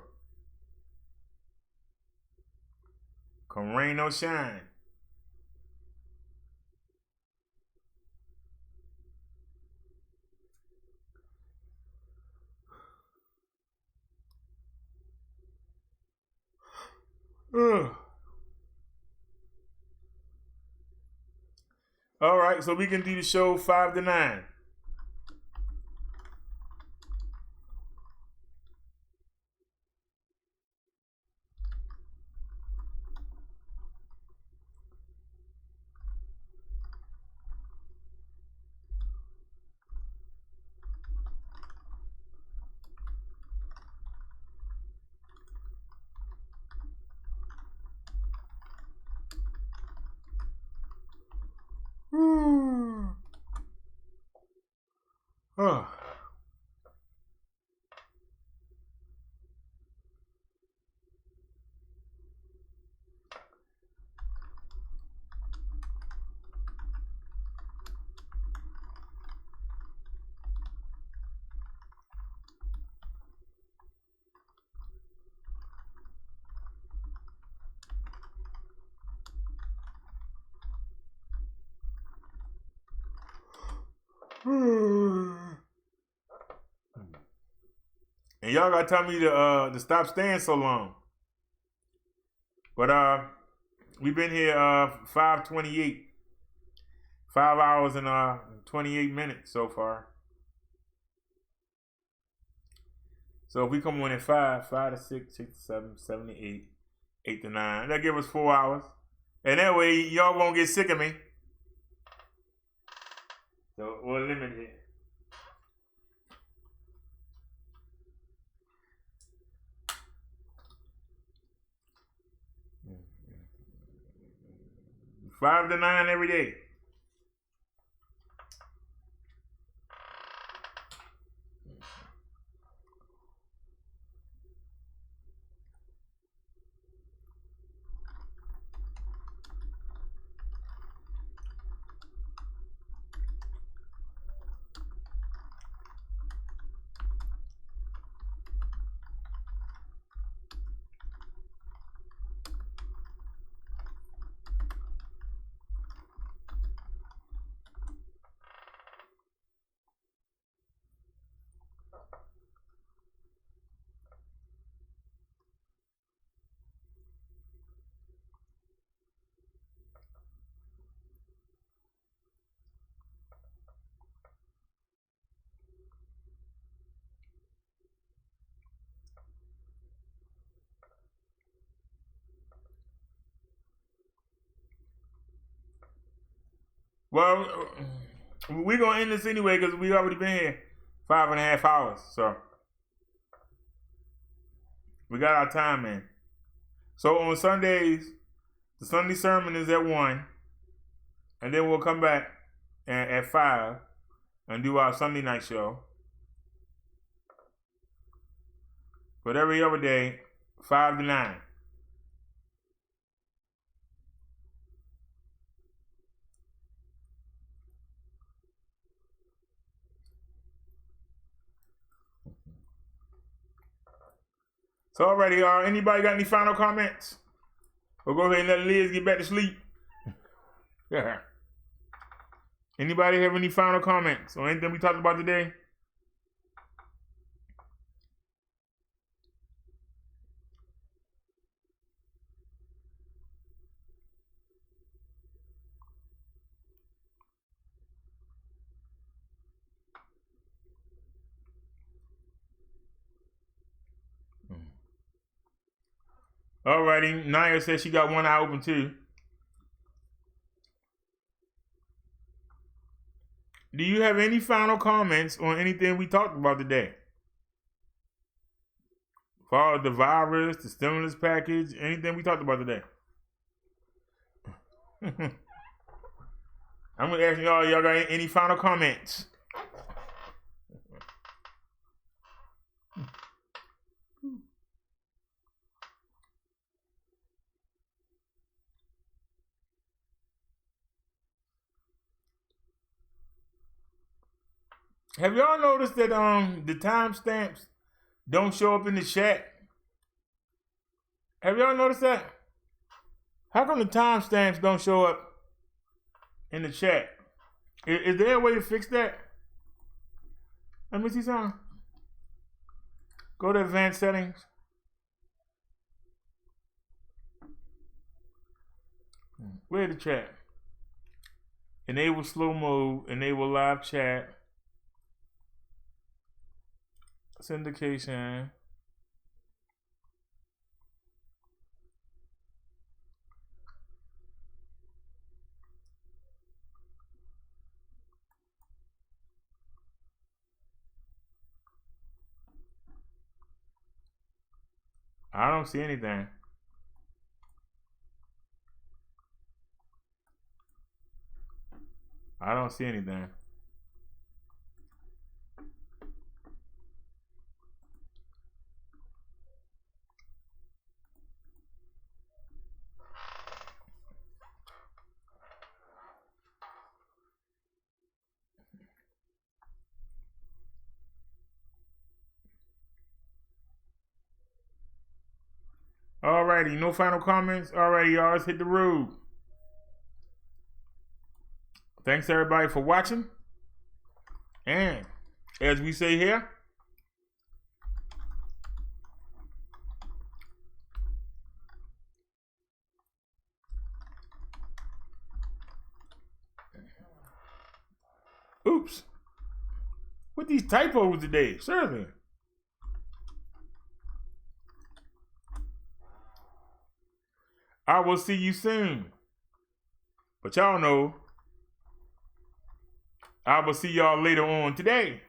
Come rain or shine. All right, so we can do the show 5 to 9. Oh. And y'all gotta tell me to stop staying so long. But we've been here 5:28. 5 hours and 28 minutes so far. So if we come on at 5 to 6, 6 to 7, 7 to 8, 8 to 9, that give us 4 hours. And that way y'all won't get sick of me. So we'll limit it. Five to 9 every day. Well, we're going to end this anyway because we already been here 5.5 hours. So we got our time in. So on Sundays, the Sunday sermon is at 1. And then we'll come back at 5 and do our Sunday night show. But every other day, 5 to 9. So already, anybody got any final comments? We'll go ahead and let Liz get back to sleep. Yeah. Anybody have any final comments on anything we talked about today? Alrighty, Naya says she got one eye open too. Do you have any final comments on anything we talked about today? As far as the virus, the stimulus package, anything we talked about today? I'm gonna ask y'all got any final comments? Have y'all noticed that the timestamps don't show up in the chat? Have y'all noticed that? How come the timestamps don't show up in the chat? Is there a way to fix that? Let me see something. Go to advanced settings. Where the chat? Enable slow mode. Enable live chat. Syndication. I don't see anything. I don't see anything. Alrighty, no final comments. Alrighty, y'all, let's hit the road. Thanks everybody for watching. And as we say here, oops. What these typos today? Seriously. I will see you soon. But y'all know, I will see y'all later on today.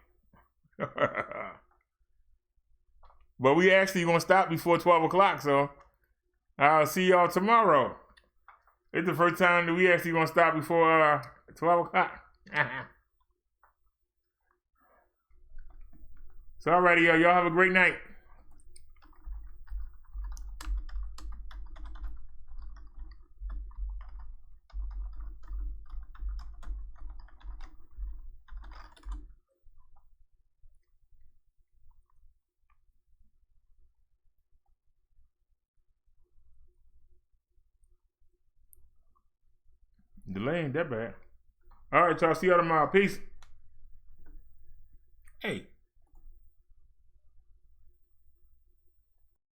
But we actually gonna stop before 12 o'clock, so I'll see y'all tomorrow. It's the first time that we actually gonna stop before 12 o'clock. So alrighty, y'all have a great night. Delay ain't that bad. All right, y'all. See y'all tomorrow. Peace. Hey.